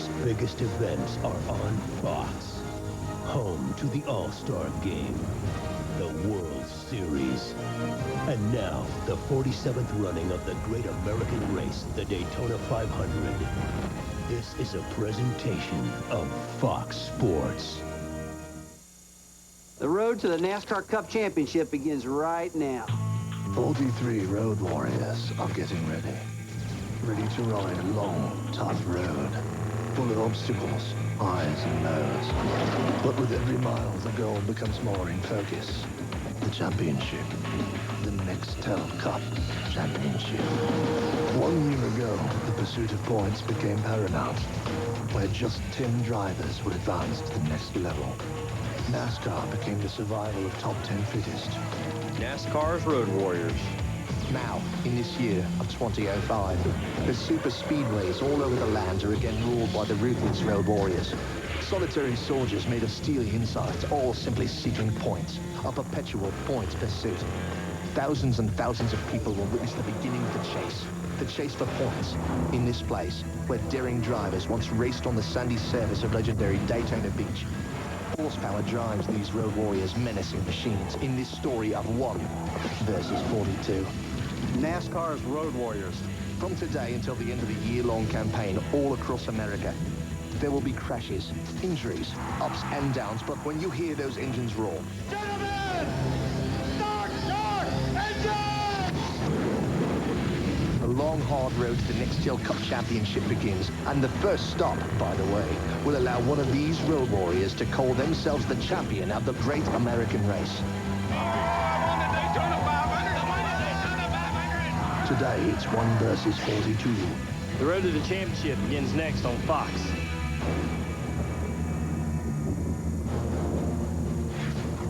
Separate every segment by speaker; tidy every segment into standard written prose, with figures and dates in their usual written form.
Speaker 1: America's biggest events are on Fox. Home to the All-Star Game, the World Series, and now the 47th running of the great American race, the Daytona 500. This is a presentation of Fox Sports.
Speaker 2: The road to the NASCAR Cup Championship begins right now.
Speaker 3: 43 road warriors are getting ready. Ready to ride a long, tough road, full of obstacles, highs and lows. But with every mile, the goal becomes more in focus. The championship. The Nextel Cup Championship. 1 year ago, the pursuit of points became paramount, where just 10 drivers would advance to the next level. NASCAR became the survival of top 10 fittest.
Speaker 4: NASCAR's Road Warriors.
Speaker 3: Now, in this year of 2005, the super speedways all over the land are again ruled by the ruthless road warriors. Solitary soldiers made of steely insides, all simply seeking points, a perpetual points pursuit. Thousands and thousands of people will witness the beginning of the chase for points, in this place, where daring drivers once raced on the sandy surface of legendary Daytona Beach. Horsepower drives these road warriors menacing machines in this story of 1 versus 42.
Speaker 2: NASCAR's Road Warriors.
Speaker 3: From today until the end of the year-long campaign all across America, there will be crashes, injuries, ups and downs, but when you hear those engines roar... Gentlemen! Start your engines! The long, hard road to the Nextel Cup Championship begins, and the first stop, by the way, will allow one of these road warriors to call themselves the champion of the great American race. Today, it's 1 versus 42.
Speaker 4: The road to the championship begins next on Fox.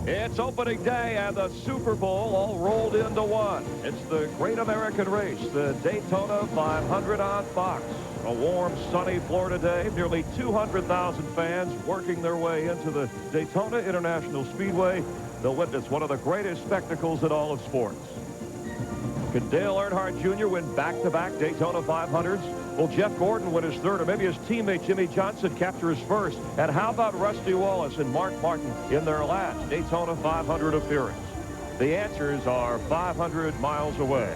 Speaker 5: It's opening day and the Super Bowl all rolled into one. It's the great American race, the Daytona 500 on Fox. A warm, sunny Florida day. Nearly 200,000 fans working their way into the Daytona International Speedway. They'll witness one of the greatest spectacles in all of sports. Could Dale Earnhardt Jr. win back-to-back Daytona 500s? Will Jeff Gordon win his third, or maybe his teammate Jimmy Johnson capture his first? And how about Rusty Wallace and Mark Martin in their last Daytona 500 appearance? The answers are 500 miles away.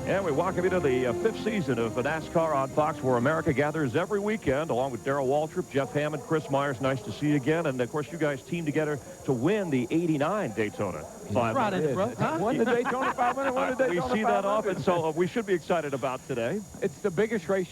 Speaker 5: And we welcome you to the 5th season of NASCAR on Fox, where America gathers every weekend, along with Darrell Waltrip, Jeff Hammond, Chris Myers. Nice to see you again. And, of course, you guys teamed together to win the '89 Daytona 500.
Speaker 6: Right in it, bro. Huh?
Speaker 7: Won the Daytona 500, won the Daytona 500.
Speaker 5: We see that often, so we should be excited about today.
Speaker 7: It's the biggest race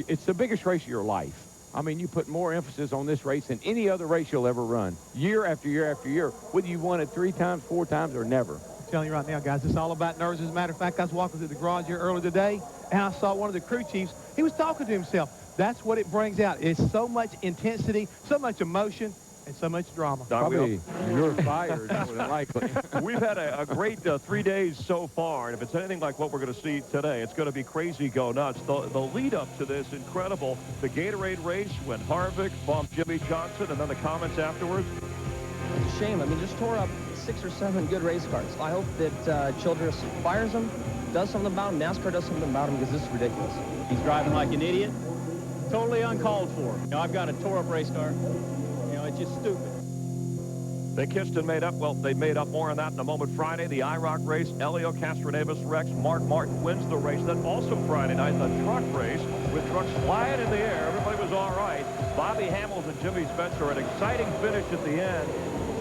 Speaker 7: it's the biggest race of your life. I mean, you put more emphasis on this race than any other race you'll ever run, year after year after year, whether you won it 3 times, 4 times, or never.
Speaker 6: I'm telling you right now, guys, it's all about nerves. As a matter of fact, I was walking through the garage here earlier today, and I saw one of the crew chiefs. He was talking to himself. That's what it brings out. It's so much intensity, so much emotion, and so much drama.
Speaker 7: Probably you're fired, more than likely.
Speaker 5: We've had a great 3 days so far, and if it's anything like what we're going to see today, it's going to be crazy go nuts. The lead-up to this, incredible. The Gatorade race when Harvick bumped Jimmy Johnson, and then the comments afterwards.
Speaker 8: It's a shame. I mean, just tore up 6 or 7 good race cars. I hope that Childress fires them, does something about them, NASCAR does something about them, because this is ridiculous.
Speaker 9: He's driving like an idiot. Totally uncalled for. You know, I've got a tore-up race car. You know, it's just stupid.
Speaker 5: They kissed and made up. Well, they made up more on that in a moment. Friday, the IROC race. Elio Castroneves wrecks. Mark Martin wins the race. Then also Friday night, the truck race with trucks flying in the air. Everybody was all right. Bobby Hamilton, Jimmy Spencer, an exciting finish at the end.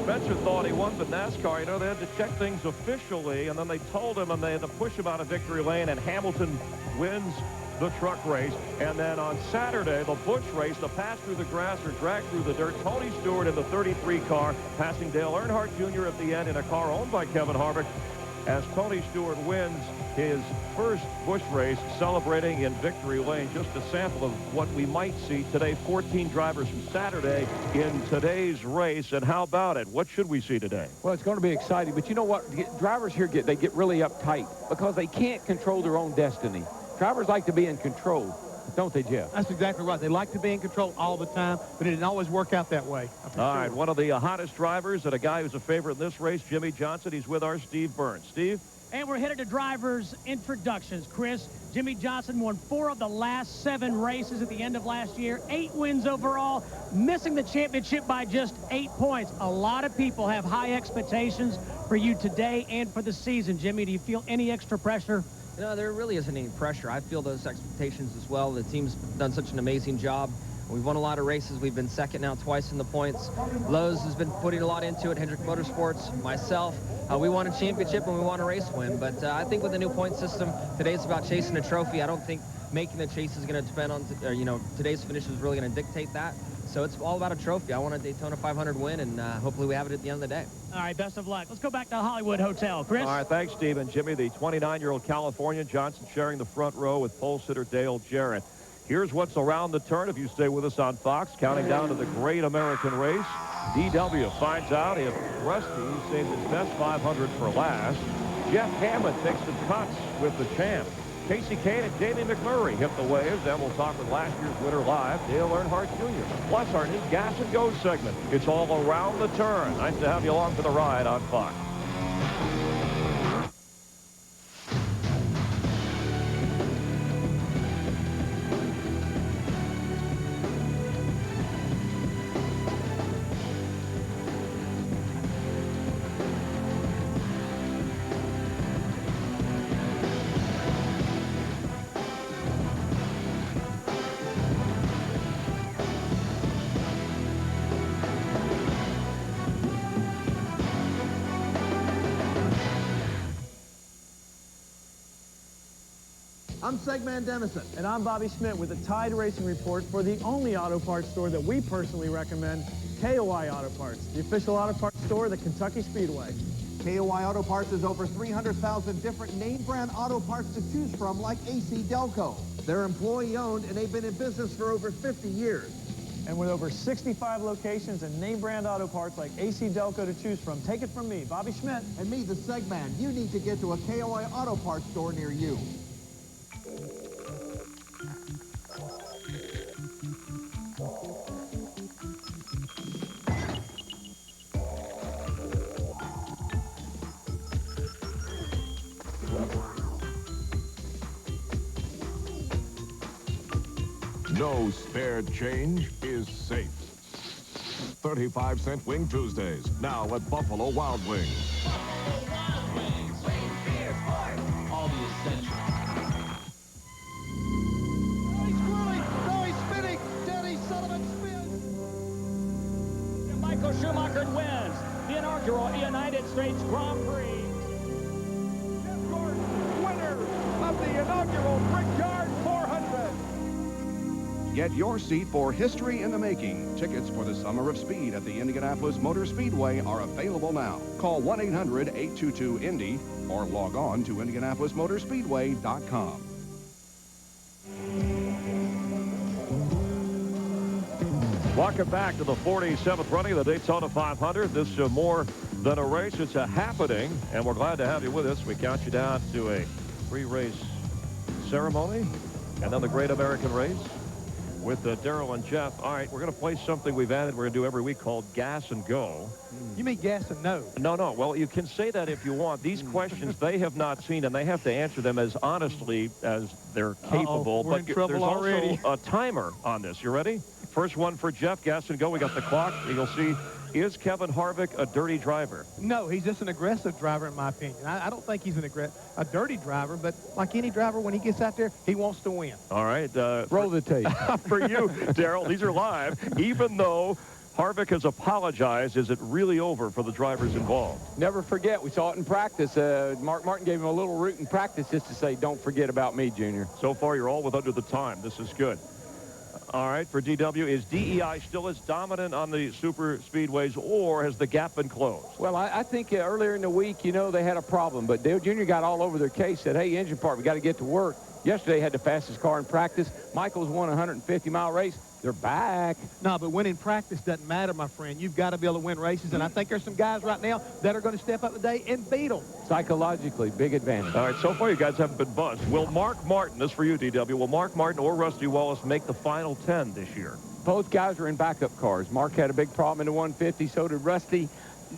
Speaker 5: Spencer thought he won, but NASCAR, you know, they had to check things officially, and then they told him, and they had to push him out of victory lane, and Hamilton wins the truck race. And then on Saturday, the Busch race, the pass through the grass or drag through the dirt. Tony Stewart in the 33 car, passing Dale Earnhardt Jr. at the end in a car owned by Kevin Harvick, as Tony Stewart wins his first Busch race, celebrating in victory lane. Just a sample of what we might see today. 14 drivers from Saturday in today's race. And how about it? What should we see today?
Speaker 7: Well, it's going to be exciting, but you know what? Drivers here they get really uptight because they can't control their own destiny. Drivers like to be in control, don't they, Jeff?
Speaker 6: That's exactly right. They like to be in control all the time, but it didn't always work out that way.
Speaker 5: All right, one of the hottest drivers and a guy who's a favorite in this race, Jimmy Johnson. He's with our Steve Burns. Steve?
Speaker 10: And we're headed to drivers' introductions. Chris, Jimmy Johnson won 4 of the last 7 races at the end of last year. 8 wins overall, missing the championship by just 8 points. A lot of people have high expectations for you today and for the season. Jimmy, do you feel any extra pressure?
Speaker 8: No, there really isn't any pressure. I feel those expectations as well. The team's done such an amazing job. We've won a lot of races. We've been second now twice in the points. Lowe's has been putting a lot into it. Hendrick Motorsports, myself. We want a championship and we want a race win. But I think with the new point system, today's about chasing a trophy. I don't think making the chase is going to depend on, today's finish is really going to dictate that. So it's all about a trophy. I want a Daytona 500 win, and hopefully we have it at the end of the day.
Speaker 10: All right, best of luck. Let's go back to Hollywood Hotel. Chris?
Speaker 5: All right, thanks, Steve and Jimmy. The 29-year-old Californian Johnson sharing the front row with pole sitter Dale Jarrett. Here's what's around the turn if you stay with us on Fox. Counting down to the Great American Race. DW finds out if Rusty saved his best 500 for last. Jeff Hammond takes the cuts with the champ. Casey Kane and Jamie McMurray hit the waves. Then we'll talk with last year's winner live, Dale Earnhardt Jr. Plus our new Gas and Go segment. It's all around the turn. Nice to have you along for the ride on Fox.
Speaker 11: I'm Segman Dennison.
Speaker 9: And I'm Bobby Schmidt with the Tide Racing Report for the only auto parts store that we personally recommend, KOI Auto Parts, the official auto parts store of the Kentucky Speedway.
Speaker 11: KOI Auto Parts has over 300,000 different name brand auto parts to choose from, like AC Delco. They're employee owned and they've been in business for over 50 years.
Speaker 9: And with over 65 locations and name brand auto parts like AC Delco to choose from, take it from me, Bobby Schmidt.
Speaker 11: And me, the Segman. You need to get to a KOI Auto Parts store near you.
Speaker 12: No spare change is safe. 35-cent Wing Tuesdays, now at Buffalo Wild Wings.
Speaker 13: All the essentials.
Speaker 11: No, he's swirling. No, he's spinning. Danny Sullivan spins.
Speaker 10: And Michael Schumacher wins the inaugural United States Grand Prix.
Speaker 5: Jeff Gordon, winner of the inaugural Brickyard 400.
Speaker 14: Get your seat for history in the making. Tickets for the Summer of Speed at the Indianapolis Motor Speedway are available now. Call 1-800-822-INDY or log on to IndianapolisMotorspeedway.com.
Speaker 5: Welcome back to the 47th running of the Daytona 500. This is more than a race. It's a happening, and we're glad to have you with us. We count you down to a pre-race ceremony and then the Great American Race with Darrell and Jeff. All right, we're going to play something we've added we're going to do every week called Gas and Go.
Speaker 6: You mean gas and no?
Speaker 5: No. Well, you can say that if you want. These questions they have not seen, and they have to answer them as honestly as they're capable.
Speaker 6: We're in trouble
Speaker 5: there's
Speaker 6: already.
Speaker 5: also a timer on this. You ready? First one for Jeff. Gas and Go. We got the clock. You'll see, is Kevin Harvick a dirty driver?
Speaker 6: No, he's just an aggressive driver, in my opinion. I don't think he's a dirty driver, but like any driver, when he gets out there, he wants to win.
Speaker 5: All right.
Speaker 7: Roll the tape.
Speaker 5: For you, Darrell, these are live. Even though Harvick has apologized, is it really over for the drivers involved?
Speaker 7: Never forget, we saw it in practice. Mark Martin gave him a little root in practice just to say, don't forget about me, Junior.
Speaker 5: So far, you're all with under the time. This is good. All right, for DW, is DEI still as dominant on the super speedways, or has the gap been closed?
Speaker 7: Well, I think earlier in the week, they had a problem, but Dale Jr. got all over their case, said, hey, engine part, we got to get to work. Yesterday had the fastest car in practice. Michael's won a 150-mile race. They're back.
Speaker 6: No, but winning practice doesn't matter, my friend. You've got to be able to win races, and I think there's some guys right now that are going to step up today and beat them.
Speaker 7: Psychologically, big advantage.
Speaker 5: All right, so far you guys haven't been buzzed. Will Mark Martin, this for you, DW, will Mark Martin or Rusty Wallace make the final 10 this year?
Speaker 7: Both guys are in backup cars. Mark had a big problem in the 150, so did Rusty.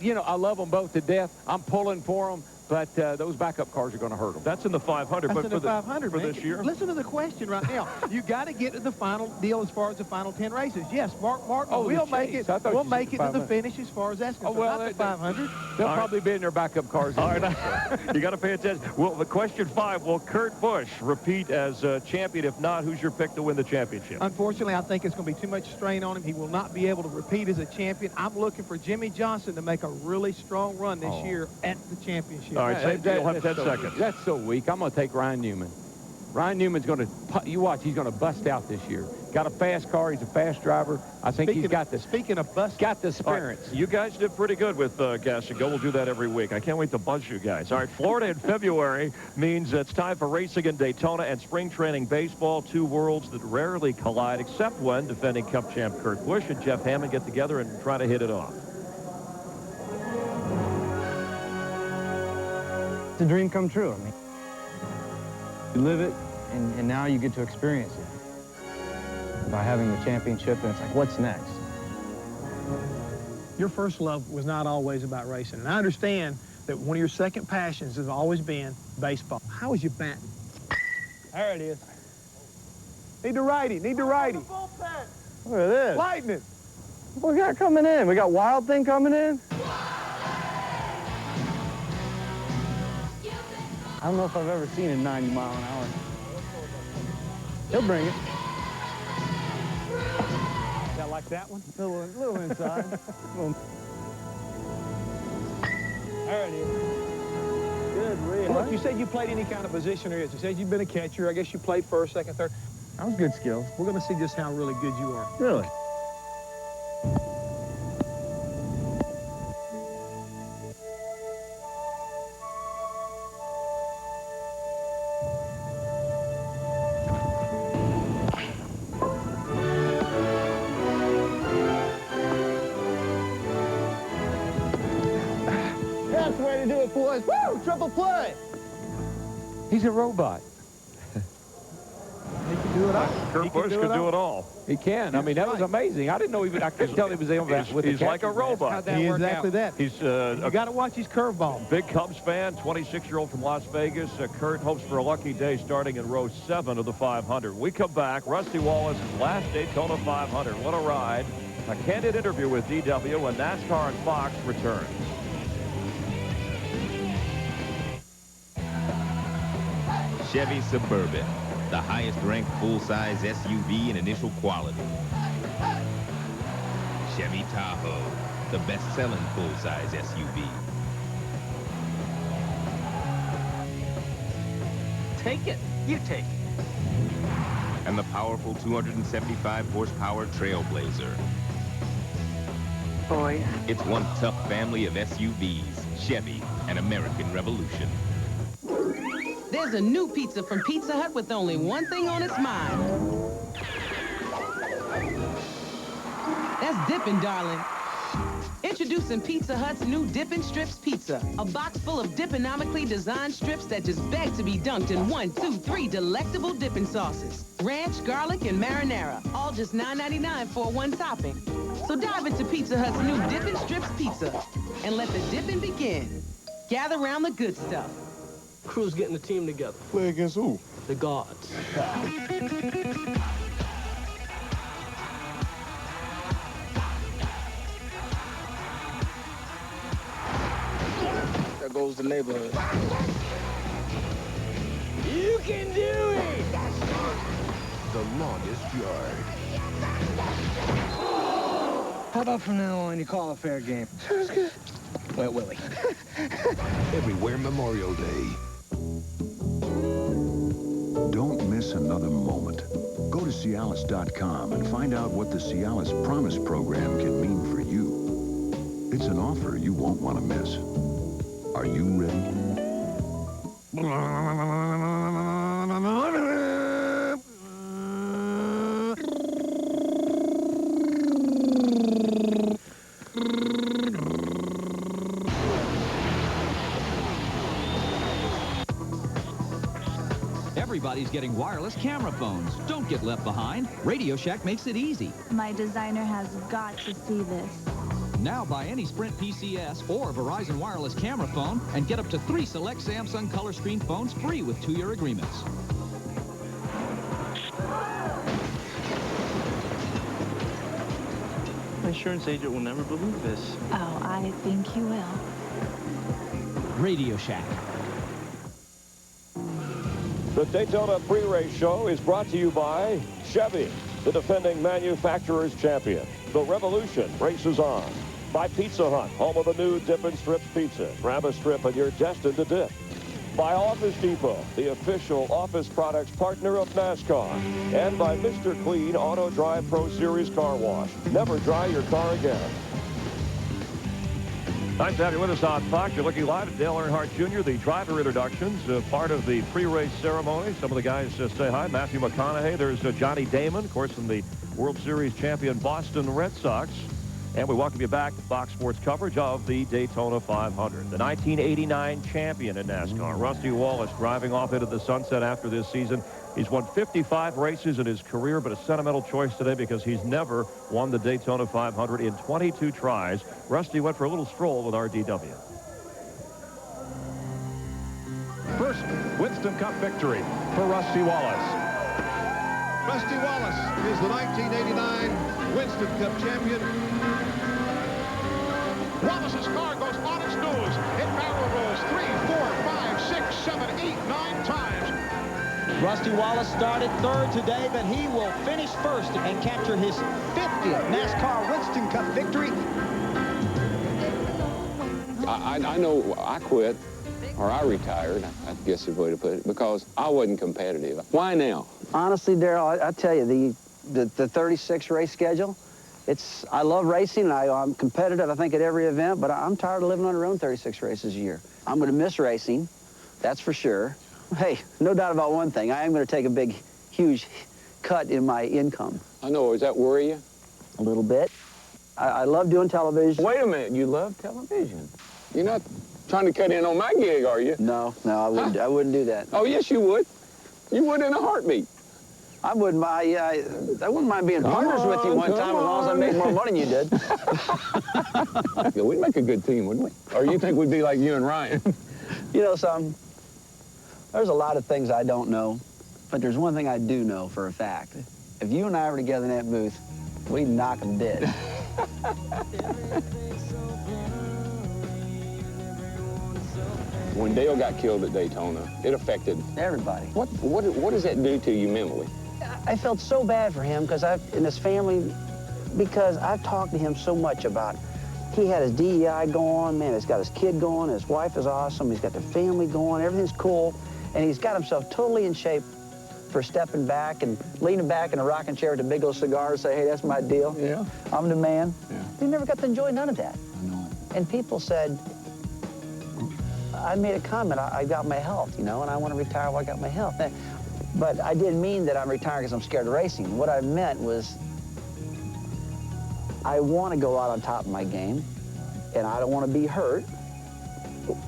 Speaker 7: I love them both to death. I'm pulling for them. but those backup cars are going to hurt them.
Speaker 5: That's in the 500.
Speaker 6: That's
Speaker 5: but
Speaker 6: in
Speaker 5: for
Speaker 6: the 500,
Speaker 5: for
Speaker 6: man.
Speaker 5: this year.
Speaker 6: Listen to the question right now. You got to get to the final deal as far as the final 10 races. Yes, Mark Martin will make it. We'll make it to the finish as far as that's concerned.
Speaker 7: well,
Speaker 6: not the 500.
Speaker 7: They'll probably be in their backup cars.
Speaker 5: All right, you got to pay attention. Well, the question 5, will Kurt Busch repeat as champion? If not, who's your pick to win the championship?
Speaker 6: Unfortunately, I think it's going to be too much strain on him. He will not be able to repeat as a champion. I'm looking for Jimmy Johnson to make a really strong run this year at the championship.
Speaker 5: All right, same deal. You'll have 10 seconds.
Speaker 7: That's so weak. I'm going to take Ryan Newman. Ryan Newman's going to, you watch, he's going to bust out this year. Got a fast car. He's a fast driver. I think he's got the...
Speaker 6: Speaking of bust...
Speaker 7: Got the experience.
Speaker 5: Right, you guys did pretty good with Gas and Go. We'll do that every week. I can't wait to buzz you guys. All right, Florida in February means it's time for racing in Daytona and spring training baseball, 2 worlds that rarely collide, except when defending Cup champ Kurt Busch and Jeff Hammond get together and try to hit it off.
Speaker 15: It's a dream come true. I mean, you live it, and now you get to experience it by having the championship, and it's like, what's next?
Speaker 9: Your first love was not always about racing, and I understand that one of your second passions has always been baseball. How was your batting? There it is. Need to righty, need to righty.
Speaker 15: Look at this.
Speaker 9: Lightning.
Speaker 15: What we got coming in? We got Wild Thing coming in? I don't know if I've ever seen a 90 mile an hour. He'll bring it.
Speaker 9: Is that like that one?
Speaker 15: Little inside.
Speaker 9: There it is.
Speaker 15: Good, really.
Speaker 9: Look, you said you played any kind of position there is. You said you've been a catcher. I guess you played first, second, third.
Speaker 15: That was good skills.
Speaker 9: We're going to see just how really good you are.
Speaker 15: Really? That's the way to do it, boys. Woo! Triple play!
Speaker 7: He's a robot.
Speaker 6: He can do it all.
Speaker 5: Kurt Busch can do it all.
Speaker 7: He can. I mean, that was amazing. I didn't know even. I couldn't tell he was able to.
Speaker 5: He's like a robot.
Speaker 7: How'd that
Speaker 6: He is
Speaker 7: work
Speaker 6: exactly
Speaker 7: out?
Speaker 6: that.
Speaker 5: He's
Speaker 6: You got to watch his curveball.
Speaker 5: big Cubs fan, 26-year-old from Las Vegas. Kurt hopes for a lucky day starting in row 7 of the 500. We come back. Rusty Wallace's last Daytona 500. What a ride. A candid interview with DW when NASCAR and Fox returns.
Speaker 16: Chevy Suburban, the highest-ranked full-size SUV in initial quality. Chevy Tahoe, the best-selling full-size SUV.
Speaker 17: Take it. You take it.
Speaker 16: And the powerful 275-horsepower Trailblazer.
Speaker 17: Boy.
Speaker 16: It's one tough family of SUVs, Chevy, an American revolution.
Speaker 18: There's a new pizza from Pizza Hut with only one thing on its mind. That's dipping, darling. Introducing Pizza Hut's new Dippin' Strips Pizza. A box full of dipponomically designed strips that just beg to be dunked in 1, 2, 3 delectable dipping sauces. Ranch, garlic, and marinara. All just $9.99 for one topping. So dive into Pizza Hut's new Dippin' Strips Pizza and let the dipping begin. Gather around the good stuff.
Speaker 17: Crew's getting the team together.
Speaker 12: Play against who?
Speaker 17: The gods. There goes the neighborhood.
Speaker 15: You can do it!
Speaker 12: The longest yard.
Speaker 15: How about from now on, you call it fair game? Sounds good. Wet Willie.
Speaker 12: Everywhere Memorial Day. Don't miss another moment. Go to Cialis.com and find out what the Cialis Promise Program can mean for you. It's an offer you won't want to miss. Are you ready?
Speaker 19: Everybody's getting wireless camera phones. Don't get left behind. Radio Shack makes it easy.
Speaker 20: My designer has got to see this.
Speaker 19: Now buy any Sprint PCS or Verizon wireless camera phone and get up to 3 select Samsung color screen phones free with 2-year agreements.
Speaker 17: My insurance agent will never believe this.
Speaker 20: Oh, I think you will.
Speaker 19: Radio Shack.
Speaker 5: The Daytona pre-race show is brought to you by Chevy, the defending manufacturer's champion. The revolution races on. By Pizza Hut, home of the new Dip and Strips pizza. Grab a strip and you're destined to dip. By Office Depot, the official office products partner of NASCAR. And by Mr. Clean Auto Drive Pro Series Car Wash. Never dry your car again. Nice to have you with us on Fox. You're looking live at Dale Earnhardt Jr., the driver introductions, part of the pre-race ceremony. Some of the guys say hi. Matthew McConaughey. There's Johnny Damon, of course, from the World Series champion Boston Red Sox. And we welcome you back to Fox Sports coverage of the Daytona 500. The 1989 champion in NASCAR, Rusty Wallace, driving off into the sunset after this season. He's won 55 races in his career, but a sentimental choice today because he's never won the Daytona 500 in 22 tries. Rusty went for a little stroll with RDW.
Speaker 21: First Winston Cup victory for Rusty Wallace.
Speaker 22: Rusty Wallace is the 1989 Winston Cup champion.
Speaker 21: Wallace's car goes on its nose. It barrel rolls 3, 4, 5, 6, 7, 8, 9 times.
Speaker 23: Rusty Wallace started third today, but he will finish first and capture his 50th NASCAR Winston Cup victory.
Speaker 24: I know I quit, or I retired, I guess is the way to put it, because I wasn't competitive. Why now?
Speaker 2: Honestly, Darrell, I tell you, the 36 race schedule, I love racing, and I'm competitive, I think, at every event, but I'm tired of living on the road 36 races a year. I'm going to miss racing, that's for sure. Hey, no doubt about one thing, I am going to take a big, huge cut in my income.
Speaker 24: I know, does that worry you?
Speaker 2: A little bit. I love doing television.
Speaker 24: Wait a minute, you love television? You're not trying to cut in on my gig, are you?
Speaker 2: No, I wouldn't. I wouldn't do that.
Speaker 24: Oh, yes, you would. You would in a heartbeat.
Speaker 2: I wouldn't mind. I wouldn't mind being partners with you one time as long as I made more money than you did.
Speaker 24: Yeah, we'd make a good team, wouldn't we? Or you think we'd be like you and Ryan?
Speaker 2: You know something? There's a lot of things I don't know, but there's one thing I do know for a fact. If you and I were together in that booth, we'd knock them dead.
Speaker 24: When Dale got killed at Daytona, it affected
Speaker 2: everybody.
Speaker 24: What does that do to you mentally?
Speaker 2: I felt so bad for him because in his family, because I've talked to him so much about, he had his DEI going, man, he's got his kid going, his wife is awesome, he's got the family going, everything's cool, and he's got himself totally in shape for stepping back and leaning back in a rocking chair with a big old cigar and say, hey, that's my deal.
Speaker 24: Yeah.
Speaker 2: I'm the man.
Speaker 24: Yeah.
Speaker 2: He never got to enjoy none of that.
Speaker 24: I know it.
Speaker 2: And people said, I made a comment, I got my health, you know, and I want to retire while I got my health. But I didn't mean that I'm retiring because I'm scared of racing. What I meant was I want to go out on top of my game, and I don't want to be hurt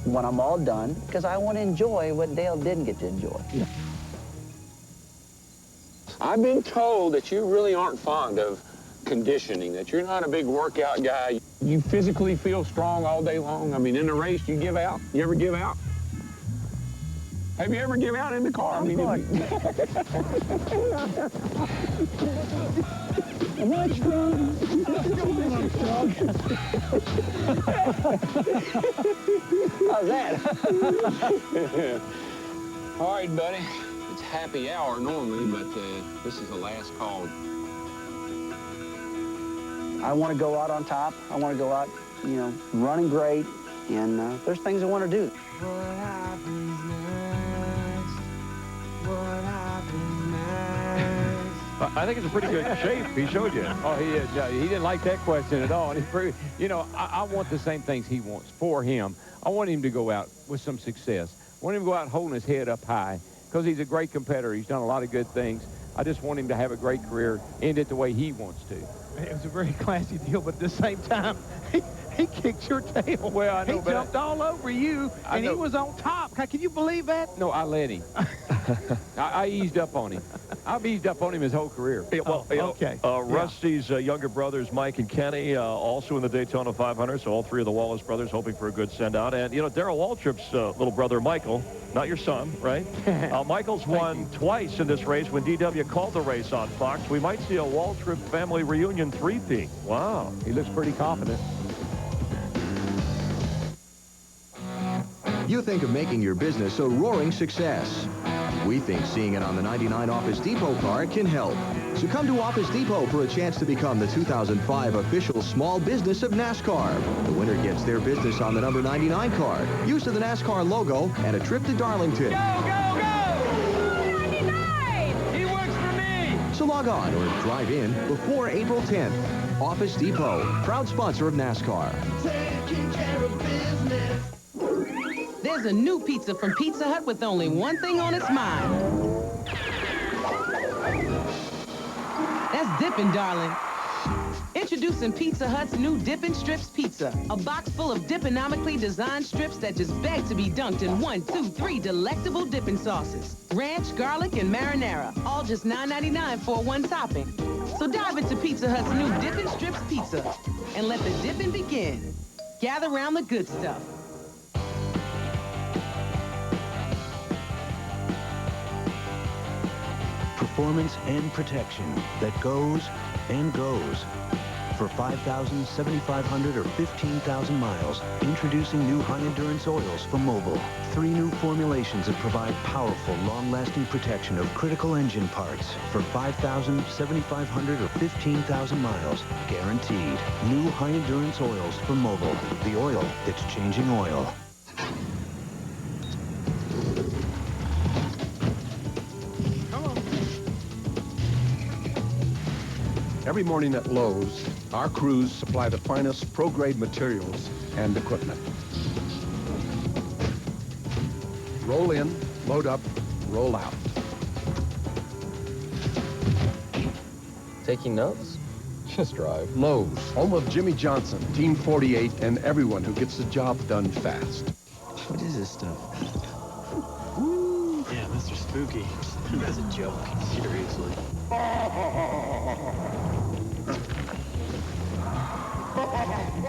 Speaker 2: when I'm all done because I want to enjoy what Dale didn't get to enjoy. Yeah.
Speaker 24: I've been told that you really aren't fond of conditioning, that you're not a big workout guy. You physically feel strong all day long. I mean, in a race, you give out. You ever give out? Have you ever give out in the car? I mean,
Speaker 22: Am I strong? I'm strong.
Speaker 2: How's that?
Speaker 24: All right, buddy. It's happy hour normally, but this is the last call.
Speaker 2: I want to go out on top. I want to go out, you know, running great, and there's things I want to do.
Speaker 25: What happens next? What happens next?
Speaker 7: I think it's a pretty good shape he showed you. Oh, he is. He didn't like that question at all. And he proved, you know, I want the same things he wants for him. I want him to go out with some success. I want him to go out holding his head up high because he's a great competitor. He's done a lot of good things. I just want him to have a great career, end it the way he wants to.
Speaker 6: It was a very classy deal, but at the same time, he kicked your tail.
Speaker 7: Well, I know,
Speaker 6: he jumped all over you, and he was on top. Can you believe that?
Speaker 7: No, I let him. I eased up on him. I've eased up on him his whole career.
Speaker 5: Yeah, well,
Speaker 6: okay.
Speaker 5: Rusty's younger brothers, Mike and Kenny, also in the Daytona 500, so all three of the Wallace brothers hoping for a good send-out. And, you know, Darrell Waltrip's little brother, Michael, not your son, right? Michael's won twice in this race when DW called the race on Fox. We might see a Waltrip family reunion three-peat. Wow.
Speaker 7: He looks pretty confident.
Speaker 1: You think of making your business a roaring success. We think seeing it on the 99 Office Depot car can help. So come to Office Depot for a chance to become the 2005 official small business of NASCAR. The winner gets their business on the number 99 car, use of the NASCAR logo, and a trip to Darlington.
Speaker 25: Go, go, go! 99! He works for me!
Speaker 1: So log on or drive in before April 10th. Office Depot, proud sponsor of NASCAR.
Speaker 25: Taking care of business.
Speaker 18: There's a new pizza from Pizza Hut with only one thing on its mind. That's dipping, darling. Introducing Pizza Hut's new Dippin' Strips Pizza. A box full of dipponomically designed strips that just beg to be dunked in 1, 2, 3 delectable dipping sauces. Ranch, garlic, and marinara. All just $9.99 for one topping. So dive into Pizza Hut's new Dippin' Strips Pizza and let the dipping begin. Gather round the good stuff.
Speaker 3: Performance and protection that goes and goes. For 5,000, 7,500, or 15,000 miles, introducing new high-endurance oils from Mobil. 3 new formulations that provide powerful, long-lasting protection of critical engine parts. For 5,000, 7,500, or 15,000 miles, guaranteed. New high-endurance oils from Mobil. The oil that's changing oil.
Speaker 4: Every morning at Lowe's, our crews supply the finest pro-grade materials and equipment. Roll in, load up, roll out.
Speaker 8: Taking notes? Just drive.
Speaker 4: Lowe's, home of Jimmy Johnson, Team 48, and everyone who gets the job done fast.
Speaker 8: What is this stuff?
Speaker 23: Yeah, Mr. Spooky. That's a joke. Seriously.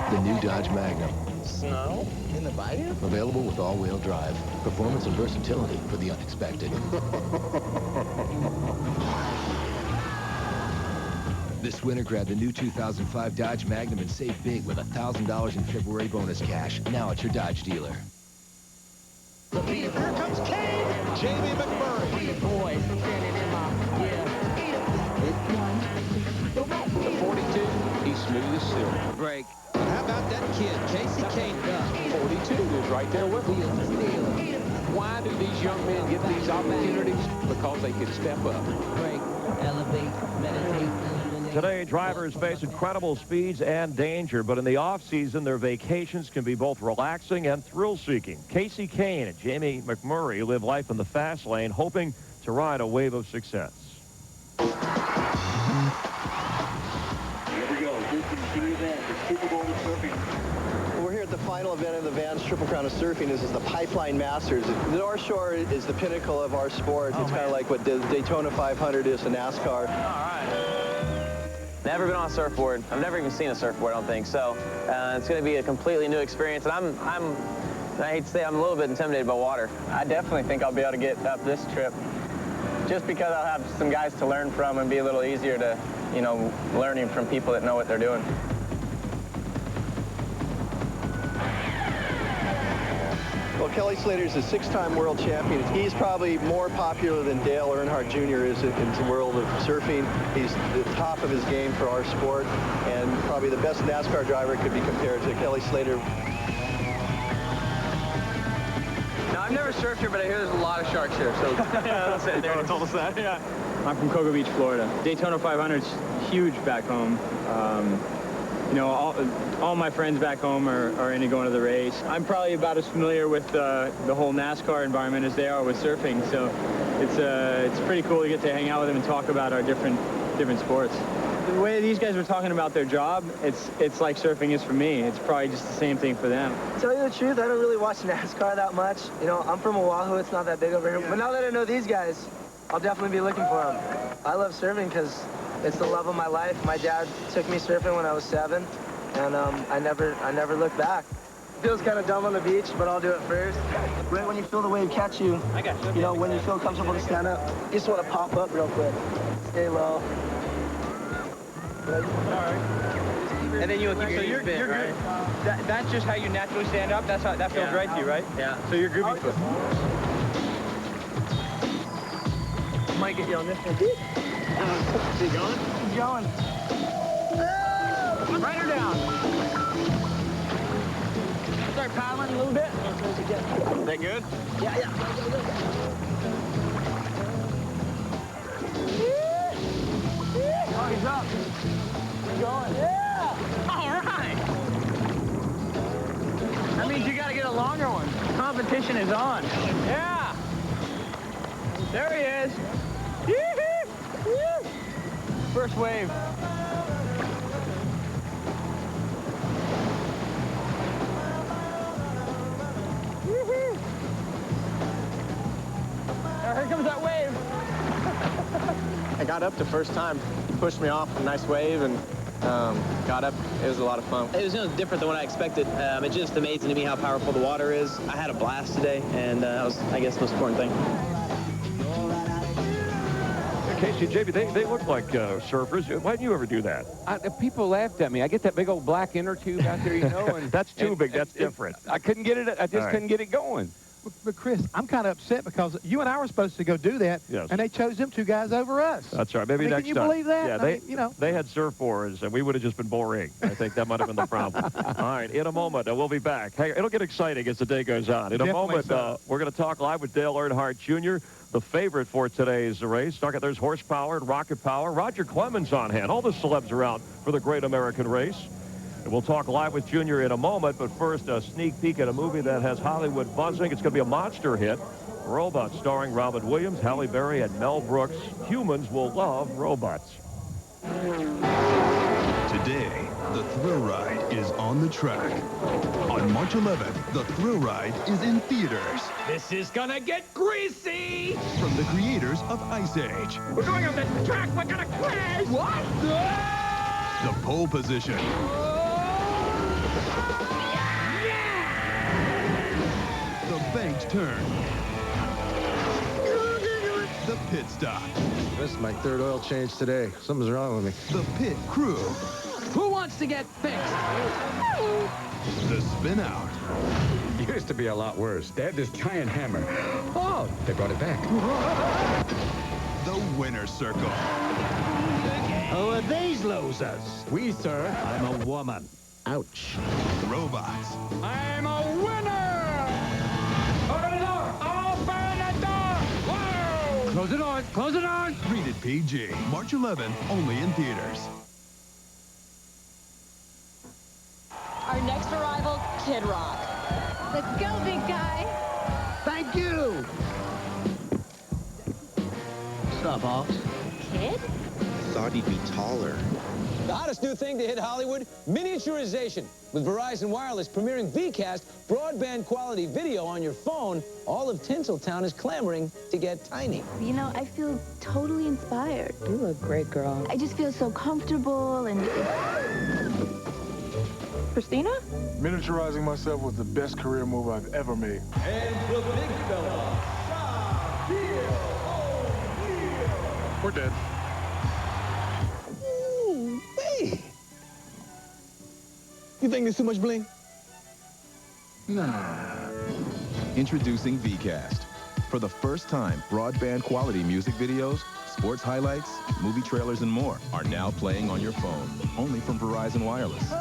Speaker 13: The new Dodge Magnum.
Speaker 8: Snow? In the bayou?
Speaker 13: Available with all-wheel drive. Performance and versatility for the unexpected. This winter, grab the new 2005 Dodge Magnum and save big with $1,000 in February bonus cash. Now at your Dodge dealer.
Speaker 23: Here comes Kane. Jamie McMurray.
Speaker 25: Boys, standing in my,
Speaker 7: The 42, he's smooth as silk.
Speaker 8: Break. How about that kid, Casey Kane?
Speaker 7: 42 is right there with him. Why do these young men get these opportunities? Because they can step up.
Speaker 25: break, elevate, meditate.
Speaker 5: Today, drivers face incredible speeds and danger, but in the off-season, their vacations can be both relaxing and thrill-seeking. Casey Kane and Jamie McMurray live life in the fast lane, hoping to ride a wave of success.
Speaker 26: Here we go. This is the event, the Super Bowl of surfing.
Speaker 27: We're here at the final event of the Vans Triple Crown of Surfing. This is the Pipeline Masters. The North Shore is the pinnacle of our sport. It's kind of like what the Daytona 500 is to NASCAR.
Speaker 28: All right. Never been on a surfboard. I've never even seen a surfboard, I don't think. So it's going to be a completely new experience. And I hate to say I'm a little bit intimidated by water. I definitely think I'll be able to get up this trip just because I'll have some guys to learn from and be a little easier to, you know, learning from people that know what they're doing.
Speaker 27: Well, Kelly Slater is a 6-time world champion. He's probably more popular than Dale Earnhardt Jr. is in the world of surfing. He's the top of his game for our sport, and probably the best NASCAR driver could be compared to Kelly Slater.
Speaker 28: Now, I've never surfed here, but I hear there's a lot of sharks here, so yeah, that's it. There told us that. Yeah.
Speaker 29: I'm from Cocoa Beach, Florida. Daytona 500's huge back home. You know, all my friends back home are into going to the race. I'm probably about as familiar with the whole NASCAR environment as they are with surfing, so it's pretty cool to get to hang out with them and talk about our different sports. The way these guys were talking about their job, it's like surfing is for me. It's probably just the same thing for them.
Speaker 30: To tell you the truth, I don't really watch NASCAR that much. You know, I'm from Oahu. It's not that big over here. But now that I know these guys,
Speaker 9: I'll definitely be looking for them. I love surfing because it's the love of my life. My dad took me surfing when I was 7, and I never looked back. It feels kind of dumb on the beach, but I'll do it first. Right when you feel the wave catch you, you know, when you feel comfortable to stand up, you just want to pop up real quick. Stay low.
Speaker 29: And then you'll keep your
Speaker 9: you're
Speaker 29: bent, right?
Speaker 9: good.
Speaker 29: That's just how you naturally stand up? That's how that feels right to you, right?
Speaker 9: Yeah.
Speaker 29: So you're groovy foot.
Speaker 9: Might get you on this one. Keep going? Keep going.
Speaker 29: Right her down. Start paddling a little bit.
Speaker 9: Is that good? Yeah, yeah. Oh, he's up. Keep going. Yeah!
Speaker 29: All right. That means you got to get a longer one. Competition is on. Yeah. There he is. First wave. Now here comes that wave.
Speaker 9: I got up the first time. He pushed me off a nice wave and got up. It was a lot of fun.
Speaker 28: It was different than what I expected. It's just amazing to me how powerful the water is. I had a blast today, and that was, I guess, the most important thing.
Speaker 5: Casey and JB, they look like surfers. Why didn't you ever do that?
Speaker 7: People laughed at me. I get that big old black inner tube out there, you know. And
Speaker 5: that's too big. That's different.
Speaker 7: I couldn't get it. I just couldn't get it going.
Speaker 6: But Chris, I'm kind of upset because you and I were supposed to go do that, and they chose them 2 guys over us.
Speaker 5: That's right. Maybe next time.
Speaker 6: Can you believe that?
Speaker 5: Yeah, they had surfboards, and we would have just been boring. I think that might have been the problem. All right, in a moment, we'll be back. Hey, it'll get exciting as the day goes on. In a moment, we're going to talk live with Dale Earnhardt Jr., the favorite for today's race. There's horsepower and rocket power. Roger Clemens on hand. All the celebs are out for the Great American Race. And we'll talk live with Junior in a moment, but first, a sneak peek at a movie that has Hollywood buzzing. It's going to be a monster hit. Robots, starring Robin Williams, Halle Berry, and Mel Brooks. Humans will love robots.
Speaker 10: Today, the thrill ride is on the track. On March 11th, the thrill ride is in theaters.
Speaker 29: This is gonna get greasy!
Speaker 10: From the creators of Ice Age.
Speaker 29: We're going on the track, we're gonna crash! What?
Speaker 10: The pole position. The banked turn. The pit stop.
Speaker 22: This is my 3rd oil change today. Something's wrong with me.
Speaker 10: The pit crew.
Speaker 29: Who wants to get fixed?
Speaker 10: The spin out.
Speaker 11: Used to be a lot worse. They had this giant hammer. Oh, they brought it back.
Speaker 10: The winner's circle.
Speaker 23: Who are these losers?
Speaker 11: We, sir.
Speaker 23: I'm a woman.
Speaker 10: Ouch. Robots.
Speaker 29: I'm a winner! Open the door! Open the door! Whoa! Close the door! Close the door!
Speaker 10: Rated PG. March 11th, only in theaters.
Speaker 12: Our next arrival, Kid Rock. Let's go, big guy.
Speaker 23: Thank you. What's up, Hawks?
Speaker 12: Kid?
Speaker 8: Thought he'd be taller.
Speaker 14: The hottest new thing to hit Hollywood, miniaturization. With Verizon Wireless premiering VCast, broadband quality video on your phone, all of Tinseltown is clamoring to get tiny.
Speaker 12: You know, I feel totally inspired.
Speaker 15: You look great, girl.
Speaker 12: I just feel so comfortable and... Christina?
Speaker 22: Miniaturizing myself was the best career move I've ever made.
Speaker 14: And the big fella,
Speaker 22: We're dead.
Speaker 14: Ooh, hey. You think there's too much bling?
Speaker 13: Nah. Introducing VCast. For the first time, broadband quality music videos, sports highlights, movie trailers, and more are now playing on your phone. Only from Verizon Wireless.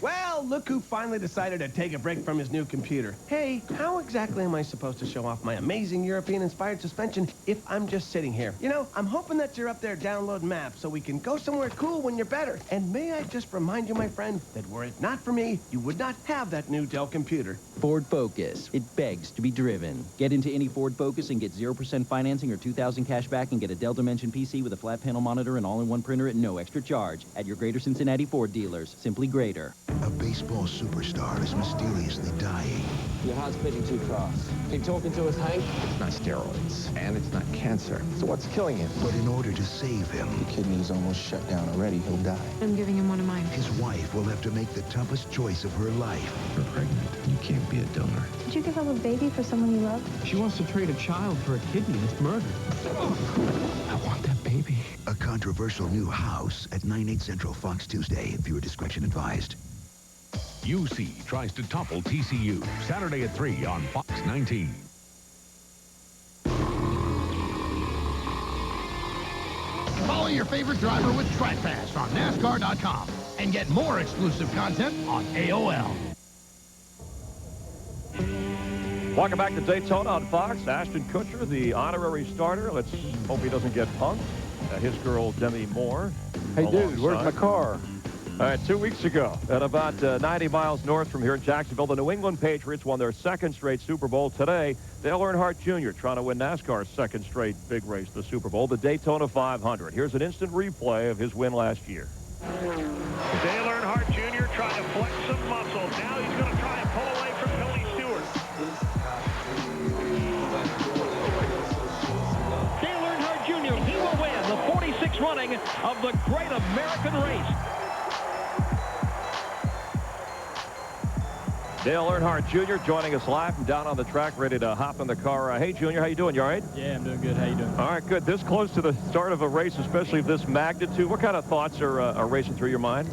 Speaker 16: Well, look who finally decided to take a break from his new computer. Hey, how exactly am I supposed to show off my amazing European-inspired suspension if I'm just sitting here? You know, I'm hoping that you're up there downloading maps so we can go somewhere cool when you're better. And may I just remind you, my friend, that were it not for me, you would not have that new Dell computer.
Speaker 17: Ford Focus. It begs to be driven. Get into any Ford Focus and get 0% financing or $2,000 cash back and get a Dell Dimension PC with a flat panel monitor and all-in-one printer at no extra charge. At your Greater Cincinnati Ford dealers. Simply greater.
Speaker 20: A baseball superstar is mysteriously dying.
Speaker 14: Your heart's beating too fast. Keep talking to us, Hank.
Speaker 8: It's not steroids, and it's not chemicals.
Speaker 1: cancer. So what's killing him?
Speaker 20: But in order to save him,
Speaker 8: The kidney's almost shut down already. He'll die.
Speaker 12: I'm giving him one of mine.
Speaker 20: his wife will have to make the toughest choice of her life.
Speaker 8: You're pregnant. You can't be a donor.
Speaker 12: Did you give up a baby for someone you love?
Speaker 1: She wants to trade a child for a kidney. It's murder. I want that baby.
Speaker 20: A controversial new house at 9/8 Central Fox Tuesday. Viewer discretion advised.
Speaker 2: UC tries to topple TCU. Saturday at 3 on Fox 19.
Speaker 22: Follow your favorite driver with TrackPass on NASCAR.com and get more exclusive content on AOL.
Speaker 5: Welcome back to Daytona on Fox. Ashton Kutcher, the honorary starter. Let's hope he doesn't get punked. His girl, Demi Moore.
Speaker 7: Hey, dude,
Speaker 5: alongside.
Speaker 7: where's my car?
Speaker 5: All right, 2 weeks ago, at about 90 miles north from here in Jacksonville, the New England Patriots won their second straight Super Bowl. Today, Dale Earnhardt Jr. trying to win NASCAR's second straight big race, the Super Bowl, the Daytona 500. Here's an instant replay of his win last year.
Speaker 3: Dale Earnhardt Jr. trying to flex some muscle. Now he's going to try and pull away from Tony Stewart. Dale Earnhardt Jr., he will win the 46th running of the Great American Race.
Speaker 5: Dale Earnhardt Jr. joining us live from down on the track, ready to hop in the car. Hey, Junior, how you doing? You all right?
Speaker 29: Yeah, I'm doing good. How you doing?
Speaker 5: All right, good. This close to the start of a race, especially of this magnitude, what kind of thoughts are racing through your mind?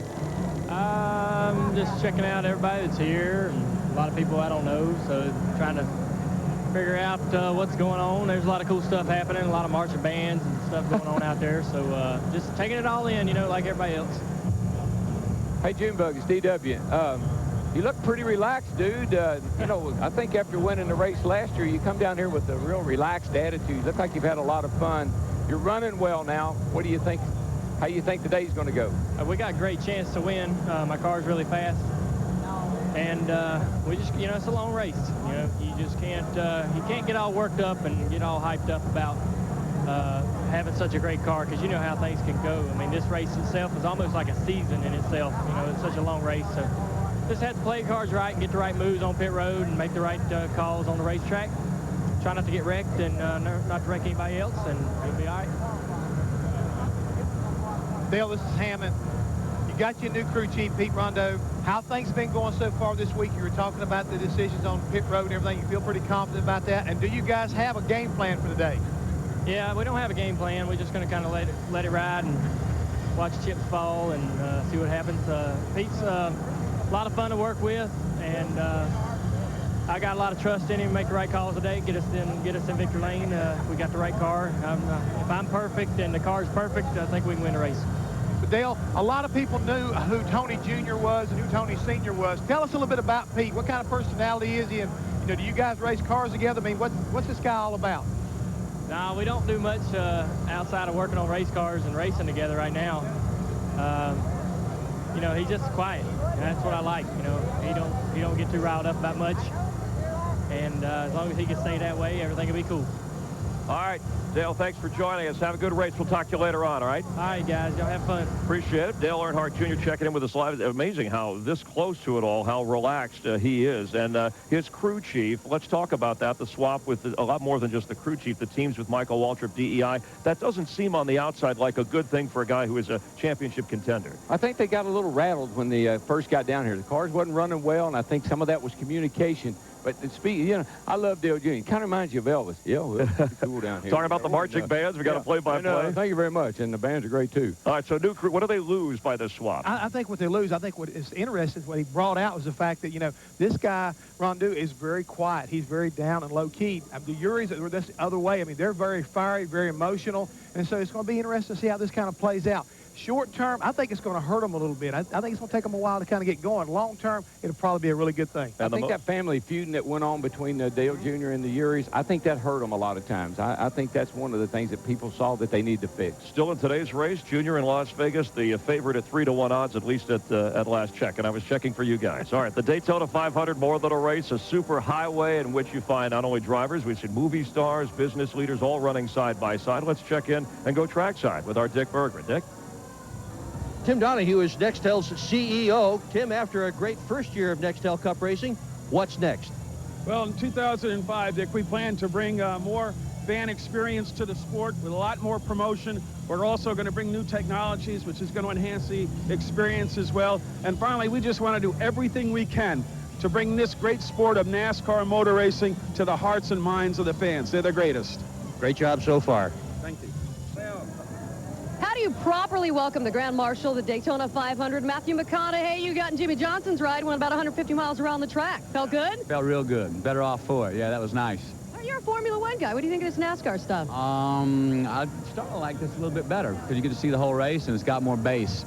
Speaker 29: Just checking out everybody that's here, and a lot of people I don't know, so trying to figure out what's going on. There's a lot of cool stuff happening, a lot of marching bands and stuff going on out there, so just taking it all in, you know, like everybody else.
Speaker 7: Hey, Junebug, it's DW. You look pretty relaxed, dude. You know, I think after winning the race last year, you come down here with a real relaxed attitude. You look like you've had a lot of fun. You're running well now. What do you think? How do you think today's going to go?
Speaker 29: We got a great chance to win. My car's really fast. And we just, you know, it's a long race. You know, you just can't, you can't get all worked up and get all hyped up about having such a great car, because you know how things can go. I mean, this race itself is almost like a season in itself. You know, it's such a long race. So just had to play the cars right and get the right moves on pit road and make the right calls on the racetrack. Try not to get wrecked and not to wreck anybody else, and you'll be all right.
Speaker 6: Dale, this is Hammond. You got your new crew chief, Pete Rondo. How things been going so far this week? You were talking about the decisions on pit road and everything. You feel pretty confident about that? And do you guys have a game plan for the day?
Speaker 29: Yeah, we don't have a game plan. We're just going to kind of let it ride and watch chips fall and see what happens. Pete's a lot of fun to work with, and I got a lot of trust in him to make the right calls today, get us in victory lane. We got the right car. If I'm perfect and the car's perfect, I think we can win the race.
Speaker 6: But Dale, a lot of people knew who Tony Jr. was and who Tony Sr. was. Tell us a little bit about Pete. What kind of personality is he? And you know, do you guys race cars together? I mean, what's this guy all about?
Speaker 29: No, we don't do much outside of working on race cars and racing together right now. You know, he's just quiet. And that's what I like. You know, he don't get too riled up about much. And as long as he can stay that way, everything will be cool.
Speaker 5: All right, Dale, thanks for joining us. Have a good race. We'll talk to you later on, all right?
Speaker 29: All right, guys. Y'all have fun.
Speaker 5: Appreciate it. Dale Earnhardt Jr. checking in with us live. Amazing how this close to it all, how relaxed he is. And his crew chief, let's talk about that, the swap with a lot more than just the crew chief, the teams with Michael Waltrip, DEI. That doesn't seem on the outside like a good thing for a guy who is a championship contender.
Speaker 7: I think they got a little rattled when they first got down here. The cars wasn't running well, and I think some of that was communication. But speaking, you know, I love Dale Jr. Kind of reminds you of Elvis. Yeah, well, it's cool down here.
Speaker 5: Talking about the marching bands, we got to play-by-play.
Speaker 7: Thank you very much, and the bands are great too.
Speaker 5: All right, so new crew. What do they lose by this swap?
Speaker 6: I think what they lose, I think what is interesting, what he brought out was the fact that, you know, this guy Rondeau is very quiet. He's very down and low-key. The Uris are this other way. I mean, they're very fiery, very emotional, and so it's going to be interesting to see how this kind of plays out. Short term, I think it's going to hurt them a little bit. I think it's going to take them a while to kind of get going. Long term, it'll probably be a really good thing.
Speaker 7: I think that family feuding that went on between Dale Jr. and the Uris, I think that hurt them a lot of times. I think that's one of the things that people saw that they need to fix.
Speaker 5: Still in today's race, Junior in Las Vegas, the favorite at 3-to-1 odds, at least at last check. And I was checking for you guys. All right, the Daytona 500, more than a race, a super highway in which you find not only drivers, we've seen movie stars, business leaders, all running side by side. Let's check in and go trackside with our Dick Bergman. Dick?
Speaker 4: Tim Donahue is Nextel's CEO. Tim, after a great first year of Nextel Cup racing, what's next?
Speaker 15: Well, in 2005, Dick, we plan to bring more
Speaker 9: fan experience to the sport with a lot more promotion. We're also going to bring new technologies, which is going to enhance the experience as well. And finally, we just want to do everything we can to bring this great sport of NASCAR motor racing to the hearts and minds of the fans. They're the greatest.
Speaker 4: Great job so far.
Speaker 9: Thank you.
Speaker 12: How do you properly welcome the Grand Marshal of the Daytona 500, Matthew McConaughey? You got in Jimmy Johnson's ride, went about 150 miles around the track. Felt good?
Speaker 11: Felt real good. Better off for it. Yeah, that was nice.
Speaker 12: You're a Formula One guy. What do you think of this NASCAR stuff?
Speaker 11: I start to like this a little bit better because you get to see the whole race and it's got more bass,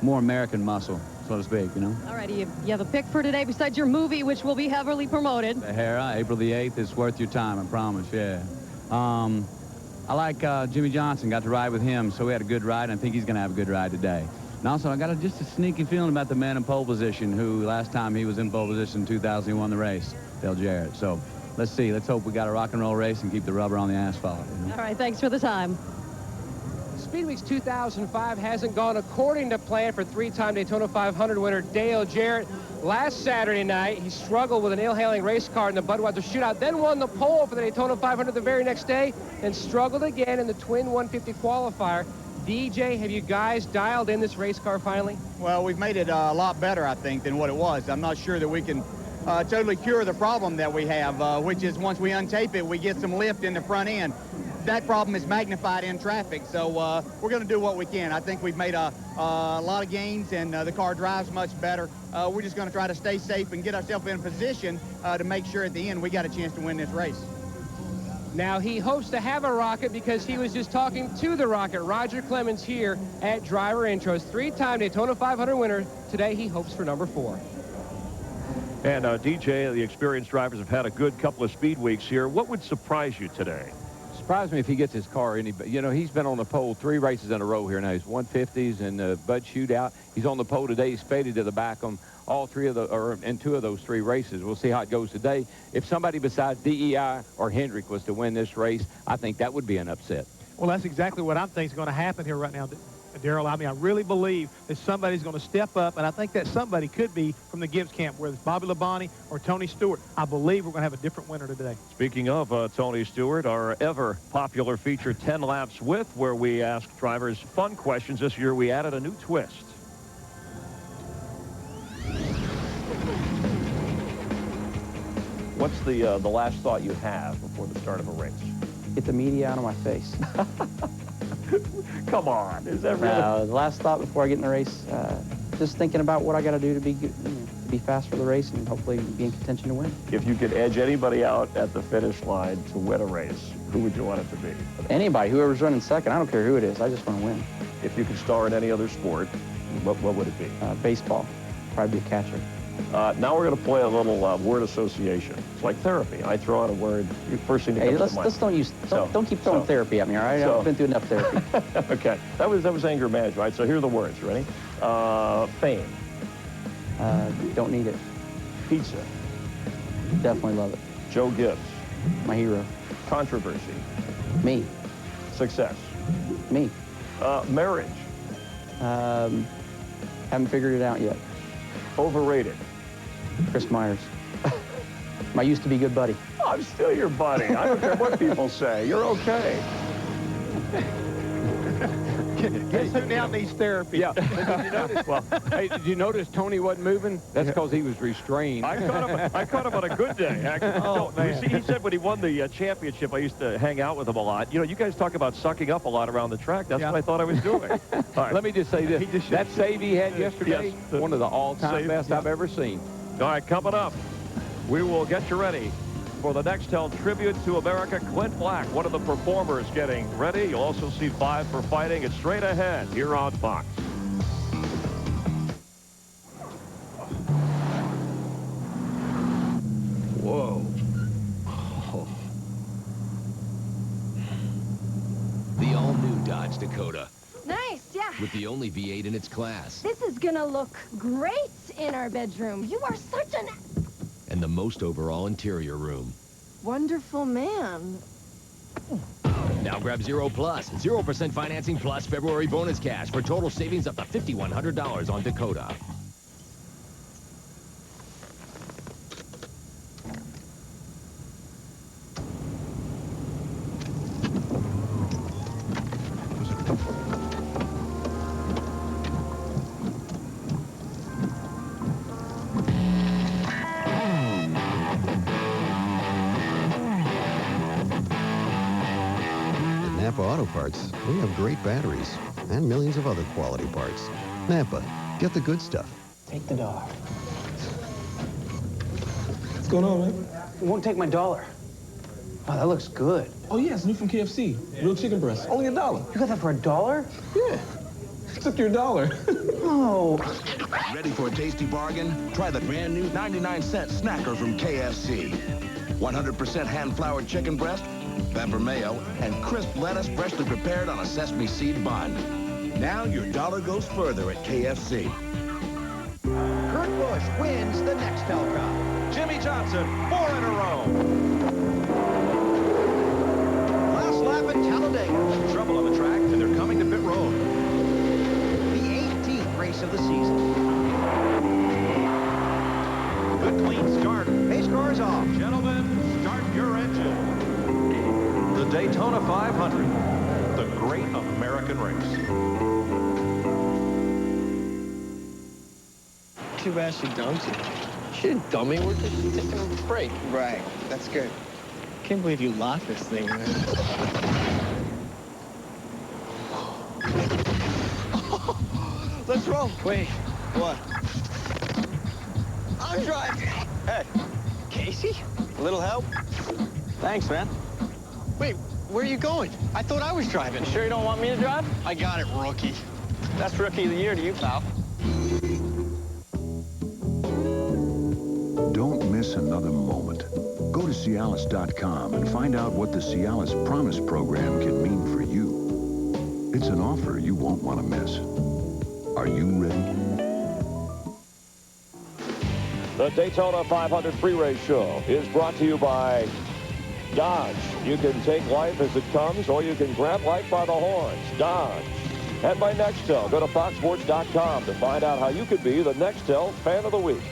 Speaker 11: more American muscle, so to speak, you know.
Speaker 12: All righty, you have a pick for today besides your movie, which will be heavily promoted.
Speaker 11: The Hera, April the 8th. It's worth your time, I promise, yeah. I like Jimmy Johnson. Got to ride with him, so we had a good ride, and I think he's going to have a good ride today. And also, I got just a sneaky feeling about the man in pole position, who last time he was in pole position in 2000, he won the race, Dale Jarrett. So let's see. Let's hope we got a rock and roll race and keep the rubber on the asphalt. You know?
Speaker 12: All right, thanks for the time.
Speaker 15: Speedweeks 2005 hasn't gone according to plan for three-time Daytona 500 winner Dale Jarrett. Last Saturday night, he struggled with an ill-hailing race car in the Budweiser shootout, then won the pole for the Daytona 500 the very next day, and struggled again in the twin 150 qualifier. DJ, have you guys dialed in this race car finally?
Speaker 18: Well, we've made it a lot better, I think, than what it was. I'm not sure that we can totally cure the problem that we have, which is once we untape it, we get some lift in the front end. That problem is magnified in traffic, so we're going to do what we can. I think we've made a lot of gains, and the car drives much better. We're just going to try to stay safe and get ourselves in a position to make sure at the end we got a chance to win this race.
Speaker 15: Now, he hopes to have a rocket because he was just talking to the rocket. Roger Clemens here at Driver Intros. Three-time Daytona 500 winner. Today, he hopes for number 4.
Speaker 5: And DJ, the experienced drivers have had a good couple of speed weeks here. What would surprise you today?
Speaker 7: Surprise me if he gets his car any. You know, he's been on the pole 3 races in a row here now. He's 150s and the Bud Shootout. He's on the pole today. He's faded to the back on all 3 of the, or in 2 of those 3 races. We'll see how it goes today. If somebody besides DEI or Hendrick was to win this race, I think that would be an upset.
Speaker 6: Well, that's exactly what I'm thinking is going to happen here right now, Darrell. I mean, I really believe that somebody's going to step up, and I think that somebody could be from the Gibbs camp, whether it's Bobby Labonte or Tony Stewart. I believe we're going to have a different winner today.
Speaker 5: Speaking of Tony Stewart, our ever popular feature 10 Laps With, where we ask drivers fun questions. This year we added a new twist. What's the last thought you have before the start of a race?
Speaker 19: Get the media out of my face.
Speaker 5: Come on, is that really?
Speaker 19: No, the last thought before I get in the race, just thinking about what I got to do to be good, to be fast for the race and hopefully be in contention to win.
Speaker 5: If you could edge anybody out at the finish line to win a race, who would you want it to be?
Speaker 19: Anybody, whoever's running second, I don't care who it is. I just want to win.
Speaker 5: If you could star in any other sport, what would it be?
Speaker 19: Baseball. Probably be a catcher.
Speaker 5: Now we're going to play a little word association. It's like therapy. I throw out a word. First thing that comes to mind.
Speaker 19: Don't keep throwing therapy at me, all right? I've been through enough therapy.
Speaker 5: Okay. That was anger management. All right, so here are the words. You ready? Fame.
Speaker 19: Don't need it.
Speaker 5: Pizza.
Speaker 19: Definitely love it.
Speaker 5: Joe Gibbs.
Speaker 19: My hero.
Speaker 5: Controversy.
Speaker 19: Me.
Speaker 5: Success.
Speaker 19: Me.
Speaker 5: Marriage.
Speaker 19: Haven't figured it out yet.
Speaker 5: Overrated.
Speaker 19: Chris Myers. My used to be good buddy.
Speaker 5: Oh, I'm still your buddy. I don't care what people say. You're okay.
Speaker 6: Guess who now needs therapy?
Speaker 7: Yeah. Did you notice? Well, hey, did you notice Tony wasn't moving? That's because he was restrained.
Speaker 5: I caught him on a good day, actually.
Speaker 6: Oh, man.
Speaker 5: You see, he said when he won the championship, I used to hang out with him a lot. You know, you guys talk about sucking up a lot around the track. That's what I thought I was doing. All right.
Speaker 7: Let me just say this. That save he had yesterday,
Speaker 5: yes,
Speaker 7: one of the all-time best I've ever seen.
Speaker 5: All right, coming up, we will get you ready for the Nextel Tribute to America. Clint Black, one of the performers, getting ready. You'll also see 5 for fighting. It's straight ahead here on Fox.
Speaker 10: Whoa. Oh.
Speaker 21: The all-new Dodge Dakota.
Speaker 24: Nice, yeah.
Speaker 21: With the only V8 in its class.
Speaker 24: This is gonna look great in our bedroom. You are such an...
Speaker 21: And the most overall interior room.
Speaker 24: wonderful man.
Speaker 21: Now grab 0 Plus, 0% financing plus February bonus cash for total savings up to $5,100 on Dakota.
Speaker 13: Napa Auto Parts, we have great batteries and millions of other quality parts. Napa, get the good stuff.
Speaker 19: Take the dollar.
Speaker 1: What's going on, man?
Speaker 19: You won't take my dollar. Oh, that looks good.
Speaker 1: Oh, yeah, it's new from KFC. Real chicken breast. Only $1.
Speaker 19: You got that for $1?
Speaker 1: Yeah. Took your $1.
Speaker 19: Oh.
Speaker 20: Ready for a tasty bargain? Try the brand new 99-cent snacker from KFC. 100% hand-floured chicken breast, pepper mayo, and crisp lettuce freshly prepared on a sesame seed bun. Now your dollar goes further at KFC.
Speaker 14: Kurt Busch wins the Nextel Cup.
Speaker 5: Jimmy Johnson, 4 in a row.
Speaker 14: Last lap at Talladega.
Speaker 5: Trouble on the track, and they're coming to pit road.
Speaker 14: The 18th race of the season.
Speaker 5: Good clean start.
Speaker 14: Pace car's off.
Speaker 5: Gentlemen, start your engine. The Daytona 500, the great American race.
Speaker 16: Too bad she dumped you. She didn't dump me. We're just taking a break. Right. That's good. Can't believe you locked this thing, man. Let's roll. Wait. What? I'm driving. Hey. Casey? A little help? Thanks, man. Wait, where are you going? I thought I was driving. Sure you don't want me to drive? I got it, rookie. That's rookie of the year to you, pal.
Speaker 10: Don't miss another moment. Go to Cialis.com and find out what the Cialis Promise Program can mean for you. It's an offer you won't want to miss. Are you ready?
Speaker 5: The Daytona 500 pre-race show is brought to you by Dodge. You can take life as it comes, or you can grab life by the horns. Dodge. And by Nextel. Go to foxsports.com to find out how you could be the Nextel Fan of the Week.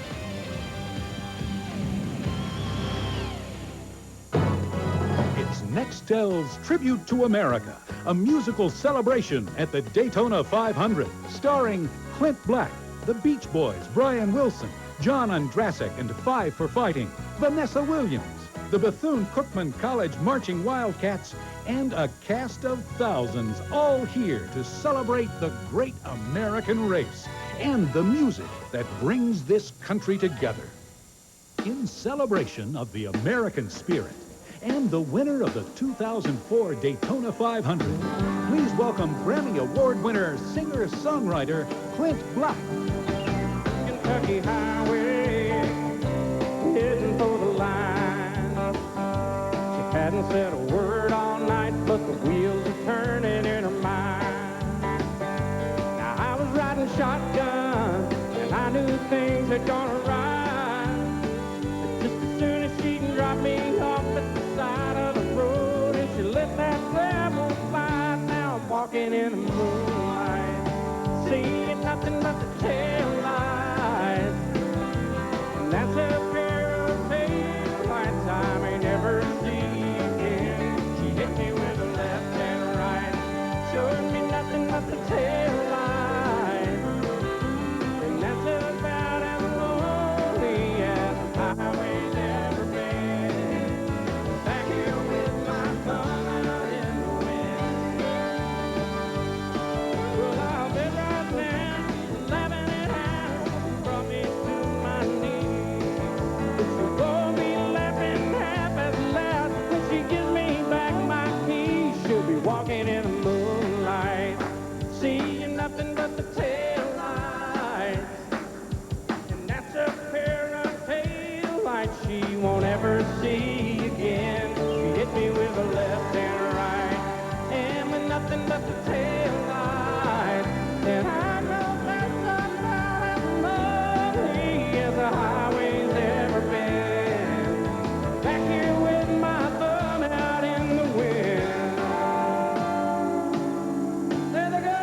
Speaker 17: It's Nextel's Tribute to America, a musical celebration at the Daytona 500, starring Clint Black, the Beach Boys, Brian Wilson, John Andrasik and Five for Fighting, Vanessa Williams, the Bethune-Cookman College Marching Wildcats, and a cast of thousands, all here to celebrate the great American race and the music that brings this country together. In celebration of the American spirit and the winner of the 2004 Daytona 500, please welcome Grammy Award winner, singer-songwriter Clint Black.
Speaker 23: Kentucky Highway, heading for the line. She hadn't said a word all night, but the wheels are turning in her mind. Now I was riding shotgun, and I knew things had gone awry. But just as soon as she dropped me off at the side of the road, and she let that devil fly, now I'm walking in the moonlight, seeing nothing but the tail lights. And that's a pair of taillights I may never see again. She hit me with the left and right, showing me nothing but the taillights. And that's about as lonely as the highway's ever been. Back here with my thumb out in the wind. Well, I'll be right there, laughing at how she brought me to my knees. But she won't be laughing half as loud when she gives me back my keys. She'll be walking in the moonlight, seeing nothing but the taillights. And that's a pair of taillights she won't ever see again. She hit me with a left and right, and with nothing but the taillights. And I know that's about as lonely as the highway's ever been. Back here with my thumb out in the wind. There they go.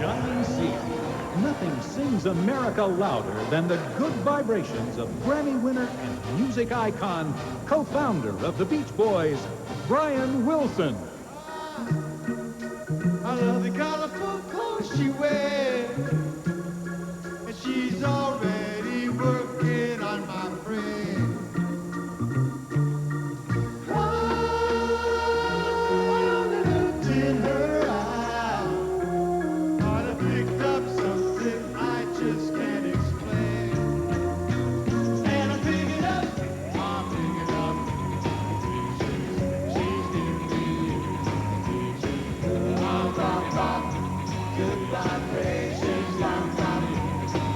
Speaker 17: shining sea. Nothing sings America louder than the good vibrations of Grammy winner and music icon, co-founder of the Beach Boys, Brian Wilson.
Speaker 2: I love the colorful clothes she wears, and she's already working on my friend. One look in her eye, thought I picked up something I just can't explain. And I'm picking up, she's giving me good vibrations,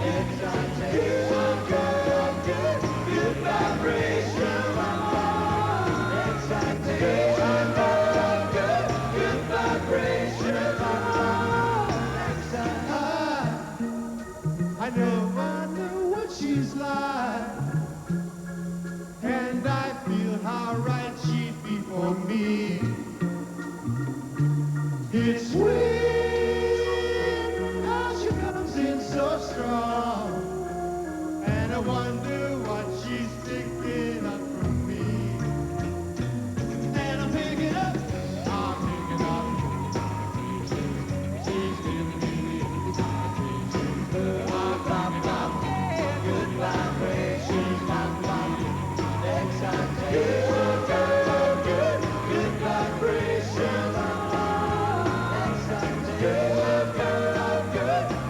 Speaker 2: excitation, good vibrations, excitation, good vibrations, I know what she's like, and I feel how right she'd be for me. It's weird how she comes in so strong, and I wonder what she's thinking of from me. And I'm picking up, she's giving me good vibrations, excitation, good vibrations.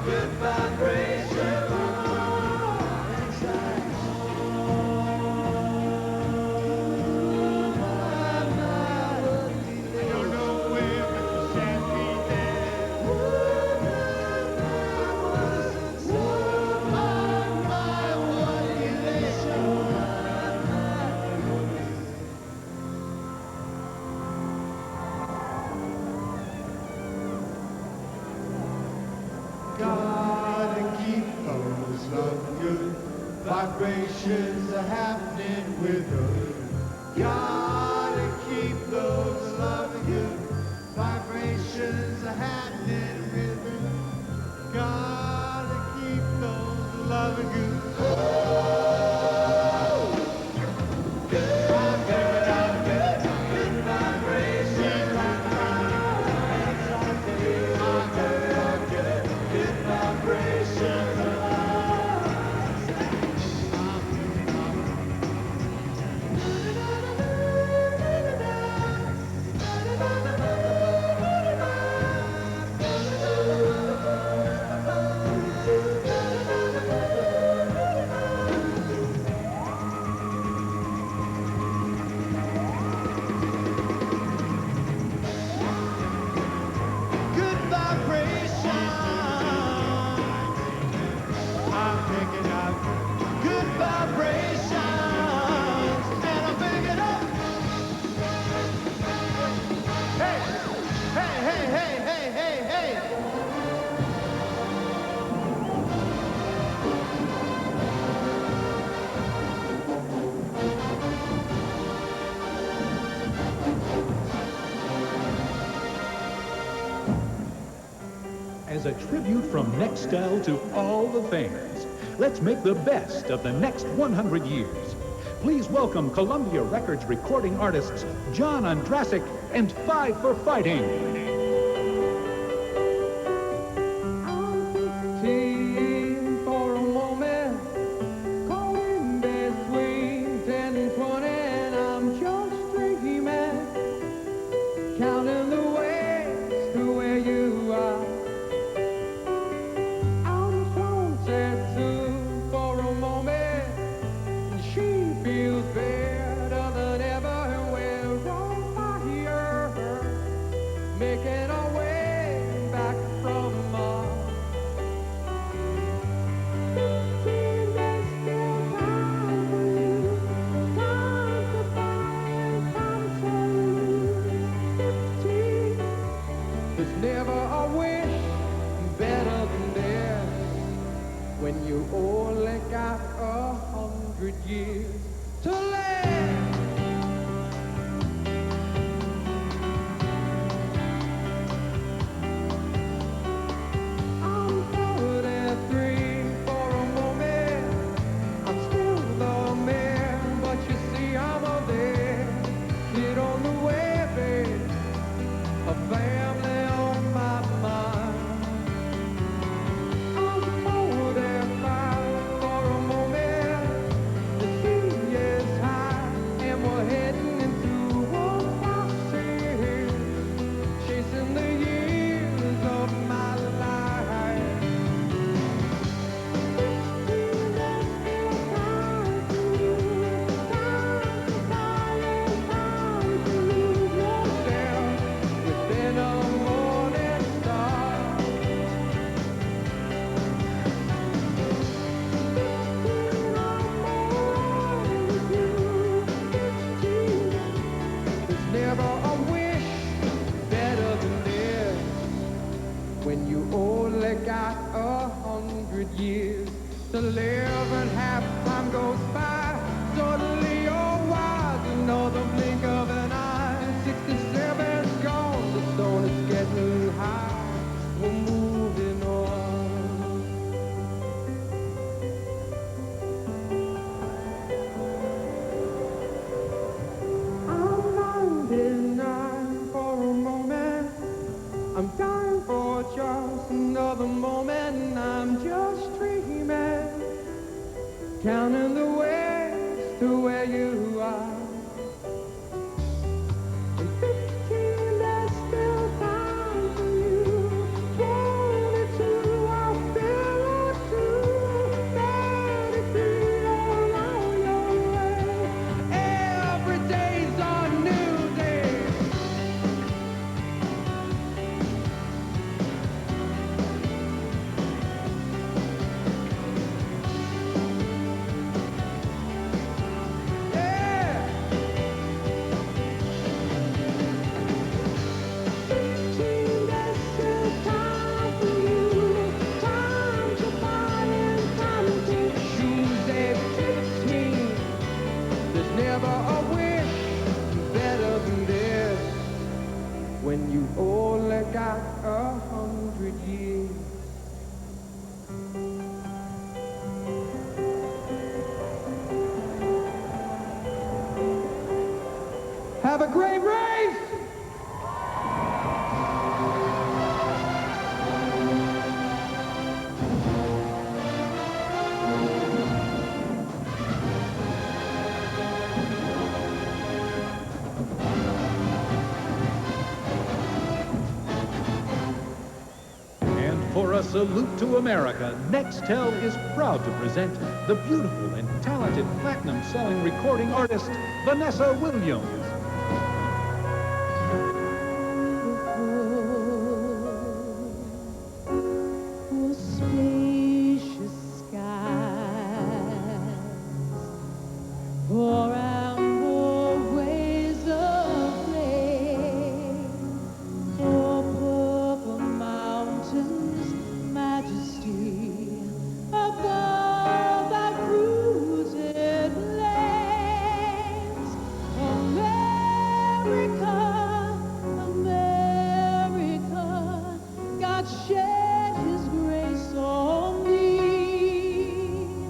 Speaker 2: Good vibration. I don't know where, but you sent me there. My elation. Gotta keep those love good vibrations are happening with her. Gotta keep those love good vibrations are happening with her. Gotta keep those love good. Good vibrations. Good vibrations. Good vibrations. I'm picking up good vibrations, and I'm picking up. Hey, hey, hey, hey, hey, hey, hey.
Speaker 17: As a tribute from Nextel to all the fans, let's make the best of the next 100 years. Please welcome Columbia Records recording artists John Ondrasik and Five for Fighting.
Speaker 2: For a moment, calling between 10 and 20, and I'm just dreaming, counting the ways to where you are. I'm so tattooed for a moment, and she feels better than ever. We're on fire, making our way back from Mars. There's never a wish better than this when you only got 100 years to live.
Speaker 23: when you only got 100 years to live and half time goes by. Suddenly you're wise, another blink of an eye. 67's gone, the sun is getting high. We're moving on. I'm 99 for a moment. I'm dying for just another moment. I'm just dreaming, counting the ways to where you are. And 15, there's still time for you. 22, I'll feel it too. 33, you're on your way. Every day's a new day. When you only got 100 years. Have a great race!
Speaker 17: For a salute to America, Nextel is proud to present the beautiful and talented platinum-selling recording artist, Vanessa Williams.
Speaker 3: Spacious skies, for amber ways of flame, for purple mountains, majesty above thy fruited plains. America, America, God shed his grace on thee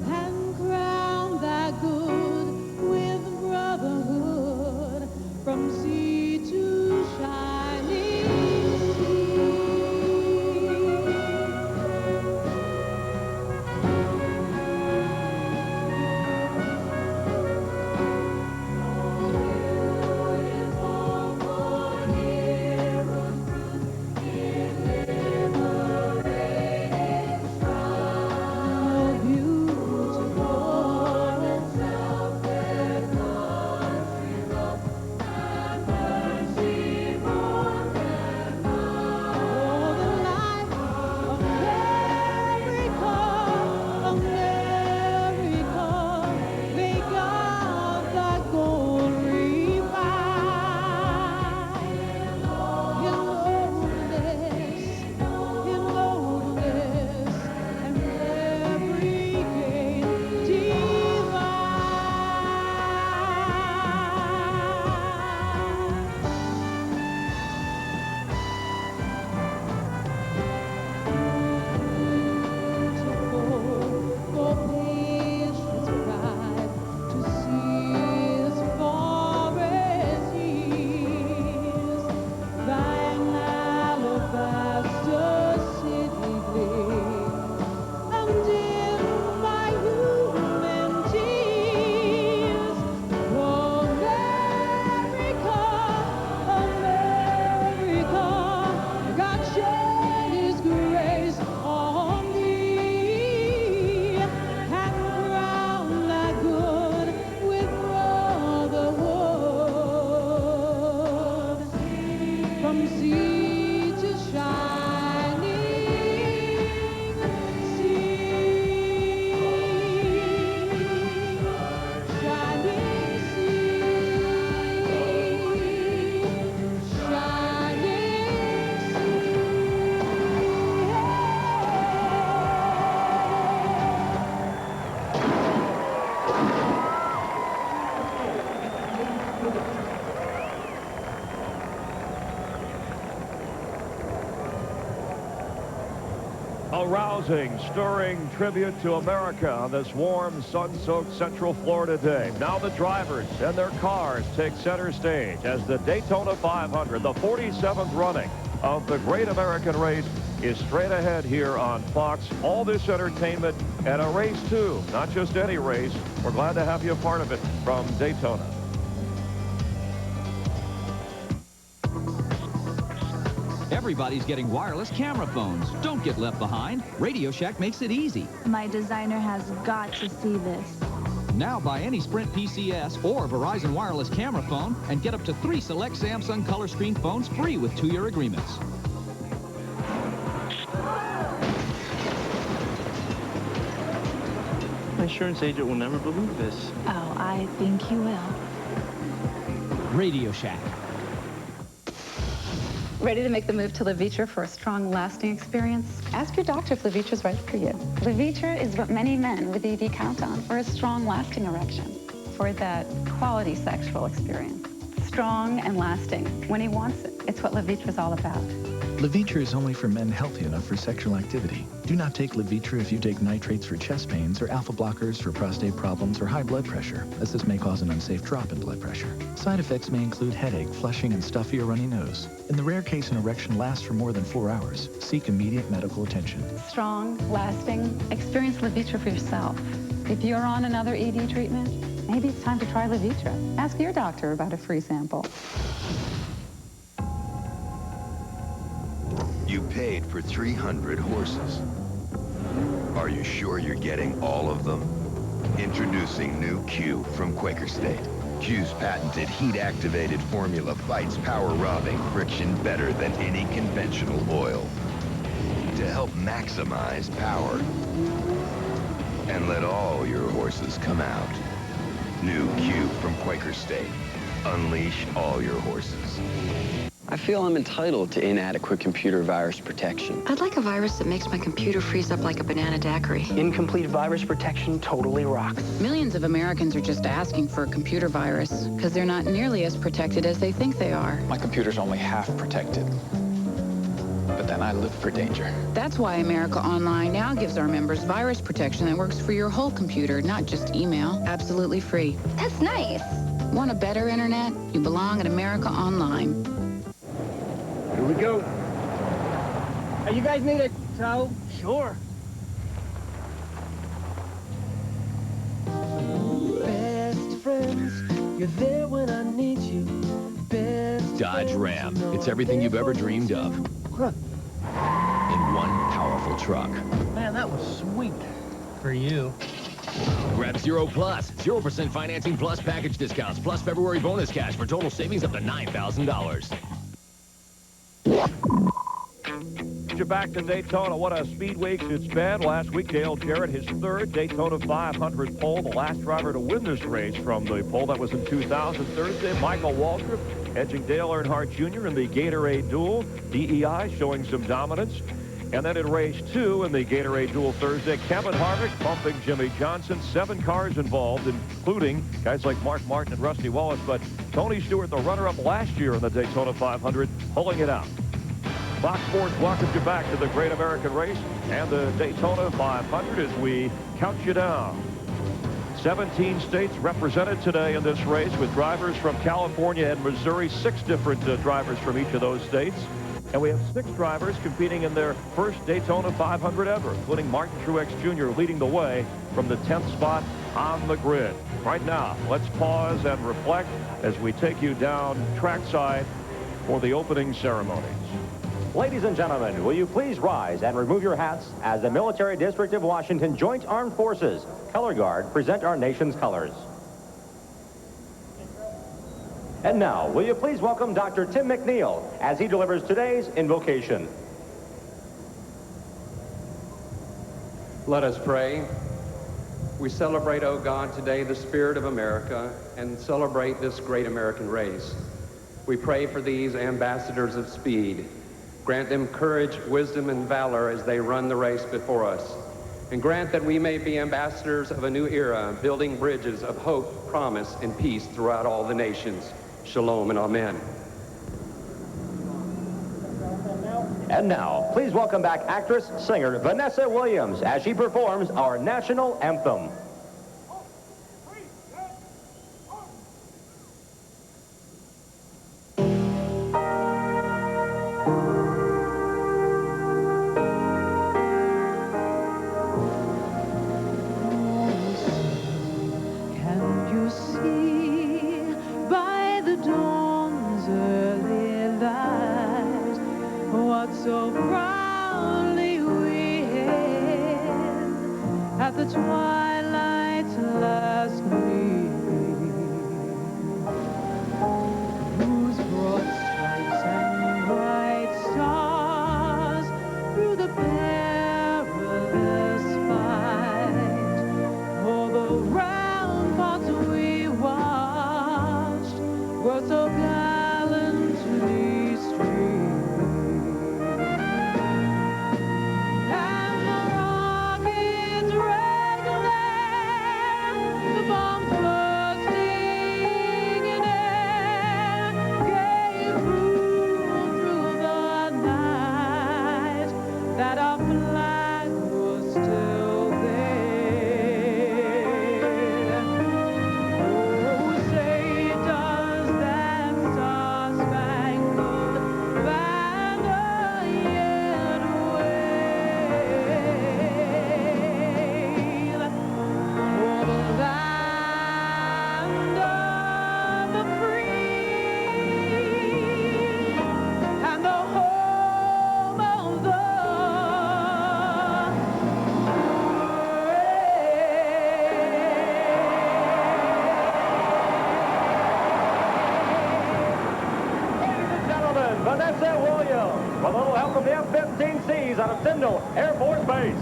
Speaker 3: and crown thy good with brotherhood from sea to shining sea.
Speaker 5: A rousing, stirring tribute to America on this warm, sun-soaked Central Florida day. Now the drivers and their cars take center stage as the Daytona 500, the 47th running of the Great American Race, is straight ahead here on Fox. All this entertainment and a race, too. Not just any race. We're glad to have you a part of it from Daytona.
Speaker 4: Everybody's getting wireless camera phones. Don't get left behind. Radio Shack makes it easy.
Speaker 8: My designer has got to see this.
Speaker 4: Now buy any Sprint PCS or Verizon wireless camera phone and get up to 3 select Samsung color screen phones free with 2-year agreements.
Speaker 9: My insurance agent will never believe this.
Speaker 8: Oh, I think you will.
Speaker 4: Radio Shack.
Speaker 22: Ready to make the move to Levitra for a strong, lasting experience? Ask your doctor if Levitra's right for you. Levitra is what many men with ED count on for a strong, lasting erection, for that quality sexual experience. Strong and lasting when he wants it. It's what Levitra's all about.
Speaker 25: Levitra is only for men healthy enough for sexual activity. Do not take Levitra if you take nitrates for chest pains or alpha blockers for prostate problems or high blood pressure, as this may cause an unsafe drop in blood pressure. Side effects may include headache, flushing, and stuffy or runny nose. In the rare case an erection lasts for more than 4 hours, seek immediate medical attention.
Speaker 22: Strong, lasting, experience Levitra for yourself. If you're on another ED treatment, maybe it's time to try Levitra. Ask your doctor about a free sample.
Speaker 26: You paid for 300 horses. Are you sure you're getting all of them? Introducing new Q from Quaker State. Q's patented heat-activated formula fights power-robbing friction better than any conventional oil to help maximize power and let all your horses come out. New Q from Quaker State. Unleash all your horses.
Speaker 27: I feel I'm entitled to inadequate computer virus protection.
Speaker 28: I'd like a virus that makes my computer freeze up like a banana daiquiri.
Speaker 27: Incomplete virus protection totally rocks.
Speaker 22: Millions of Americans are just asking for a computer virus because they're not nearly as protected as they think they are.
Speaker 29: My computer's only half protected. But then I live for danger.
Speaker 22: That's why America Online now gives our members virus protection that works for your whole computer, not just email. Absolutely free.
Speaker 28: That's nice.
Speaker 22: Want a better internet? You belong at America Online.
Speaker 30: Here we go. Hey, you guys need a tow? Sure.
Speaker 2: Best friends, you're there when I need you. Best
Speaker 21: Dodge Ram. It's everything you've ever dreamed of.
Speaker 30: Huh.
Speaker 21: In one powerful truck.
Speaker 30: Man, that was sweet. For you.
Speaker 21: Grab 0 Plus. 0% financing plus package discounts plus February bonus cash for total savings up to $9,000.
Speaker 5: You back to Daytona. What a speed week it's been. Last week, Dale Jarrett, his 3rd Daytona 500 pole, the last driver to win this race from the pole. That was in 2000. Thursday, Michael Waltrip edging Dale Earnhardt Jr. in the Gatorade Duel. DEI showing some dominance. And then in race 2 in the Gatorade Duel Thursday, Kevin Harvick bumping Jimmy Johnson. 7 cars involved, including guys like Mark Martin and Rusty Wallace. But Tony Stewart, the runner-up last year in the Daytona 500, pulling it out. Fox Sports welcomes you back to the Great American Race and the Daytona 500 as we count you down. 17 states represented today in this race with drivers from California and Missouri, 6 different drivers from each of those states. And we have 6 drivers competing in their first Daytona 500 ever, including Martin Truex Jr. leading the way from the 10th spot on the grid. Right now, let's pause and reflect as we take you down trackside for the opening ceremonies.
Speaker 31: Ladies and gentlemen, will you please rise and remove your hats as the Military District of Washington Joint Armed Forces Color Guard present our nation's colors. And now, will you please welcome Dr. Tim McNeil as he delivers today's invocation.
Speaker 32: Let us pray. We celebrate, O God, today the spirit of America and celebrate this great American race. We pray for these ambassadors of speed. Grant them courage, wisdom, and valor as they run the race before us. And grant that we may be ambassadors of a new era, building bridges of hope, promise, and peace throughout all the nations. Shalom and amen.
Speaker 31: And now, please welcome back actress, singer Vanessa Williams as she performs our national anthem.
Speaker 3: Can you see by the dawn's early light what so proudly we hailed at the twilight's last gleaming, whose broad stripes and bright stars through the perilous fight o'er the ramparts we watched were so gallantly streaming, and the rocket's red glare, the bombs bursting in air, gave proof through the night that our flag was still there. Oh, say does that star-spangled banner yet wave o'er the land of the free and the home of the
Speaker 31: Gentlemen, Vanessa Williams, with a little help from the F-15Cs out of Tyndall Air Force Base.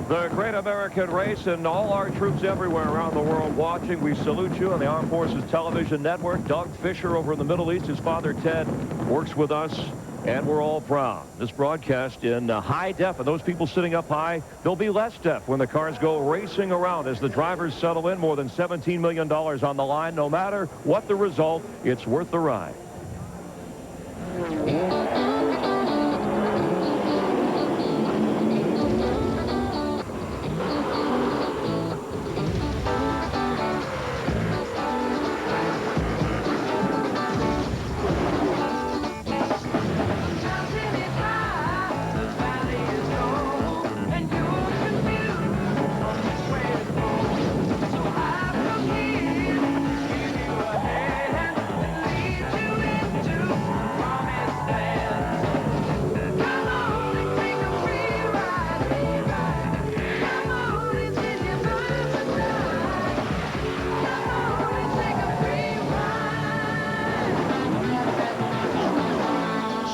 Speaker 5: The great American race, and all our troops everywhere around the world watching. We salute you on the Armed Forces Television Network. Doug Fisher over in the Middle East, his father Ted works with us, and we're all proud. This broadcast in high def, and those people sitting up high, they'll be less deaf when the cars go racing around as the drivers settle in. More than $17 million on the line. No matter what the result, it's worth the ride.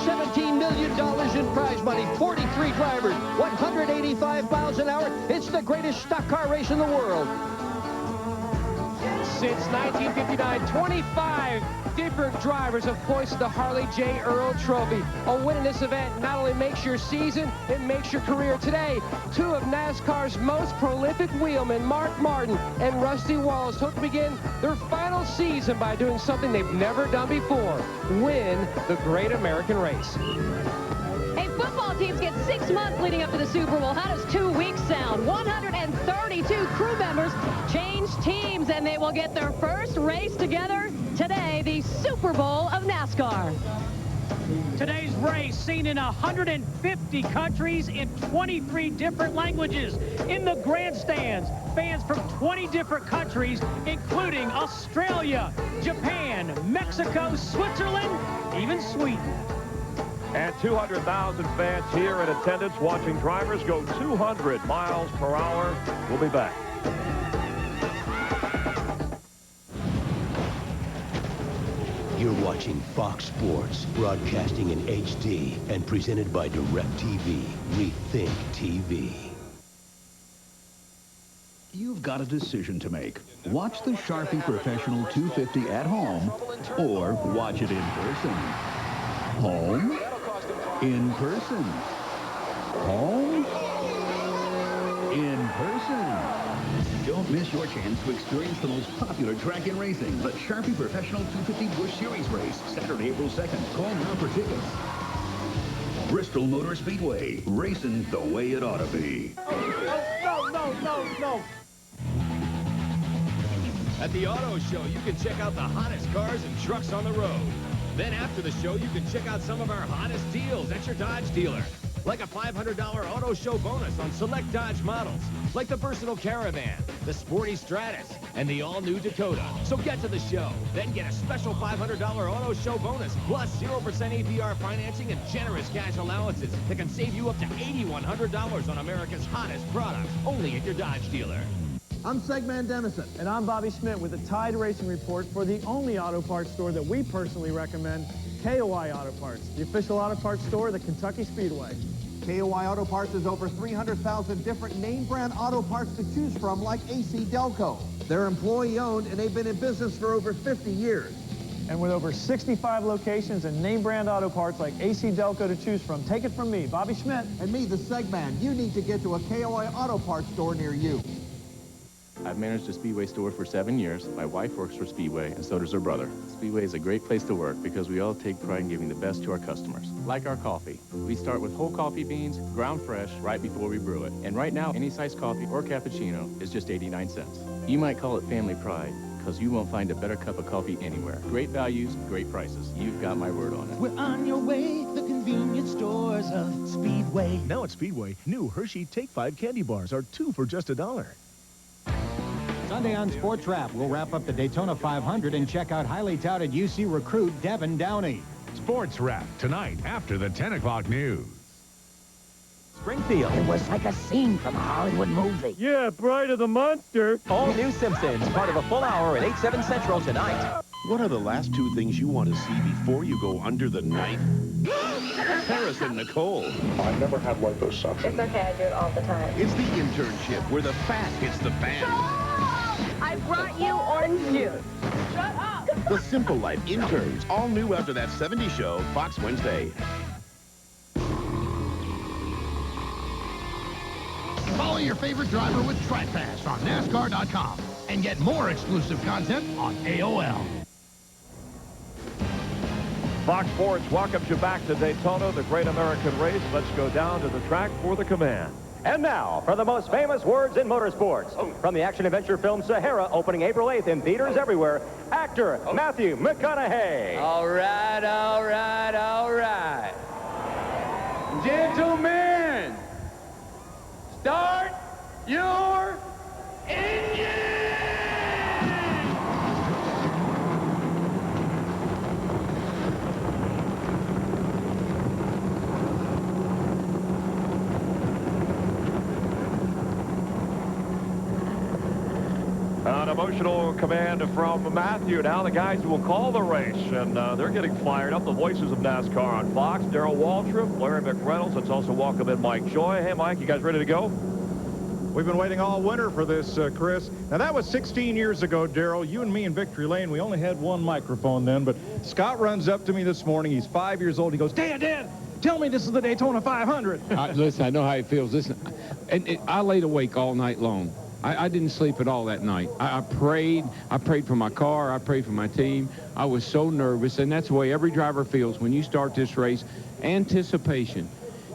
Speaker 1: $17 million in prize money, 43 drivers, 185 miles an hour. It's the greatest stock car race in the world.
Speaker 23: Since 1959, 25 different drivers have hoisted the Harley J. Earl Trophy. A win in this event not only makes your season, it makes your career. Today, two of NASCAR's most prolific wheelmen, Mark Martin and Rusty Wallace, hope to begin their final season by doing something they've never done before: win the Great American Race.
Speaker 6: Hey, football teams get 6 months leading up to the Super Bowl. How does 2 weeks sound? 132 crew members change teams, and they will get their first race together today, the Super Bowl of NASCAR.
Speaker 7: Today's race seen in 150 countries in 23 different languages. In the grandstands, fans from 20 different countries, including Australia, Japan, Mexico, Switzerland, even Sweden.
Speaker 5: And 200,000 fans here in attendance watching drivers go 200 miles per hour. We'll be back.
Speaker 11: You're watching Fox Sports, broadcasting in HD and presented by DirecTV. Rethink TV.
Speaker 10: You've got a decision to make. Watch the Sharpie Professional 250 at home or watch it in person. Home? In person. Home?
Speaker 8: in person. Don't miss your chance to experience the most popular track in racing, the Sharpie Professional 250 Busch Series race, Saturday, April 2nd. Call now for tickets. Bristol Motor Speedway, racing the way it ought to be.
Speaker 3: No.
Speaker 21: At the auto show, you can check out the hottest cars and trucks on the road. Then after the show, you can check out some of our hottest deals at your Dodge dealer. Like a $500 auto show bonus on select Dodge models, like the versatile Caravan, the sporty Stratus, and the all-new Dakota. So get to the show, then get a special $500 auto show bonus, plus 0% APR financing and generous cash allowances that can save you up to $8,100 on America's hottest products, only at your Dodge dealer.
Speaker 9: I'm Segman Dennison.
Speaker 12: And I'm Bobby Schmidt with the Tide Racing Report for the only auto parts store that we personally recommend, KOI Auto Parts, the official auto parts store of the Kentucky Speedway.
Speaker 9: KOI Auto Parts has over 300,000 different name brand auto parts to choose from, like AC Delco. They're employee owned and they've been in business for over 50 years.
Speaker 12: And with over 65 locations and name brand auto parts like AC Delco to choose from, take it from me, Bobby Schmidt.
Speaker 9: And me, the Segman. You need to get to a KOI Auto Parts store near you.
Speaker 13: I've managed a Speedway store for 7 years. My wife works for Speedway, and so does her brother. Speedway is a great place to work because we all take pride in giving the best to our customers. Like our coffee. We start with whole coffee beans, ground fresh, right before we brew it. And right now, any size coffee or cappuccino is just 89 cents. You might call it family pride, because you won't find a better cup of coffee anywhere. Great values, great prices. You've got my word on it.
Speaker 14: We're on your way, the convenience stores of Speedway.
Speaker 15: Now at Speedway, new Hershey Take 5 candy bars are 2 for just $1.
Speaker 16: Sunday on Sports Wrap, we'll wrap up the Daytona 500 and check out highly touted UC recruit Devin Downey.
Speaker 17: Sports Wrap tonight after the 10 o'clock news.
Speaker 18: Springfield. It was like a scene from a Hollywood movie.
Speaker 3: Yeah, Bride of the Monster.
Speaker 31: All new Simpsons, part of a full hour at 8/7 Central tonight.
Speaker 19: What are the last 2 things you want to see before you go under the knife? Paris and Nicole.
Speaker 20: I've never had liposuction.
Speaker 24: It's okay, I do it all the time.
Speaker 19: It's the internship where the fat hits the fan.
Speaker 24: I brought you orange juice. Shut up!
Speaker 19: The Simple Life Interns, all new after that 70s show, Fox Wednesday.
Speaker 33: Follow your favorite driver with Track Pass on NASCAR.com and get more exclusive content on AOL.
Speaker 5: Fox Sports welcomes you back to Daytona, the great American race. Let's go down to the track for the command.
Speaker 31: And now, for the most famous words in motorsports. From the action-adventure film Sahara, opening April 8th in theaters everywhere, actor Matthew McConaughey.
Speaker 3: All right, all right, all right. Gentlemen, start your engine!
Speaker 5: An emotional command from Matthew. Now the guys who will call the race, and they're getting fired up. The voices of NASCAR on Fox. Darrell Waltrip, Larry McReynolds. Let's also welcome in Mike Joy. Hey, Mike, you guys ready to go?
Speaker 34: We've been waiting all winter for this, Chris. Now, that was 16 years ago, Darrell. You and me in Victory Lane, we only had one microphone then, but Scott runs up to me this morning. He's 5 years old. He goes, Dad, tell me this is the Daytona 500.
Speaker 35: Listen, I know how he feels. Listen, I laid awake all night long. I didn't sleep at all that night. I prayed. I prayed for my car. I prayed for my team. I was so nervous, and that's the way every driver feels when you start this race. Anticipation.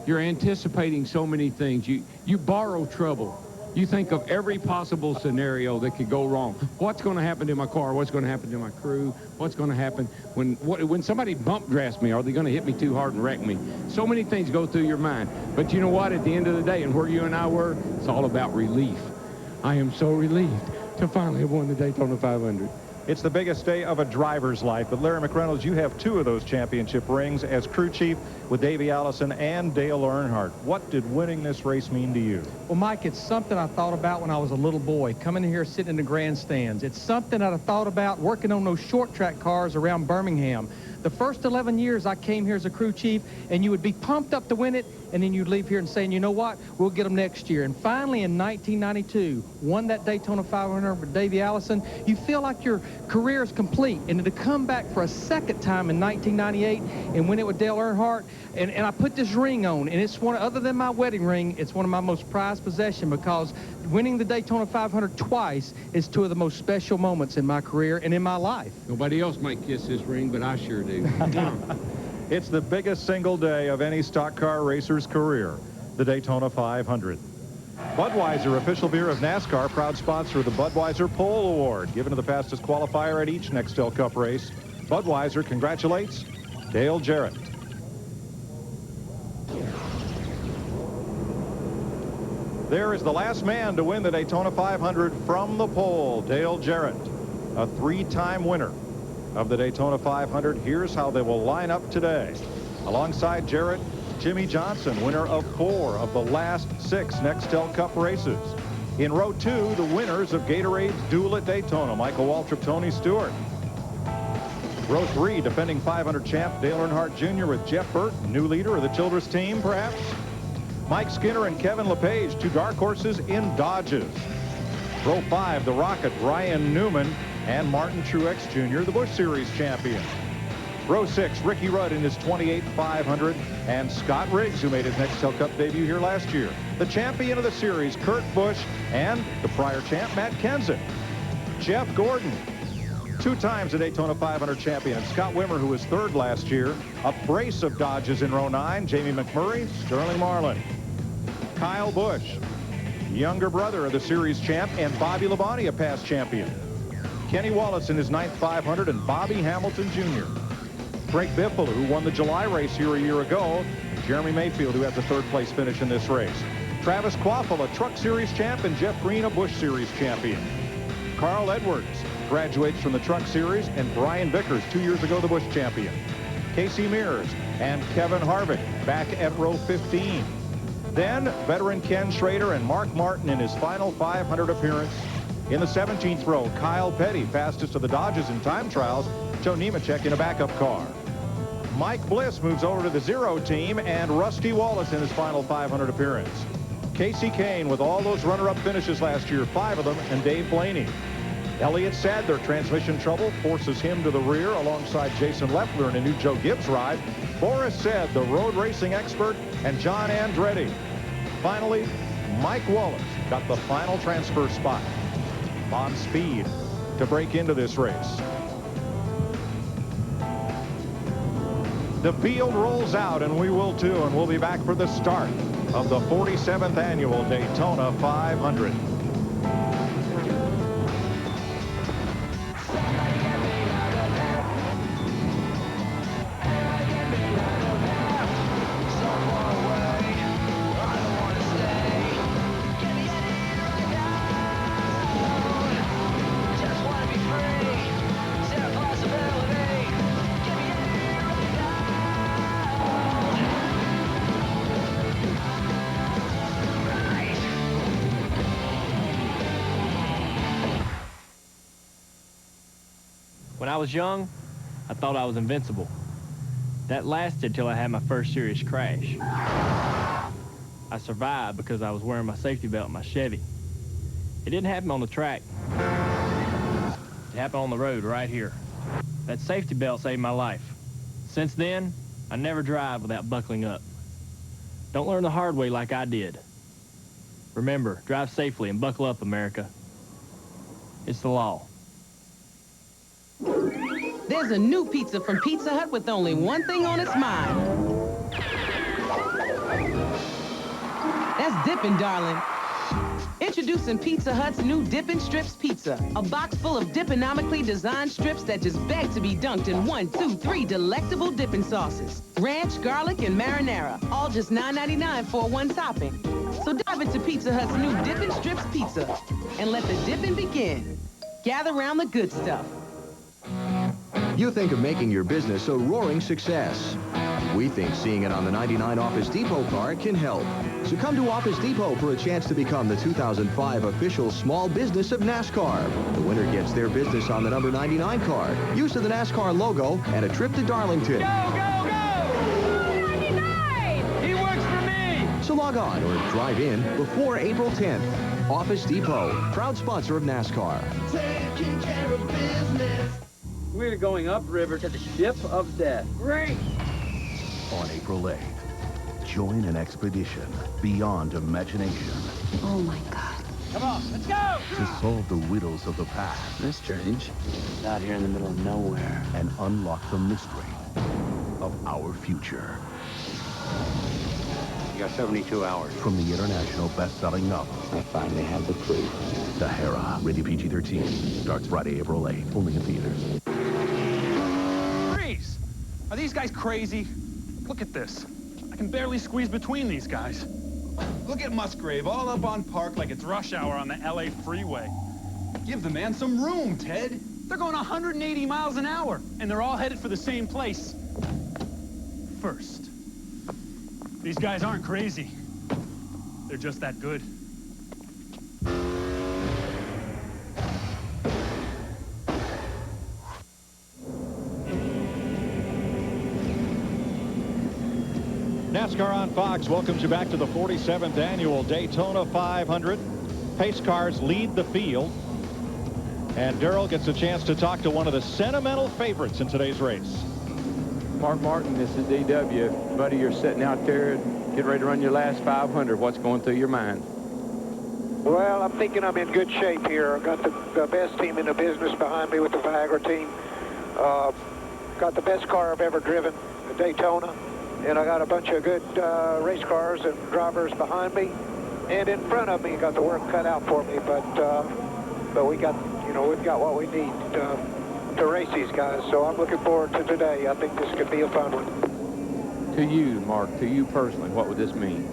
Speaker 35: You're anticipating so many things. You borrow trouble. You think of every possible scenario that could go wrong. What's going to happen to my car? What's going to happen to my crew? What's going to happen when somebody bump drafts me? Are they going to hit me too hard and wreck me? So many things go through your mind. But you know what? At the end of the day, and where you and I were, it's all about relief. I am so relieved to finally have won the Daytona 500.
Speaker 34: It's the biggest day of a driver's life, but Larry McReynolds, you have 2 of those championship rings as crew chief with Davey Allison and Dale Earnhardt. What did winning this race mean to you?
Speaker 12: Well, Mike, it's something I thought about when I was a little boy, coming in here sitting in the grandstands. It's something that I thought about working on those short track cars around Birmingham.
Speaker 1: The first 11 years I came here as a crew chief, and you would be pumped up to win it, and then you'd leave here and saying, you know what, we'll get them next year. And finally, in 1992, won that Daytona 500 with Davey Allison. You feel like your career is complete. And to come back for a second time in 1998 and win it with Dale Earnhardt, and I put this ring on, and it's one, other than my wedding ring, it's one of my most prized possessions, because winning the Daytona 500 twice is two of the most special moments in my career and in my life.
Speaker 35: Nobody else might kiss this ring, but I sure do.
Speaker 34: It's the biggest single day of any stock car racer's career, the Daytona 500. Budweiser, official beer of NASCAR, proud sponsor of the Budweiser Pole Award, given to the fastest qualifier at each Nextel Cup race. Budweiser congratulates Dale Jarrett. There is the last man to win the Daytona 500 from the pole, Dale Jarrett, a three-time winner of the Daytona 500. Here's how they will line up today. Alongside Jarrett, Jimmy Johnson, winner of 4 of the last 6 Nextel Cup races. In row 2, the winners of Gatorade's Duel at Daytona, Michael Waltrip, Tony Stewart. Row 3, defending 500 champ Dale Earnhardt Jr. with Jeff Burton, new leader of the Childress team, perhaps. Mike Skinner and Kevin LePage, 2 dark horses in Dodges. Row 5, the Rocket, Ryan Newman and Martin Truex Jr., the Busch Series champion. Row 6, Ricky Rudd in his 28 500, and Scott Riggs, who made his Nextel Cup debut here last year. The champion of the series, Kurt Busch, and the prior champ, Matt Kenseth. Jeff Gordon, 2 times a Daytona 500 champion, and Scott Wimmer, who was 3rd last year. A brace of Dodges in row 9, Jamie McMurray, Sterling Marlin. Kyle Busch, younger brother of the series champ, and Bobby Labonte, a past champion. Kenny Wallace in his 9th 500, and Bobby Hamilton Jr. Frank Biffle, who won the July race here a year ago. Jeremy Mayfield, who has a 3rd place finish in this race. Travis Quaffle, a Truck Series champ, and Jeff Green, a Busch Series champion. Carl Edwards graduates from the Truck Series, and Brian Vickers, 2 years ago, the Busch champion. Casey Mears and Kevin Harvick back at row 15. Then veteran Ken Schrader and Mark Martin in his final 500 appearance. In the 17th row, Kyle Petty, fastest of the Dodges in time trials. Joe Nemechek in a backup car. Mike Bliss moves over to the 0 team, and Rusty Wallace in his final 500 appearance. Casey Kane with all those runner-up finishes last year, 5 of them, and Dave Blaney. Elliott Sadler, transmission trouble, forces him to the rear alongside Jason Leffler in a new Joe Gibbs ride. Boris Said, the road racing expert, and John Andretti. Finally, Mike Wallace got the final transfer spot on speed to break into this race. The field rolls out, and we will too, and we'll be back for the start of the 47th annual Daytona 500.
Speaker 2: When I was young, I thought I was invincible. That lasted till I had my first serious crash. I survived because I was wearing my safety belt in my Chevy. It didn't happen on the track. It happened on the road right here. That safety belt saved my life. Since then, I never drive without buckling up. Don't learn the hard way like I did. Remember, drive safely and buckle up, America. It's the law.
Speaker 4: There's a new pizza from Pizza Hut with only one thing on its mind. That's dipping, darling. Introducing Pizza Hut's new Dippin' Strips Pizza. A box full of dipponomically designed strips that just beg to be dunked in 1, 2, 3 delectable dipping sauces. Ranch, garlic, and marinara. All just $9.99 for one topping. So dive into Pizza Hut's new Dippin' Strips Pizza and let the dipping begin. Gather around the good stuff.
Speaker 6: You think of making your business a roaring success.
Speaker 9: We think seeing it on the 99 Office Depot car can help. So come to Office Depot for a chance to become the 2005 official small business of NASCAR. The winner gets their business on the number 99 car, use of the NASCAR logo, and a trip to Darlington.
Speaker 3: Go, go, go! 99! He works for me!
Speaker 9: So log on or drive in before April 10th. Office Depot, proud sponsor of NASCAR.
Speaker 3: Taking care of business.
Speaker 6: We're going upriver to the ship of death.
Speaker 3: Great!
Speaker 33: On April 8th, join an expedition beyond imagination
Speaker 24: Oh, my God.
Speaker 3: Come on, let's go!
Speaker 33: to solve the riddles of the past.
Speaker 6: That's strange. It's out here in the middle of nowhere.
Speaker 33: And unlock the mystery of our future.
Speaker 6: You got 72 hours.
Speaker 33: From the international best-selling novel,
Speaker 6: I finally have the clue.
Speaker 33: Sahara, rated PG-13, starts Friday, April 8th, only in theaters.
Speaker 12: Freeze! Are these guys crazy? Look at this. I can barely squeeze between these guys. Look at Musgrave, all up on Park like it's rush hour on the LA freeway. Give the man some room, Ted. They're going 180 miles an hour, and they're all headed for the same place. First, these guys aren't crazy. They're just that good.
Speaker 34: NASCAR on Fox welcomes you back to the 47th annual Daytona 500. Pace cars lead the field. And Darrell gets a chance to talk to one of the sentimental favorites in today's race.
Speaker 35: Mark Martin, this is DW. Buddy, you're sitting out there getting ready to run your last 500. What's going through your mind?
Speaker 7: Well, I'm thinking I'm in good shape here. I've got the best team in the business behind me with the Viagra team. Got the best car I've ever driven, the Daytona. And I got a bunch of good race cars and drivers behind me. And in front of me, got the work cut out for me. But we got, we've got what we need to race these guys. So I'm looking forward to today. I think this could be a fun one.
Speaker 35: To you, Mark, to you personally, what would this mean?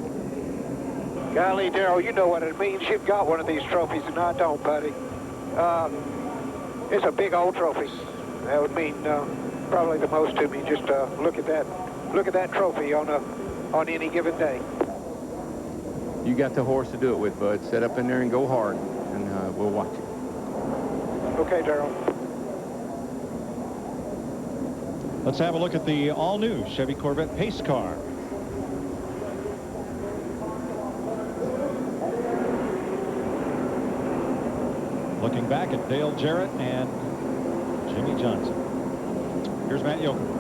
Speaker 7: Golly, Darrell, you know what it means. You've got one of these trophies, and I don't, buddy. It's a big old trophy. That would mean probably the most to me. Just look at that. Look at that trophy on any given day.
Speaker 35: You got the horse to do it with, bud. Set up in there and go hard, and we'll watch it.
Speaker 7: Okay, Darrell.
Speaker 34: Let's have a look at the all-new Chevy Corvette pace car. Looking back at Dale Jarrett and Jimmy Johnson. Here's Matt Yoakum.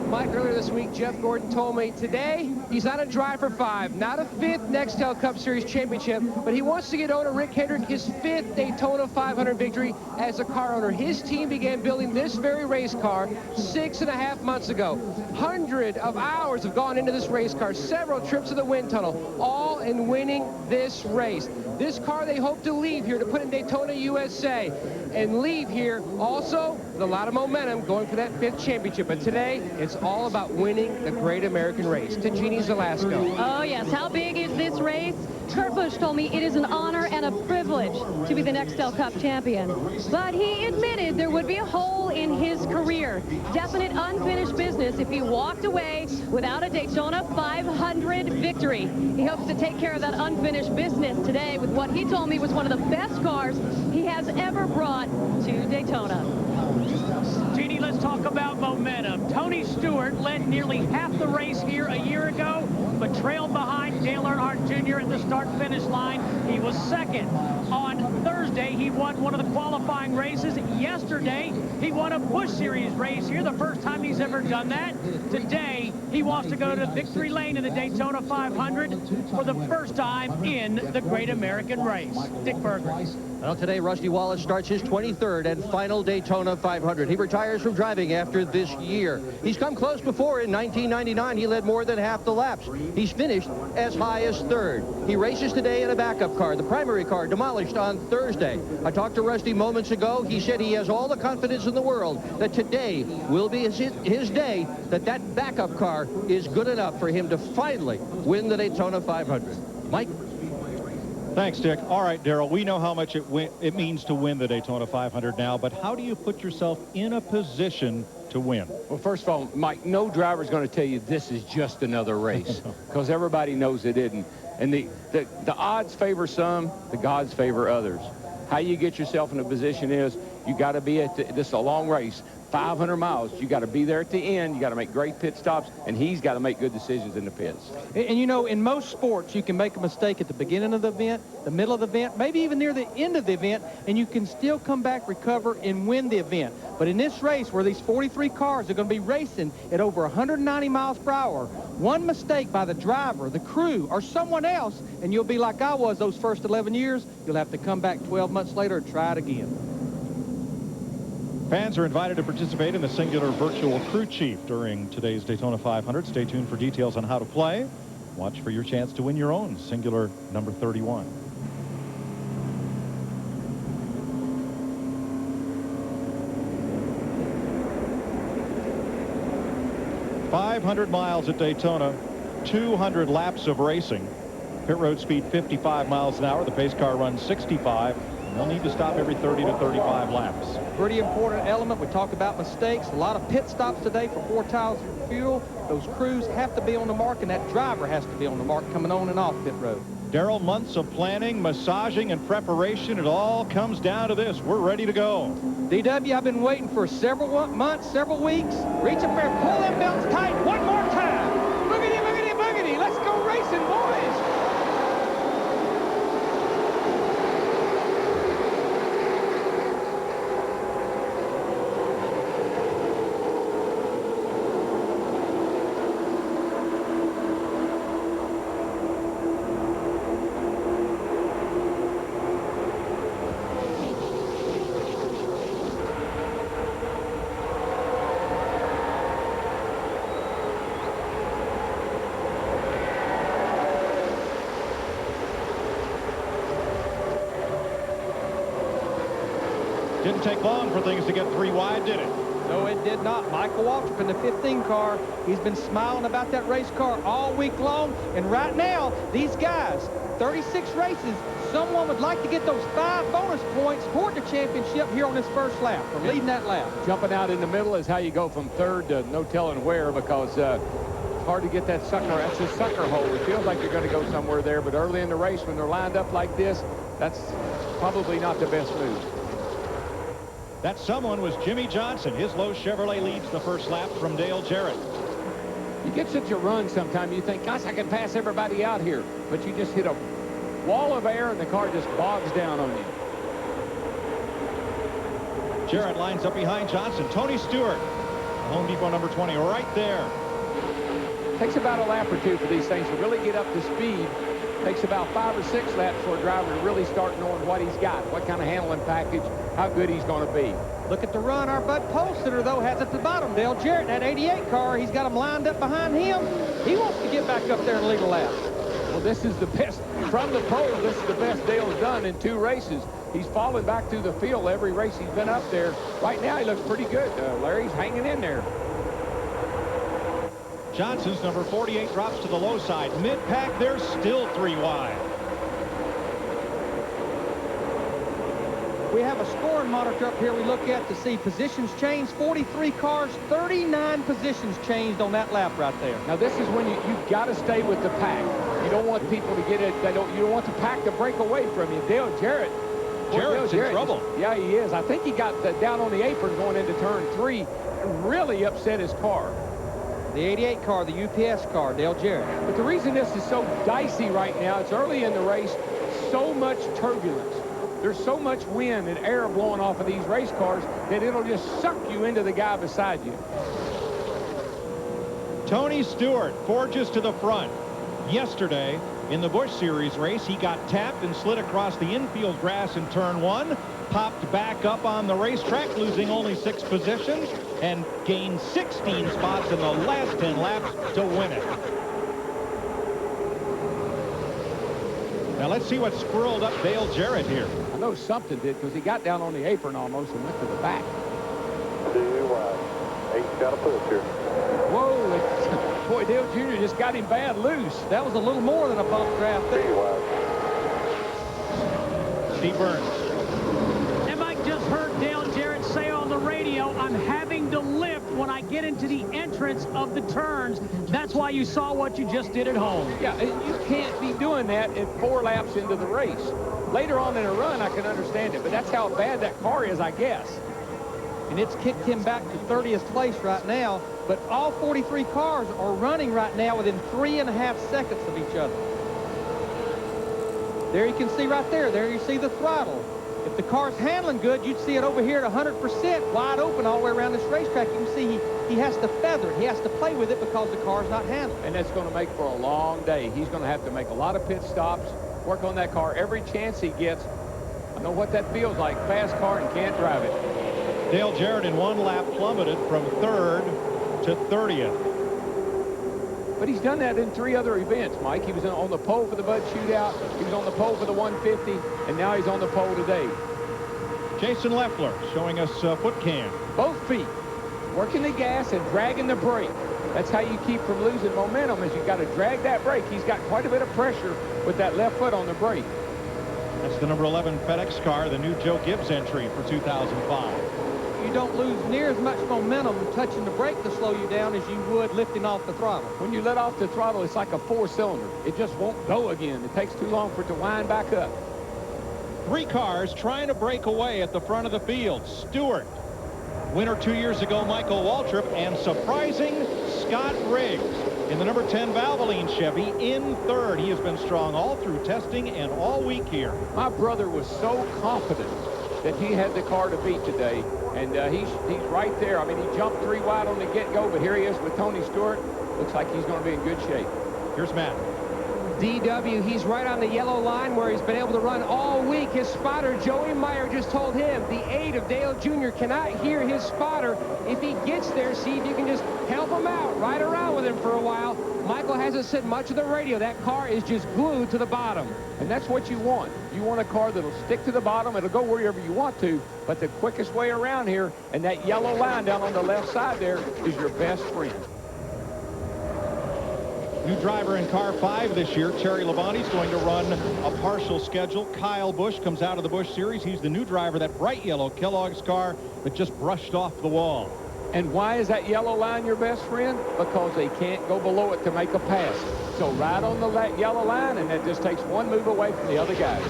Speaker 8: Mike, earlier this week, Jeff Gordon told me today he's on a drive for 5, not a 5th Nextel Cup Series championship, but he wants to get owner Rick Hendrick his 5th Daytona 500 victory as a car owner. His team began building this very race car 6.5 months ago. Hundreds of hours have gone into this race car, several trips to the wind tunnel, all in winning this race. This car they hope to leave here to put in Daytona, USA, and leave here also with a lot of momentum going for that 5th championship. But today, it's all about winning the Great American Race. To Jeannie Zelasco.
Speaker 10: Oh, yes. How big is this race? Kurt Busch told me it is an honor and a privilege to be the Nextel Cup champion. But he admitted there would be a hole in his career. Definite unfinished business if he walked away without a Daytona 500 victory. He hopes to take care of that unfinished business today with what he told me was one of the best cars he has ever brought to Daytona.
Speaker 11: Jeannie, let's talk about momentum. Tony Stewart led nearly half the race here a year ago, but trailed behind Dale Earnhardt Jr. at the start-finish line. He was second. On Thursday, he won one of the qualifying races. Yesterday, he won a Busch Series race here, the first time he's ever done that. Today, he wants to go to victory lane in the Daytona 500 for the first time in the Great American Race. Dick Berger.
Speaker 21: Well, today, Rusty Wallace starts his 23rd and final Daytona 500. He retires from driving after this year. He's come close before. In 1999, he led more than half the laps. He's finished as high as 3rd. He races today in a backup car, the primary car, demolished on Thursday. I talked to Rusty moments ago. He said he has all the confidence in the world that today will be his day, that backup car is good enough for him to finally win the Daytona 500. Mike?
Speaker 34: Thanks, Dick. All right, Darrell, we know how much it means to win the Daytona 500 now, but how do you put yourself in a position to win?
Speaker 35: Well, first of all, Mike, no driver's going to tell you this is just another race because everybody knows it isn't. And the odds favor some, the gods favor others. How you get yourself in a position is you got to be at this is a long race, 500 miles. You got to be there at the end. You got to make great pit stops, and he's got to make good decisions in the pits.
Speaker 1: And you know, in most sports, you can make a mistake at the beginning of the event, the middle of the event, maybe even near the end of the event, and you can still come back, recover, and win the event. But in this race, where these 43 cars are going to be racing at over 190 miles per hour, one mistake by the driver, the crew, or someone else, and you'll be like I was those first 11 years, you'll have to come back 12 months later and try it again.
Speaker 34: Fans are invited to participate in the singular virtual crew chief during today's Daytona 500. Stay tuned for details on how to play. Watch for your chance to win your own singular number 31. .500 miles at Daytona, 200 laps of racing. Pit road speed 55 miles an hour. The pace car runs 65. They'll need to stop every 30 to 35 laps.
Speaker 1: Pretty important element. We talk about mistakes. A lot of pit stops today for 4 tires of fuel. Those crews have to be on the mark, and that driver has to be on the mark coming on and off pit road.
Speaker 34: Darrell, months of planning, massaging, and preparation. It all comes down to this. We're ready to go.
Speaker 1: DW, I've been waiting for several months, several weeks. Reach up there, pull them belts tight one more time. Boogity, boogity, boogity. Let's go racing, boys.
Speaker 34: Didn't take long for things to get 3 wide, did it?
Speaker 1: No, it did not. Michael Waltrip in the 15 car, he's been smiling about that race car all week long. And right now, these guys, 36 races, someone would like to get those 5 bonus points toward the championship here on this first lap, for leading that lap.
Speaker 35: Jumping out in the middle is how you go from third to no telling where, because it's hard to get that sucker. That's a sucker hole. It feels like you're going to go somewhere there, but early in the race when they're lined up like this, that's probably not the best move.
Speaker 34: That someone was Jimmy Johnson. His Lowe's Chevrolet leads the first lap from Dale Jarrett.
Speaker 35: You get such a run sometimes, you think, gosh, I can pass everybody out here. But you just hit a wall of air and the car just bogs down on you.
Speaker 34: Jarrett lines up behind Johnson. Tony Stewart, Home Depot number 20, right there.
Speaker 35: Takes about a lap or 2 for these things to really get up to speed. Takes about 5 or 6 laps for a driver to really start knowing what he's got, what kind of handling package, how good he's going to be.
Speaker 1: Look at the run our Bud Polster, though, has at the bottom. Dale Jarrett, that 88 car, he's got him lined up behind him. He wants to get back up there and lead a lap.
Speaker 35: Well, this is the best. From the pole, this is the best Dale's done in 2 races. He's fallen back through the field every race he's been up there. Right now, he looks pretty good. Larry's hanging in there.
Speaker 34: Johnson's number 48 drops to the low side. Mid-pack, they're still 3 wide.
Speaker 1: We have a scoring monitor up here we look at to see positions changed. 43 cars, 39 positions changed on that lap right there.
Speaker 35: Now, this is when you've got to stay with the pack. You don't want people to get it. You don't want the pack to break away from you. Dale Jarrett.
Speaker 34: Jarrett's in trouble.
Speaker 35: Yeah, he is. I think he got down on the apron going into turn 3 and really upset his car.
Speaker 1: The 88 car, the UPS car, Dale Jarrett.
Speaker 35: But the reason this is so dicey right now, it's early in the race, so much turbulence. There's so much wind and air blowing off of these race cars that it'll just suck you into the guy beside you.
Speaker 34: Tony Stewart forges to the front. Yesterday, in the Busch Series race, he got tapped and slid across the infield grass in turn 1, popped back up on the racetrack, losing only 6 positions, and gained 16 spots in the last 10 laps to win it. Now let's see what squirreled up Dale Jarrett here.
Speaker 35: I know something did, because he got down on the apron almost and went to the back.
Speaker 20: 2 wide. 8 got a push here.
Speaker 35: Whoa, boy, Dale Jr. just got him bad loose.
Speaker 1: That was a little more than a bump draft there.
Speaker 20: 3 wide.
Speaker 34: Steve Burns.
Speaker 11: And Mike just heard Dale Jarrett say on the radio, I'm having to lift when the entrance of the turns. That's why you saw what you just did at home.
Speaker 35: Yeah, and you can't be doing that at 4 laps into the race. Later on in a run, I can understand it, but that's how bad that car is, I guess.
Speaker 1: And it's kicked him back to 30th place right now, but all 43 cars are running right now within 3.5 seconds of each other. There you can see right there. There you see the throttle. If the car's handling good, you'd see it over here at 100% wide open all the way around this racetrack. You can see he has to feather it. He has to play with it because the car's not handling.
Speaker 35: And that's going to make for a long day. He's going to have to make a lot of pit stops, work on that car every chance he gets. I know what that feels like. Fast car and can't drive it.
Speaker 34: Dale Jarrett in 1 lap plummeted from 3rd to 30th.
Speaker 35: But he's done that in 3 other events, Mike. He was on the pole for the Bud Shootout. He was on the pole for the 150, and now he's on the pole today.
Speaker 34: Jason Leffler showing us foot cam.
Speaker 35: Both feet working the gas and dragging the brake. That's how you keep from losing momentum, is you got to drag that brake. He's got quite a bit of pressure with that left foot on the brake.
Speaker 34: That's the number 11 FedEx car, the new Joe Gibbs entry for 2005.
Speaker 1: You don't lose near as much momentum touching the brake to slow you down as you would lifting off the throttle.
Speaker 35: When you let off the throttle, it's like a 4-cylinder. It just won't go again. It takes too long for it to wind back up.
Speaker 34: 3 cars trying to break away at the front of the field. Stewart, winner 2 years ago, Michael Waltrip, and surprising Scott Riggs in the number 10 Valvoline Chevy in 3rd. He has been strong all through testing and all week here.
Speaker 35: My brother was so confident that he had the car to beat today, and he's right there. I mean, he jumped 3 wide on the get-go, but here he is with Tony Stewart. Looks like he's going to be in good shape.
Speaker 34: Here's Matt.
Speaker 8: DW, he's right on the yellow line where he's been able to run all week. His spotter, Joey Meyer, just told him the aide of Dale Jr. cannot hear his spotter. If he gets there, see if you can just help him out, ride around with him for a while. Michael hasn't said much of the radio. That car is just glued to the bottom.
Speaker 35: And that's what you want. You want a car that'll stick to the bottom. It'll go wherever you want to, but the quickest way around here, and that yellow line down on the left side there, is your best friend.
Speaker 34: New driver in car 5 this year, Terry Labonte's going to run a partial schedule. Kyle Busch comes out of the Busch Series. He's the new driver, that bright yellow Kellogg's car that just brushed off the wall.
Speaker 35: And why is that yellow line your best friend? Because they can't go below it to make a pass. So ride on the yellow line, and that just takes one move away from the other guys.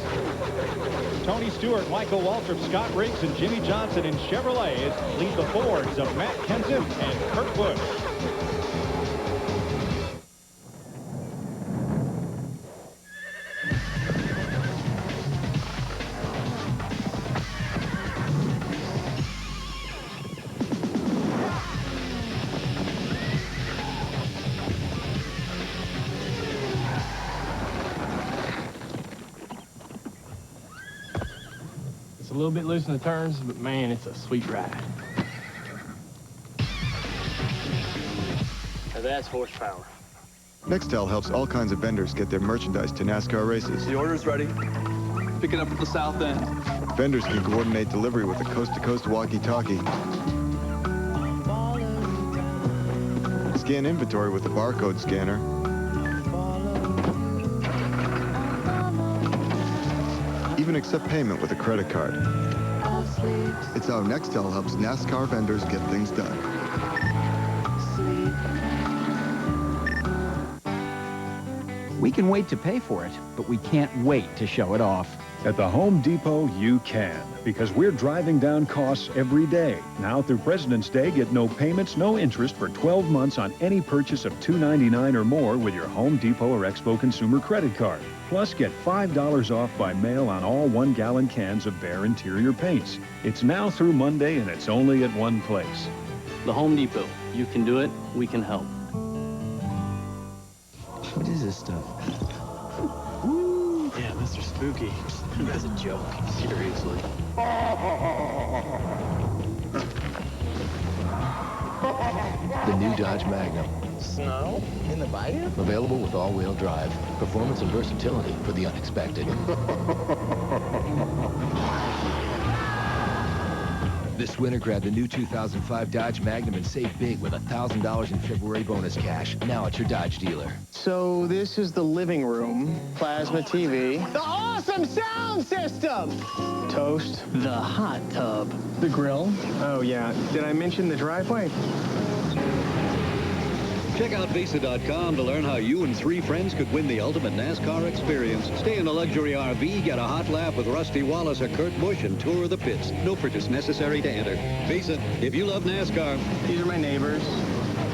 Speaker 34: Tony Stewart, Michael Waltrip, Scott Riggs, and Jimmy Johnson in Chevrolets lead the Fords of Matt Kenseth and Kurt Busch.
Speaker 2: A little bit loose in the turns, but man, it's a sweet ride. Now that's horsepower.
Speaker 13: Nextel helps all kinds of vendors get their merchandise to NASCAR races.
Speaker 14: The order's ready. Pick it up at the south end.
Speaker 13: Vendors can coordinate delivery with a coast-to-coast walkie-talkie. Scan inventory with the barcode scanner. Even accept payment with a credit card. It's how Nextel helps NASCAR vendors get things done.
Speaker 15: We can wait to pay for it, but we can't wait to show it off.
Speaker 16: At the Home Depot, you can, because we're driving down costs every day. Now through President's Day, get no payments, no interest for 12 months on any purchase of $2.99 or more with your Home Depot or Expo Consumer Credit Card. Plus, get $5 off by mail on all 1-gallon cans of Behr interior paints. It's now through Monday, and it's only at one place.
Speaker 6: The Home Depot. You can do it. We can help.
Speaker 15: What is this stuff?
Speaker 6: Yeah, Mr. Spooky. That's a joke. Seriously.
Speaker 17: The new Dodge Magnum.
Speaker 6: Snow? In the bayou?
Speaker 17: Available with all-wheel drive. Performance and versatility for the unexpected. This winter, grab the new 2005 Dodge Magnum and save big with $1,000 in February bonus cash. Now at your Dodge dealer.
Speaker 18: So this is the living room, plasma TV,
Speaker 3: The awesome sound system!
Speaker 18: toast,
Speaker 6: The hot tub.
Speaker 18: the grill. Oh yeah, did I mention the driveway?
Speaker 4: Check out Visa.com to learn how you and 3 friends could win the ultimate NASCAR experience. Stay in a luxury RV, get a hot lap with Rusty Wallace or Kurt Busch, and tour the pits. No purchase necessary to enter. Visa, if you love NASCAR.
Speaker 18: These are my neighbors.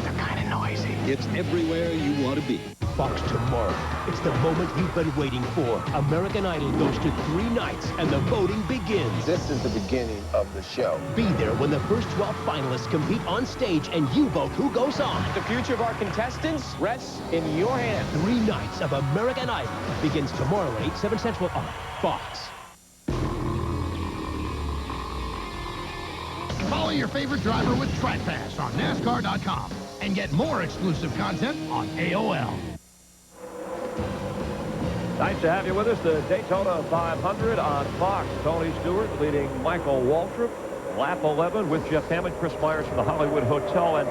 Speaker 4: They're kind of noisy. It's everywhere you want to be.
Speaker 5: Fox tomorrow. It's the moment you've been waiting for. American Idol goes to 3 nights and the voting begins.
Speaker 18: This is the beginning of the show.
Speaker 5: Be there when the first 12 finalists compete on stage and you vote who goes on.
Speaker 8: The future of our contestants rests in your hands.
Speaker 5: 3 nights of American Idol begins tomorrow at 8, 7 Central on Fox.
Speaker 33: Follow your favorite driver with Track Pass on NASCAR.com and get more exclusive content on AOL.
Speaker 9: Nice to have you with us. The Daytona 500 on Fox. Tony Stewart leading Michael Waltrip. Lap 11 with Jeff Hammond, Chris Myers from the Hollywood Hotel. And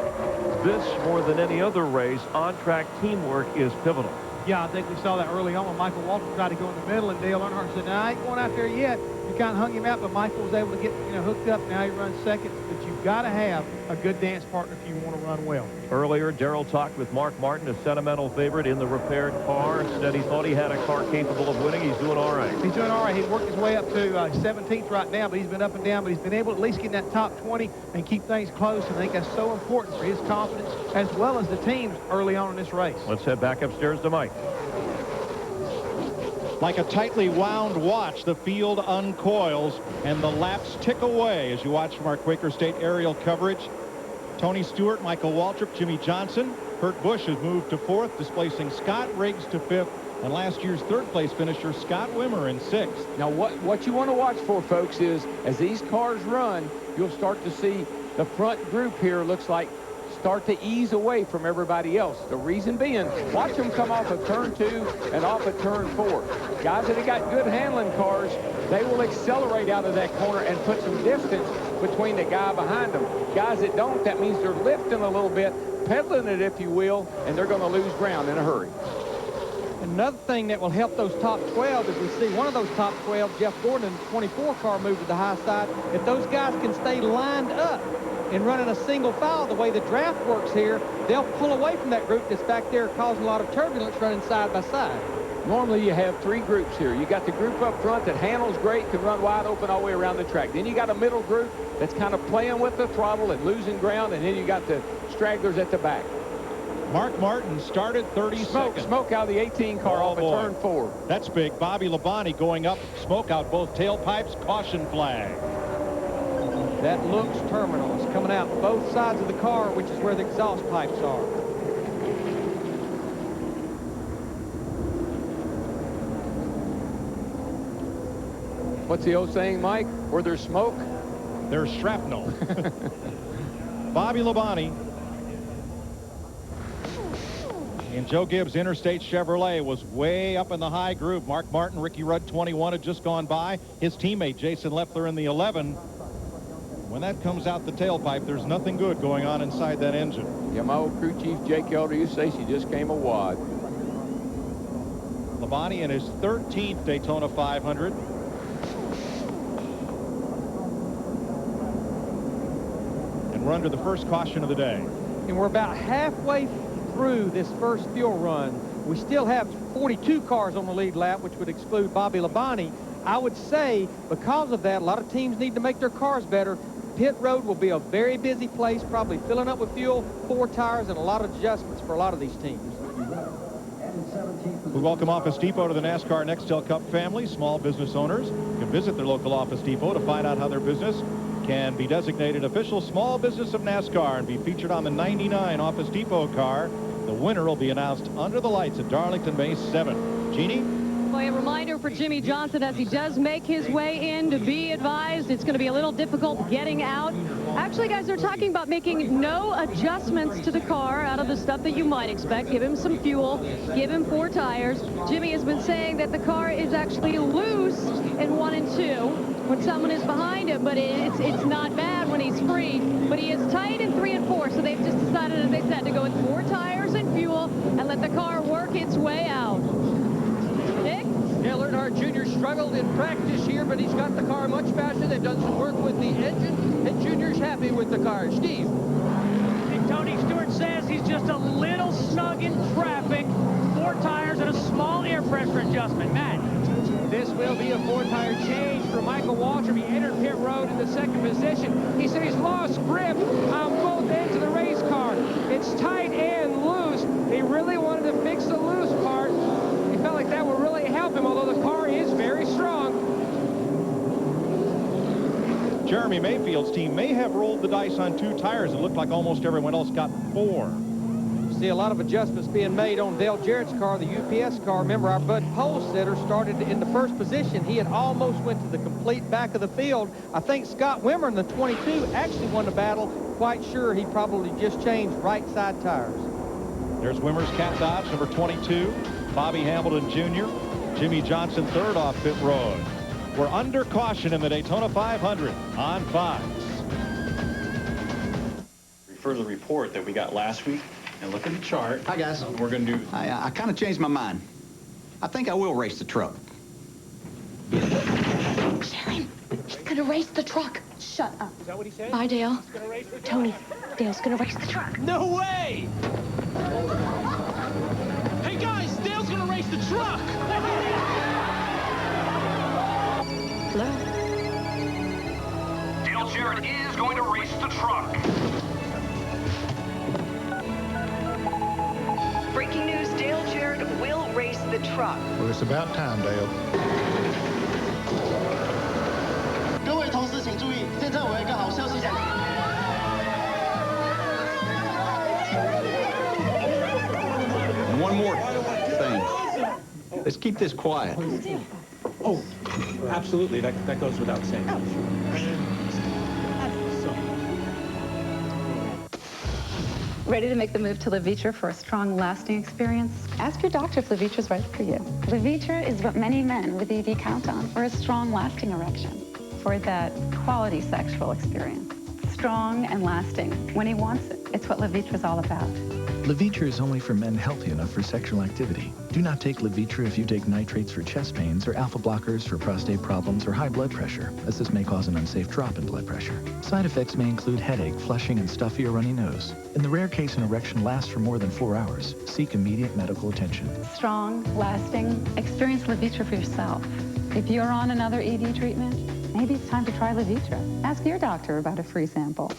Speaker 9: this, more than any other race, on-track teamwork is pivotal.
Speaker 19: Yeah, I think we saw that early on when Michael Waltrip tried to go in the middle, and Dale Earnhardt said, "No, I ain't going out there yet." You kind of hung him out, but Michael was able to get hooked up. Now he runs second. But you've got to have a good dance partner if you want to run well.
Speaker 9: Earlier, Darrell talked with Mark Martin, a sentimental favorite in the repaired car. Said he thought he had a car capable of winning. He's doing all right.
Speaker 19: He's doing all right. He's worked his way up to 17th right now, but he's been up and down. But he's been able to at least get in that top 20 and keep things close. And I think that's so important for his confidence as well as the team's early on in this race.
Speaker 9: Let's head back upstairs to Mike.
Speaker 34: Like a tightly wound watch, the field uncoils and the laps tick away as you watch from our Quaker State aerial coverage. Tony Stewart, Michael Waltrip, Jimmy Johnson. Kurt Busch has moved to 4th, displacing Scott Riggs to 5th, and last year's 3rd-place finisher Scott Wimmer in 6th.
Speaker 35: Now, what you want to watch for, folks, is as these cars run, you'll start to see the front group here looks like start to ease away from everybody else. The reason being, watch them come off of turn 2 and off of turn 4. Guys that have got good handling cars, they will accelerate out of that corner and put some distance between the guy behind them. Guys that don't, that means they're lifting a little bit, pedaling it, if you will, and they're going to lose ground in a hurry.
Speaker 1: Another thing that will help those top 12 is we see one of those top 12, Jeff Gordon, in the 24 car, move to the high side. If those guys can stay lined up and running a single file the way the draft works here, they'll pull away from that group that's back there causing a lot of turbulence running side by side.
Speaker 35: Normally you have 3 groups here. You got the group up front that handles great, can run wide open all the way around the track. Then you got a middle group that's kind of playing with the throttle and losing ground, and then you got the stragglers at the back.
Speaker 34: Mark Martin started 32nd.
Speaker 35: Smoke out of the 18 car off of turn 4.
Speaker 34: That's big. Bobby Labonte going up. Smoke out both tailpipes. Caution flag.
Speaker 1: That looks terminal. It's coming out both sides of the car, which is where the exhaust pipes are.
Speaker 35: What's the old saying, Mike? Where there's smoke,
Speaker 34: there's shrapnel. Bobby Labonte. And Joe Gibbs Interstate Chevrolet was way up in the high group. Mark Martin, Ricky Rudd 21 had just gone by. His teammate Jason Leffler in the 11. When that comes out the tailpipe, there's nothing good going on inside that engine.
Speaker 35: Yeah, my old crew chief Jake Elder used to say she just came a wad.
Speaker 34: Labonte in his 13th Daytona 500. And we're under the first caution of the day.
Speaker 1: And we're about halfway through this first fuel run. We still have 42 cars on the lead lap, which would exclude Bobby Labonte. I would say because of that, a lot of teams need to make their cars better. Pit road will be a very busy place, probably filling up with fuel, 4 tires, and a lot of adjustments for a lot of these teams.
Speaker 34: We welcome Office Depot to the NASCAR Nextel Cup family. Small business owners can visit their local Office Depot to find out how their business can be designated official small business of NASCAR and be featured on the 99 Office Depot car. The winner will be announced under the lights at Darlington, May 7th. Jeannie?
Speaker 10: Boy, a reminder for Jimmy Johnson as he does make his way in to be advised it's going to be a little difficult getting out. Actually, guys, they're talking about making no adjustments to the car out of the stuff that you might expect. Give him some fuel, give him 4 tires. Jimmy has been saying that the car is actually loose in 1 and 2 when someone is behind him, but it's not bad when he's free. But he is tight in 3 and 4, so they've just decided, as they said, to go with 4 tires and fuel and let the car work its way out. Nick?
Speaker 21: Dale Earnhardt Jr. struggled in practice here, but he's got the car much faster. They've done some work with the engine, and Junior's happy with the car. Steve?
Speaker 11: I think Tony Tony Stewart says he's just a little snug in traffic. 4 tires and a small air pressure adjustment. Matt.
Speaker 8: This will be a 4-tire change for Michael Waltrip. He entered pit road in the 2nd position. He said he's lost grip on both ends of the race car. It's tight and loose. He really wanted to fix the loose part. He felt like that would really help him, although the car is very strong.
Speaker 34: Jeremy Mayfield's team may have rolled the dice on 2 tires. It looked like almost everyone else got 4.
Speaker 21: See a lot of adjustments being made on Dale Jarrett's car, the UPS car. Remember, our Bud Polesetter started in the 1st position. He had almost went to the complete back of the field. I think Scott Wimmer in the 22 actually won the battle. Quite sure he probably just changed right side tires.
Speaker 34: There's Wimmer's Cat Dodge, number 22. Bobby Hamilton Jr. Jimmy Johnson, 3rd off pit road. We're under caution in the Daytona 500 on Fox.
Speaker 6: Refer to the report that we got last week. And look at the chart.
Speaker 15: Hi, guys.
Speaker 6: We're going to do...
Speaker 15: I kind of changed my mind. I think I will race the truck.
Speaker 10: Sharon, he's gonna race the truck. Shut up.
Speaker 19: Is that what he said?
Speaker 10: Bye, Dale.
Speaker 19: He's gonna race the truck?
Speaker 10: Tony, Dale's gonna race the truck.
Speaker 3: No way! Hey, guys, Dale's gonna race the truck!
Speaker 10: Hello?
Speaker 3: Dale Jarrett is going to race the truck.
Speaker 2: Breaking news, Dale Jarrett will race the truck.
Speaker 13: Well, it's about time, Dale.
Speaker 18: 各位同事请注意，现在我有一个好消息讲。
Speaker 15: And one more thing. Let's keep this quiet.
Speaker 6: Oh, absolutely. That goes without saying.
Speaker 7: Ready to make the move to Levitra for a strong, lasting experience? Ask your doctor if Levitra's right for you. Levitra is what many men with ED count on for a strong, lasting erection, for that quality sexual experience. Strong and lasting when he wants it. It's what Levitra's all about.
Speaker 12: Levitra is only for men healthy enough for sexual activity. Do not take Levitra if you take nitrates for chest pains or alpha blockers for prostate problems or high blood pressure, as this may cause an unsafe drop in blood pressure. Side effects may include headache, flushing, and stuffy or runny nose. In the rare case an erection lasts for more than 4 hours, seek immediate medical attention.
Speaker 7: Strong, lasting, experience Levitra for yourself. If you're on another ED treatment, maybe it's time to try Levitra. Ask your doctor about a free sample.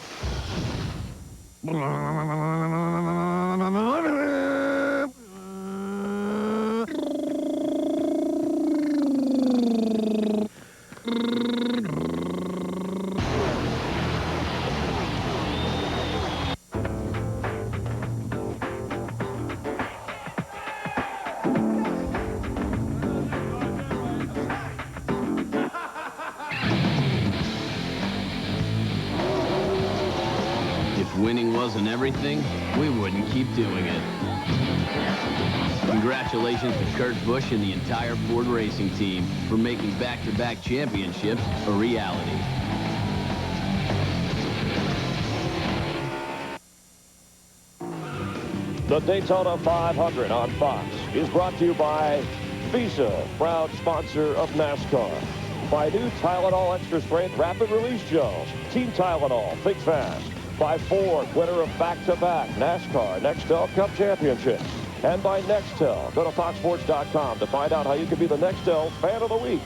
Speaker 20: Winning wasn't everything, we wouldn't keep doing it. Congratulations to Kurt Busch and the entire Ford Racing team for making back-to-back championships a reality.
Speaker 9: The Daytona 500 on Fox is brought to you by Visa, proud sponsor of NASCAR. By new Tylenol Extra Strength Rapid Release Gels. Team Tylenol, think fast. By Ford, winner of back-to-back NASCAR Nextel Cup Championships. And by Nextel. Go to foxsports.com to find out how you can be the Nextel Fan of the Week.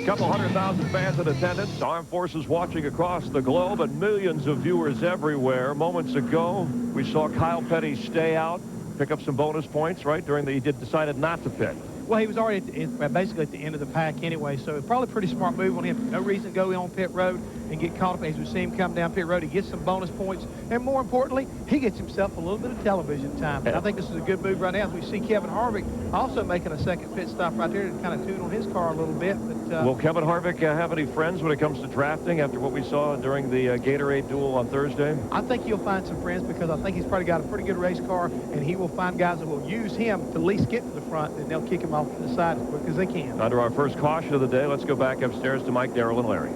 Speaker 9: Couple 100,000 fans in attendance, armed forces watching across the globe, and millions of viewers everywhere. Moments ago, we saw Kyle Petty stay out, pick up some bonus points, right? He decided not to pit.
Speaker 19: Well, he was already basically at the end of the pack anyway, so probably a pretty smart move on him. No reason to go on pit road. and get caught up. As we see him come down pit road, he gets some bonus points, and more importantly, he gets himself a little bit of television time. And I think this is a good move right now as we see Kevin Harvick also making a second pit stop right there to kind of tune on his car a little bit. But
Speaker 9: will Kevin Harvick have any friends when it comes to drafting after what we saw during the Gatorade duel on Thursday?
Speaker 19: I think he'll find some friends because I think he's probably got a pretty good race car, and he will find guys that will use him to at least get to the front, and they'll kick him off to the side as quick as they can.
Speaker 9: Under our first caution of the day, let's go back upstairs to Mike, Darrell, and Larry.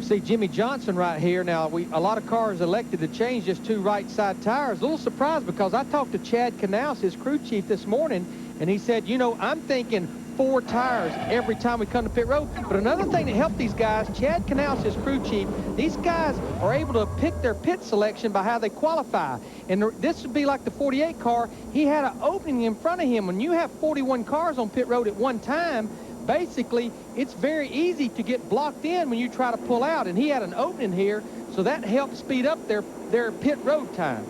Speaker 1: See Jimmy Johnson right here. Now, a lot of cars elected to change just 2 right side tires. A little surprised because I talked to Chad Knaus, his crew chief, this morning, and he said, you know, I'm thinking 4 tires every time we come to pit road. But another thing that helped these guys, Chad Knaus, his crew chief, these guys are able to pick their pit selection by how they qualify. And this would be like the 48 car. He had an opening in front of him. When you have 41 cars on pit road at one time, basically, it's very easy to get blocked in when you try to pull out, and he had an opening here, so that helped speed up their pit road time.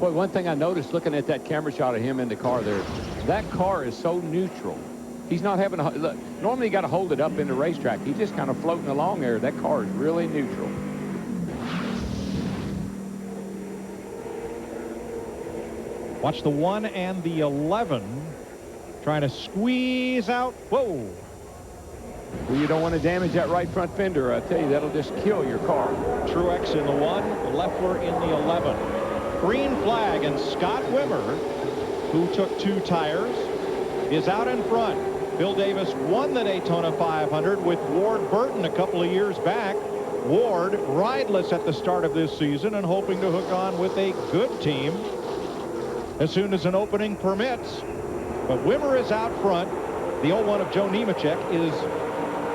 Speaker 35: Boy, one thing I noticed looking at that camera shot of him in the car there, that car is so neutral. He's not having to look. Normally you got to hold it up in the racetrack. He's just kind of floating along there. That car is really neutral.
Speaker 34: Watch the 1 and the 11. Trying to squeeze out. Whoa.
Speaker 35: Well, you don't want to damage that right front fender. I tell you, that'll just kill your car.
Speaker 34: Truex in the 1, Leffler in the 11. Green flag, and Scott Wimmer, who took 2 tires, is out in front. Bill Davis won the Daytona 500 with Ward Burton a couple of years back. Ward rideless at the start of this season and hoping to hook on with a good team as soon as an opening permits. But Wimmer is out front. The 01 of Joe Nemechek is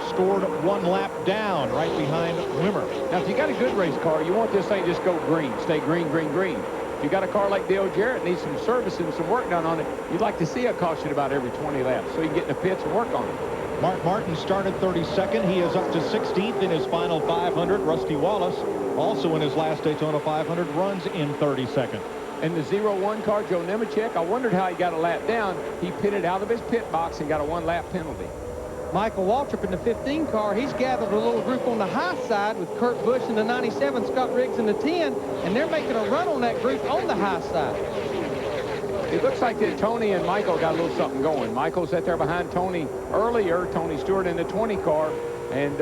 Speaker 34: scored 1 lap down right behind Wimmer.
Speaker 35: Now, if you got a good race car, you want this thing just go green, stay green, green, green. If you got a car like Dale Jarrett, needs some service and some work done on it, you'd like to see a caution about every 20 laps so you can get in the pits and work on it.
Speaker 34: Mark Martin started 32nd. He is up to 16th in his final 500. Rusty Wallace, also in his last Daytona 500, runs in 32nd.
Speaker 35: And the 01 car, Joe Nemechek, I wondered how he got a lap down. He pitted out of his pit box and got a 1-lap penalty.
Speaker 1: Michael Waltrip in the 15 car, he's gathered a little group on the high side with Kurt Busch in the 97, Scott Riggs in the 10, and they're making a run on that group on the high side.
Speaker 35: It looks like that Tony and Michael got a little something going. Michael sat there behind Tony earlier, Tony Stewart in the 20 car, and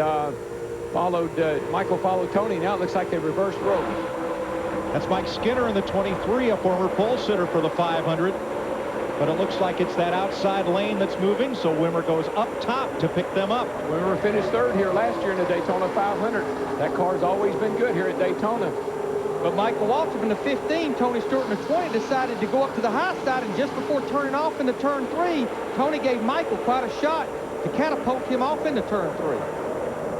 Speaker 35: Michael followed Tony. Now it looks like they reversed roles.
Speaker 34: That's Mike Skinner in the 23, a former pole sitter for the 500. But it looks like it's that outside lane that's moving, so Wimmer goes up top to pick them up.
Speaker 35: Wimmer finished 3rd here last year in the Daytona 500. That car's always been good here at Daytona.
Speaker 1: But Michael Waltrip in the 15, Tony Stewart in the 20 decided to go up to the high side, and just before turning off into turn 3, Tony gave Michael quite a shot to catapult him off into turn 3.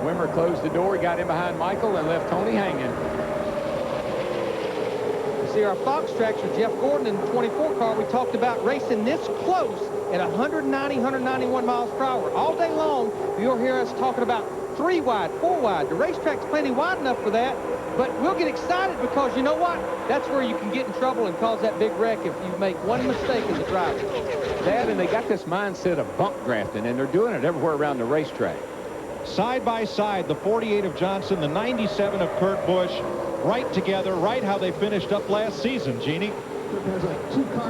Speaker 35: Wimmer closed the door, he got in behind Michael and left Tony hanging.
Speaker 1: See our Fox tracks with Jeff Gordon in the 24 car. We talked about racing this close at 190, 191 miles per hour. All day long, you'll hear us talking about 3 wide, 4 wide. The racetrack's plenty wide enough for that, but we'll get excited because you know what? That's where you can get in trouble and cause that big wreck if you make one mistake as a driver.
Speaker 35: That, and they got this mindset of bump drafting, and they're doing it everywhere around the racetrack.
Speaker 34: Side by side, the 48 of Johnson, the 97 of Kurt Busch, right together, right how they finished up last season, Jeannie.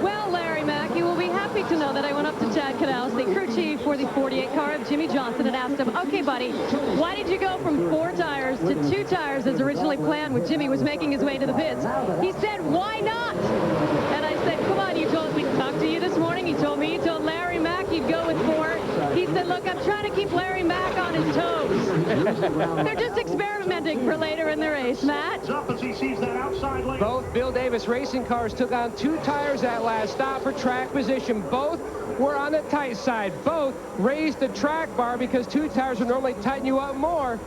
Speaker 10: Well, Larry Mack, you will be happy to know that I went up to Chad Knaus, the crew chief for the 48 car of Jimmy Johnson, and asked him, okay, buddy, why did you go from 4 tires to 2 tires as originally planned when Jimmy was making his way to the pits? He said, why not? And I said, come on, you told me to talk to you this morning. You told me, you told Larry Mack you'd go with 4. He said, look, I'm trying to keep Larry Mack on his toes. They're just experimenting for later in the race, Matt.
Speaker 8: Both Bill Davis racing cars took on 2 tires that last stop for track position. Both were on the tight side. Both raised the track bar because 2 tires would normally tighten you up more.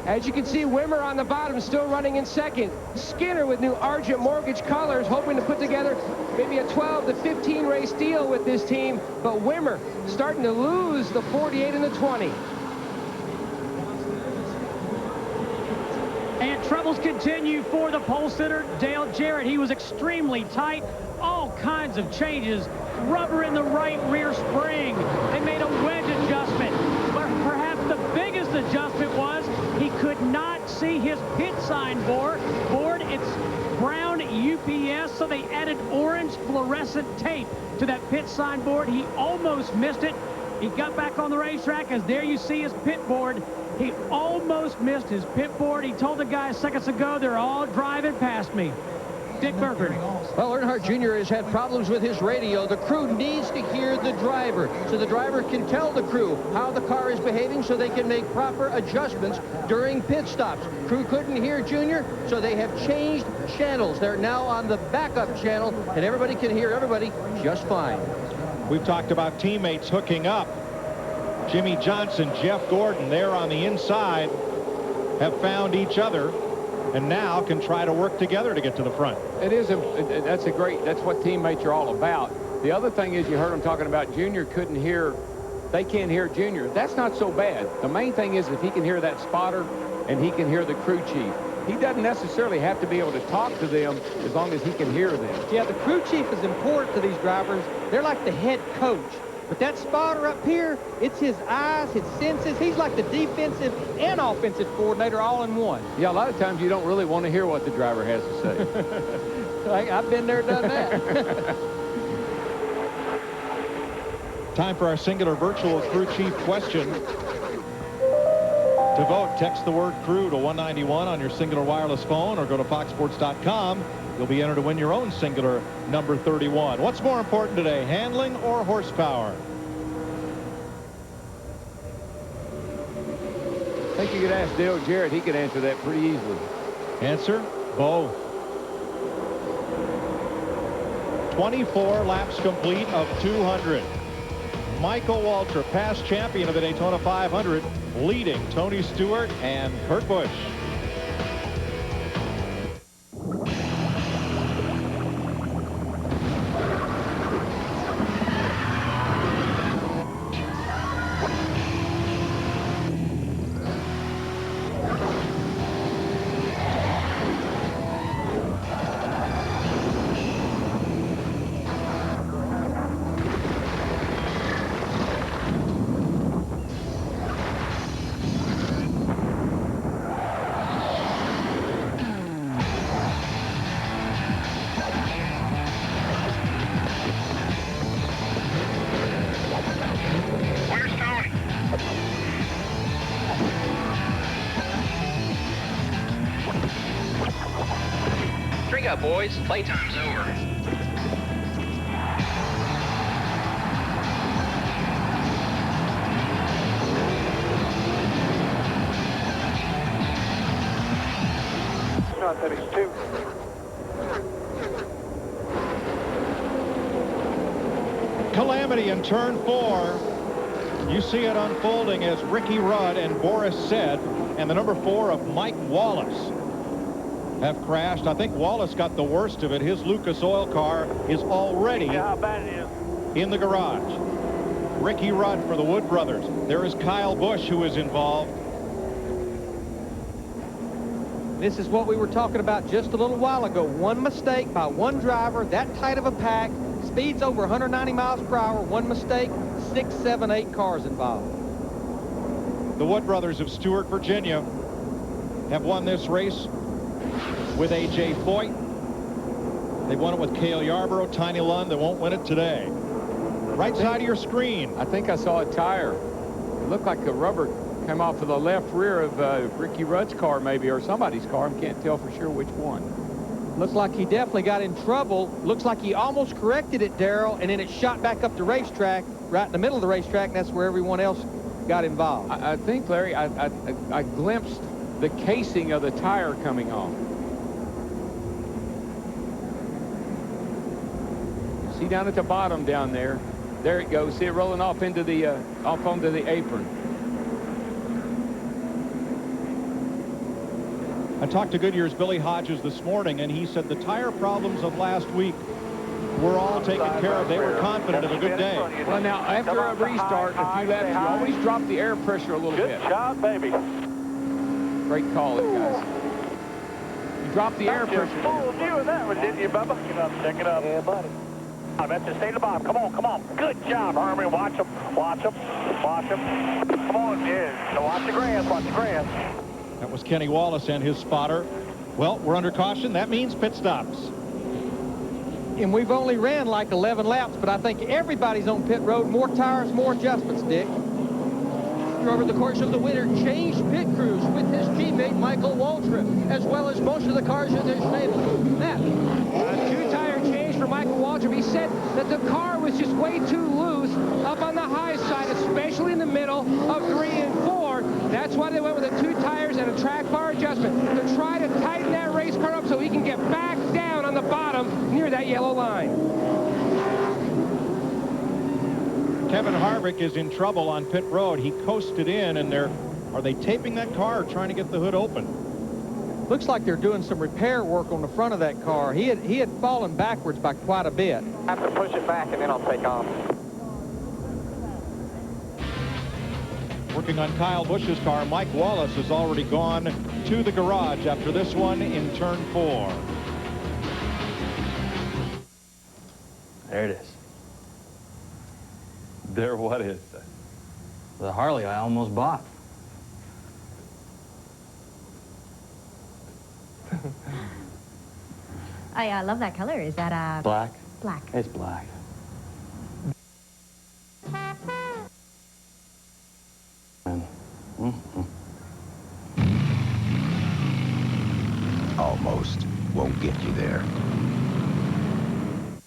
Speaker 8: As you can see, Wimmer on the bottom still running in 2nd. Skinner with new Argent Mortgage colors, hoping to put together maybe a 12 to 15 race deal with this team. But Wimmer starting to lose the 48 and the 20.
Speaker 11: And troubles continue for the pole sitter, Dale Jarrett. He was extremely tight. All kinds of changes. Rubber in the right rear spring. They made a wedge adjustment. But perhaps the biggest adjustment adjustment was he could not see his pit sign board. It's brown UPS, so they added orange fluorescent tape to that pit sign board. He almost missed it. He got back on the racetrack, as there you see his pit board. He almost missed his pit board. He told the guys seconds ago, they're all driving past me. Dick Burford.
Speaker 21: Well, Earnhardt Jr. has had problems with his radio. The crew needs to hear the driver, so the driver can tell the crew how the car is behaving so they can make proper adjustments during pit stops. Crew couldn't hear Jr., so they have changed channels. They're now on the backup channel, and everybody can hear everybody just fine.
Speaker 34: We've talked about teammates hooking up. Jimmy Johnson, Jeff Gordon, there on the inside, have found each other and now can try to work together to get to the front.
Speaker 35: That's what teammates are all about. The other thing is, you heard them talking about Junior couldn't hear, they can't hear Junior. That's not so bad. The main thing is if he can hear that spotter and he can hear the crew chief. He doesn't necessarily have to be able to talk to them as long as he can hear them.
Speaker 1: Yeah, the crew chief is important to these drivers. They're like the head coach. But that spotter up here, it's his eyes, his senses. He's like the defensive and offensive coordinator all in one.
Speaker 35: Yeah, a lot of times you don't really want to hear what the driver has to say.
Speaker 1: I've been there, done that.
Speaker 34: Time for our singular virtual crew chief question. To vote, text the word crew to 191 on your singular wireless phone or go to foxsports.com. You'll be entered to win your own singular number 31. What's more important today, handling or horsepower?
Speaker 35: I think you could ask Dale Jarrett. He could answer that pretty easily.
Speaker 34: Answer, both. 24 laps complete of 200. Michael Waltrip, past champion of the Daytona 500, leading Tony Stewart and Kurt Busch.
Speaker 4: Drink up, boys. Playtime's over.
Speaker 3: Not 32.
Speaker 34: Calamity in turn 4. You see it unfolding as Ricky Rudd and Boris Said and the number 4 of Mike Wallace have crashed. I think Wallace got the worst of it. His Lucas Oil car is already in the garage. Ricky Rudd for the Wood brothers. There is Kyle Busch, who is involved.
Speaker 1: This is what we were talking about just a little while ago. One mistake by one driver, that tight of a pack, speeds over 190 miles per hour, one mistake, 6, 7, 8 cars involved.
Speaker 34: The Wood brothers of Stuart, Virginia, have won this race with A.J. Foyt. They won it with Cale Yarborough, Tiny Lund. They won't win it today. Right side of your screen.
Speaker 35: I think I saw a tire. It looked like the rubber came off of the left rear of Ricky Rudd's car, maybe, or somebody's car. I can't tell for sure which one.
Speaker 1: Looks like he definitely got in trouble. Looks like he almost corrected it, Darrell, and then it shot back up the racetrack, right in the middle of the racetrack, and that's where everyone else got involved.
Speaker 35: I think, Larry, I glimpsed the casing of the tire coming off. See down at the bottom down there. There it goes. See it rolling off into the off onto the apron.
Speaker 34: I talked to Goodyear's Billy Hodges this morning, and he said the tire problems of last week were all taken care of. They were confident of a good day.
Speaker 35: Well, now, after a restart, a few laps, you always drop the air pressure a little bit.
Speaker 3: Good job, baby.
Speaker 35: Great call, guys. You drop the air pressure.
Speaker 3: Full view of that one, didn't you, Bubba? Check it up. Yeah, buddy. That's just stay to the bottom. Come on, come on. Good job, Herman. Watch him. Watch him. Watch him. Come on, yeah. So watch the grass. Watch the grass.
Speaker 34: That was Kenny Wallace and his spotter. Well, we're under caution. That means pit stops.
Speaker 1: And we've only ran like 11 laps, but I think everybody's on pit road. More tires, more adjustments, Dick. Over the course of the winter, changed pit crews with his teammate Michael Waltrip, as well as most of the cars in their stable. Matt.
Speaker 8: Two-tire change for Michael Waltrip. He said that the car was just way too loose up on the high side, especially in the middle of 3 and 4. That's why they went with the 2 tires and a track bar adjustment to try to tighten that race car up so he can get back down on the bottom near that yellow line.
Speaker 34: Kevin Harvick is in trouble on pit road. He coasted in, and are they taping that car or trying to get the hood open?
Speaker 1: Looks like they're doing some repair work on the front of that car. He had fallen backwards by quite a bit.
Speaker 3: I have to push it back, and then I'll take off.
Speaker 34: Working on Kyle Busch's car, Mike Wallace has already gone to the garage after this one in turn 4.
Speaker 6: There it is.
Speaker 5: There, what is that?
Speaker 6: The Harley I almost bought.
Speaker 14: I love that color. Is that
Speaker 6: black?
Speaker 14: Black.
Speaker 6: It's black.
Speaker 16: Almost won't get you there.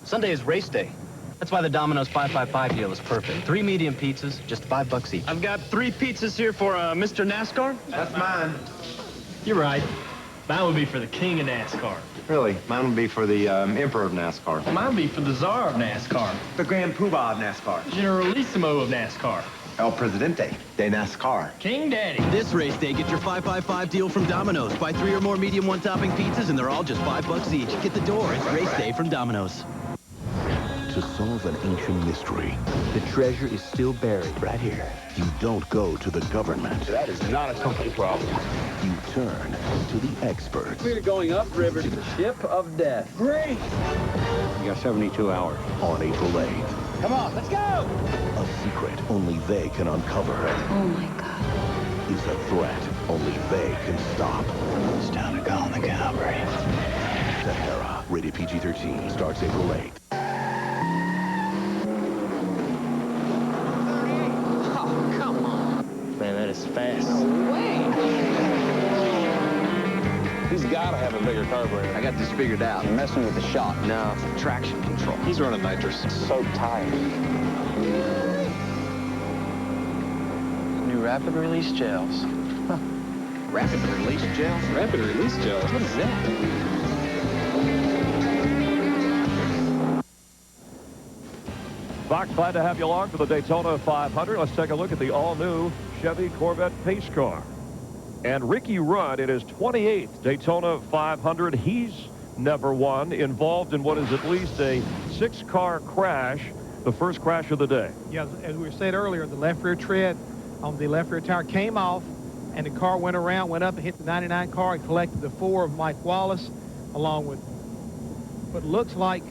Speaker 20: Sunday is race day. That's why the Domino's 555 deal is perfect. 3 medium pizzas, just $5 each.
Speaker 11: I've got 3 pizzas here for Mr. NASCAR.
Speaker 18: That's mine.
Speaker 11: You're right. Mine would be for the king of NASCAR.
Speaker 18: Really? Mine would be for the emperor of NASCAR.
Speaker 11: Well, mine would be for the czar of NASCAR.
Speaker 18: The grand poobah of NASCAR.
Speaker 11: Generalissimo of NASCAR.
Speaker 18: El Presidente de NASCAR.
Speaker 11: King Daddy.
Speaker 20: This race day, get your 555 deal from Domino's. Buy 3 or more medium one-topping pizzas, and they're all just $5 each. Get the door. It's race day from Domino's.
Speaker 16: To solve an ancient mystery,
Speaker 6: The treasure is still buried right here.
Speaker 16: you don't go to the government.
Speaker 6: That is not a company problem.
Speaker 16: You turn to the experts.
Speaker 6: We're going upriver to the ship of death. Great! You got 72 hours.
Speaker 16: On April 8th,
Speaker 11: Come on, let's go!
Speaker 16: a secret only they can uncover
Speaker 7: Oh, my God.
Speaker 16: is a threat only they can stop.
Speaker 6: It's time to call the cavalry.
Speaker 16: Sahara, rated PG-13, starts April 8th.
Speaker 18: Man, that is fast.
Speaker 6: He's got to have a bigger carburetor. I got this figured out. I'm messing with the shock. No, traction control. He's running nitrous. So tired. New rapid release gels. Huh. Rapid release gels? Rapid release gels? What is that?
Speaker 9: Fox, glad to have you along for the Daytona 500. Let's take a look at the all-new Chevy Corvette pace car. And Ricky Rudd in his 28th Daytona 500. He's never won, involved in what is at least a 6-car crash, the first crash of the day.
Speaker 19: Yeah, as we said earlier, the left rear tread on the left rear tire came off, and the car went around, went up and hit the 99 car and collected the 4 of Mike Wallace, along with what looks like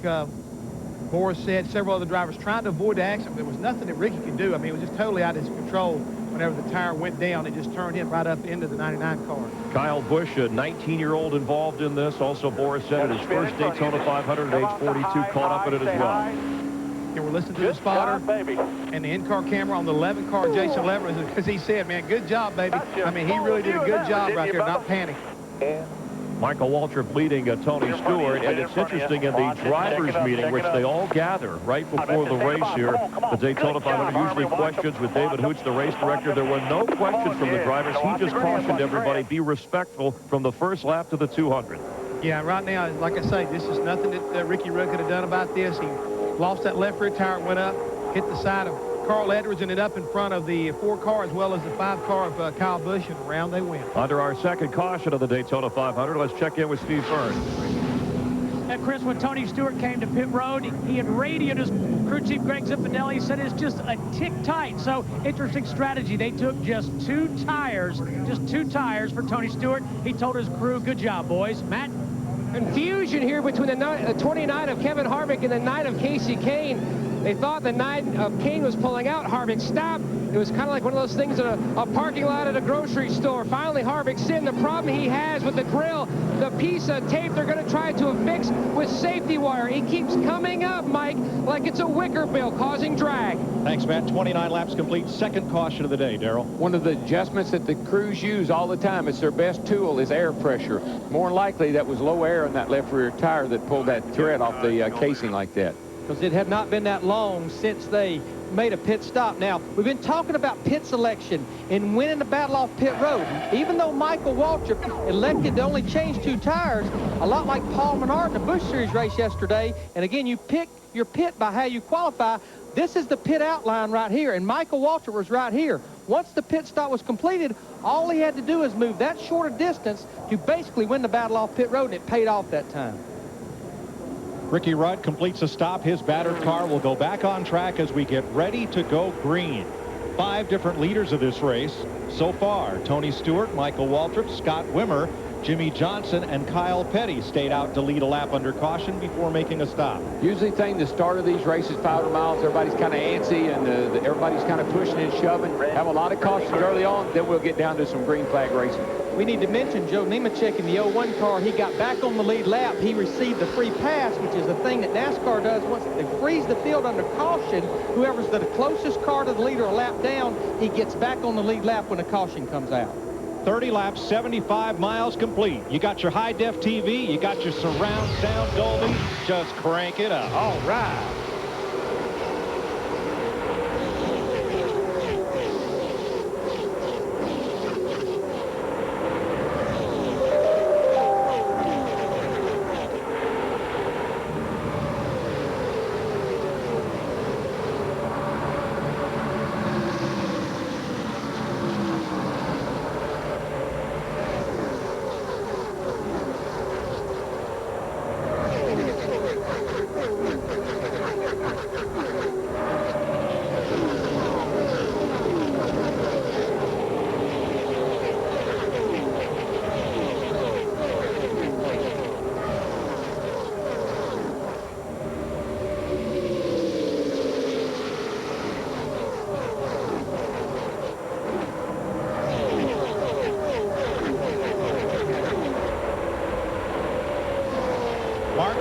Speaker 19: Boris said, several other drivers trying to avoid the accident. There was nothing that Ricky could do. I mean, it was just totally out of his control. Whenever the tire went down, it just turned him right up into the 99 car.
Speaker 9: Kyle Busch, a 19-year-old involved in this. Also, Boris said at his first Daytona 500 at age 42, caught up in it as well.
Speaker 19: And we're listening to the spotter and the in-car camera on the 11 car, Jason Lever, because he said, man, good job, baby. I mean, he really did a good job right there, not panic.
Speaker 9: Michael Waltrip leading Tony Stewart, and it's interesting in the drivers' meeting, which they all gather right before the race here. The Daytona 500 usually questions with David Hoots, the race director. There were no questions from the drivers. He just cautioned everybody, be respectful from the first lap to the 200.
Speaker 19: Yeah, right now, like I say, this is nothing that Ricky Rudd could have done about this. He lost that left rear tire, went up, hit the side of Carl Edwards, ended up in front of the 4 car as well as the 5 car of Kyle Busch, and around they went.
Speaker 9: Under our second caution of the Daytona 500, let's check in with Steve Fern.
Speaker 11: And Chris, when Tony Stewart came to pit road, he had radioed his crew chief Greg Zipadelli. He said it's just a tick tight. So interesting strategy. They took just 2 tires for Tony Stewart. He told his crew, good job, boys. Matt?
Speaker 8: confusion here between the 29 of Kevin Harvick and the 9 of Casey Kane. They thought the 9 of Kane was pulling out. Harvick stopped. It was kind of like one of those things in a parking lot at a grocery store. Finally, Harvick's in. The problem he has with the grill, the piece of tape they're going to try to affix with safety wire. He keeps coming up, Mike, like it's a wicker bill, causing drag.
Speaker 9: Thanks, Matt. 29 laps complete. Second caution of the day, Darrell.
Speaker 35: One of the adjustments that the crews use all the time, it's their best tool, is air pressure. More than likely, that was low air in that left rear tire that pulled that thread off the casing like that.
Speaker 1: Because it had not been that long since they made a pit stop. Now, we've been talking about pit selection and winning the battle off pit road. Even though Michael Waltrip elected to only change 2 tires, a lot like Paul Menard in the Busch Series race yesterday, and again, you pick your pit by how you qualify. This is the pit outline right here, and Michael Waltrip was right here. Once the pit stop was completed, all he had to do is move that shorter distance to basically win the battle off pit road, and it paid off that time.
Speaker 9: Ricky Rudd completes a stop. His battered car will go back on track as we get ready to go green. 5 different leaders of this race so far. Tony Stewart, Michael Waltrip, Scott Wimmer, Jimmy Johnson, and Kyle Petty stayed out to lead a lap under caution before making a stop.
Speaker 35: Usually the start of these races, 500 miles, everybody's kind of antsy and everybody's kind of pushing and shoving. Have a lot of cautions early on, then we'll get down to some green flag racing.
Speaker 1: We need to mention Joe Nemechek in the 01 car. He got back on the lead lap. He received the free pass, which is a thing that NASCAR does. Once they freeze the field under caution, whoever's the closest car to the leader a lap down, he gets back on the lead lap when the caution comes out.
Speaker 9: 30 laps, 75 miles complete. You got your high-def TV, you got your surround sound Dolby. Just crank it up.
Speaker 1: All right.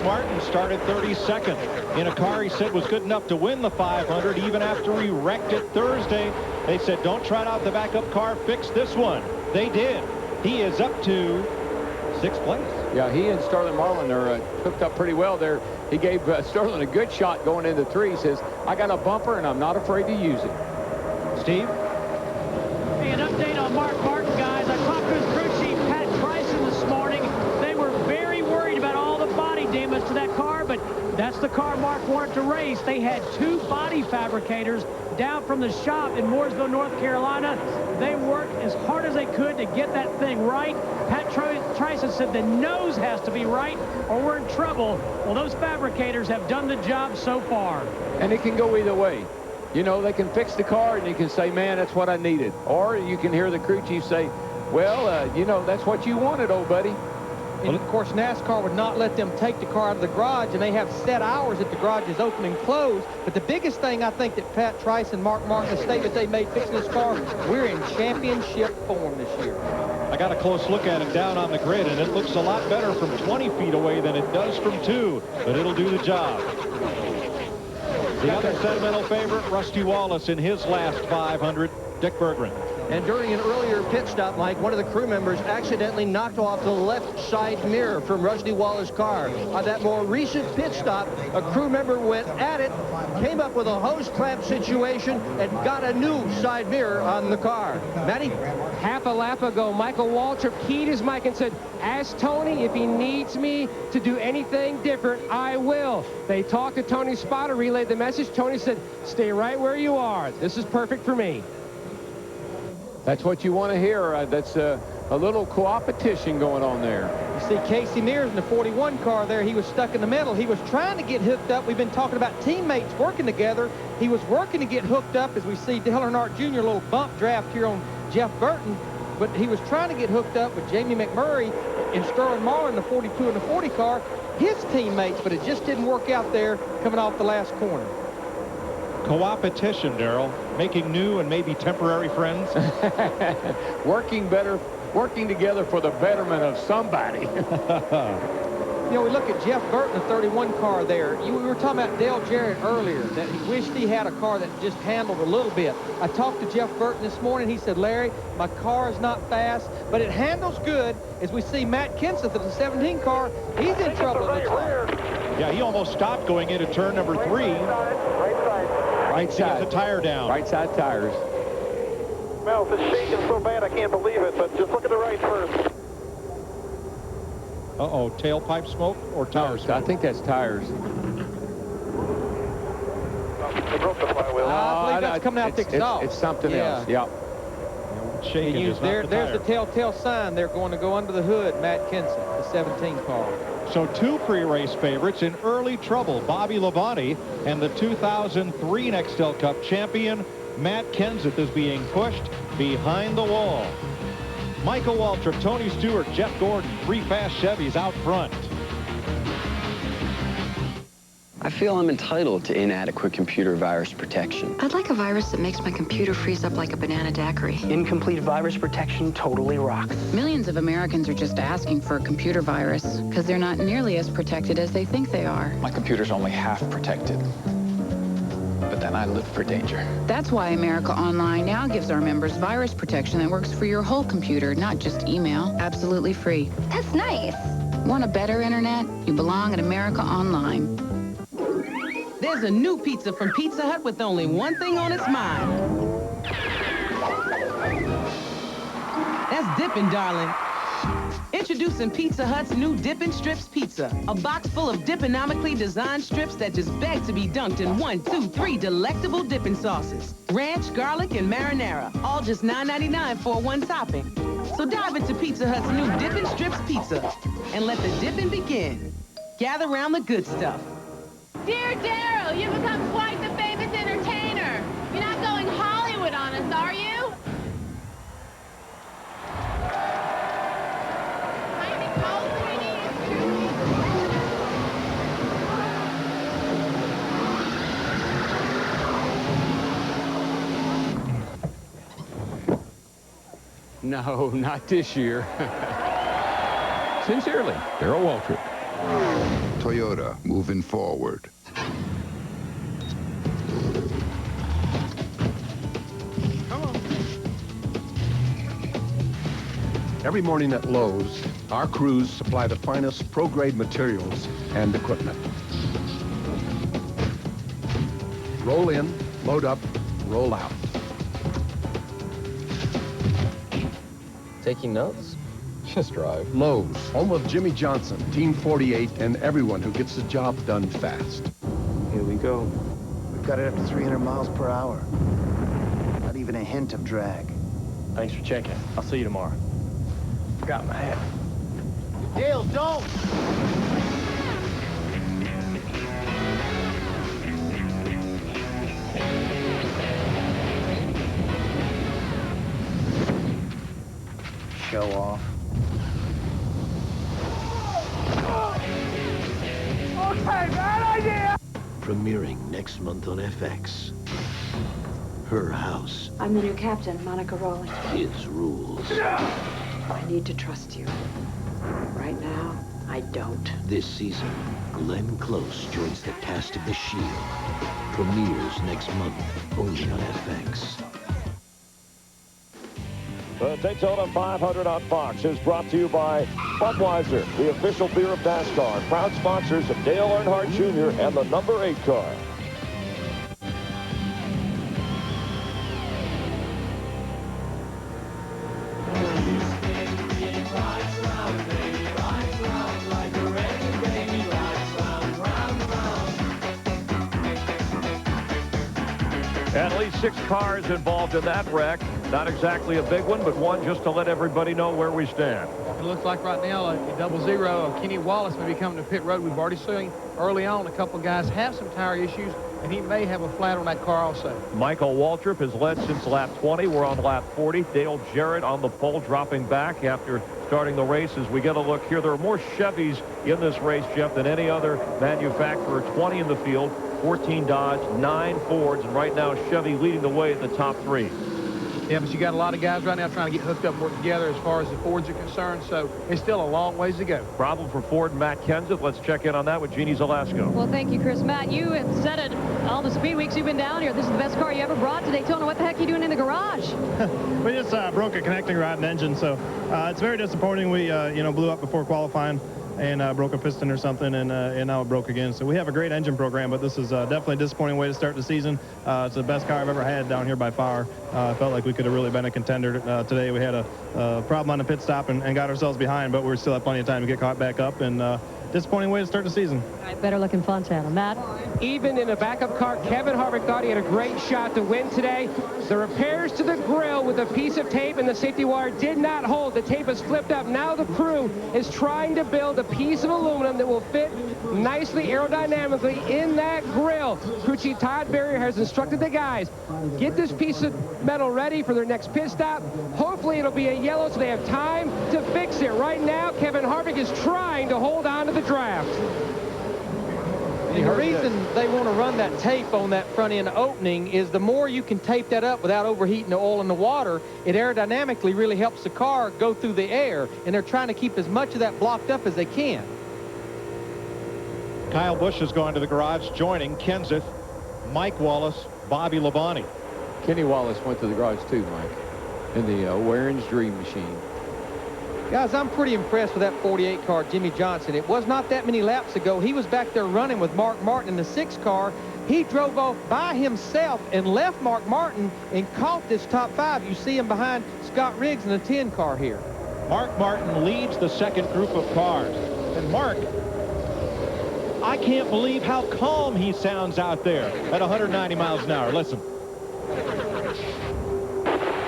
Speaker 9: Martin started 32nd in a car he said was good enough to win the 500 even after he wrecked it Thursday. They said, don't try out the backup car, fix this one. They did. He is up to 6th place.
Speaker 35: Yeah, he and Sterling Marlin are hooked up pretty well there. He gave Sterling a good shot going into 3. He says, I got a bumper and I'm not afraid to use it.
Speaker 9: Steve?
Speaker 11: Hey, an update on Mark Martin, guys. I talked to his crew chief, Pat Bryson, this morning. They were very worried about all the body damage to that car, but that's the car Mark wanted to race. They had 2 body fabricators down from the shop in Mooresville, North Carolina. They worked as hard as they could to get that thing right. Pat Bryson said the nose has to be right or we're in trouble. Well, those fabricators have done the job so far.
Speaker 35: And it can go either way. You know, they can fix the car and you can say, man, that's what I needed. Or you can hear the crew chief say, well, you know, that's what you wanted, old buddy.
Speaker 1: And of course, NASCAR would not let them take the car out of the garage, and they have set hours that the garage is open and closed. But the biggest thing I think that Pat Trice and Mark Martin, the statement they made fixing this car, we're in championship form this year.
Speaker 9: I got a close look at it down on the grid, and it looks a lot better from 20 feet away than it does from 2, but it'll do the job. The other sentimental favorite, Rusty Wallace, in his last 500, Dick Berggren.
Speaker 21: And during an earlier pit stop, Mike, one of the crew members accidentally knocked off the left side mirror from Rusty Wallace's car. On that more recent pit stop, a crew member went at it, came up with a hose clamp situation, and got a new side mirror on the car. Matty?
Speaker 8: Half a lap ago, Michael Waltrip keyed his mic and said, ask Tony if he needs me to do anything different, I will. They talked to Tony's spotter, relayed the message. Tony said, stay right where you are. This is perfect for me.
Speaker 35: That's what you want to hear. That's a little co-opetition going on there.
Speaker 1: You see Casey Mears in the 41 car there. He was stuck in the middle. He was trying to get hooked up. We've been talking about teammates working together. He was working to get hooked up as we see Dale Earnhardt Jr. a little bump draft here on Jeff Burton. but he was trying to get hooked up with Jamie McMurray and Sterling Marlin in the 42 and the 40 car, his teammates, but it just didn't work out there coming off the last corner.
Speaker 34: Co-opetition, Darrell, making new and maybe temporary friends.
Speaker 35: Working together for the betterment of somebody.
Speaker 1: You know, we look at Jeff Burton, the 31 car there. We were talking about Dale Jarrett earlier, that he wished he had a car that just handled a little bit. I talked to Jeff Burton this morning. He said, Larry, my car is not fast, but it handles good. As we see Matt Kenseth of the 17 car, he's in trouble.
Speaker 34: Yeah, he almost stopped going into turn number 3.
Speaker 35: Right side.
Speaker 34: The tire down.
Speaker 35: Right side tires.
Speaker 3: Well, it's shaking so bad I can't believe it, but just look at the right first.
Speaker 34: Uh-oh, tailpipe smoke or tire smoke?
Speaker 35: I think that's tires.
Speaker 3: They broke the flywheel.
Speaker 1: I believe that's coming out the exhaust.
Speaker 35: It's something else. Yep.
Speaker 34: Shaking
Speaker 1: there's the telltale sign. They're going to go under the hood, Matt Kenseth, the 17 car.
Speaker 34: So 2 pre-race favorites in early trouble. Bobby Labonte and the 2003 Nextel Cup champion, Matt Kenseth, is being pushed behind the wall. Michael Waltrip, Tony Stewart, Jeff Gordon, 3 fast Chevys out front.
Speaker 2: I feel I'm entitled to inadequate computer virus protection.
Speaker 5: I'd like a virus that makes my computer freeze up like a banana daiquiri.
Speaker 2: Incomplete virus protection totally rocks.
Speaker 7: Millions of Americans are just asking for a computer virus because they're not nearly as protected as they think they are.
Speaker 12: My computer's only half protected. But then I live for danger.
Speaker 7: That's why America Online now gives our members virus protection that works for your whole computer, not just email. Absolutely free.
Speaker 5: That's nice.
Speaker 7: Want a better internet? You belong at America Online.
Speaker 17: There's a new pizza from Pizza Hut with only one thing on its mind. That's dipping, darling. Introducing Pizza Hut's new Dippin' Strips Pizza. A box full of dipponomically designed strips that just beg to be dunked in 1, 2, 3 delectable dipping sauces. Ranch, garlic, and marinara. All just $9.99 for one topping. So dive into Pizza Hut's new Dippin' Strips Pizza and let the dipping begin. Gather around the good stuff.
Speaker 10: Dear Darrell, you've become quite the famous entertainer. You're not going Hollywood on us, are you?
Speaker 35: No, not this year. Sincerely, Darrell Waltrip.
Speaker 16: Toyota, moving forward.
Speaker 22: Every morning at Lowe's, our crews supply the finest pro-grade materials and equipment. Roll in, load up, roll out.
Speaker 2: Taking notes?
Speaker 22: Just drive. Lowe's, home of Jimmy Johnson, Team 48, and everyone who gets the job done fast.
Speaker 2: Here we go.
Speaker 23: We've got it up to 300 miles per hour. Not even a hint of drag.
Speaker 2: Thanks for checking. I'll see you tomorrow. Forgot my hat.
Speaker 23: Dale, don't! Show off.
Speaker 3: Okay, bad idea!
Speaker 24: Premiering next month on FX. Her house.
Speaker 5: I'm the new captain, Monica Rowling.
Speaker 24: His rules.
Speaker 5: I need to trust you. Right now, I don't.
Speaker 24: This season, Glenn Close joins the cast of The Shield. Premieres next month, only on FX.
Speaker 9: The Daytona 500 on Fox is brought to you by Budweiser, the official beer of NASCAR, proud sponsors of Dale Earnhardt Jr. and the number 8 car. At least 6 cars involved in that wreck. Not exactly a big one, but one just to let everybody know where we stand.
Speaker 19: It looks like right now a 0-0. Kenny Wallace may be coming to pit road. We've already seen early on a couple guys have some tire issues, and he may have a flat on that car also.
Speaker 9: Michael Waltrip has led since lap 20. We're on lap 40. Dale Jarrett on the pole, dropping back after starting the race. As we get a look here, there are more Chevys in this race, Jeff, than any other manufacturer. 20 in the field, 14 Dodge, 9 Fords, and right now Chevy leading the way at the top 3.
Speaker 19: Yeah, but you got a lot of guys right now trying to get hooked up and work together as far as the Fords are concerned, so it's still a long ways to go.
Speaker 9: Problem for Ford and Matt Kenseth. Let's check in on that with Jeannie Zalasko.
Speaker 10: Well, thank you, Chris. Matt, you have said it all the speed weeks you've been down here. This is the best car you ever brought to Daytona. What the heck are you doing in the garage?
Speaker 4: We just broke a connecting rod and engine, so it's very disappointing. We, blew up before qualifying and broke a piston or something, and now it broke again. So we have a great engine program, but this is definitely a disappointing way to start the season. It's the best car I've ever had down here by far. I felt like we could have really been a contender today. We had a problem on the pit stop and got ourselves behind, but we still have plenty of time to get caught back up, and disappointing way to start the season.
Speaker 10: All right, better looking Fontana. Matt?
Speaker 8: Even in a backup car, Kevin Harvick thought he had a great shot to win today. The repairs to the grill with a piece of tape and the safety wire did not hold. The tape is flipped up. Now the crew is trying to build a piece of aluminum that will fit nicely aerodynamically in that grill. Crew Chief Todd Berry has instructed the guys, get this piece of metal ready for their next pit stop. Hopefully it'll be a yellow so they have time to fix it. Right now, Kevin Harvick is trying to hold on to the draft.
Speaker 1: And the reason they want to run that tape on that front end opening is the more you can tape that up without overheating the oil and the water, it aerodynamically really helps the car go through the air, and they're trying to keep as much of that blocked up as they can.
Speaker 34: Kyle Busch has gone to the garage, joining Kenseth, Mike Wallace, Bobby Labonte.
Speaker 35: Kenny Wallace went to the garage too, Mike, in the Waring's Dream Machine.
Speaker 1: Guys, I'm pretty impressed with that 48 car, Jimmy Johnson. It was not that many laps ago. He was back there running with Mark Martin in the 6 car. He drove off by himself and left Mark Martin and caught this top 5. You see him behind Scott Riggs in the 10 car here.
Speaker 34: Mark Martin leads the second group of cars. And Mark, I can't believe how calm he sounds out there at 190 miles an hour. Listen.
Speaker 3: You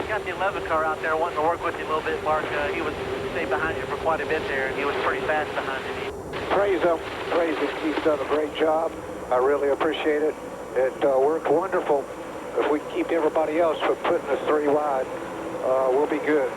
Speaker 3: got the 11 car out there wanting to work with you a little bit, Mark. He was stayed behind you for quite a bit there, and he was pretty fast behind you.
Speaker 13: Praise him. Praise him. He's done a great job. I really appreciate it. It worked wonderful. If we keep everybody else from putting us 3 wide, we'll be good.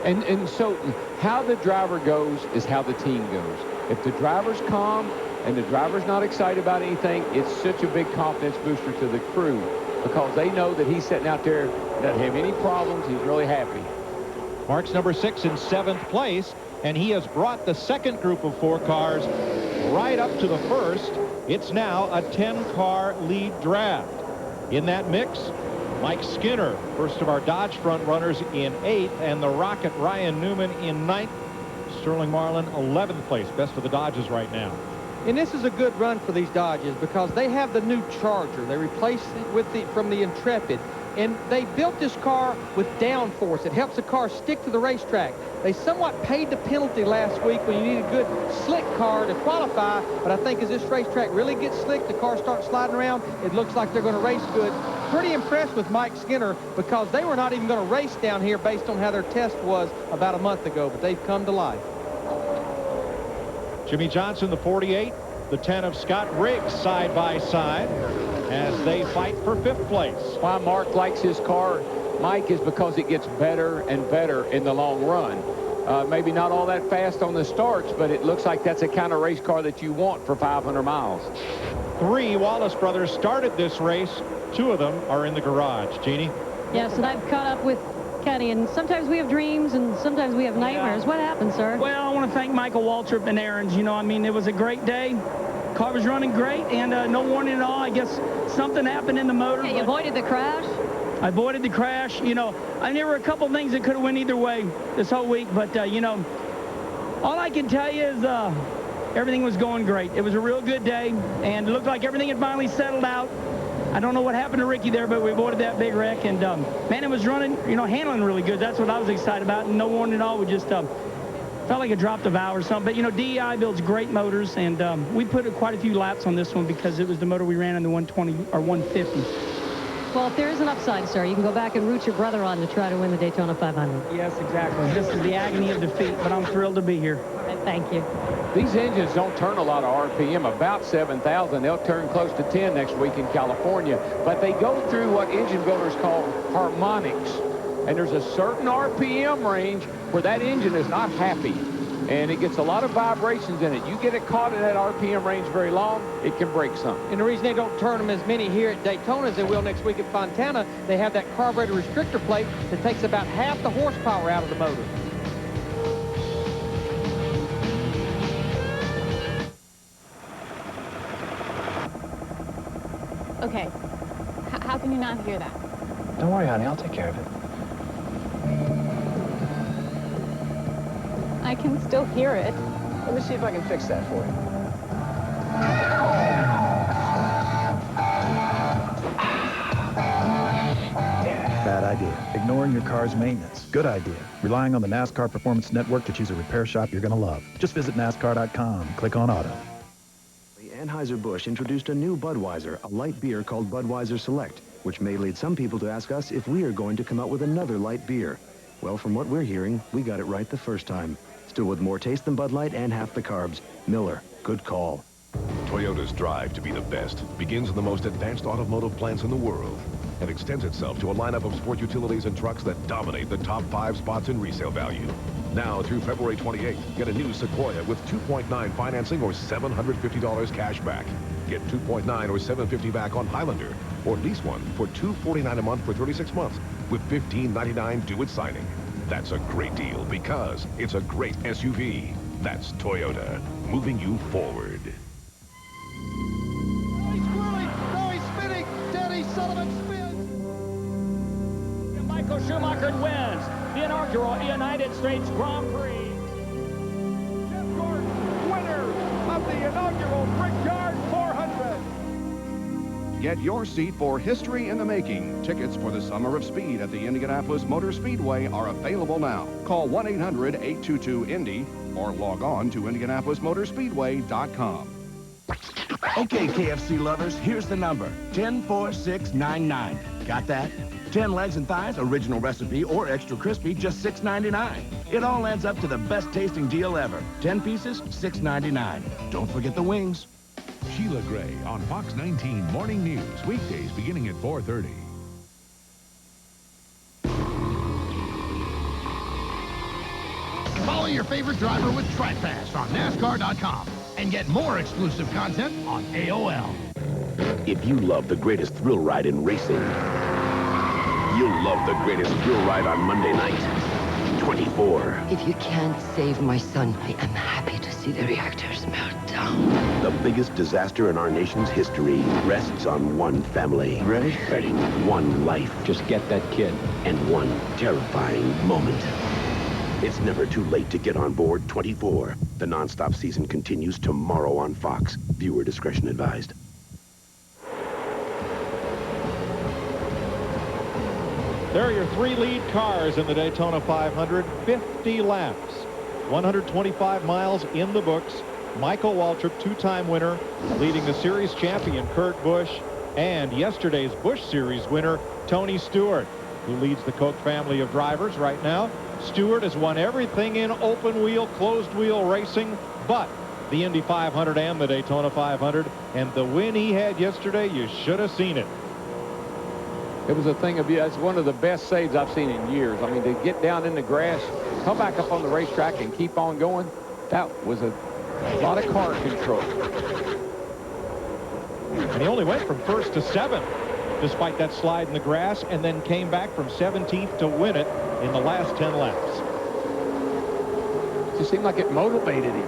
Speaker 35: And so how the driver goes is how the team goes. If the driver's calm and the driver's not excited about anything, it's such a big confidence booster to the crew because they know that he's sitting out there, doesn't have any problems. He's really happy.
Speaker 34: Mark's number 6 in 7th place, and he has brought the second group of 4 cars right up to the first. It's now a 10-car lead draft. In that mix, Mike Skinner, first of our Dodge front runners, in 8th, and the Rocket Ryan Newman in 9th. Sterling Marlin, 11th place, best of the Dodges right now.
Speaker 1: And this is a good run for these Dodges because they have the new Charger. They replaced it with from the Intrepid. And they built this car with downforce. It helps the car stick to the racetrack. They somewhat paid the penalty last week when you need a good slick car to qualify, but I think as this racetrack really gets slick, the car starts sliding around, it looks like they're going to race good. Pretty impressed with Mike Skinner because they were not even going to race down here based on how their test was about a month ago, but they've come to life.
Speaker 34: Jimmy Johnson, the 48, the 10 of Scott Riggs side by side as they fight for 5th place.
Speaker 35: Why Mark likes his car, Mike, is because it gets better and better in the long run. Maybe not all that fast on the starts, but it looks like that's the kind of race car that you want for 500 miles.
Speaker 34: 3 Wallace brothers started this race. 2 of them are in the garage. Jeannie?
Speaker 10: Yes, and I've caught up with Kenny, and sometimes we have dreams and sometimes we have nightmares. What happened, sir?
Speaker 11: Well, I want to thank Michael Waltrip and Aaron's. You know, I mean, it was a great day. Car was running great, and no warning at all. I guess something happened in the motor.
Speaker 10: Yeah, you avoided the crash?
Speaker 11: I avoided the crash. You know, there were a couple things that could have went either way this whole week, but, you know, all I can tell you is everything was going great. It was a real good day, and it looked like everything had finally settled out. I don't know what happened to Ricky there, but we avoided that big wreck, and, man, it was running, you know, handling really good. That's what I was excited about, and no warning at all. We just felt like it dropped a valve or something. But, you know, DEI builds great motors, and we put quite a few laps on this one because it was the motor we ran in the 120 or 150.
Speaker 10: Well, if there is an upside, sir, you can go back and root your brother on to try to win the Daytona 500.
Speaker 6: Yes, exactly. This is the agony of defeat, but I'm thrilled to be here.
Speaker 10: All right, thank you.
Speaker 35: These engines don't turn a lot of RPM, about 7,000. They'll turn close to 10 next week in California. But they go through what engine builders call harmonics. And there's a certain RPM range where that engine is not happy. And it gets a lot of vibrations in it. You get it caught in that RPM range very long, it can break something.
Speaker 1: And the reason they don't turn them as many here at Daytona as they will next week at Fontana, they have that carburetor restrictor plate that takes about half the horsepower out of the motor.
Speaker 14: Okay. How can you not hear that?
Speaker 12: Don't worry, honey. I'll take care of it.
Speaker 14: I can still hear it.
Speaker 12: Let me see if I can fix that for you.
Speaker 15: Bad idea. Ignoring your car's maintenance. Good idea. Relying on the NASCAR Performance Network to choose a repair shop you're going to love. Just visit NASCAR.com. Click on Auto.
Speaker 18: Anheuser-Busch introduced a new Budweiser, a light beer called Budweiser Select, which may lead some people to ask us if we are going to come out with another light beer. Well, from what we're hearing, we got it right the first time. Still with more taste than Bud Light and half the carbs. Miller, good call.
Speaker 16: Toyota's drive to be the best begins in the most advanced automotive plants in the world and extends itself to a lineup of sport utilities and trucks that dominate the top 5 spots in resale value. Now through February 28th, get a new Sequoia with 2.9 financing or $750 cash back. Get 2.9 or $750 back on Highlander, or lease one for $249 a month for 36 months with $1599 due at signing. That's a great deal because it's a great SUV. That's Toyota, moving you forward.
Speaker 3: He's swirling. No, he's spinning. Danny Sullivan spins.
Speaker 11: And Michael Schumacher wins the inaugural United States Grand Prix.
Speaker 3: Jeff Gordon, winner of the inaugural Brickyard 400.
Speaker 20: Get your seat for history in the making. Tickets for the Summer of Speed at the Indianapolis Motor Speedway are available now. Call 1-800-822-INDY or log on to IndianapolisMotorSpeedway.com.
Speaker 24: Okay, KFC lovers, here's the number, 104699. Got that? 10 legs and thighs, original recipe or extra crispy, just $6.99. It all adds up to the best tasting deal ever. 10 pieces, $6.99. Don't forget the wings.
Speaker 16: Sheila Gray on Fox 19 Morning News, weekdays beginning at 4:30.
Speaker 21: Follow your favorite driver with TriPass on NASCAR.com and get more exclusive content on AOL.
Speaker 24: If you love the greatest thrill ride in racing, you'll love the greatest thrill ride on Monday night. 24.
Speaker 25: If you can't save my son, I am happy to see the reactors melt down.
Speaker 24: The biggest disaster in our nation's history rests on one family.
Speaker 2: Ready?
Speaker 24: Ready. One life.
Speaker 2: Just get that kid.
Speaker 24: And one terrifying moment. It's never too late to get on board 24. The nonstop season continues tomorrow on Fox. Viewer discretion advised.
Speaker 34: There are your 3 lead cars in the Daytona 500, 50 laps, 125 miles in the books. Michael Waltrip, 2-time winner, leading the series champion Kurt Busch, and yesterday's Busch Series winner Tony Stewart, who leads the Koch family of drivers right now. Stewart has won everything in open wheel, closed wheel racing, but the Indy 500 and the Daytona 500, and the win he had yesterday, you should have seen it.
Speaker 35: It was a thing of, that's one of the best saves I've seen in years. I mean, to get down in the grass, come back up on the racetrack and keep on going, that was a lot of car control.
Speaker 34: And he only went from 1st to 7th, despite that slide in the grass, and then came back from 17th to win it in the last 10 laps.
Speaker 35: It just seemed like it motivated him.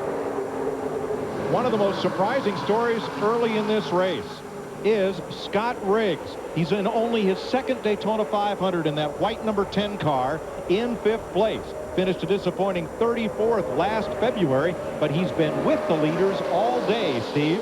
Speaker 34: One of the most surprising stories early in this race is Scott Riggs. He's in only his 2nd Daytona 500 in that white number 10 car, in 5th place. Finished a disappointing 34th last February, but he's been with the leaders all day, Steve.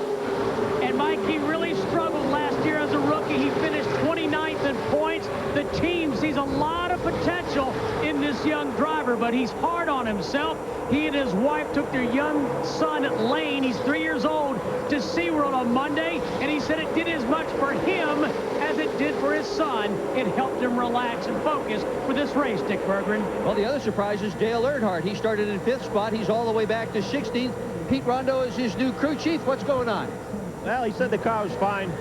Speaker 11: And Mike, he really struggled last year as a rookie. He finished 29th in points. The team sees a lot of potential in this this young driver, but he's hard on himself. He and his wife took their young son, Lane, he's 3 years old, to SeaWorld on Monday, and he said it did as much for him as it did for his son. It helped him relax and focus for this race, Dick Berggren.
Speaker 5: Well, the other surprise is Dale Earnhardt. He started in 5th spot. He's all the way back to 16th. Pete Rondo is his new crew chief. What's going on?
Speaker 7: Well, he said the car was fine.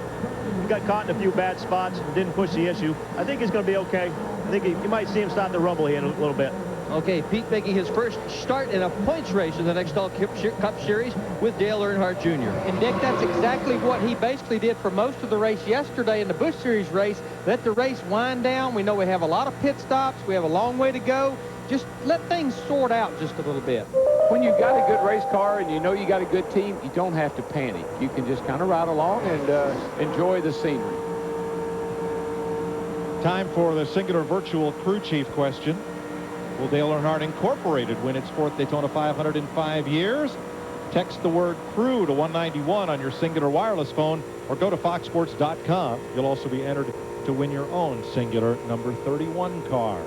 Speaker 7: He got caught in a few bad spots and didn't push the issue. I think he's going to be okay. I think you might see him start to rumble here in a little bit.
Speaker 5: Okay, Pete making his first start in a points race in the Nextel Cup Series with Dale Earnhardt Jr.
Speaker 8: And Dick, that's exactly what he basically did for most of the race yesterday in the Busch Series race. Let the race wind down. We know we have a lot of pit stops. We have a long way to go. Just let things sort out just a little bit.
Speaker 35: When you've got a good race car and you know you got a good team, you don't have to panic. You can just kind of ride along and enjoy the scenery.
Speaker 34: Time for the singular virtual crew chief question. Will Dale Earnhardt Incorporated win its 4th Daytona 500 in 5 years? Text the word crew to 191 on your singular wireless phone or go to foxsports.com. You'll also be entered to win your own singular number 31 car.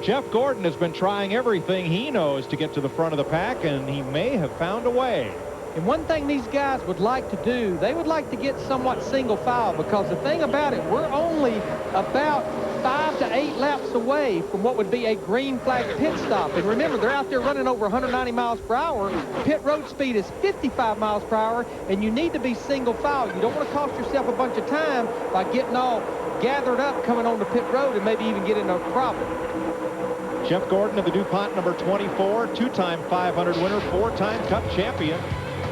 Speaker 34: Jeff Gordon has been trying everything he knows to get to the front of the pack, and he may have found a way.
Speaker 8: And one thing these guys would like to do, they would like to get somewhat single file, because the thing about it, we're only about 5 to 8 laps away from what would be a green flag pit stop. And remember, they're out there running over 190 miles per hour. Pit road speed is 55 miles per hour, and you need to be single file. You don't want to cost yourself a bunch of time by getting all gathered up coming on the pit road and maybe even get in a problem.
Speaker 34: Jeff Gordon of the DuPont number 24, two-time 500 winner, 4-time Cup champion.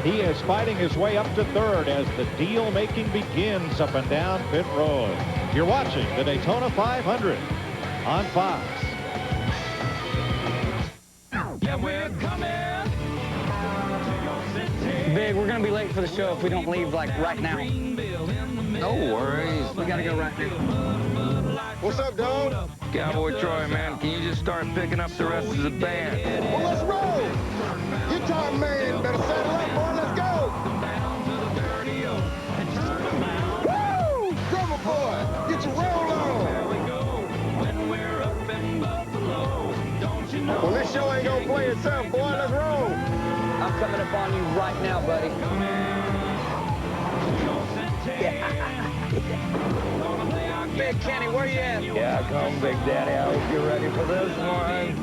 Speaker 34: He is fighting his way up to 3rd as the deal-making begins up and down pit road. You're watching the Daytona 500 on Fox.
Speaker 11: Yeah, we're coming.
Speaker 6: Big, we're going to be late for the show if we don't leave, like, right now.
Speaker 9: No worries.
Speaker 6: We got to go right now.
Speaker 9: What's up, dog? Cowboy Troy, man, can you just start picking up the rest of the band?
Speaker 21: Well, let's roll. Guitar man, better saddle up, boy. Let's go. Woo! Drummer boy, get your roll on. Well, this show ain't gonna play itself, boy. Let's roll.
Speaker 6: I'm coming up on you right now, buddy. Big Kenny, where you at?
Speaker 9: Yeah, come, Big Daddy. I hope you're ready for this one.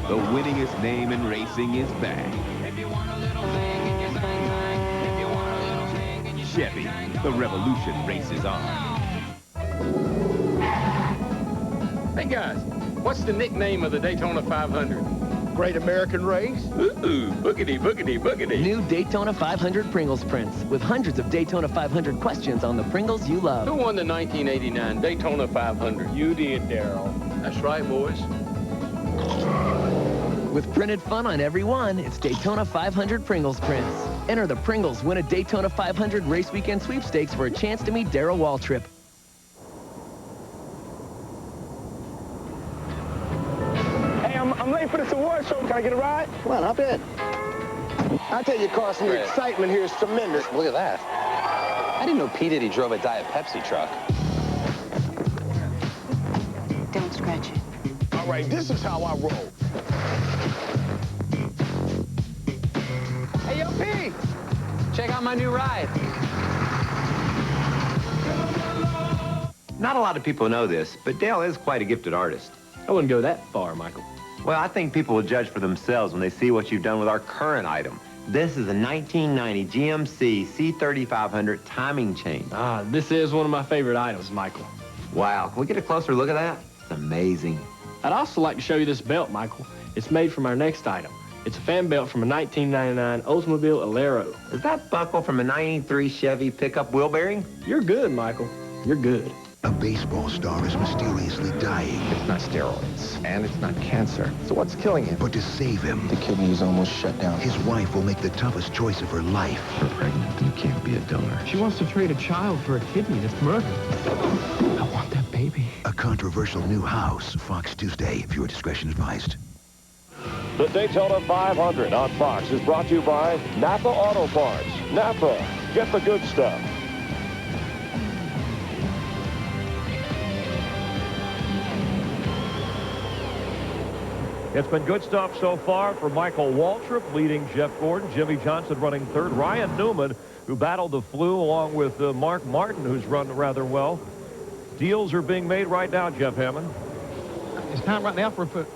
Speaker 17: The winningest name in racing is back. Chevy, the revolution races on.
Speaker 35: Hey, guys, what's the nickname of the Daytona 500?
Speaker 21: Great American Race.
Speaker 9: Ooh, boogity, boogity, boogity.
Speaker 19: New Daytona 500 Pringles prints with hundreds of Daytona 500 questions on the Pringles you love.
Speaker 35: Who won the 1989 Daytona 500?
Speaker 21: You did, Darryl.
Speaker 35: That's right, boys.
Speaker 19: With printed fun on every one, it's Daytona 500 Pringles prints. Enter the Pringles Win a Daytona 500 Race Weekend Sweepstakes for a chance to meet Darryl Waltrip.
Speaker 21: I'm late for this award show. Can I get a ride? Come on, hop in. I tell you, Carson, the excitement here is tremendous.
Speaker 2: Look at that. I didn't know P. Diddy drove a Diet Pepsi truck.
Speaker 25: Don't scratch it.
Speaker 21: All right, this is how I roll.
Speaker 8: Hey, yo, P, check out my new ride.
Speaker 22: Not a lot of people know this, but Dale is quite a gifted artist.
Speaker 7: I wouldn't go that far, Michael.
Speaker 22: Well, I think people will judge for themselves when they see what you've done with our current item. This is a 1990 GMC C3500 timing chain.
Speaker 7: Ah, this is one of my favorite items, Michael.
Speaker 22: Wow, can we get a closer look at that? It's amazing.
Speaker 7: I'd also like to show you this belt, Michael. It's made from our next item. It's a fan belt from a 1999 Oldsmobile Alero.
Speaker 22: Is that buckle from a 93 Chevy pickup wheel bearing?
Speaker 7: You're good, Michael. You're good.
Speaker 23: A baseball star is mysteriously dying.
Speaker 2: It's not steroids, and it's not cancer. So what's killing him?
Speaker 23: But to save him,
Speaker 2: the kidney's almost shut down.
Speaker 23: His wife will make the toughest choice of her life.
Speaker 2: You're pregnant, you can't be a donor.
Speaker 7: She wants to trade a child for a kidney. That's murder. I want that baby.
Speaker 23: A controversial new house. Fox Tuesday. Viewer discretion advised.
Speaker 26: The Daytona 500 on Fox is brought to you by Napa Auto Parts. Napa, get the good stuff. It's been good stuff so far for Michael Waltrip leading Jeff Gordon. Jimmy Johnson running third. Ryan Newman, who battled the flu, along with Mark Martin, who's run rather well. Deals are being made right now, Jeff Hammond.
Speaker 5: It's time right now for a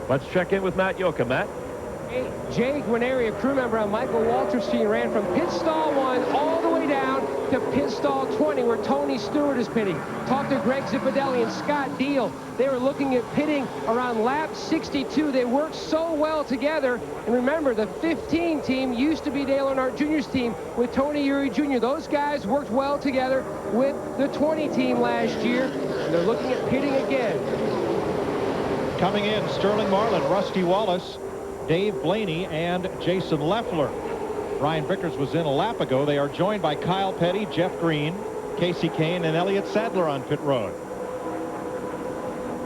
Speaker 26: Let's check in with Matt Yoakum. Matt?
Speaker 8: Hey, Jay Guarneri, a crew member on Michael Waltrip's team, ran from pit stall 1 all the way down to pit stall 20, where Tony Stewart is pitting. Talked to Greg Zipadelli and Scott Deal. They were looking at pitting around lap 62. They worked so well together. And remember, the 15 team used to be Dale Earnhardt Jr.'s team with Tony Eury Jr. Those guys worked well together with the 20 team last year. And they're looking at pitting again.
Speaker 34: Coming in, Sterling Marlin, Rusty Wallace, Dave Blaney, and Jason Leffler. Ryan Vickers was in a lap ago. They are joined by Kyle Petty, Jeff Green, Casey Kane, and Elliott Sadler on pit road.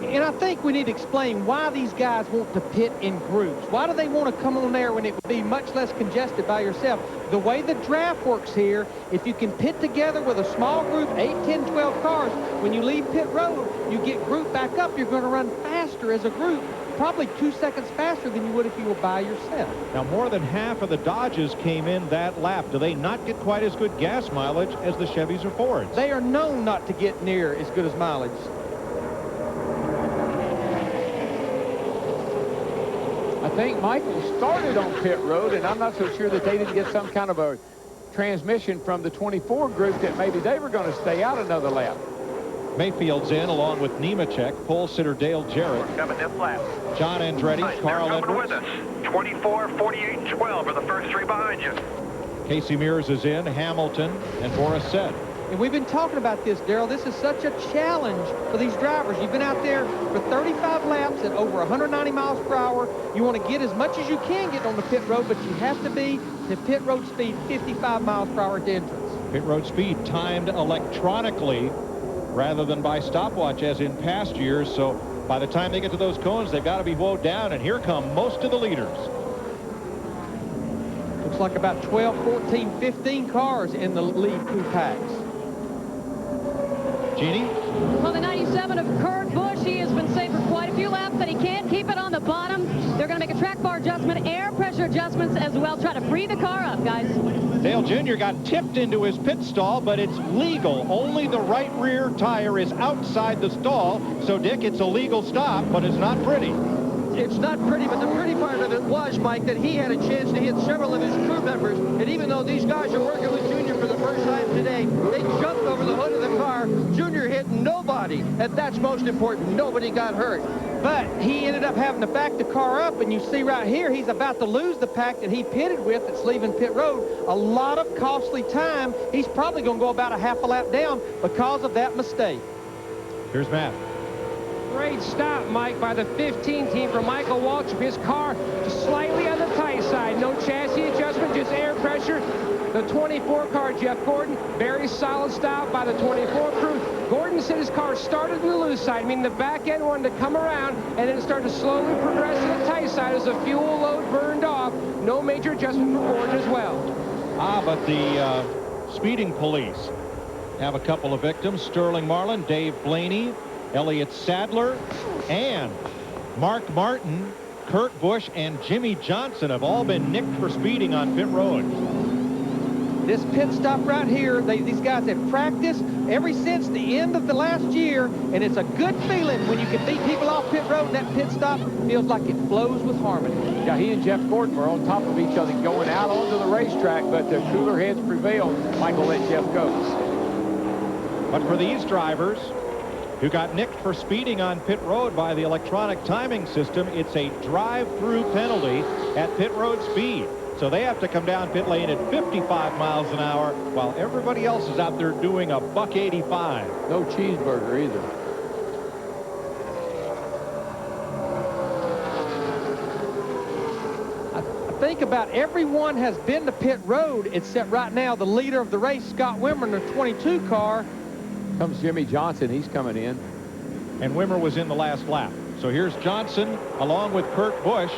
Speaker 5: And I think we need to explain why these guys want to pit in groups. Why do they want to come on there when it would be much less congested by yourself? The way the draft works here, if you can pit together with a small group, 8, 10, 12 cars, when you leave pit road, you get group back up, you're going to run faster as a group, probably 2 seconds faster than you would if you were by yourself.
Speaker 34: Now, more than half of the Dodges came in that lap. Do they not get quite as good gas mileage as the Chevys or Fords?
Speaker 5: They are known not to get near as good as mileage.
Speaker 1: I think Michael started on pit road, and I'm not so sure that they didn't get some kind of a transmission from the 24 group that maybe they were going to stay out another lap.
Speaker 34: Mayfield's in along with Nemechek, pole sitter Dale Jarrett,
Speaker 3: Coming this lap.
Speaker 34: John Andretti, Carl Edwards.
Speaker 3: With us. 24, 48, 12 are the first 3 behind you.
Speaker 34: Casey Mears is in, Hamilton, and Boris Said.
Speaker 5: And we've been talking about this, Darrell. This is such a challenge for these drivers. You've been out there for 35 laps at over 190 miles per hour. You want to get as much as you can get on the pit road, but you have to be to pit road speed 55 miles per hour at the entrance.
Speaker 34: Pit road speed timed electronically rather than by stopwatch as in past years. So by the time they get to those cones, they've got to be wound down, and here come most of the leaders.
Speaker 5: Looks like about 12, 14, 15 cars in the lead 2 packs.
Speaker 34: Jeannie?
Speaker 4: Well, the 97 of Kurt Busch, he has been safe for quite a few laps, but he can't keep it on the bottom. They're going to make a track bar adjustment, air pressure adjustments as well. Try to free the car up, guys.
Speaker 34: Dale Jr. got tipped into his pit stall, but it's legal. Only the right rear tire is outside the stall. So, Dick, it's a legal stop, but it's not pretty.
Speaker 5: It's not pretty, but the pretty part of it was, Mike, that he had a chance to hit several of his crew members. And even though these guys are working with Junior for the first time today, they jumped over the hood of the car. Junior hit nobody, and that's most important. Nobody got hurt. But he ended up having to back the car up, and you see right here, he's about to lose the pack that he pitted with that's leaving pit road. A lot of costly time. He's probably going to go about a half a lap down because of that mistake.
Speaker 34: Here's Matt.
Speaker 8: Great stop, Mike, by the 15 team for Michael Waltrip. His car just slightly on the tight side. No chassis adjustment, just air pressure. The 24 car, Jeff Gordon, very solid stop by the 24 crew. Gordon said his car started on the loose side, meaning the back end wanted to come around, and then it started to slowly progress to the tight side as the fuel load burned off. No major adjustment for Gordon as well.
Speaker 34: But the speeding police have a couple of victims. Sterling Marlin, Dave Blaney, Elliott Sadler, and Mark Martin, Kurt Busch, and Jimmy Johnson have all been nicked for speeding on pit road.
Speaker 5: This pit stop right here, these guys have practiced ever since the end of the last year, and it's a good feeling when you can beat people off pit road, and that pit stop feels like it flows with harmony.
Speaker 1: Yeah, he and Jeff Gordon were on top of each other going out onto the racetrack, but the cooler heads prevailed. Michael let Jeff go.
Speaker 34: But for these drivers who got nicked for speeding on pit road by the electronic timing system, it's a drive-through penalty at pit road speed. So they have to come down pit lane at 55 miles an hour while everybody else is out there doing a $1.85.
Speaker 1: No cheeseburger either.
Speaker 5: think about everyone has been to pit road except right now the leader of the race, Scott Wimmer, in the 22 car.
Speaker 1: Comes Jimmy Johnson. He's coming in.
Speaker 34: And Wimmer was in the last lap. So here's Johnson along with Kurt Busch,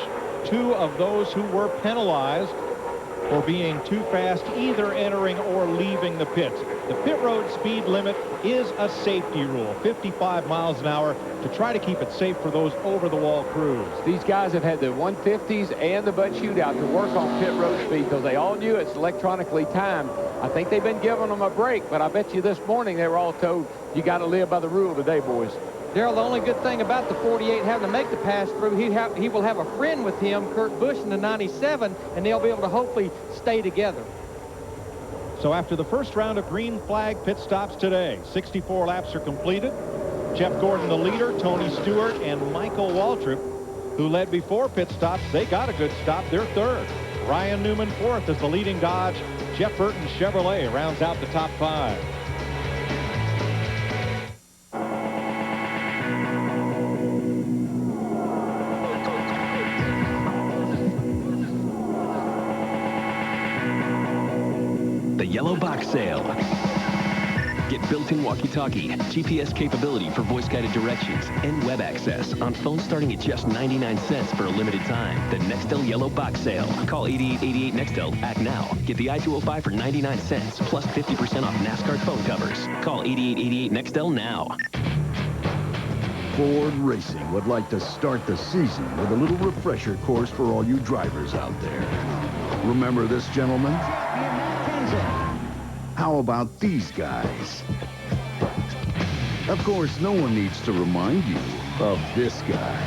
Speaker 34: two of those who were penalized for being too fast either entering or leaving the pits. The pit road speed limit is a safety rule, 55 miles an hour, to try to keep it safe for those over-the-wall crews.
Speaker 1: These guys have had the 150s and the Bud Shootout to work on pit road speed because they all knew it's electronically timed. I think they've been giving them a break, but I bet you this morning they were all told, you got to live by the rule today, boys.
Speaker 5: Darrell, the only good thing about the 48 having to make the pass-through, he will have a friend with him, Kurt Busch, in the 97, and they'll be able to hopefully stay together.
Speaker 34: So after the first round of green flag pit stops today, 64 laps are completed. Jeff Gordon, the leader, Tony Stewart, and Michael Waltrip, who led before pit stops, they got a good stop. They're third. Ryan Newman fourth as the leading Dodge. Jeff Burton Chevrolet rounds out the top five.
Speaker 19: The Yellow Box Sale. Get built-in walkie-talkie, GPS capability for voice-guided directions, and web access on phones starting at just 99 cents for a limited time. The Nextel Yellow Box Sale. Call 8888-NEXTEL. Act now. Get the I-205 for 99 cents, plus 50% off NASCAR phone covers. Call 8888-NEXTEL now.
Speaker 23: Ford Racing would like to start the season with a little refresher course for all you drivers out there. Remember this gentleman? How about these guys? Of course, no one needs to remind you of this guy.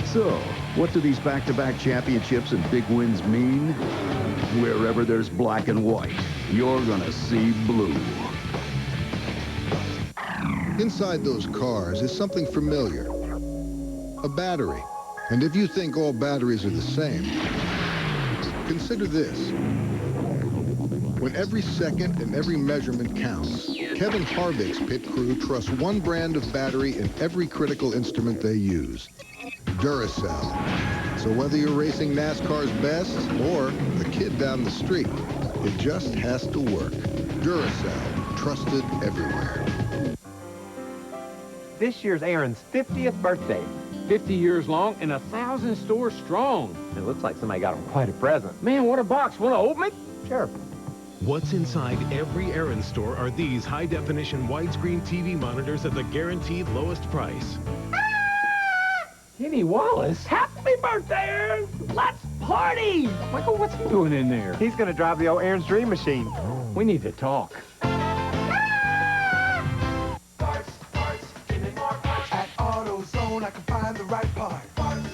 Speaker 23: So, what do these back-to-back championships and big wins mean? Wherever there's black and white, you're gonna see blue.
Speaker 10: Inside those cars is something familiar. A battery. And if you think all batteries are the same, consider this. When every second and every measurement counts, Kevin Harvick's pit crew trusts one brand of battery in every critical instrument they use. Duracell. So whether you're racing NASCAR's best or the kid down the street, it just has to work. Duracell. Trusted everywhere.
Speaker 12: This year's Aaron's 50th birthday.
Speaker 1: 50 years long and 1,000 stores strong.
Speaker 12: It looks like somebody got him quite a present.
Speaker 1: Man, what a box. Want to open it?
Speaker 12: Sure.
Speaker 13: What's inside every Aaron store are these high-definition widescreen TV monitors at the guaranteed lowest price.
Speaker 1: Kenny Wallace?
Speaker 12: Happy birthday, Aaron! Let's party!
Speaker 1: Michael, what's he doing in there?
Speaker 12: He's going to drive the old Aaron's Dream Machine.
Speaker 1: We need to talk.
Speaker 14: Parts, give me more parts. At AutoZone, I can find the right part. Parts.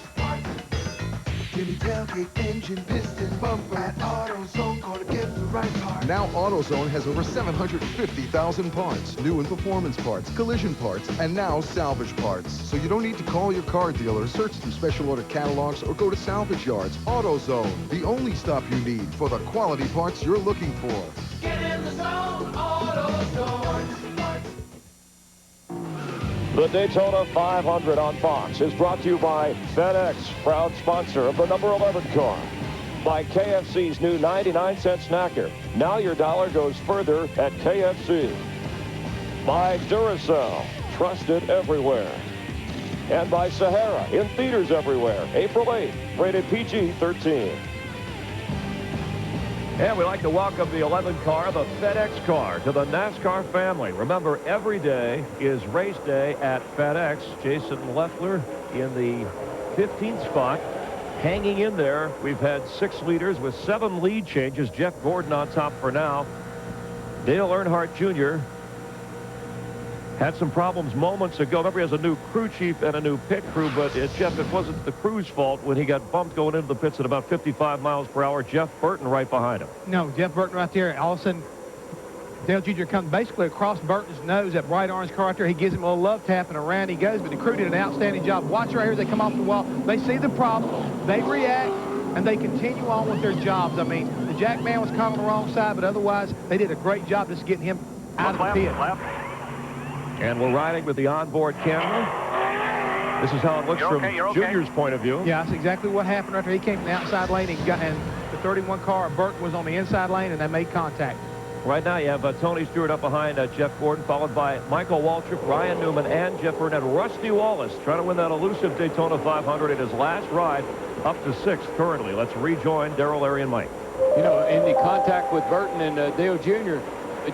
Speaker 14: Give me tailgate, engine, piston, bumper. At AutoZone, gonna get the right part.
Speaker 15: Now AutoZone has over 750,000 parts. New and performance parts, collision parts, and now salvage parts. So you don't need to call your car dealer, search through special order catalogs, or go to salvage yards. AutoZone, the only stop you need for the quality parts you're looking for.
Speaker 14: Get in the zone, AutoZone.
Speaker 26: The Daytona 500 on Fox is brought to you by FedEx, proud sponsor of the number 11 car. By KFC's new 99-cent snacker. Now your dollar goes further at KFC. By Duracell, trusted everywhere. And by Sahara, in theaters everywhere. April 8th, rated PG-13. And we'd like to welcome the 11 car, the FedEx car, to the NASCAR family. Remember, every day is race day at FedEx. Jason Leffler in the 15th spot. Hanging in there, we've had 6 leaders with 7 lead changes. Jeff Gordon on top for now. Dale Earnhardt Jr. had some problems moments ago. Remember, he has a new crew chief and a new pit crew, but Jeff, it wasn't the crew's fault when he got bumped going into the pits at about 55 miles per hour. Jeff Burton right behind him.
Speaker 5: No, Jeff Burton right there. All of a sudden, Dale Jr. comes basically across Burton's nose, that bright orange car right there. He gives him a little love tap, and around he goes. But the crew did an outstanding job. Watch right here. They come off the wall. They see the problem. They react, and they continue on with their jobs. I mean, the jack man was caught on the wrong side, but otherwise, they did a great job just getting him out of the pit.
Speaker 26: And we're riding with the onboard camera. This is how it looks from Junior's point of view.
Speaker 8: Yeah, that's exactly what happened after he came from the outside lane and the 31 car, Burton, was on the inside lane, and they made contact.
Speaker 26: Right now you have Tony Stewart up behind Jeff Gordon, followed by Michael Waltrip, Ryan Newman, and Jeff Burnett. Rusty Wallace trying to win that elusive Daytona 500 in his last ride, up to 6th currently. Let's rejoin Darrell, Larry, and Mike.
Speaker 1: You know, in the contact with Burton and Dale Jr.,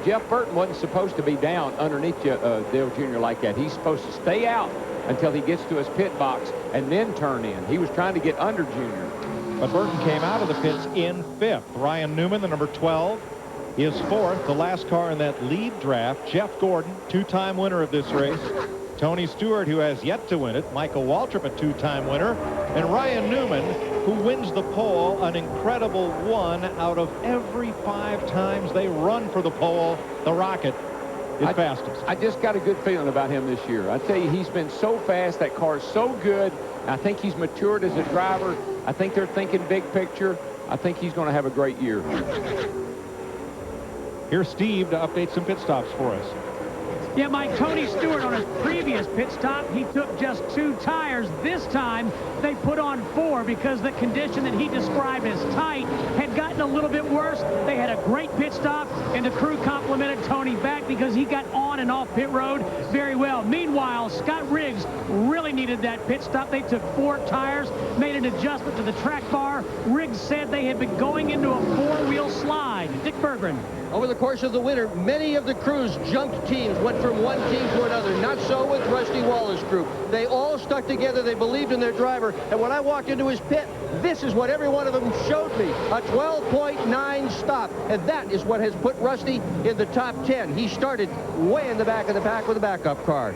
Speaker 1: Jeff Burton wasn't supposed to be down underneath Dale Jr. like that. He's supposed to stay out until he gets to his pit box and then turn in. He was trying to get under Jr.
Speaker 34: But Burton came out of the pits in 5th. Ryan Newman, the number 12, is 4th, the last car in that lead draft. Jeff Gordon, 2-time winner of this race. Tony Stewart, who has yet to win it. Michael Waltrip, a 2-time winner. And Ryan Newman, who wins the pole, an incredible 1 out of every 5 times they run for the pole. The Rocket is fastest.
Speaker 1: I just got a good feeling about him this year. I tell you, he's been so fast. That car's so good. I think he's matured as a driver. I think they're thinking big picture. I think he's going to have a great year.
Speaker 34: Here's Steve to update some pit stops for us.
Speaker 6: Yeah, Mike, Tony Stewart on his previous pit stop, he took just 2 tires. This time, they put on 4 because the condition that he described as tight had gotten a little bit worse. They had a great pit stop, and the crew complimented Tony back because he got on and off pit road very well. Meanwhile, Scott Riggs really needed that pit stop. They took 4 tires, made an adjustment to the track bar. Riggs said they had been going into a 4-wheel slide. Dick Berggren.
Speaker 5: Over the course of the winter, many of the crew's jumped teams went from one team to another. Not so with Rusty Wallace's group. They all stuck together. They believed in their driver. And when I walked into his pit, this is what every one of them showed me. A 12.9 stop. And that is what has put Rusty in the top 10. He started way in the back of the pack with a backup car.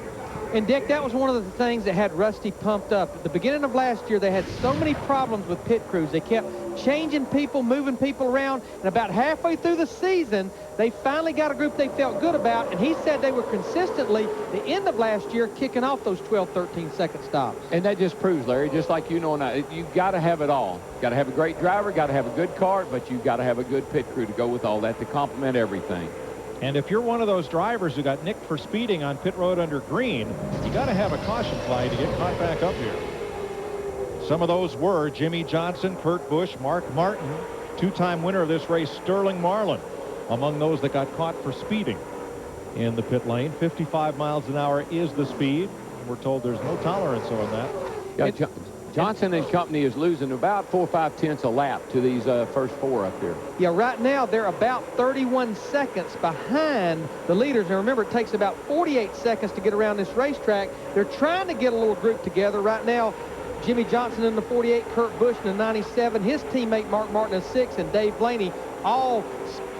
Speaker 8: And, Dick, that was one of the things that had Rusty pumped up. At the beginning of last year, they had so many problems with pit crews. They kept changing people, moving people around. And about halfway through the season, they finally got a group they felt good about. And he said they were consistently, the end of last year, kicking off those 12, 13-second stops.
Speaker 1: And that just proves, Larry, just like you know now, you've got to have it all. Got to have a great driver, got to have a good car, but you've got to have a good pit crew to go with all that to complement everything.
Speaker 34: And if you're one of those drivers who got nicked for speeding on pit road under green, you got to have a caution flag to get caught back up here. Some of those were Jimmy Johnson, Kurt Busch, Mark Martin, 2-time winner of this race, Sterling Marlin, among those that got caught for speeding in the pit lane. 55 miles an hour is the speed. We're told there's no tolerance on that.
Speaker 1: Yeah, Johnson and company is losing about 4 or 5 tenths a lap to these first 4 up here.
Speaker 8: Yeah, right now they're about 31 seconds behind the leaders. And remember, it takes about 48 seconds to get around this racetrack. They're trying to get a little group together right now. Jimmy Johnson in the 48, Kurt Busch in the 97, his teammate Mark Martin in 6, and Dave Blaney, all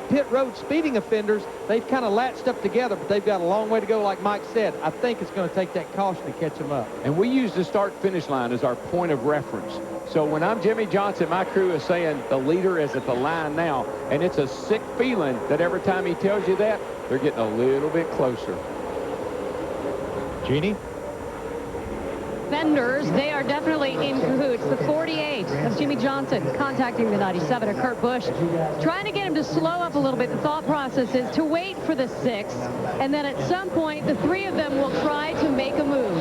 Speaker 8: pit road speeding offenders. They've kind of latched up together, but they've got a long way to go, like Mike said. I think it's going to take that caution to catch them up.
Speaker 1: And we use the start-finish line as our point of reference. So when I'm Jimmy Johnson, my crew is saying the leader is at the line now, and it's a sick feeling that every time he tells you that, they're getting a little bit closer.
Speaker 34: Jeannie?
Speaker 4: Fenders, they are definitely in cahoots. The 48 of Jimmy Johnson contacting the 97 of Kurt Busch, trying to get him to slow up a little bit. The thought process is to wait for the 6, and then at some point, the 3 of them will try to make a move.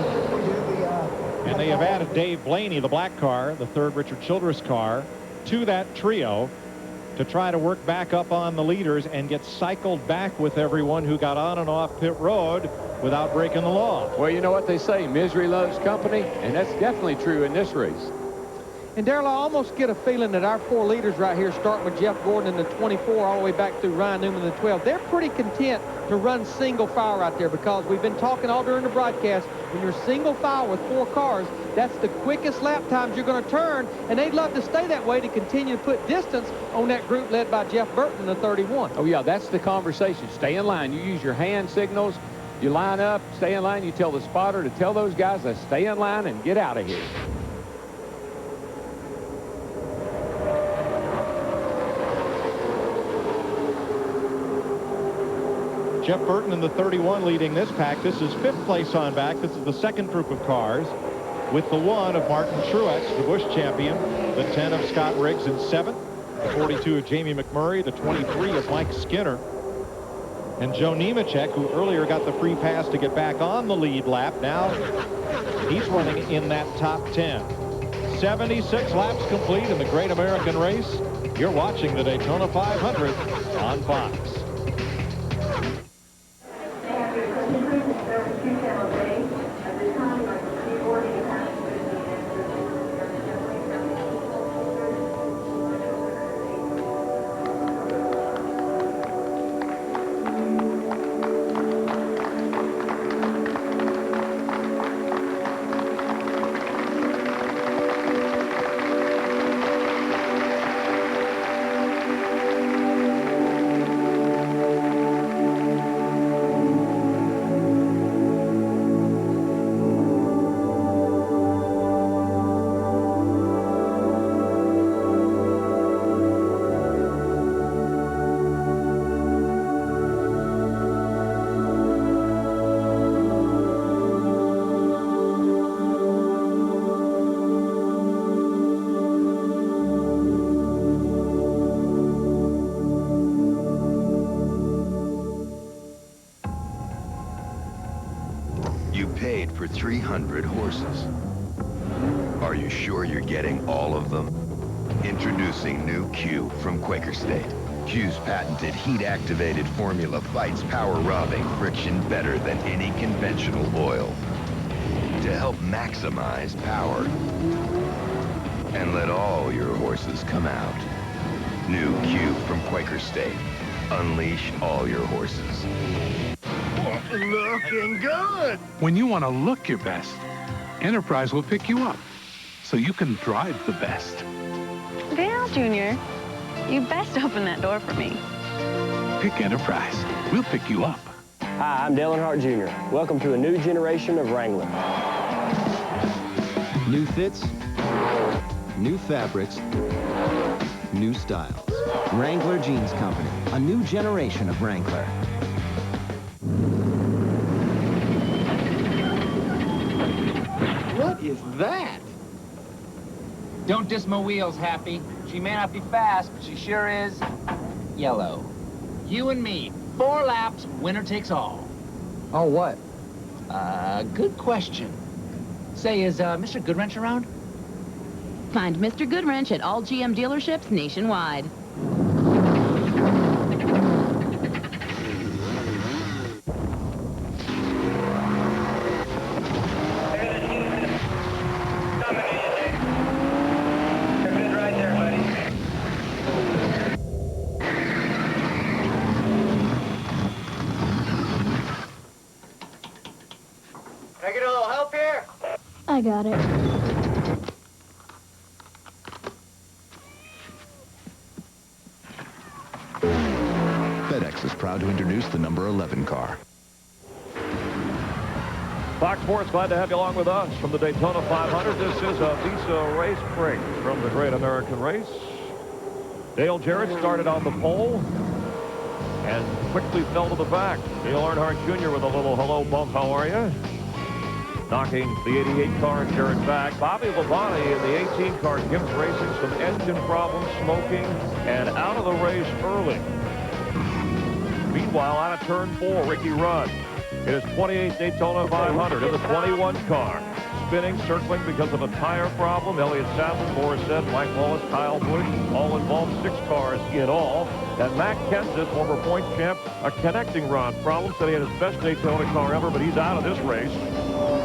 Speaker 34: And they have added Dave Blaney, the black car, the 3rd Richard Childress car, to that trio to try to work back up on the leaders and get cycled back with everyone who got on and off pit road without breaking the law.
Speaker 1: Well, you know what they say, misery loves company, and that's definitely true in this race.
Speaker 8: And, Darrell, I almost get a feeling that our 4 leaders right here, starting with Jeff Gordon in the 24 all the way back through Ryan Newman in the 12, they're pretty content to run single file right there, because we've been talking all during the broadcast, when you're single file with 4 cars, that's the quickest lap times you're going to turn, and they'd love to stay that way to continue to put distance on that group led by Jeff Burton in the 31.
Speaker 1: Oh, yeah, that's the conversation. Stay in line. You use your hand signals. You line up, stay in line. You tell the spotter to tell those guys to stay in line and get out of here.
Speaker 34: Jeff Burton in the 31 leading this pack. This is 5th place on back. This is the 2nd group of cars, with the 1 of Martin Truex, the Busch champion, the 10 of Scott Riggs in 7th, the 42 of Jamie McMurray, the 23 of Mike Skinner.
Speaker 5: And Joe Nemechek, who earlier got the free pass to get back on the lead lap, now he's running in that top 10. 76 laps complete in the Great American Race. You're watching the Daytona 500 on Fox.
Speaker 9: You paid for 300 horses. Are you sure you're getting all of them? Introducing new Q from Quaker State. Q's patented heat-activated formula fights power-robbing friction better than any conventional oil to help maximize power and let all your horses come out. New Q from Quaker State. Unleash all your horses.
Speaker 11: Looking good. When you want to look your best, Enterprise will pick you up so you can drive the best.
Speaker 16: Dale Jr., you best open that door for me.
Speaker 11: Pick Enterprise. We'll pick you up.
Speaker 17: Hi, I'm Dale Earnhardt Jr. Welcome to a new generation of Wrangler.
Speaker 18: New fits, new fabrics, new styles. Wrangler Jeans Company, a new generation of Wrangler.
Speaker 20: What is that? Don't diss my wheels, Happy. She may not be fast, but she sure is yellow. You and me, 4 laps, winner takes all.
Speaker 24: Oh, what?
Speaker 20: Good question. Say, is Mr. Goodwrench around?
Speaker 27: Find Mr. Goodwrench at all GM dealerships nationwide.
Speaker 28: I got it.
Speaker 34: FedEx is proud to introduce the number 11 car.
Speaker 26: Fox Sports, glad to have you along with us from the Daytona 500. This is a Visa race break from the Great American Race. Dale Jarrett started on the pole and quickly fell to the back. Dale Earnhardt Jr. with a little hello bump, how are you? Knocking the 88 car and Jarrett back. Bobby Labonte in the 18 car, Gibbs Racing, some engine problems, smoking, and out of the race early. Meanwhile, out of turn 4, Ricky Rudd. It is 28 Daytona 500 in the 21 car. Spinning, circling because of a tire problem. Elliott Sadler, Morissette, Mike Wallace, Kyle Busch, all involved, 6 cars in all. And Matt Kenseth, former points champ, a connecting rod problem. Said he had his best Daytona car ever, but he's out of this race.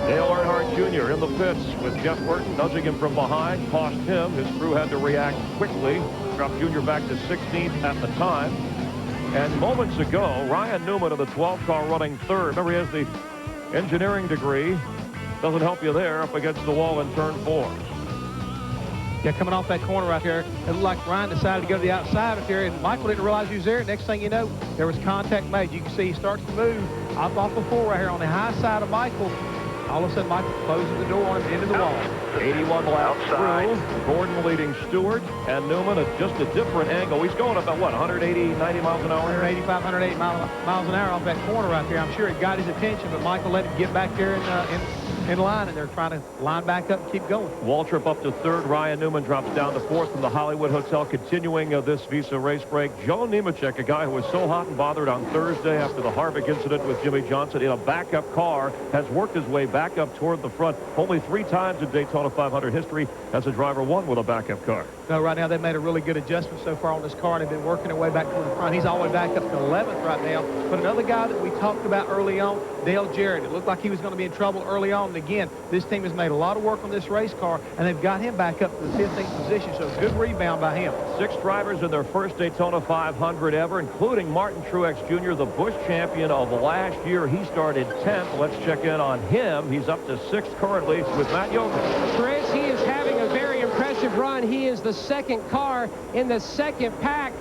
Speaker 26: Dale Earnhardt Jr. in the pits with Jeff Burton nudging him from behind. Cost him. His crew had to react quickly. Dropped Jr. back to 16th at the time. And moments ago, Ryan Newman of the 12 car running third. Remember, he has the engineering degree. Doesn't help you there, up against the wall in turn 4.
Speaker 5: Yeah, coming off that corner right there, it looked like Ryan decided to go to the outside up there, and Michael didn't realize he was there. Next thing you know, there was contact made. You can see he starts to move up off the 4 right here on the high side of Michael. All of a sudden, Michael closes the door on him into the wall.
Speaker 26: 81 laps through. Gordon leading Stewart, and Newman at just a different angle. He's going about, what, 180, 90 miles an hour?
Speaker 5: 185, 180 miles an hour off that corner right there. I'm sure it got his attention, but Michael let him get back there and in line, and they're trying to line back up and keep going.
Speaker 26: Waltrip up to third. Ryan Newman drops down to fourth from the Hollywood Hotel, continuing this Visa race break. Joe Nemechek, a guy who was so hot and bothered on Thursday after the Harvick incident with Jimmy Johnson in a backup car, has worked his way back up toward the front. Only 3 times in Daytona 500 history has a driver won with a backup car.
Speaker 5: No, right now they've made a really good adjustment so far on this car, and they've been working their way back toward the front. He's all the way back up to 11th right now. But another guy that we talked about early on, Dale Jarrett. It looked like he was going to be in trouble early on. And again, this team has made a lot of work on this race car, and they've got him back up to the 15th position. So good rebound by him.
Speaker 26: 6 drivers in their first Daytona 500 ever, including Martin Truex Jr., the Busch champion of last year. He started 10th. Let's check in on him. He's up to 6th currently with Matt Yoakum.
Speaker 8: Chris, he is having a very impressive run. He is the 2nd car in the 2nd pack.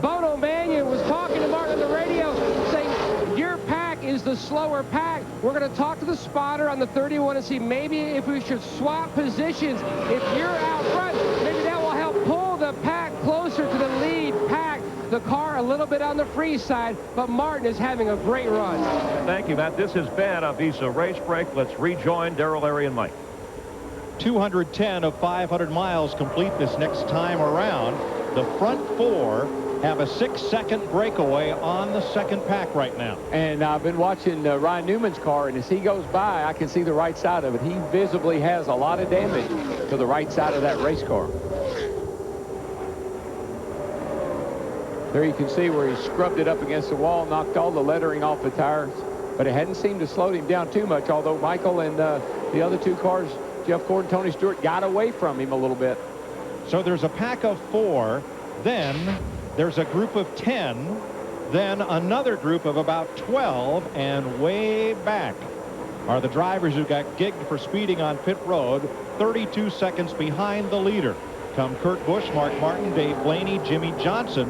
Speaker 8: Bono Mannion was talking to Martin on the radio, saying, your pack is the slower pack. We're going to talk to the spotter on the 31 and see maybe if we should swap positions. If you're out front, maybe that will help pull the pack closer to the lead pack. The car a little bit on the free side, but Martin is having a great run.
Speaker 26: Thank you, Matt. This has been a Visa race break. Let's rejoin Darrell, Larry, and Mike.
Speaker 2: 210 of 500 miles complete this next time around. The front 4 have a 6-second breakaway on the 2nd pack right now.
Speaker 1: And I've been watching Ryan Newman's car, and as he goes by, I can see the right side of it. He visibly has a lot of damage to the right side of that race car. There you can see where he scrubbed it up against the wall, knocked all the lettering off the tires, but it hadn't seemed to slow him down too much, although Michael and the other 2 cars, Jeff Gordon, Tony Stewart, got away from him a little bit.
Speaker 2: So there's a pack of 4, then there's a group of 10, then another group of about 12, and way back are the drivers who got gigged for speeding on pit road. 32 seconds behind the leader come Kurt Busch, Mark Martin, Dave Blaney, Jimmy Johnson,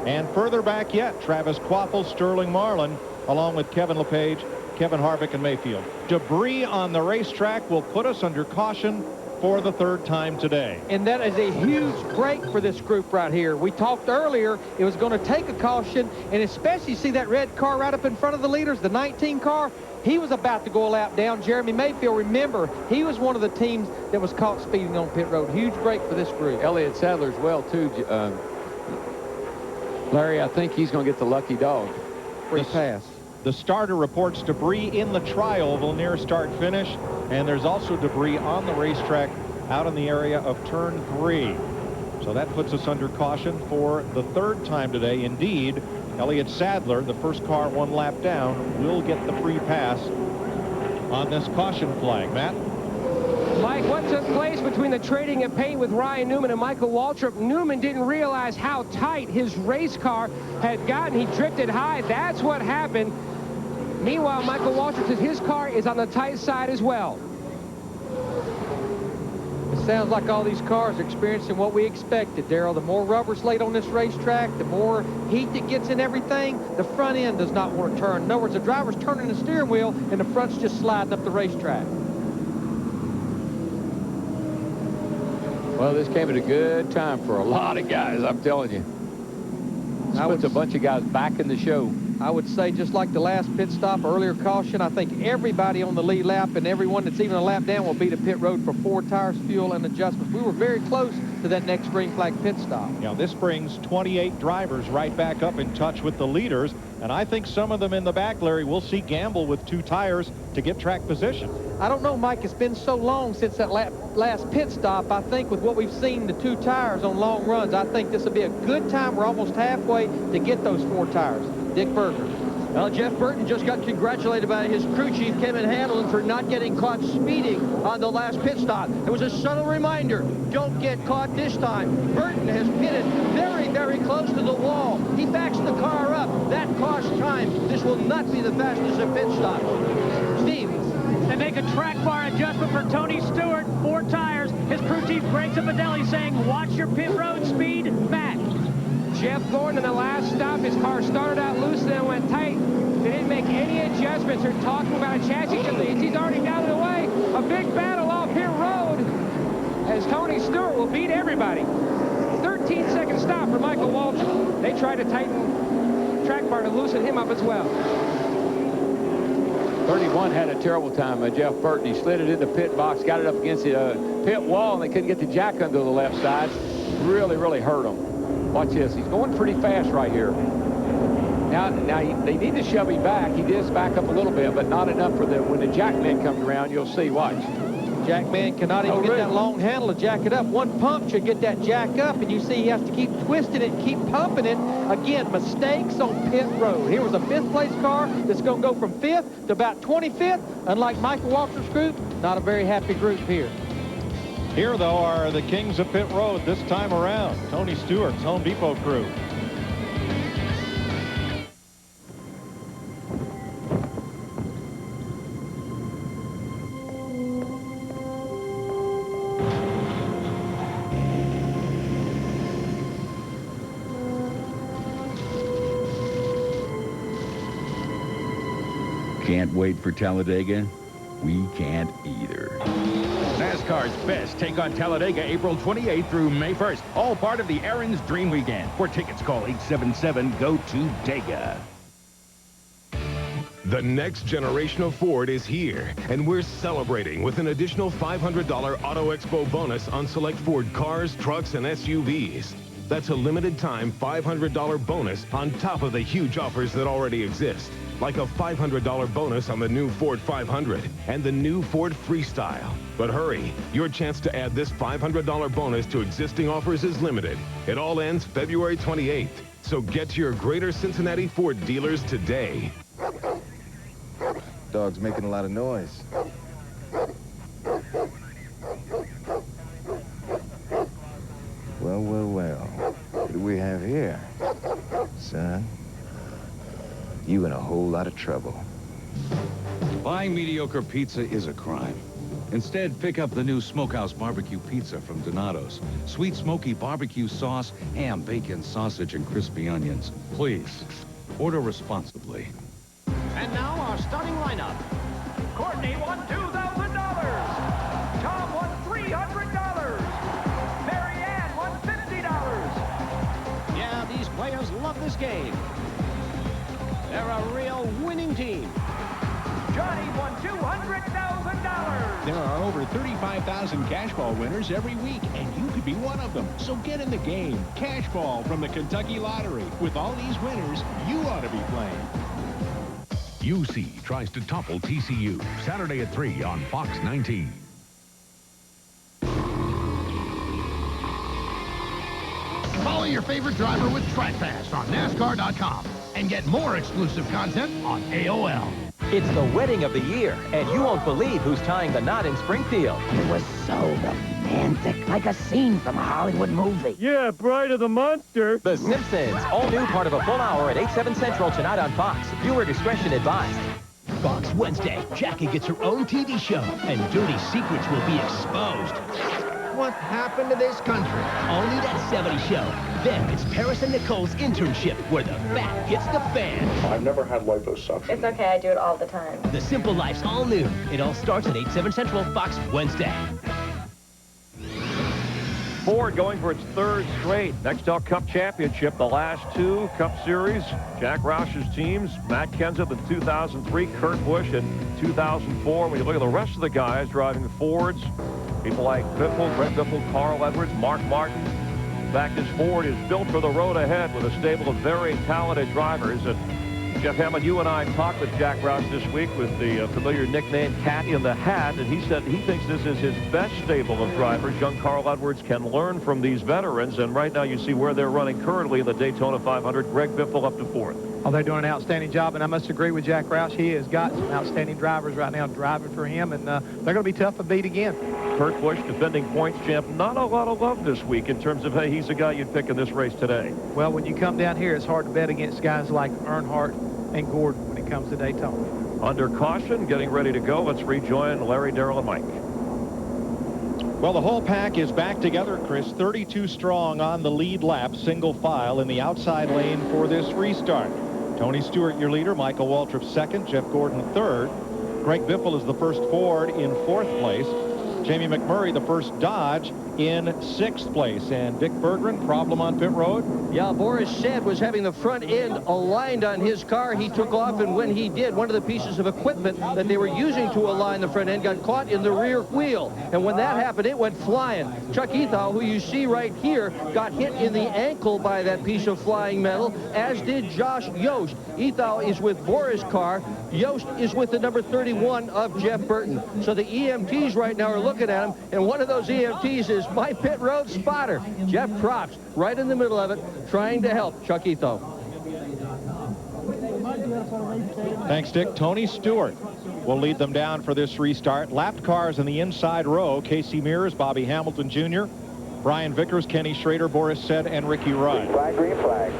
Speaker 2: and further back yet, Travis Quaffle, Sterling Marlin, along with Kevin LePage, Kevin Harvick, and Mayfield. Debris on the racetrack will put us under caution for the 3rd time today.
Speaker 5: And that is a huge break for this group right here. We talked earlier it was going to take a caution, and especially see that red car right up in front of the leaders, the 19 car. He was about to go a lap down. Jeremy Mayfield, remember, he was one of the teams that was caught speeding on pit road. Huge break for this group.
Speaker 1: Elliott Sadler's well, too. Larry, I think he's going to get the lucky dog.
Speaker 5: Free pass.
Speaker 2: The starter reports debris in the tri-oval near start-finish, and there's also debris on the racetrack out in the area of turn 3. So that puts us under caution for the 3rd time today. Indeed, Elliott Sadler, the first car 1 lap down, will get the free pass on this caution flag. Matt?
Speaker 8: Mike, what took place between the trading of paint with Ryan Newman and Michael Waltrip? Newman didn't realize how tight his race car had gotten. He drifted high. That's what happened. Meanwhile, Michael Waltrip says his car is on the tight side as well.
Speaker 5: It sounds like all these cars are experiencing what we expected, Darrell. The more rubber's laid on this racetrack, the more heat that gets in everything, the front end does not want to turn. In other words, the driver's turning the steering wheel, and the front's just sliding up the racetrack.
Speaker 1: Well, this came at a good time for a lot of guys, I'm telling you. This puts a bunch of guys back in the show.
Speaker 5: I would say just like the last pit stop, earlier caution, I think everybody on the lead lap and everyone that's even a lap down will be to pit road for 4 tires, fuel, and adjustments. We were very close to that next green flag pit stop.
Speaker 2: Now, this brings 28 drivers right back up in touch with the leaders, and I think some of them in the back, Larry, will see gamble with 2 tires to get track position.
Speaker 5: I don't know, Mike. It's been so long since that last pit stop. I think with what we've seen, the 2 tires on long runs, I think this will be a good time. We're almost halfway to get those 4 tires. Dick Berger.
Speaker 3: Well, Jeff Burton just got congratulated by his crew chief, Kevin Hamlin, for not getting caught speeding on the last pit stop. It was a subtle reminder, don't get caught this time. Burton has pitted very, very close to the wall. He backs the car up. That costs time. This will not be the fastest of pit stop. Steve.
Speaker 6: They make a track bar adjustment for Tony Stewart, 4 tires. His crew chief, Greg Zapadelli, saying, watch your pit road speed. Matt.
Speaker 8: Jeff Gordon in the last stop, his car started out loose and then went tight. They didn't make any adjustments. They're talking about a chassis delete. He's already down the way. A big battle off pit road as Tony Stewart will beat everybody. 13-second stop for Michael Waltrip. They tried to tighten track bar to loosen him up as well.
Speaker 1: 31 had a terrible time, Jeff Burton. He slid it in the pit box, got it up against the pit wall, and they couldn't get the jack under the left side. Really, really hurt him. Watch this. He's going pretty fast right here. Now they need to shove him back. He does back up a little bit, but not enough for when the jack man comes around. You'll see. Watch.
Speaker 5: Jack man cannot even get that long handle to jack it up. One pump should get that jack up, and you see he has to keep twisting it, keep pumping it. Again, mistakes on pit road. Here was a 5th place car that's going to go from 5th to about 25th. Unlike Michael Waltrip's group, not a very happy group here.
Speaker 2: Here, though, are the kings of pit road this time around. Tony Stewart's Home Depot crew.
Speaker 7: Can't wait for Talladega? We can't either.
Speaker 10: NASCAR's best take on Talladega April 28th through May 1st. All part of the Aaron's Dream Weekend. For tickets, call 877-GO-TO-DEGA.
Speaker 13: The next generation of Ford is here, and we're celebrating with an additional $500 Auto Expo bonus on select Ford cars, trucks, and SUVs. That's a limited-time $500 bonus on top of the huge offers that already exist, like a $500 bonus on the new Ford 500 and the new Ford Freestyle. But hurry, your chance to add this $500 bonus to existing offers is limited. It all ends February 28th, so get to your Greater Cincinnati Ford dealers today.
Speaker 19: Dog's making a lot of noise. Well, well, well. What do we have here? Son, you in a whole lot of trouble.
Speaker 21: Buying mediocre pizza is a crime. Instead, pick up the new Smokehouse Barbecue Pizza from Donato's. Sweet smoky barbecue sauce, ham, bacon, sausage, and crispy onions. Please, order responsibly.
Speaker 3: And now our starting lineup. Courtney won $2,000. Tom won $300. Mary Ann won $50. Yeah, these players love this game. They're a real winning team. Johnny won $200,000.
Speaker 22: There are over 35,000 cash ball winners every week, and you could be one of them. So get in the game. Cash ball from the Kentucky Lottery. With all these winners, you ought to be playing.
Speaker 23: UC tries to topple TCU. Saturday at 3 on Fox 19.
Speaker 24: Follow your favorite driver with TrackPass on NASCAR.com and get more exclusive content on AOL.
Speaker 25: It's the wedding of the year, and you won't believe who's tying the knot in Springfield.
Speaker 28: It was so romantic, like a scene from a Hollywood movie.
Speaker 25: Yeah, Bride of the Monster. The Simpsons, all new, part of a full hour at 8/7 Central tonight on Fox. Viewer discretion advised.
Speaker 29: Fox Wednesday, Jackie gets her own TV show, and dirty secrets will be exposed. What happened to this country? Only that 70s show. Then it's Paris and Nicole's internship, where the fat hits the fan.
Speaker 30: I've never had liposuction.
Speaker 31: It's okay, I do it all the time.
Speaker 29: The Simple Life's all new. It all starts at 8/7 Central, Fox Wednesday.
Speaker 26: Ford going for its 3rd straight Nextel Cup Championship. The last 2 Cup Series, Jack Roush's teams, Matt Kenseth in 2003, Kurt Busch in 2004. When you look at the rest of the guys driving Fords, people like Biffle, Greg Biffle, Carl Edwards, Mark Martin. In fact, this Ford is built for the road ahead with a stable of very talented drivers. And Jeff Hammond, you and I talked with Jack Roush this week with the familiar nickname Cat in the Hat, and he said he thinks this is his best stable of drivers. Young Carl Edwards can learn from these veterans, and right now you see where they're running currently in the Daytona 500. Greg Biffle up to 4th.
Speaker 3: Oh, they're doing an outstanding job, and I must agree with Jack Roush. He has got some outstanding drivers right now driving for him, and they're going to be tough to beat again.
Speaker 26: Kurt Busch, defending points champ, not a lot of love this week in terms of, hey, he's the guy you'd pick in this race today.
Speaker 3: Well, when you come down here, it's hard to bet against guys like Earnhardt and Gordon when it comes to Daytona.
Speaker 26: Under caution, getting ready to go. Let's rejoin Larry, Darrell, and Mike.
Speaker 2: Well, the whole pack is back together, Chris. 32 strong on the lead lap, single file in the outside lane for this restart. Tony Stewart, your leader. Michael Waltrip, 2nd. Jeff Gordon, 3rd. Greg Biffle is the first Ford in 4th place. Jamie McMurray, the first Dodge, in 6th place. And Dick Berggren, problem on pit road?
Speaker 3: Yeah, Boris Shed was having the front end aligned on his car. He took off, and when he did, one of the pieces of equipment that they were using to align the front end got caught in the rear wheel. And when that happened, it went flying. Chuck Ethau, who you see right here, got hit in the ankle by that piece of flying metal, as did Josh Yost. Ethau is with Boris' car. Yost is with the number 31 of Jeff Burton. So the EMTs right now are looking at him, and one of those EMTs is my pit road spotter, Jeff Probst, right in the middle of it, trying to help Chuck Ethau.
Speaker 2: Thanks, Dick. Tony Stewart will lead them down for this restart. Lapped cars in the inside row: Casey Mears, Bobby Hamilton Jr., Brian Vickers, Kenny Schrader, Boris Said, and Ricky Rudd.
Speaker 4: Flag, green flag.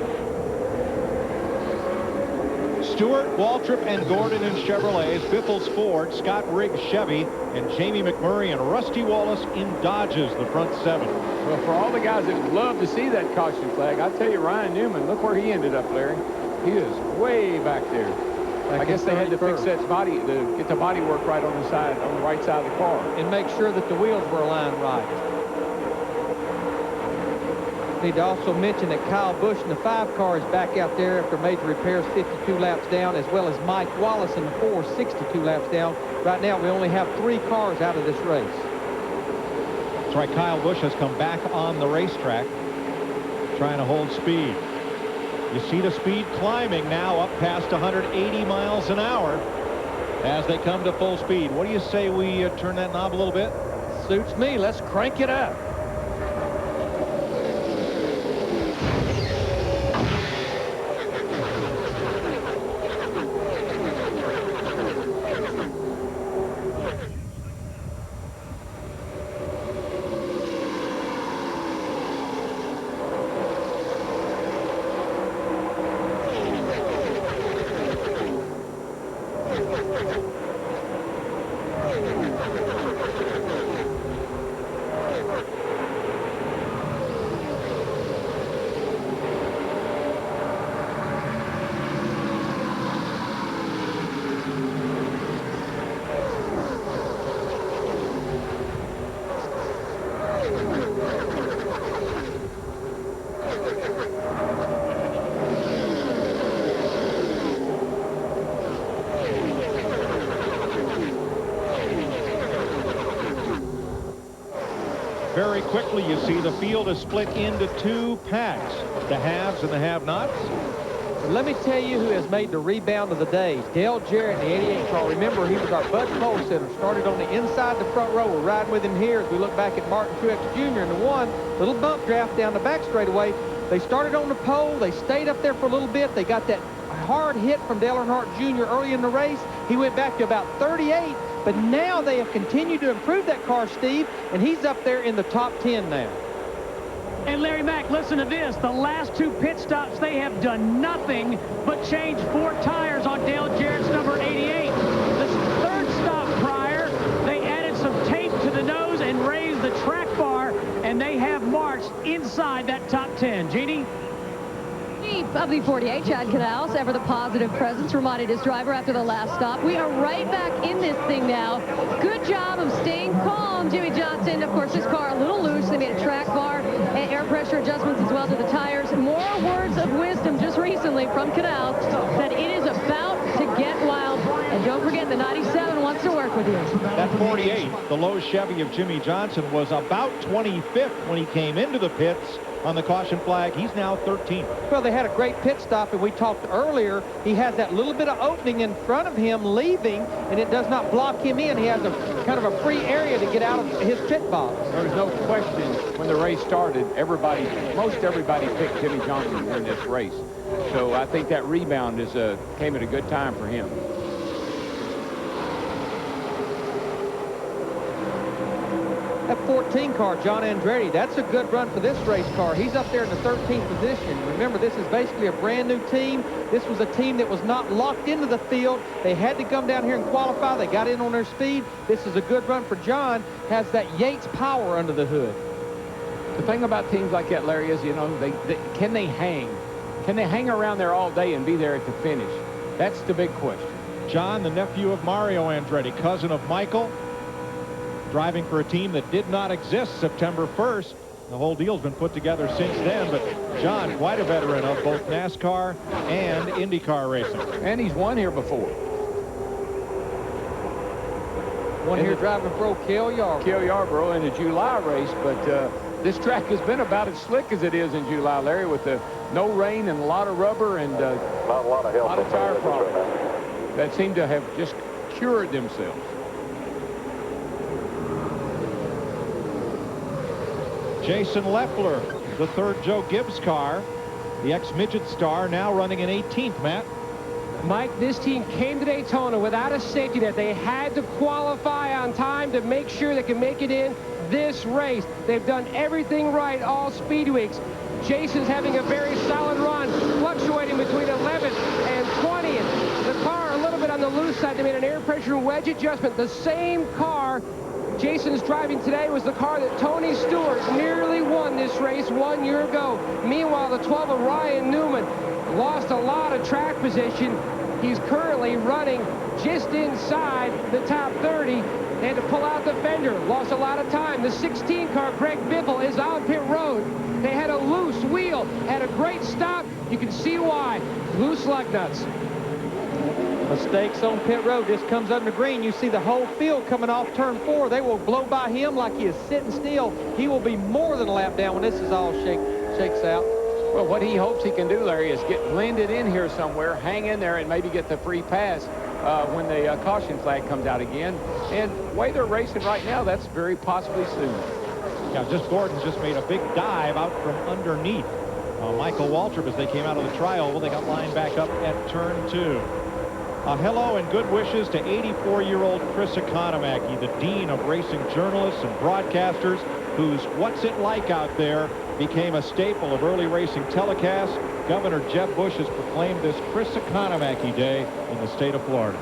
Speaker 2: Stewart, Waltrip, and Gordon in Chevrolets, Biffles Ford, Scott Riggs Chevy, and Jamie McMurray and Rusty Wallace in Dodges, the front 7.
Speaker 1: Well, for all the guys that would love to see that caution flag, I tell you, Ryan Newman, look where he ended up, Larry. He is way back there. I guess they had to fix that body, to get the body work right on the side, on the right side of the car.
Speaker 3: And make sure that the wheels were aligned right. Need to also mention that Kyle Busch in the 5 car is back out there after major repairs, 52 laps down, as well as Mike Wallace in the 4, 62 laps down. Right now, we only have 3 cars out of this race.
Speaker 2: That's right, Kyle Busch has come back on the racetrack, trying to hold speed. You see the speed climbing now up past 180 miles an hour as they come to full speed. What do you say we turn that knob a little bit?
Speaker 3: Suits me. Let's crank it up.
Speaker 2: Very quickly, you see the field is split into 2 packs, the haves and the have-nots.
Speaker 3: Let me tell you who has made the rebound of the day. Dale Jarrett in the 88 car. Remember, he was our Bud Cole center. Started on the inside the front row. We're riding with him here as we look back at Martin Truex Jr. in the 1. Little bump draft down the back straightaway. They started on the pole. They stayed up there for a little bit. They got that hard hit from Dale Earnhardt Jr. early in the race. He went back to about 38. But now they have continued to improve that car, Steve, and he's up there in the top 10 now.
Speaker 6: And Larry Mack, listen to this. The last 2 pit stops, they have done nothing but change 4 tires on Dale Jarrett's number 88. The 3rd stop prior, they added some tape to the nose and raised the track bar, and they have marched inside that top 10. Jeannie?
Speaker 9: Chief of the 48, Chad Canals, ever the positive presence, reminded his driver after the last stop. We are right back in this thing now. Good job of staying calm, Jimmy Johnson. Of course, this car a little loose. They made a track bar and air pressure adjustments as well to the tires. More words of wisdom just recently from Canals that it is about to get wild. And don't forget, the 97 wants to work with you.
Speaker 2: That 48, the low Chevy of Jimmy Johnson, was about 25th when he came into the pits on the caution flag. He's now 13th.
Speaker 3: Well, they had a great pit stop, and we talked earlier. He has that little bit of opening in front of him leaving, and it does not block him in. He has a kind of a free area to get out of his pit box.
Speaker 1: There was no question when the race started, most everybody picked Jimmy Johnson to win this race. So I think that rebound came at a good time for him.
Speaker 3: That 14 car, John Andretti, that's a good run for this race car. He's up there in the 13th position. Remember, this is basically a brand new team. This was a team that was not locked into the field. They had to come down here and qualify. They got in on their speed. This is a good run for John. Has that Yates power under the hood.
Speaker 1: The thing about teams like that, Larry, is, can they hang? Can they hang around there all day and be there at the finish? That's the big question.
Speaker 2: John, the nephew of Mario Andretti, cousin of Michael. driving for a team that did not exist September 1st. The whole deal's been put together since then, but John, quite a veteran of both NASCAR and IndyCar racing.
Speaker 1: And he's won here before.
Speaker 3: One here driving pro Cale Yarborough.
Speaker 1: Cale Yarborough in the July race, but this track has been about as slick as it is in July, Larry, with the no rain and a lot of rubber and
Speaker 30: Not a lot of help.
Speaker 1: tire problems that seem to have just cured themselves.
Speaker 2: Jason Leffler, the third Joe Gibbs car. The ex-midget star now running in 18th, Matt.
Speaker 8: Mike, this team came to Daytona without a safety net. They had to qualify on time to make sure they can make it in this race. They've done everything right all speed weeks. Jason's having a very solid run, fluctuating between 11th and 20th. The car a little bit on the loose side. They made an air pressure wedge adjustment. The same car Jason's driving today was the car that Tony Stewart nearly won this race 1 year ago. Meanwhile, the 12 of Ryan Newman lost a lot of track position. He's currently running just inside the top 30. They had to pull out the fender, lost a lot of time. The 16 car, Craig Biffle, is on pit road. They had a loose wheel, had a great stop. You can see why. Loose lug nuts.
Speaker 3: Mistakes on pit road. This comes under green. You see the whole field coming off turn 4. They will blow by him like he is sitting still. He will be more than a lap down when this is all shakes out.
Speaker 1: Well, what he hopes he can do, Larry, is get blended in here somewhere, hang in there, and maybe get the free pass when the caution flag comes out again. And the way they're racing right now, that's very possibly soon.
Speaker 2: Yeah, Gordon just made a big dive out from underneath Michael Waltrip as they came out of the trioval. They got lined back up at turn 2. Hello and good wishes to 84-year-old Chris Economaki, the dean of racing journalists and broadcasters, whose What's It Like Out There became a staple of early racing telecasts. Governor Jeb Bush has proclaimed this Chris Economaki Day in the state of Florida.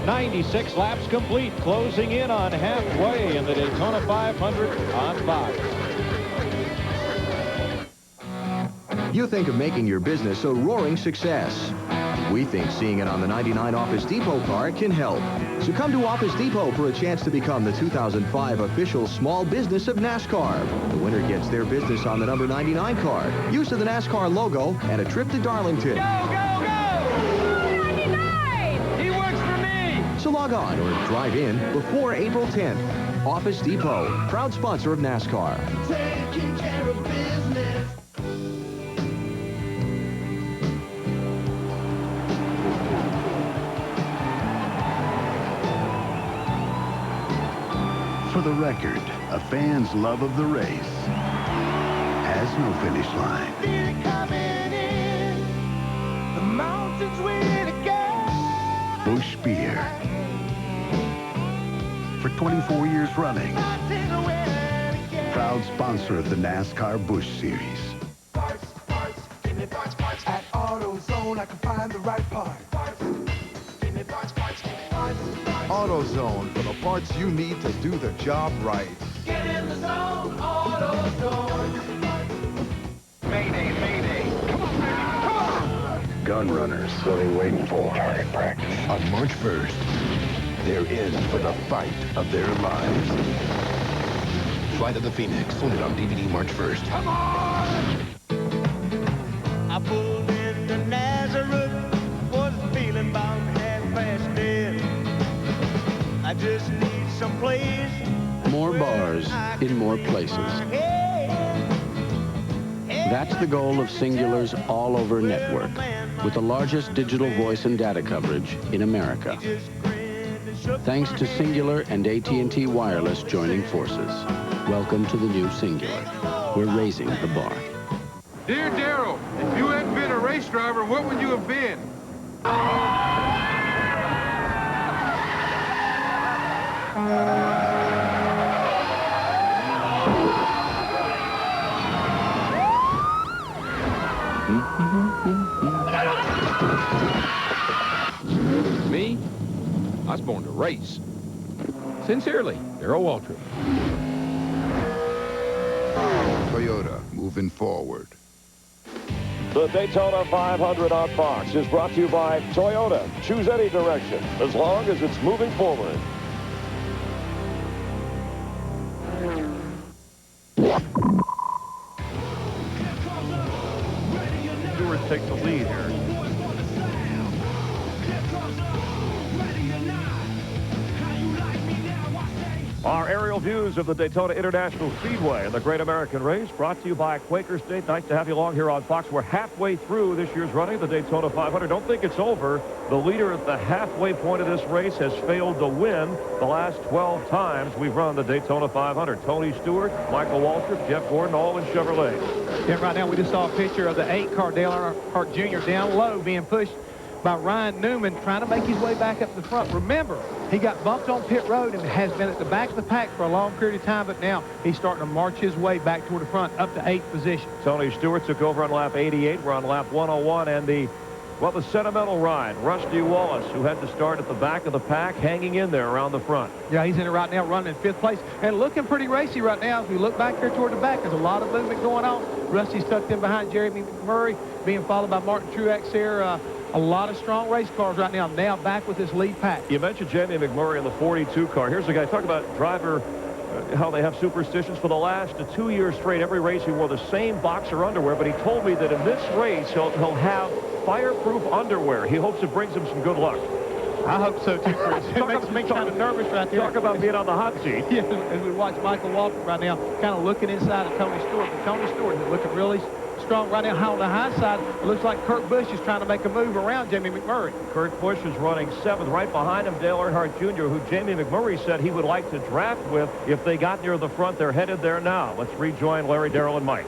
Speaker 2: "96 laps complete, closing in on halfway in the Daytona 500 on Fox."
Speaker 4: You think of making your business a roaring success. We think seeing it on the 99 Office Depot car can help. So come to Office Depot for a chance to become the 2005 official small business of NASCAR. The winner gets their business on the number 99 car, use of the NASCAR logo, and a trip to Darlington.
Speaker 5: Go, go, go! 99! He works for me!
Speaker 4: So log on or drive in before April 10th. Office Depot, proud sponsor of NASCAR.
Speaker 5: Taking care of business.
Speaker 24: For the record, a fan's love of the race has no finish line.
Speaker 5: The mountains way to go.
Speaker 24: Busch Beer. For 24 years running, proud sponsor of the NASCAR Busch Series.
Speaker 5: At AutoZone, I can find the right part.
Speaker 11: AutoZone, for the parts you need to do the job right.
Speaker 5: Get in the zone, AutoZone. Mayday, mayday. Come on, baby, come on.
Speaker 24: Gun runners, what are they waiting for? Target practice. On March 1st, they're in for the fight of their lives. Flight of the Phoenix, own it on DVD March 1st.
Speaker 5: Come on! I pulled into Nazareth, was feeling about half-past dead. I just need some place.
Speaker 12: More bars in more places. That's the goal of Singular's all-over network, with the largest digital voice and data coverage in America. Thanks to Singular and AT&T Wireless joining forces. Welcome to the new Singular. We're raising the bar.
Speaker 14: Dear Darrell, if you hadn't been a race driver, what would you have been?
Speaker 10: Me? I was born to race. Sincerely, Darrell Waltrip.
Speaker 24: Toyota, moving forward.
Speaker 26: The Daytona 500 on Fox is brought to you by Toyota. Choose any direction as long as it's moving forward. Stewart takes the lead here. Our aerial views of the Daytona International Speedway and the Great American Race brought to you by Quaker State. Nice to have you along here on Fox. We're halfway through this year's running, the Daytona 500. Don't think it's over. The leader at the halfway point of this race has failed to win the last 12 times we've run the Daytona 500. Tony Stewart, Michael Waltrip, Jeff Gordon, all in Chevrolet.
Speaker 3: Yeah, right now we just saw a picture of the 8-car Dale Earnhardt Jr. down low being pushed by Ryan Newman, trying to make his way back up the front. Remember, he got bumped on pit road and has been at the back of the pack for a long period of time, but now he's starting to march his way back toward the front, up to 8th position.
Speaker 26: Tony Stewart took over on lap 88. We're on lap 101, and the sentimental ride, Rusty Wallace, who had to start at the back of the pack, hanging in there around the front.
Speaker 3: Yeah, he's in it right now, running in 5th place, and looking pretty racy right now. As we look back here toward the back, there's a lot of movement going on. Rusty's tucked in behind Jeremy McMurray, being followed by Martin Truex here. A lot of strong race cars right now back with this lead pack.
Speaker 26: You mentioned Jamie McMurray in the 42 car. Here's a guy, talk about driver, how they have superstitions. For the last 2 years straight, every race he wore the same boxer underwear, but he told me that in this race he'll have fireproof underwear. He hopes it brings him some good luck.
Speaker 3: I hope so too, Chris. It makes me kind of nervous right there.
Speaker 26: Talk about being on the hot seat.
Speaker 3: Yeah, as we watch Michael Waltrip right now, kind of looking inside of Tony Stewart. But Tony Stewart is looking really strong right now. On the high side, it looks like Kurt Busch is trying to make a move around Jamie McMurray.
Speaker 26: Kurt Busch is running 7th. Right behind him, Dale Earnhardt Jr., who Jamie McMurray said he would like to draft with if they got near the front. They're headed there now. Let's rejoin Larry, Darrell, and Mike.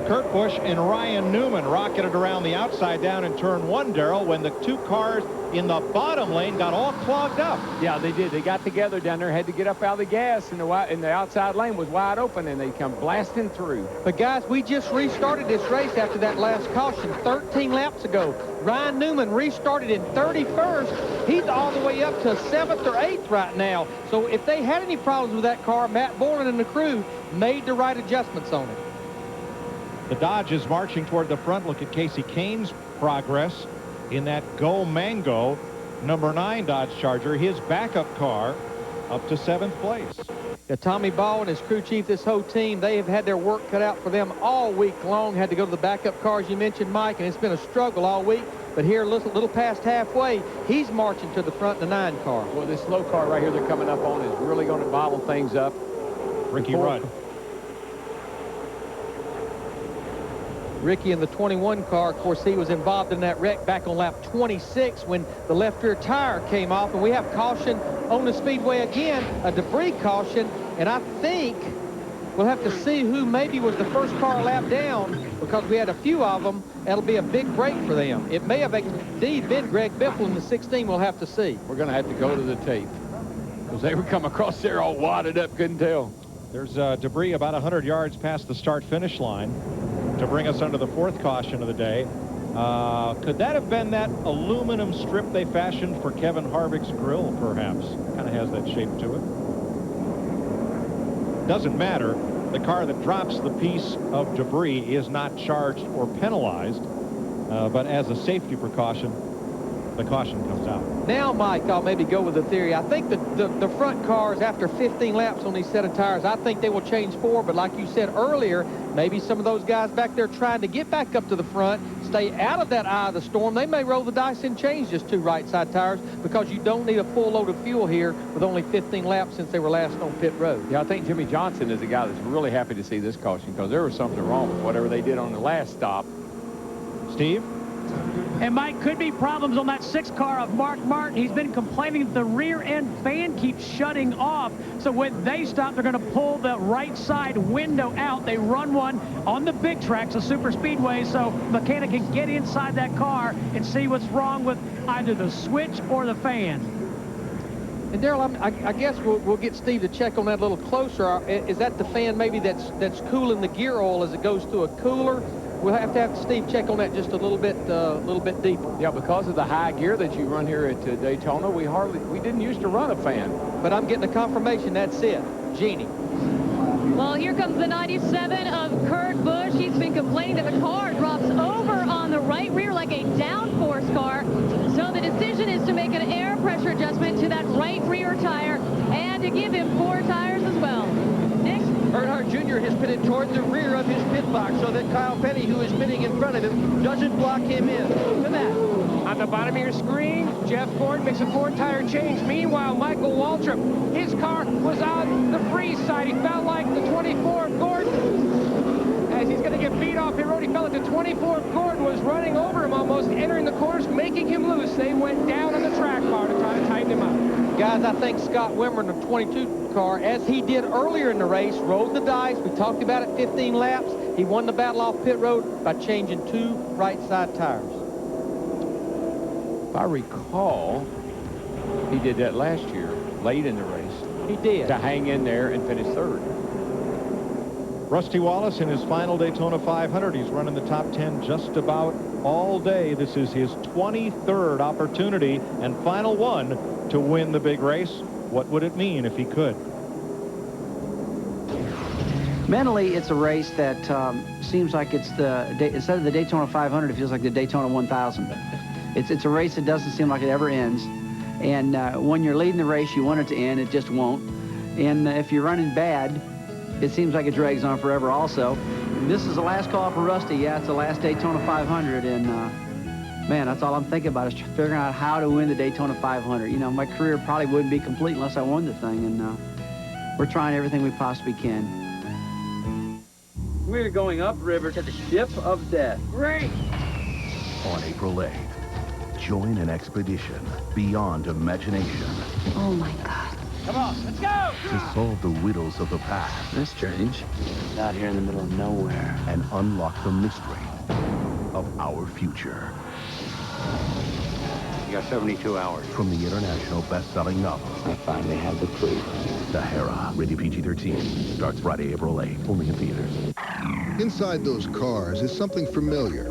Speaker 2: Kurt Busch and Ryan Newman rocketed around the outside down in turn 1, Darrell, when the 2 cars in the bottom lane got all clogged up.
Speaker 1: Yeah, they did. They got together down there, had to get up out of the gas, and the outside lane was wide open, and they come blasting through.
Speaker 5: But, guys, we just restarted this race after that last caution 13 laps ago. Ryan Newman restarted in 31st. He's all the way up to 7th or 8th right now. So if they had any problems with that car, Matt Borland and the crew made the right adjustments on it.
Speaker 2: The Dodge is marching toward the front. Look at Casey Kane's progress in that Go Mango number 9 Dodge Charger, his backup car, up to 7th place.
Speaker 5: Yeah, Tommy Ball and his crew chief, this whole team, they have had their work cut out for them all week long. Had to go to the backup cars you mentioned, Mike, and it's been a struggle all week. But here, a little past halfway, he's marching to the front in the 9 car.
Speaker 1: Well, this slow car right here they're coming up on is really going to bottle things up.
Speaker 2: Ricky Rudd.
Speaker 5: Ricky in the 21 car, of course, he was involved in that wreck back on lap 26 when the left rear tire came off. And we have caution on the speedway again, a debris caution. And I think we'll have to see who maybe was the first car lap down, because we had a few of them. That'll be a big break for them. It may have indeed been Greg Biffle in the 16. We'll have to see.
Speaker 1: We're going to have to go to the tape, because they would come across there all wadded up, couldn't tell.
Speaker 2: There's debris about 100 yards past the start-finish line to bring us under the 4th caution of the day. Could that have been that aluminum strip they fashioned for Kevin Harvick's grill, perhaps? Kind of has that shape to it. Doesn't matter. The car that drops the piece of debris is not charged or penalized, but as a safety precaution, the caution comes out.
Speaker 5: Now, Mike, I'll maybe go with the theory. I think the front cars, after 15 laps on these set of tires, I think they will change 4. But like you said earlier, maybe some of those guys back there trying to get back up to the front, stay out of that eye of the storm, they may roll the dice and change just 2 right side tires, because you don't need a full load of fuel here with only 15 laps since they were last on pit road.
Speaker 1: Yeah, I think Jimmy Johnson is a guy that's really happy to see this caution, because there was something wrong with whatever they did on the last stop.
Speaker 2: Steve?
Speaker 6: And Mike, could be problems on that 6 car of Mark Martin. He's been complaining that the rear end fan keeps shutting off. So when they stop, they're going to pull the right side window out. They run one on the big tracks, the super speedways, so the mechanic can get inside that car and see what's wrong with either the switch or the fan.
Speaker 5: And Darrell, I guess we'll get Steve to check on that a little closer. Is that the fan maybe that's cooling the gear oil as it goes through a cooler? We'll have to have Steve check on that just a little bit deeper.
Speaker 1: Yeah, because of the high gear that you run here at Daytona, we didn't used to run a fan.
Speaker 5: But I'm getting a confirmation that's it. Jeannie.
Speaker 9: Well, here comes the 97 of Kurt Busch. He's been complaining that the car drops over on the right rear like a downforce car. So the decision is to make an air pressure adjustment to that right rear tire and to give him 4 tires as well. Nick?
Speaker 5: Earnhardt Jr. has pitted toward the rear of his pit box so that Kyle Petty, who is pitting in front of him, doesn't block him in. Look at that.
Speaker 8: On the bottom of your screen, Jeff Gordon makes a 4-tire change. Meanwhile, Michael Waltrip, his car was on the free side. He felt like the 24 Gordon. As he's going to get beat off pit road, he felt like the 24 Gordon was running over him almost, entering the course, making him loose. They went down on the track car to try to tighten him up.
Speaker 5: Guys, I think Scott Wimmer in the 22 car, as he did earlier in the race, rolled the dice. We talked about it 15 laps. He won the battle off pit road by changing 2 right side tires.
Speaker 1: If I recall, he did that last year, late in the race.
Speaker 5: He did.
Speaker 1: To hang in there and finish 3rd.
Speaker 2: Rusty Wallace in his final Daytona 500. He's running the top 10 just about all day. This is his 23rd opportunity and final one to win the big race. What would it mean if he could?
Speaker 7: Mentally, it's a race that seems like it's instead of the Daytona 500, it feels like the Daytona 1000. It's a race that doesn't seem like it ever ends. And when you're leading the race, you want it to end. It just won't. And if you're running bad, it seems like it drags on forever also. This is the last call for Rusty. Yeah, it's the last Daytona 500. And, man, that's all I'm thinking about is figuring out how to win the Daytona 500. You know, my career probably wouldn't be complete unless I won the thing. And we're trying everything we possibly can.
Speaker 13: We're going upriver to the ship of death.
Speaker 8: Great!
Speaker 24: On April 8th, join an expedition beyond imagination.
Speaker 9: Oh, my God.
Speaker 13: Come on, let's go!
Speaker 24: To solve the riddles of the past.
Speaker 12: That's strange. It's out here in the middle of nowhere.
Speaker 24: And unlock the mystery of our future.
Speaker 12: You got 72 hours.
Speaker 24: From the international best-selling novel.
Speaker 12: I finally have the clue.
Speaker 24: Sahara, rated PG-13. Starts Friday, April 8th. Only in theaters.
Speaker 11: Inside those cars is something familiar.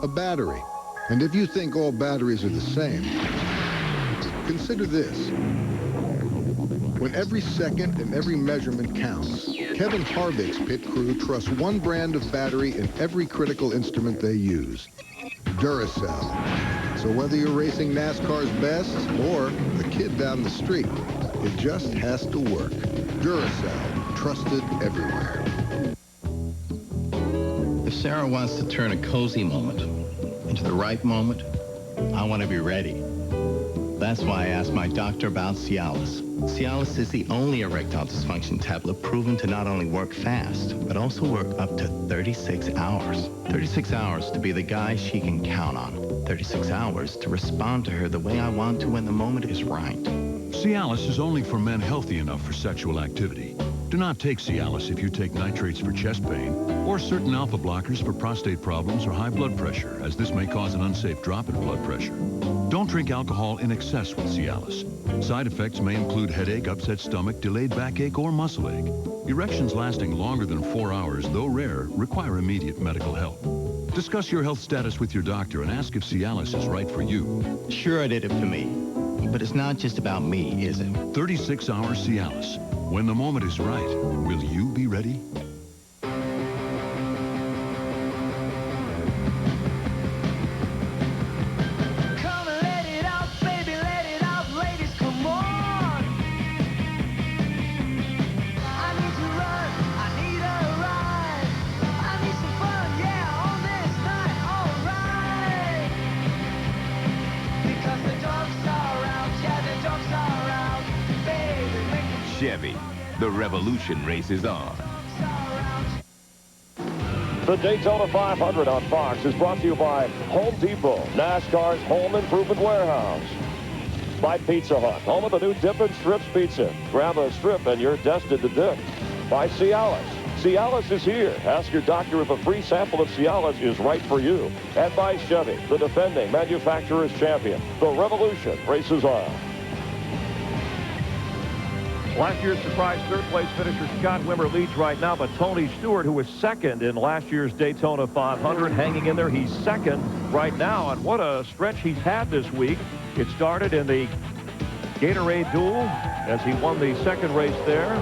Speaker 11: A battery. And if you think all batteries are the same, consider this. When every second and every measurement counts, Kevin Harvick's pit crew trusts one brand of battery in every critical instrument they use. Duracell. So whether you're racing NASCAR's best or the kid down the street, it just has to work. Duracell. Trusted everywhere.
Speaker 15: If Sarah wants to turn a cozy moment into the right moment, I want to be ready. That's why I asked my doctor about Cialis. Cialis is the only erectile dysfunction tablet proven to not only work fast, but also work up to 36 hours. 36 hours to be the guy she can count on. 36 hours to respond to her the way I want to when the moment is right.
Speaker 23: Cialis is only for men healthy enough for sexual activity. Do not take Cialis if you take nitrates for chest pain or certain alpha blockers for prostate problems or high blood pressure, as this may cause an unsafe drop in blood pressure. Don't drink alcohol in excess with Cialis. Side effects may include headache, upset stomach, delayed backache, or muscle ache. Erections lasting longer than 4 hours, though rare, require immediate medical help. Discuss your health status with your doctor and ask if Cialis is right for you.
Speaker 15: Sure, it did it for me. But it's not just about me, is it?
Speaker 23: 36-hour Cialis. When the moment is right, will you be ready?
Speaker 16: Chevy, the revolution race is on.
Speaker 26: The Daytona 500 on Fox is brought to you by Home Depot, NASCAR's home improvement warehouse. By Pizza Hut, home of the new Dip and Strips pizza. Grab a strip and you're destined to dip. By Cialis. Cialis is here. Ask your doctor if a free sample of Cialis is right for you. And by Chevy, the defending manufacturer's champion. The revolution races on. Last year's surprise third-place finisher Scott Wimmer leads right now, but Tony Stewart, who was second in last year's Daytona 500, hanging in there. He's second right now, and what a stretch he's had this week. It started in the Gatorade Duel as he won the second race there.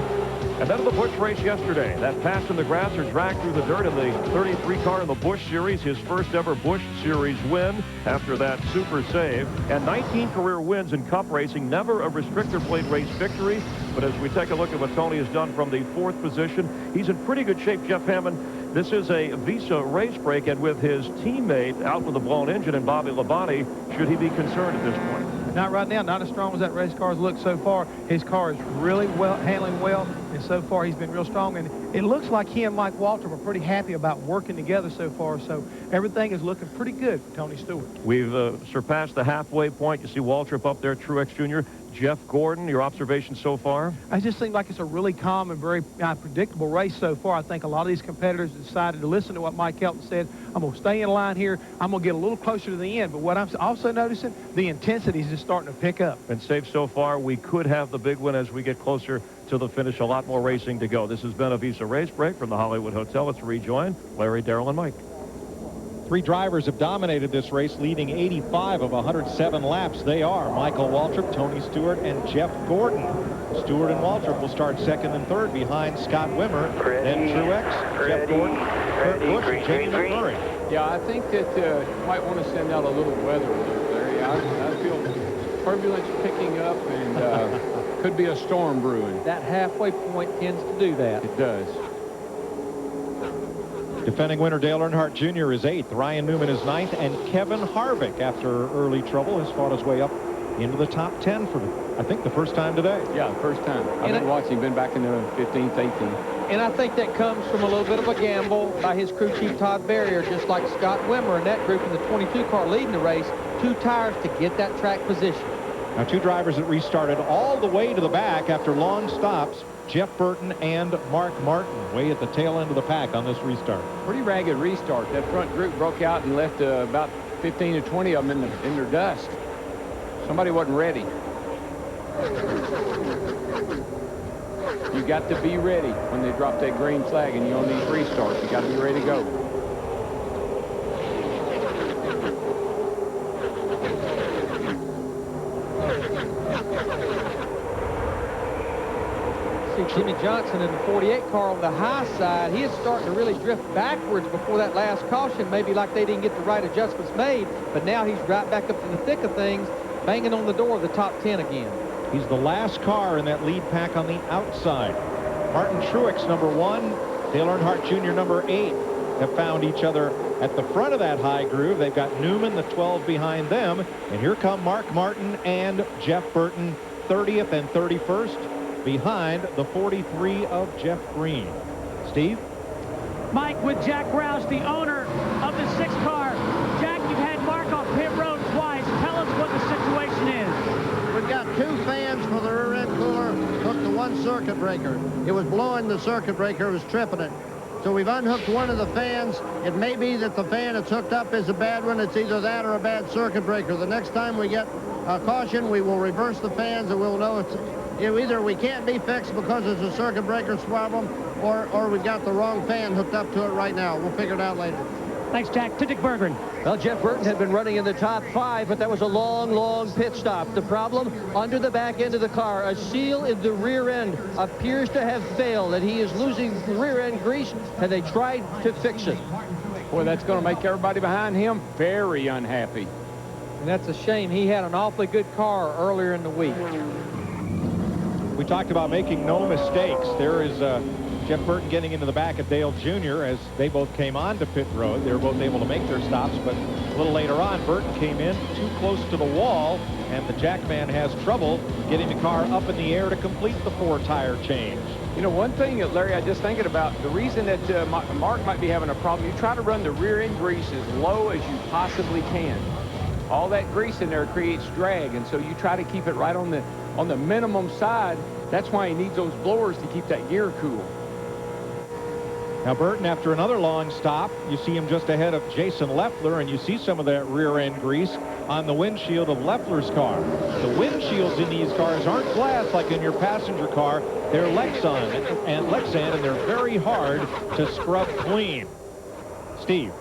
Speaker 26: And then in the Busch race yesterday, that pass in the grass or drag through the dirt in the 33 car in the Busch Series, his first ever Busch Series win after that super save, and 19 career wins in Cup racing, never a restrictor plate race victory. But as we take a look at what Tony has done from the 4th position, he's in pretty good shape. Jeff Hammond, this is a Visa race break, and with his teammate out with a blown engine and Bobby Labonte, should he be concerned at this point?
Speaker 3: Not right now, not as strong as that race car's looked so far. His car is really well, handling well, and so far he's been real strong. And it looks like he and Mike Waltrip are pretty happy about working together so far. So everything is looking pretty good for Tony Stewart.
Speaker 26: We've surpassed the halfway point. You see Waltrip up there, Truex Jr. Jeff Gordon, your observation so far?
Speaker 3: It just seems like it's a really calm and very predictable race so far. I think a lot of these competitors decided to listen to what Mike Helton said. I'm going to stay in line here. I'm going to get a little closer to the end. But what I'm also noticing, the intensity is just starting to pick up.
Speaker 26: Been safe so far. We could have the big one as we get closer to the finish. A lot more racing to go. This has been a Visa race break from the Hollywood Hotel. Let's rejoin Larry, Darrell, and Mike.
Speaker 2: 3 drivers have dominated this race, leading 85 of 107 laps. They are Michael Waltrip, Tony Stewart, and Jeff Gordon. Stewart and Waltrip will start 2nd and 3rd behind Scott Wimmer, then Truex, Jeff Gordon, Kurt Busch, and Jamie McMurray.
Speaker 1: Yeah, I think that you might want to send out a little weather alert, Larry. I feel turbulence picking up and could be a storm brewing.
Speaker 5: That halfway point tends to do that.
Speaker 1: It does.
Speaker 2: Defending winner Dale Earnhardt Jr. is 8th. Ryan Newman is 9th. And Kevin Harvick, after early trouble, has fought his way up into the top 10 for, I think, the first time today.
Speaker 1: Yeah, first time. I've been watching. Been back in the 15th, 18th.
Speaker 5: And I think that comes from a little bit of a gamble by his crew chief Todd Berrier, just like Scott Wimmer and that group in the 22 car leading the race. 2 tires to get that track position.
Speaker 2: Now 2 drivers that restarted all the way to the back after long stops. Jeff Burton and Mark Martin way at the tail end of the pack on this restart.
Speaker 1: Pretty ragged restart. That front group broke out and left about 15 to 20 of them in their dust. Somebody wasn't ready. You got to be ready when they drop that green flag and you're on these restarts. You got to be ready to go.
Speaker 5: Jimmy Johnson in the 48 car on the high side, he is starting to really drift backwards before that last caution, maybe like they didn't get the right adjustments made, but now he's right back up in the thick of things, banging on the door of the top 10 again.
Speaker 2: He's the last car in that lead pack on the outside. Martin Truex, number 1, Dale Earnhardt Jr., number 8, have found each other at the front of that high groove. They've got Newman, the 12, behind them, and here come Mark Martin and Jeff Burton, 30th and 31st. Behind the 43 of Jeff Green. Steve?
Speaker 6: Mike, with Jack Roush, the owner of the 6th car. Jack, you've had Mark on pit road twice. Tell us what the situation is.
Speaker 17: We've got 2 fans for the rear end cooler hooked to 1 circuit breaker. It was blowing the circuit breaker, it was tripping it. So we've unhooked one of the fans. It may be that the fan that's hooked up is a bad one. It's either that or a bad circuit breaker. The next time we get a caution, we will reverse the fans and we'll know it's either we can't be fixed because it's a circuit breaker's problem or we've got the wrong fan hooked up to it right now. We'll figure it out later.
Speaker 6: Thanks, Jack. To Dick Berggren.
Speaker 5: Well, Jeff Burton had been running in the top 5, but that was a long, long pit stop. The problem, under the back end of the car, a seal in the rear end appears to have failed, and he is losing rear end grease, and they tried to fix it.
Speaker 1: Boy, that's going to make everybody behind him very unhappy.
Speaker 5: And that's a shame. He had an awfully good car earlier in the week.
Speaker 2: We talked about making no mistakes. There is Jeff Burton getting into the back of Dale Jr. as they both came on to pit road. They were both able to make their stops, but a little later on, Burton came in too close to the wall, and the Jackman has trouble getting the car up in the air to complete the 4-tire change.
Speaker 1: You know, one thing, Larry, I just thinking about, the reason that Mark might be having a problem, you try to run the rear end grease as low as you possibly can. All that grease in there creates drag, and so you try to keep it right on the minimum side. That's why he needs those blowers to keep that gear cool.
Speaker 2: Now Burton, after another long stop, you see him just ahead of Jason Leffler, and you see some of that rear end grease on the windshield of Leffler's car. The windshields in these cars aren't glass like in your passenger car. They're Lexan, and they're very hard to scrub clean. Steve.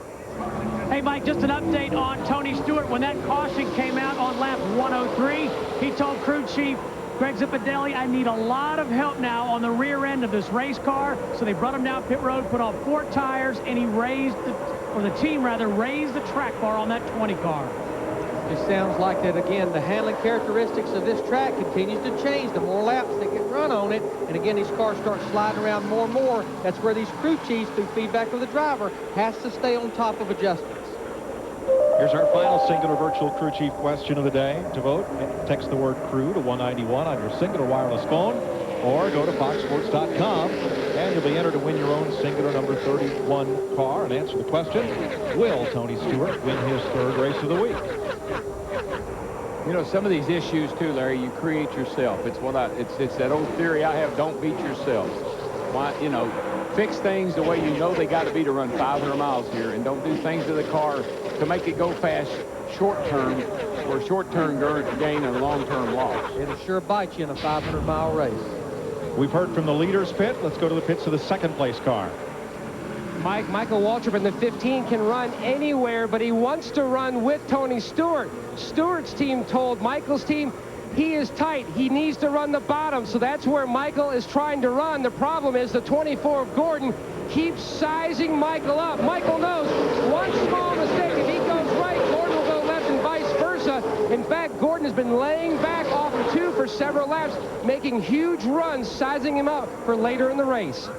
Speaker 6: Hey, Mike, just an update on Tony Stewart. When that caution came out on lap 103, he told crew chief Greg Zipadelli, I need a lot of help now on the rear end of this race car. So they brought him down pit road, put on 4 tires, and he raised, the team rather, raised the track bar on that 20 car.
Speaker 5: It sounds like that, again, the handling characteristics of this track continues to change. The more laps that get run on it, and again, these cars start sliding around more and more. That's where these crew chiefs, through feedback of the driver, has to stay on top of adjustments.
Speaker 2: Here's our final singular virtual crew chief question of the day. To vote, text the word crew to 191 on your singular wireless phone, or go to foxsports.com, and you'll be entered to win your own singular number 31 car and answer the question, will Tony Stewart win his 3rd race of the week?
Speaker 1: You know, some of these issues too, Larry, you create yourself. It's that old theory I have, don't beat yourself. Why, you know, fix things the way you know they got to be to run 500 miles here, and don't do things to the car to make it go fast short-term, or short-term gain and long-term loss.
Speaker 5: It'll sure bite you in a 500-mile race.
Speaker 2: We've heard from the leaders pit. Let's go to the pits of the 2nd place car.
Speaker 8: Michael Waltrip in the 15 can run anywhere, but he wants to run with Tony Stewart. Stewart's team told Michael's team he is tight. He needs to run the bottom, so that's where Michael is trying to run. The problem is the 24 of Gordon keeps sizing Michael up. Michael knows one small mistake, if he goes right, Gordon will go left and vice versa. In fact, Gordon has been laying back off of 2 for several laps, making huge runs, sizing him up for later in the race.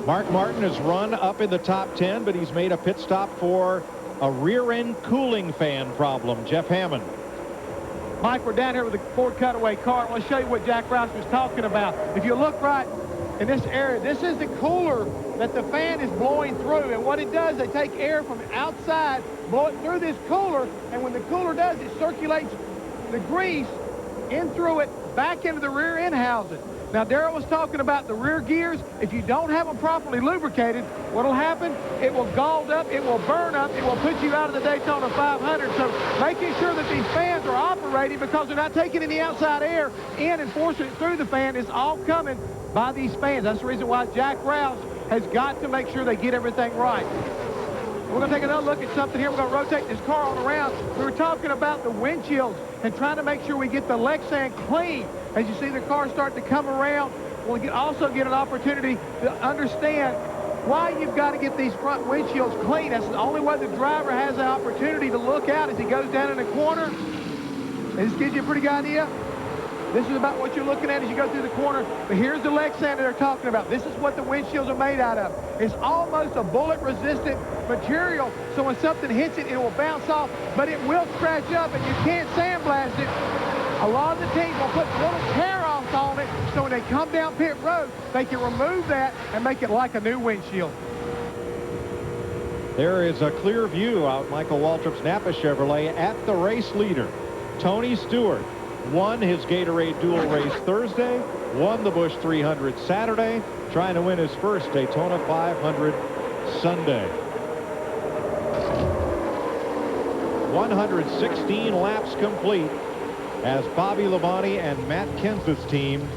Speaker 2: Mark Martin has run up in the top 10, but he's made a pit stop for a rear-end cooling fan problem. Jeff Hammond.
Speaker 18: Mike, we're down here with the Ford Cutaway car. I want to show you what Jack Rouse was talking about. If you look right in this area, this is the cooler that the fan is blowing through. And what it does, they take air from outside, blow it through this cooler, and when the cooler does, it circulates the grease in through it back into the rear end housing. Now, Darrell was talking about the rear gears. If you don't have them properly lubricated, what will happen? It will gald up, it will burn up, it will put you out of the Daytona 500. So making sure that these fans are operating, because they're not taking any outside air in and forcing it through the fan, is all coming by these fans. That's the reason why Jack Rouse has got to make sure they get everything right. We're going to take another look at something here. We're going to rotate this car on around. We were talking about the windshields and trying to make sure we get the Lexan clean. As you see the car start to come around, we'll also get an opportunity to understand why you've got to get these front windshields clean. That's the only way the driver has the opportunity to look out as he goes down in the corner. And this gives you a pretty good idea. This is about what you're looking at as you go through the corner. But here's the Lexan that they're talking about. This is what the windshields are made out of. It's almost a bullet-resistant material, so when something hits it, it will bounce off, but it will scratch up, and you can't sandblast it. A lot of the teams will put little tear-offs on it, so when they come down pit road, they can remove that and make it like a new windshield.
Speaker 2: There is a clear view out Michael Waltrip's Napa Chevrolet at the race leader. Tony Stewart won his Gatorade Dual Race Thursday, won the Busch 300 Saturday, trying to win his first Daytona 500 Sunday. 116 laps complete as Bobby Labonte and Matt Kenseth's team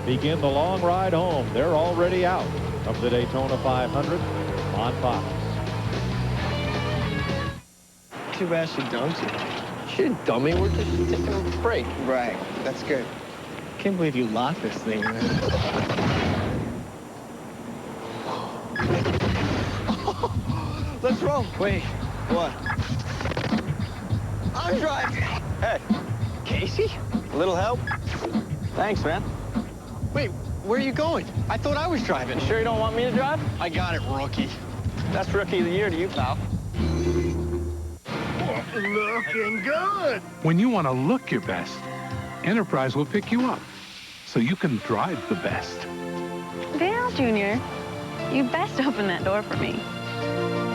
Speaker 2: begin the long ride home. They're already out of the Daytona 500 on Fox.
Speaker 19: Too bad she dumped you. She didn't dump me. We're just taking a break. Right. That's good. Can't believe you locked this thing, man. Let's roll. Wait. What? I'm driving. Hey. Casey? A little help? Thanks, man. Wait, where are you going? I thought I was driving. You sure you don't want me to drive? I got it, rookie. That's rookie of the year to you, pal.
Speaker 20: Looking good. When you want to look your best, Enterprise will pick you up so you can drive the best.
Speaker 21: Dale Jr., you best open that door for me.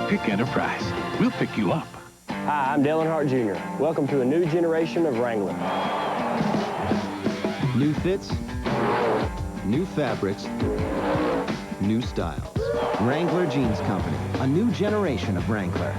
Speaker 20: Pick Enterprise. We'll pick you up.
Speaker 22: Hi, I'm Dale Earnhardt Jr. Welcome to a new generation of Wrangler.
Speaker 25: New fits, new fabrics, new styles. Wrangler Jeans Company, a new generation of Wrangler.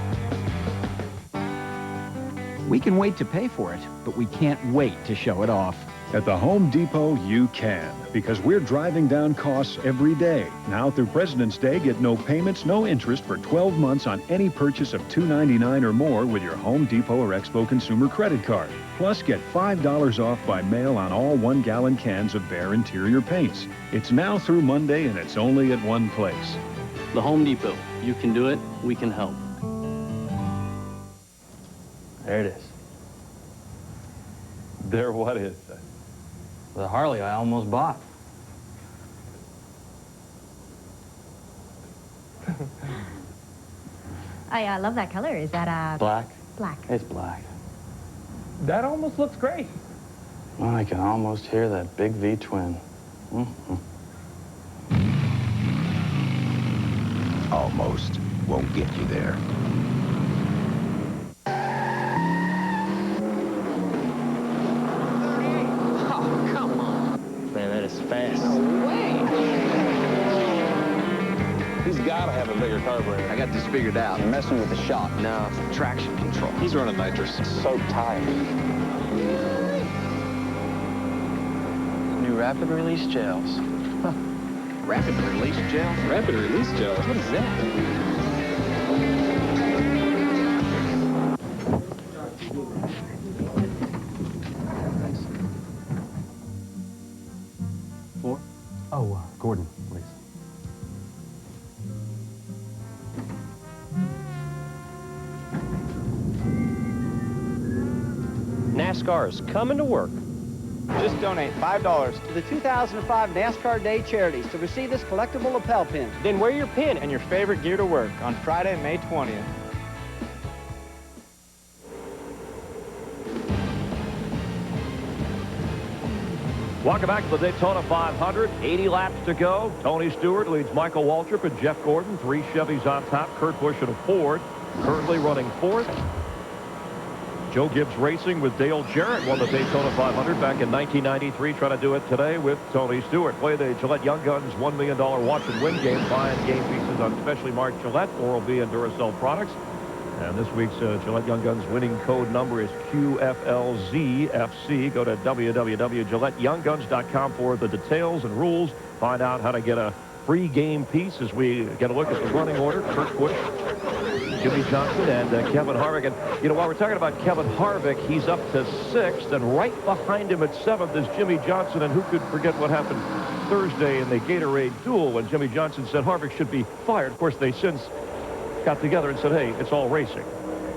Speaker 27: We can wait to pay for it, but we can't wait to show it off.
Speaker 4: At the Home Depot, you can, because we're driving down costs every day. Now through President's Day, get no payments, no interest for 12 months on any purchase of $2.99 or more with your Home Depot or Expo consumer credit card. Plus, get $5 off by mail on all 1-gallon cans of Behr interior paints. It's now through Monday, and it's only at one place.
Speaker 7: The Home Depot. You can do it, we can help. There it is.
Speaker 26: There, what is?
Speaker 7: The Harley I almost bought.
Speaker 9: I love that color. Is that
Speaker 7: Black?
Speaker 9: Black.
Speaker 7: It's black.
Speaker 26: That almost looks great.
Speaker 7: Well, I can almost hear that big V-twin.
Speaker 24: Almost won't get you there.
Speaker 19: Oh, come on. Man, that is fast.
Speaker 10: No way. He's got to have a bigger carburetor.
Speaker 19: I got this figured out. You're messing with the shock. No, it's traction control.
Speaker 10: He's running nitrous. So tight.
Speaker 7: New rapid release gels.
Speaker 19: Huh. Rapid release gel?
Speaker 10: Rapid release gel?
Speaker 19: What is that?
Speaker 25: Gordon, please.
Speaker 26: NASCAR is coming to work.
Speaker 13: Just donate $5 to the 2005 NASCAR Day Charities to receive this collectible lapel pin.
Speaker 19: Then wear your pin and your favorite gear to work on Friday, May 20th.
Speaker 26: Welcome back to the Daytona 500. 80 laps to go. Tony Stewart leads Michael Waltrip and Jeff Gordon. 3 Chevys on top. Kurt Busch and a Ford. Currently running 4th. Joe Gibbs Racing with Dale Jarrett won the Daytona 500 back in 1993. Trying to do it today with Tony Stewart. Play the Gillette Young Guns $1 million watch and win game. Buying game pieces on specially marked Gillette, Oral-B, and Duracell products. And this week's Gillette Young Guns winning code number is QFLZFC. Go to www.GilletteYoungGuns.com for the details and rules. Find out how to get a free game piece as we get a look at the running order. Kurt Busch, Jimmy Johnson, and Kevin Harvick. And, you know, while we're talking about Kevin Harvick, he's up to 6th, and right behind him at 7th is Jimmy Johnson. And who could forget what happened Thursday in the Gatorade duel when Jimmy Johnson said Harvick should be fired. Of course, they since got together and said, hey, it's all racing.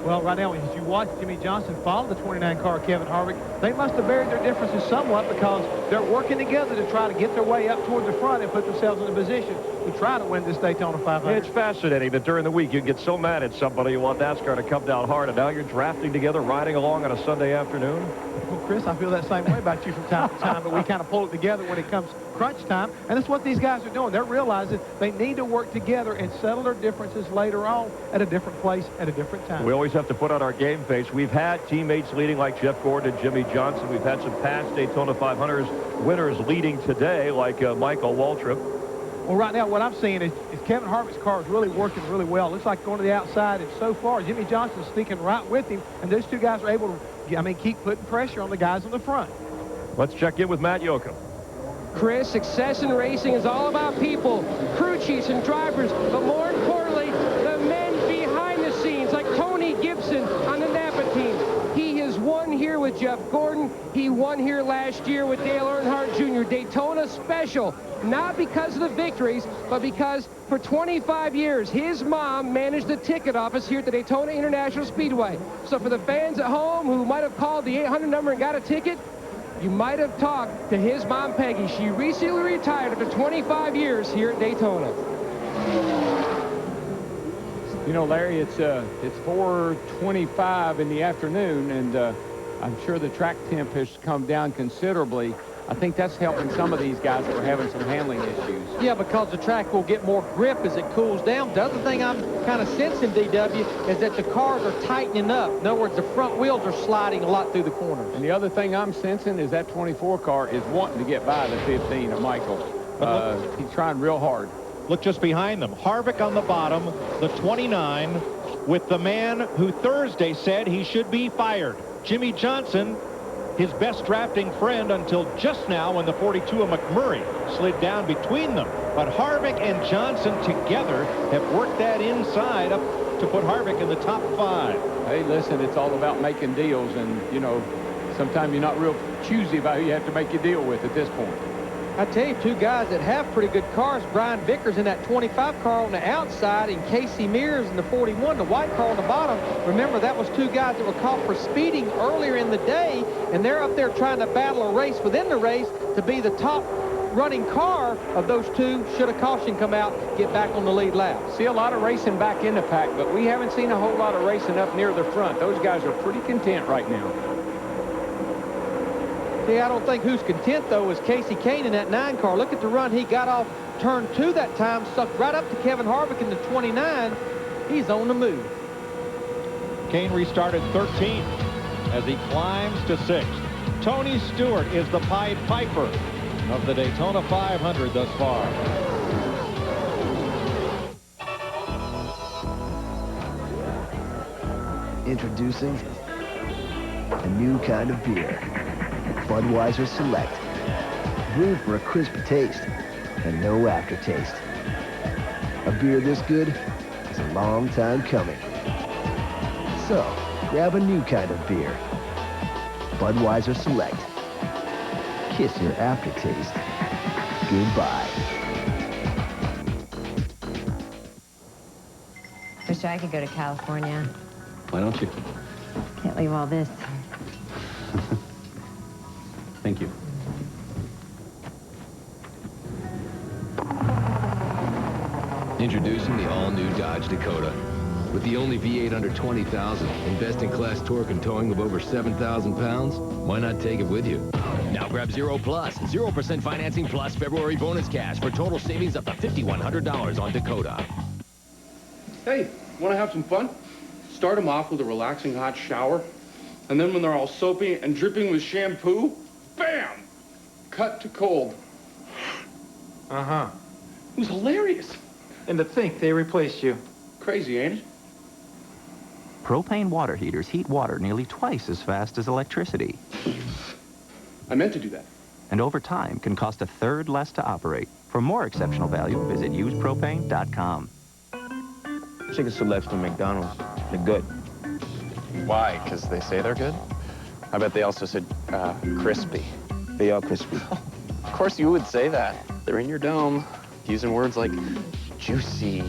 Speaker 18: Well, right now, as you watch Jimmy Johnson follow the 29 car Kevin Harvick, they must have buried their differences somewhat because they're working together to try to get their way up toward the front and put themselves in a position to try to win this Daytona 500.
Speaker 26: It's fascinating that during the week you can get so mad at somebody you want NASCAR to come down hard, and now you're drafting together, riding along on a Sunday afternoon.
Speaker 18: Well, Chris, I feel that same way about you from time to time, but we kind of pull it together when it comes crunch time, and that's what these guys are doing. They're realizing they need to work together and settle their differences later on at a different place at a different time.
Speaker 26: We always have to put on our game face. We've had teammates leading like Jeff Gordon and Jimmy Johnson. We've had some past Daytona 500s winners leading today like Michael Waltrip.
Speaker 18: Well, right now, what I'm seeing is Kevin Harvick's car is really working really well. Looks like going to the outside, and so far, Jimmy Johnson's sneaking right with him, and those two guys are able to, keep putting pressure on the guys on the front.
Speaker 26: Let's check in with Matt Yoakum.
Speaker 8: Chris, success in racing is all about people, crew chiefs and drivers, but more importantly, the men behind the scenes, like Tony Gibson on the Napa team. He has won here with Jeff Gordon. He won here last year with Dale Earnhardt Jr. Daytona special, not because of the victories, but because for 25 years, his mom managed the ticket office here at the Daytona International Speedway. So for the fans at home who might have called the 800 number and got a ticket, you might have talked to his mom, Peggy. She recently retired after 25 years here at Daytona.
Speaker 1: You know, Larry, it's 4:25 in the afternoon, and I'm sure the track temp has come down considerably. I think that's helping some of these guys that are having some handling issues.
Speaker 3: Yeah, because the track will get more grip as it cools down. The other thing I'm kind of sensing, DW, is that the cars are tightening up. In other words, the front wheels are sliding a lot through the corners.
Speaker 1: And the other thing I'm sensing is that 24 car is wanting to get by the 15 of Michael. He's trying real hard.
Speaker 2: Look just behind them. Harvick on the bottom, the 29, with the man who Thursday said he should be fired, Jimmy Johnson, his best drafting friend until just now when the 42 of McMurray slid down between them. But Harvick and Johnson together have worked that inside up to put Harvick in the top 5.
Speaker 1: Hey, listen, it's all about making deals, and, you know, sometimes you're not real choosy about who you have to make your deal with at this point.
Speaker 5: I tell you, two guys that have pretty good cars, Brian Vickers in that 25 car on the outside and Casey Mears in the 41, the white car on the bottom. Remember, that was two guys that were caught for speeding earlier in the day, and they're up there trying to battle a race within the race to be the top running car of those two. Should a caution come out, get back on the lead lap.
Speaker 1: See a lot of racing back in the pack, but we haven't seen a whole lot of racing up near the front. Those guys are pretty content right now.
Speaker 5: See, I don't think who's content, though, is Casey Kane in that 9 car. Look at the run he got off turn 2 that time, sucked right up to Kevin Harvick in the 29. He's on the move.
Speaker 2: Kane restarted 13th as he climbs to 6th. Tony Stewart is the Pied Piper of the Daytona 500 thus far.
Speaker 11: Introducing a new kind of beer. Budweiser Select. Brewed for a crisp taste and no aftertaste. A beer this good is a long time coming. So, grab a new kind of beer. Budweiser Select. Kiss your aftertaste goodbye.
Speaker 9: Wish I could go to California.
Speaker 10: Why don't you?
Speaker 9: Can't leave all this.
Speaker 10: Thank you.
Speaker 24: Introducing the all-new Dodge Dakota. With the only V8 under 20,000 and best-in-class torque and towing of over 7,000 pounds, why not take it with you?
Speaker 12: Now grab 0 Plus, 0% financing plus February bonus cash for total savings up to $5,100 on Dakota.
Speaker 14: Hey, want to have some fun? Start them off with a relaxing hot shower, and then when they're all soapy and dripping with shampoo, bam! Cut to cold.
Speaker 18: Uh-huh.
Speaker 14: It was hilarious.
Speaker 18: And to think they replaced you.
Speaker 14: Crazy, ain't it?
Speaker 15: Propane water heaters heat water nearly twice as fast as electricity.
Speaker 14: I meant to do that.
Speaker 15: And over time can cost a third less to operate. For more exceptional value, visit usepropane.com.
Speaker 10: Chicken selects from McDonald's. They're good. Why? Because they say they're good? I bet they also said crispy. They are crispy. Of course you would say that. They're in your dome, using words like juicy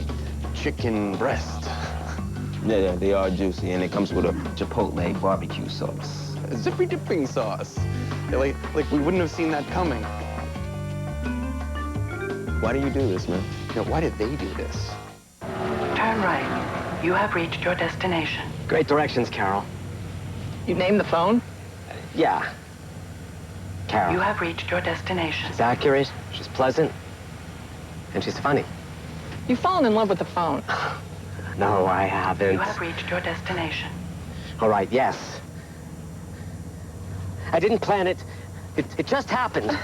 Speaker 10: chicken breast.
Speaker 11: Yeah, they are juicy, and it comes with a Chipotle barbecue sauce.
Speaker 10: A zippy dipping sauce. Like we wouldn't have seen that coming. Why do you do this, man? You know, why did they do this?
Speaker 16: Turn right. You have reached your destination.
Speaker 23: Great directions, Carol.
Speaker 16: You named the phone?
Speaker 23: Yeah. Carol.
Speaker 16: You have reached your destination.
Speaker 23: She's accurate, she's pleasant, and she's funny.
Speaker 16: You've fallen in love with the phone.
Speaker 23: No, I haven't.
Speaker 16: You have reached your destination.
Speaker 23: All right, yes. I didn't plan it. It just happened.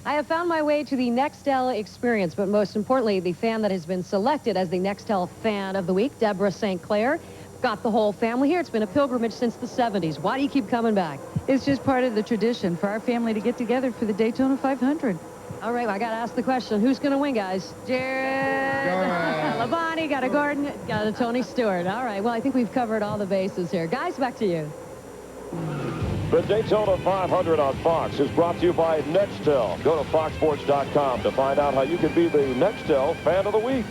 Speaker 27: I have found my way to the Nextel experience, but most importantly, the fan that has been selected as the Nextel Fan of the Week, Deborah St. Clair. Got the whole family here. It's been a pilgrimage since the 70s. Why do you keep coming back?
Speaker 28: It's just part of the tradition for our family to get together for the Daytona 500.
Speaker 27: All right, well, I got to ask the question. Who's going to win, guys? Jared. Labonte, got a Gordon, got a Tony Stewart. All right, well, I think we've covered all the bases here. Guys, back to you.
Speaker 26: The Daytona 500 on Fox is brought to you by Nextel. Go to foxsports.com to find out how you can be the Nextel Fan of the Week.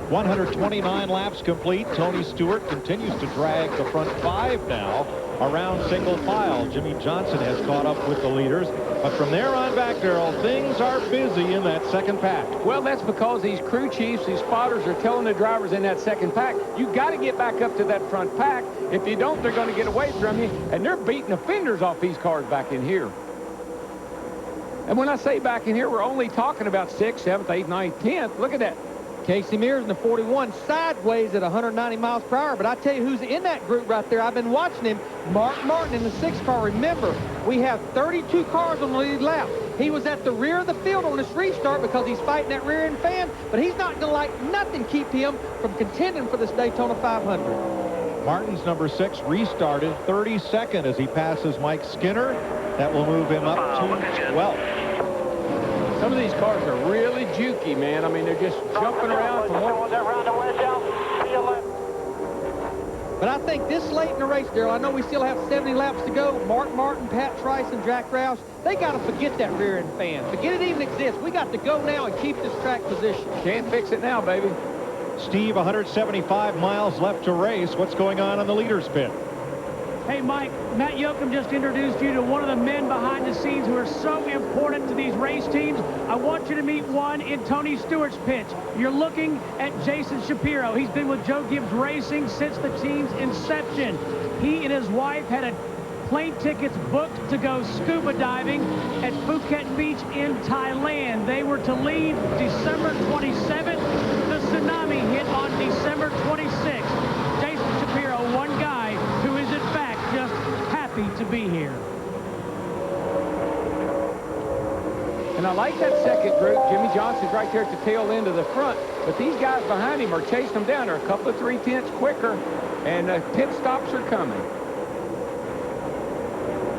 Speaker 2: 129 laps complete. Tony Stewart continues to drag the front 5 now around single file. Jimmy Johnson has caught up with the leaders. But from there on back, Darrell, things are busy in that second pack.
Speaker 1: Well, that's because these crew chiefs, these spotters are telling the drivers in that second pack, you got to get back up to that front pack. If you don't, they're going to get away from you. And they're beating the fenders off these cars back in here. And when I say back in here, we're only talking about 6th, 7th, 8th, 9th, 10th. Look at that.
Speaker 5: Casey Mears in the 41 sideways at 190 miles per hour. But I tell you who's in that group right there. I've been watching him. Mark Martin in the 6 car. Remember, we have 32 cars on the lead lap. He was at the rear of the field on this restart because he's fighting that rear end fan, but he's not going to let nothing keep him from contending for this Daytona 500.
Speaker 2: Martin's number 6 restarted 32nd as he passes Mike Skinner. That will move him up to 12th.
Speaker 1: Some of these cars are really jukey, man. I mean, they're just jumping around from one.
Speaker 5: But I think this late in the race, Darrell, I know we still have 70 laps to go. Mark Martin, Pat Trice, and Jack Roush, they got to forget that rear end fan. Forget it even exists. We got to go now and keep this track position.
Speaker 1: Can't fix it now, baby.
Speaker 2: Steve, 175 miles left to race. What's going on the leaders pit?
Speaker 4: Hey, Mike, Matt Yoakum just introduced you to one of the men behind the scenes who are so important to these race teams. I want you to meet one in Tony Stewart's pitch. You're looking at Jason Shapiro. He's been with Joe Gibbs Racing since the team's inception. He and his wife had a plane tickets booked to go scuba diving at Phuket Beach in Thailand. They were to leave December 27th. The tsunami hit on December 26th. Jason Shapiro, one guy who is in fact just happy to be here.
Speaker 1: And I like that second group. Jimmy Johnson's right there at the tail end of the front, but these guys behind him are chasing them down. They're a couple of 3/10 quicker, and pit stops are coming.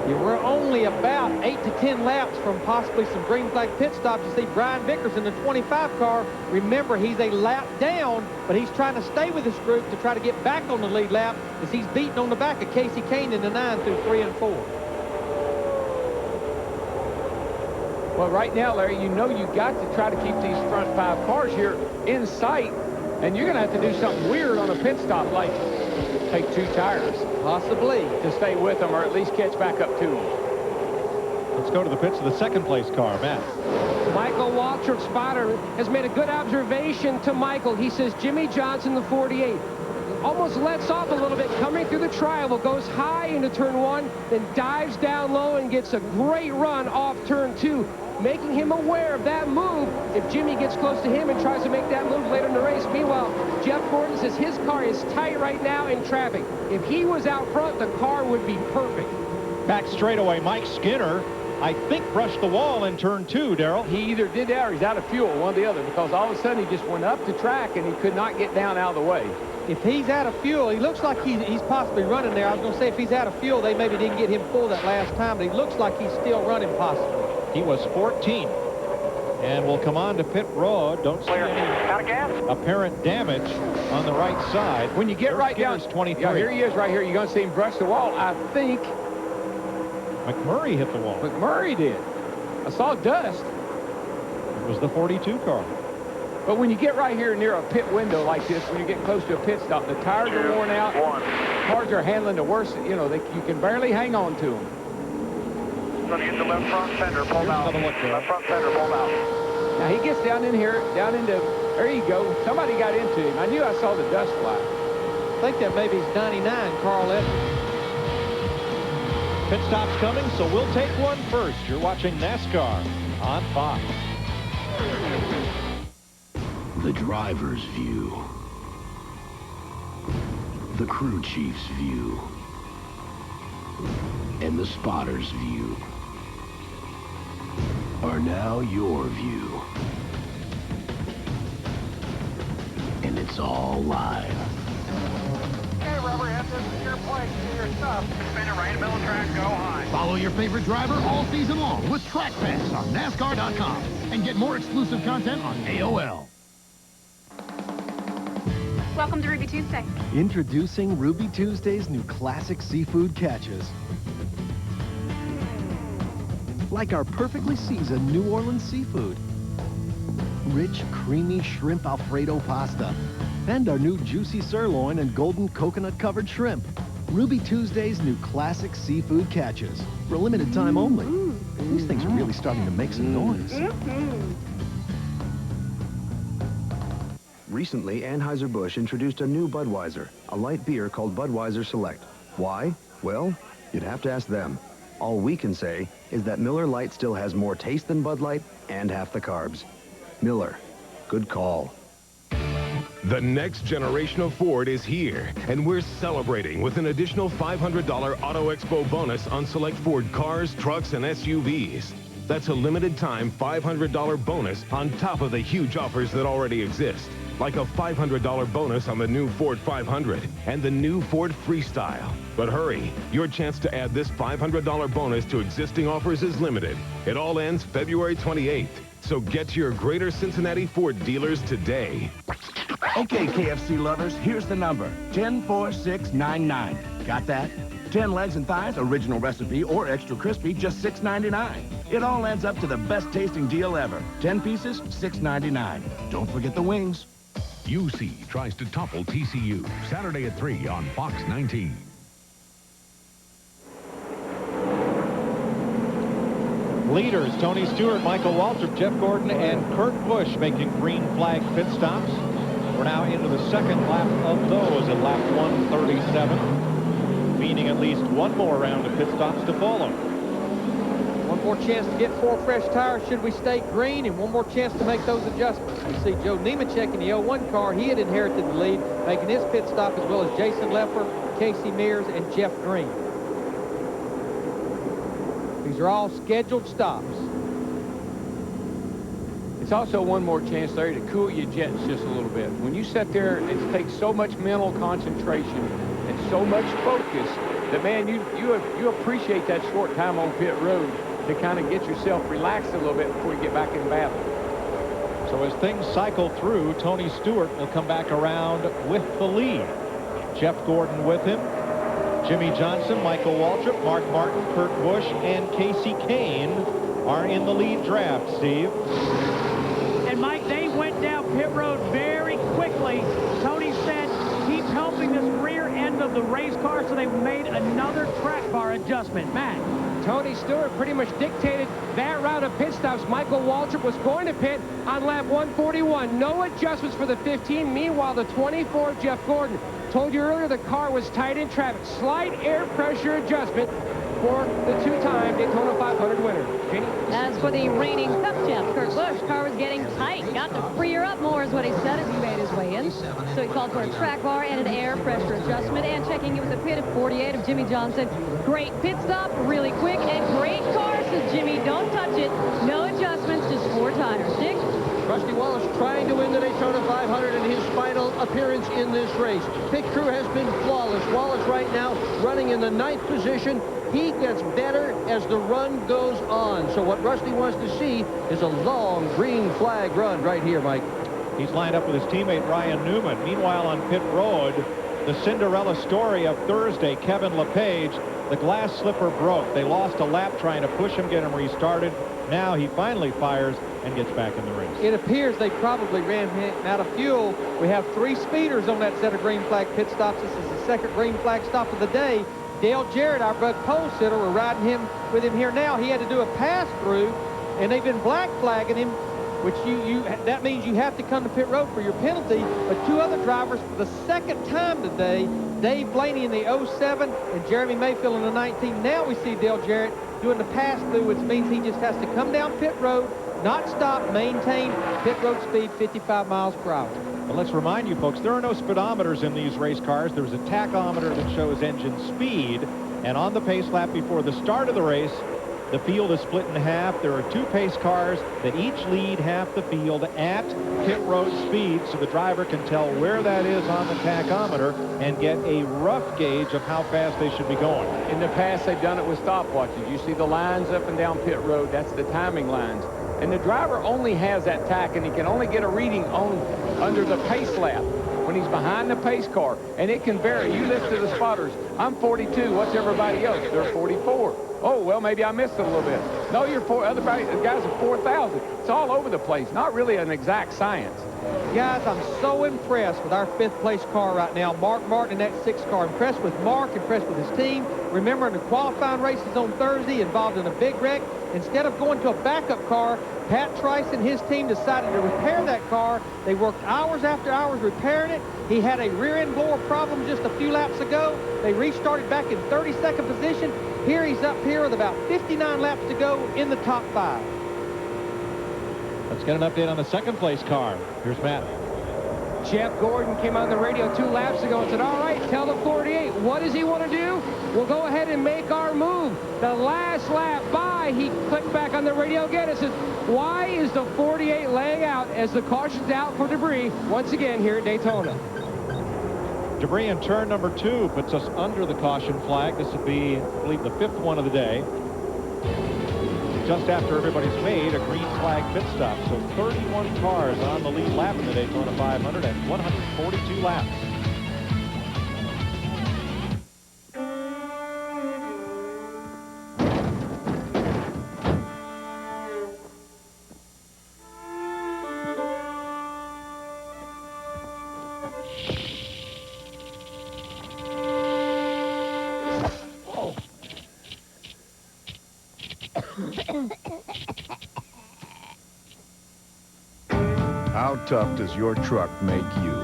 Speaker 5: Yeah, we're only about 8 to 10 laps from possibly some green flag pit stops. You see Brian Vickers in the 25 car. Remember, he's a lap down, but he's trying to stay with this group to try to get back on the lead lap as he's beating on the back of Casey Kane in the 9 through 3 and 4.
Speaker 1: Well, right now, Larry, you know you got to try to keep these front 5 cars here in sight, and you're going to have to do something weird on a pit stop, like take 2 tires.
Speaker 5: Possibly.
Speaker 1: To stay with them or at least catch back up to them.
Speaker 2: Let's go to the pits of the second place car, Matt.
Speaker 8: Michael Waltrip spotter has made a good observation to Michael. He says Jimmy Johnson, the 48, almost lets off a little bit coming through the tri-oval, goes high into turn 1, then dives down low and gets a great run off turn 2, making him aware of that move if Jimmy gets close to him and tries to make that move later in the race. Meanwhile, Jeff Gordon says his car is tight right now in traffic. If he was out front, the car would be perfect.
Speaker 2: Back straightaway, Mike Skinner, I think, brushed the wall in turn 2, Darrell.
Speaker 1: He either did that or he's out of fuel, one or the other, because all of a sudden he just went up the track and he could not get down out of the way.
Speaker 5: If he's out of fuel, he looks like he's possibly running there. I was going to say if he's out of fuel, they maybe didn't get him full that last time, but he looks like he's still running possibly.
Speaker 2: He was 14. And we'll come on to pit road. Don't see any apparent damage on the right side.
Speaker 1: When you get right down,
Speaker 2: 23.
Speaker 1: Yeah, here he is right here. You're going to see him brush the wall. I think
Speaker 2: McMurray hit the wall.
Speaker 1: McMurray did. I saw dust.
Speaker 2: It was the 42 car.
Speaker 1: But when you get right here near a pit window like this, when you get close to a pit stop, the tires are worn out. Cars are handling the worst. You know, you can barely hang on to them.
Speaker 6: Going to get the left front fender pulled out. Left front fender pulled out.
Speaker 1: Now he gets down in here, down into, there you go. Somebody got into him. I knew I saw the dust fly.
Speaker 5: I think that maybe is 99, Carl Evans.
Speaker 2: Pit stop's coming, so we'll take one first. You're watching NASCAR on Fox.
Speaker 24: The driver's view. The crew chief's view. And the spotter's view are now your view. And it's all live.
Speaker 6: Okay, Rubberhead, this is your place. Do your stuff. Spin it right in the middle of the track, go high.
Speaker 24: Follow your favorite driver all season long with Track Pass on NASCAR.com and get more exclusive content on AOL.
Speaker 7: Welcome to Ruby Tuesday.
Speaker 11: Introducing Ruby Tuesday's new classic seafood catches. Like our perfectly seasoned New Orleans seafood. Rich, creamy shrimp Alfredo pasta. And our new juicy sirloin and golden coconut-covered shrimp. Ruby Tuesday's new classic seafood catches. For a limited time only. These things are really starting to make some noise.
Speaker 17: Recently, Anheuser-Busch introduced a new Budweiser, a light beer called Budweiser Select. Why? Well, you'd have to ask them. All we can say is that Miller Lite still has more taste than Bud Light and half the carbs. Miller, good call.
Speaker 24: The next generation of Ford is here, and we're celebrating with an additional $500 Auto Expo bonus on select Ford cars, trucks, and SUVs. That's a limited-time $500 bonus on top of the huge offers that already exist, like a $500 bonus on the new Ford 500 and the new Ford Freestyle. But hurry, your chance to add this $500 bonus to existing offers is limited. It all ends February 28th, so get to your Greater Cincinnati Ford dealers today.
Speaker 3: Okay, KFC lovers, here's the number, 104699. Got that? 10 legs and thighs, original recipe, or extra crispy, just $6.99. It all adds up to the best tasting deal ever. 10 pieces, $6.99. Don't forget the wings.
Speaker 24: UC tries to topple TCU, Saturday at 3 on Fox 19.
Speaker 2: Leaders, Tony Stewart, Michael Waltrip, Jeff Gordon, and Kurt Busch making green flag pit stops. We're now into the second lap of those at lap 137, meaning at least one more round of pit stops to follow.
Speaker 5: One more chance to get 4 fresh tires should we stay green, and one more chance to make those adjustments. We see Joe Nemechek in the 01 car. He had inherited the lead, making his pit stop, as well as Jason Leffler, Casey Mears, and Jeff Green. These are all scheduled stops.
Speaker 1: It's also one more chance, Larry, to cool your jets just a little bit. When you sit there, it takes so much mental concentration and so much focus that, man, you appreciate that short time on pit road to kind of get yourself relaxed a little bit before you get back in battle.
Speaker 2: So as things cycle through, Tony Stewart will come back around with the lead. Jeff Gordon with him. Jimmy Johnson, Michael Waltrip, Mark Martin, Kurt Busch, and Casey Kane are in the lead draft, Steve.
Speaker 4: And Mike, they went down pit road very quickly. Tony said, keep helping this rear end of the race car, so they made another track bar adjustment. Matt.
Speaker 8: Tony Stewart pretty much dictated that round of pit stops. Michael Waltrip was going to pit on lap 141. No adjustments for the 15. Meanwhile, the 24, Jeff Gordon. Told you earlier the car was tight in traffic. Slight air pressure adjustment for the two-time Daytona 500 winner. Jenny?
Speaker 27: As for the reigning Cup champ, Kurt Busch, car was getting tight. Got to free her up more is what he said as he made his way in. So he called for a track bar and an air pressure adjustment. And checking in with the pit at 48 of Jimmy Johnson. Great pit stop, really quick, and great car, says Jimmy. Don't touch it. No adjustments, just 4 tires. Dick?
Speaker 5: Rusty Wallace trying to win the Daytona 500 in his final appearance in this race. Pit crew has been flawless. Wallace right now running in the 9th position. He gets better as the run goes on. So what Rusty wants to see is a long green flag run right here, Mike.
Speaker 2: He's lined up with his teammate Ryan Newman. Meanwhile, on pit road, the Cinderella story of Thursday, Kevin LePage, the glass slipper broke. They lost a lap trying to push him, get him restarted. Now he finally fires and gets back in the race.
Speaker 5: It appears they probably ran out of fuel. We have 3 speeders on that set of green flag pit stops. This is the second green flag stop of the day. Dale Jarrett, our Bud pole sitter, we're riding with him here now. He had to do a pass-through, and they've been black flagging him, which that means you have to come to pit road for your penalty. But 2 other drivers for the second time today, Dave Blaney in the 07 and Jeremy Mayfield in the 19. Now we see Dale Jarrett doing the pass-through, which means he just has to come down pit road, not stop, maintain pit road speed 55 miles per hour.
Speaker 2: Well, let's remind you folks, there are no speedometers in these race cars. There's a tachometer that shows engine speed, and on the pace lap before the start of the race, the field is split in half. There are 2 pace cars that each lead half the field at pit road speed, so the driver can tell where that is on the tachometer and get a rough gauge of how fast they should be going.
Speaker 1: In the past, they've done it with stopwatches. You see the lines up and down pit road. That's the timing lines. And the driver only has that tack, and he can only get a reading under the pace lap when he's behind the pace car. And it can vary. You listen to the spotters. I'm 42. What's everybody else? They're 44. Oh, well, maybe I missed it a little bit. No, the guys are 4,000. It's all over the place. Not really an exact science.
Speaker 5: Guys, I'm so impressed with our 5th place car right now. Mark Martin in that 6th car. Impressed with Mark, impressed with his team. Remember, in the qualifying races on Thursday, involved in a big wreck, instead of going to a backup car, Pat Trice and his team decided to repair that car. They worked hours after hours repairing it. He had a rear end blower problem just a few laps ago. They restarted back in 32nd position. Here he's up here with about 59 laps to go in the top 5.
Speaker 2: Let's get an update on the 2nd place car. Here's Matt.
Speaker 8: Jeff Gordon came on the radio 2 laps ago and said, all right, tell the 48, what does he want to do? We'll go ahead and make our move. The last lap by, he clicked back on the radio again and said, why is the 48 laying out as the caution's out for debris once again here at Daytona?
Speaker 2: Debris in turn number 2 puts us under the caution flag. This will be, I believe, the 5th one of the day. Just after everybody's made a green flag pit stop. So 31 cars on the lead lap in the Daytona 500 and 142 laps.
Speaker 9: How tough does your truck make you?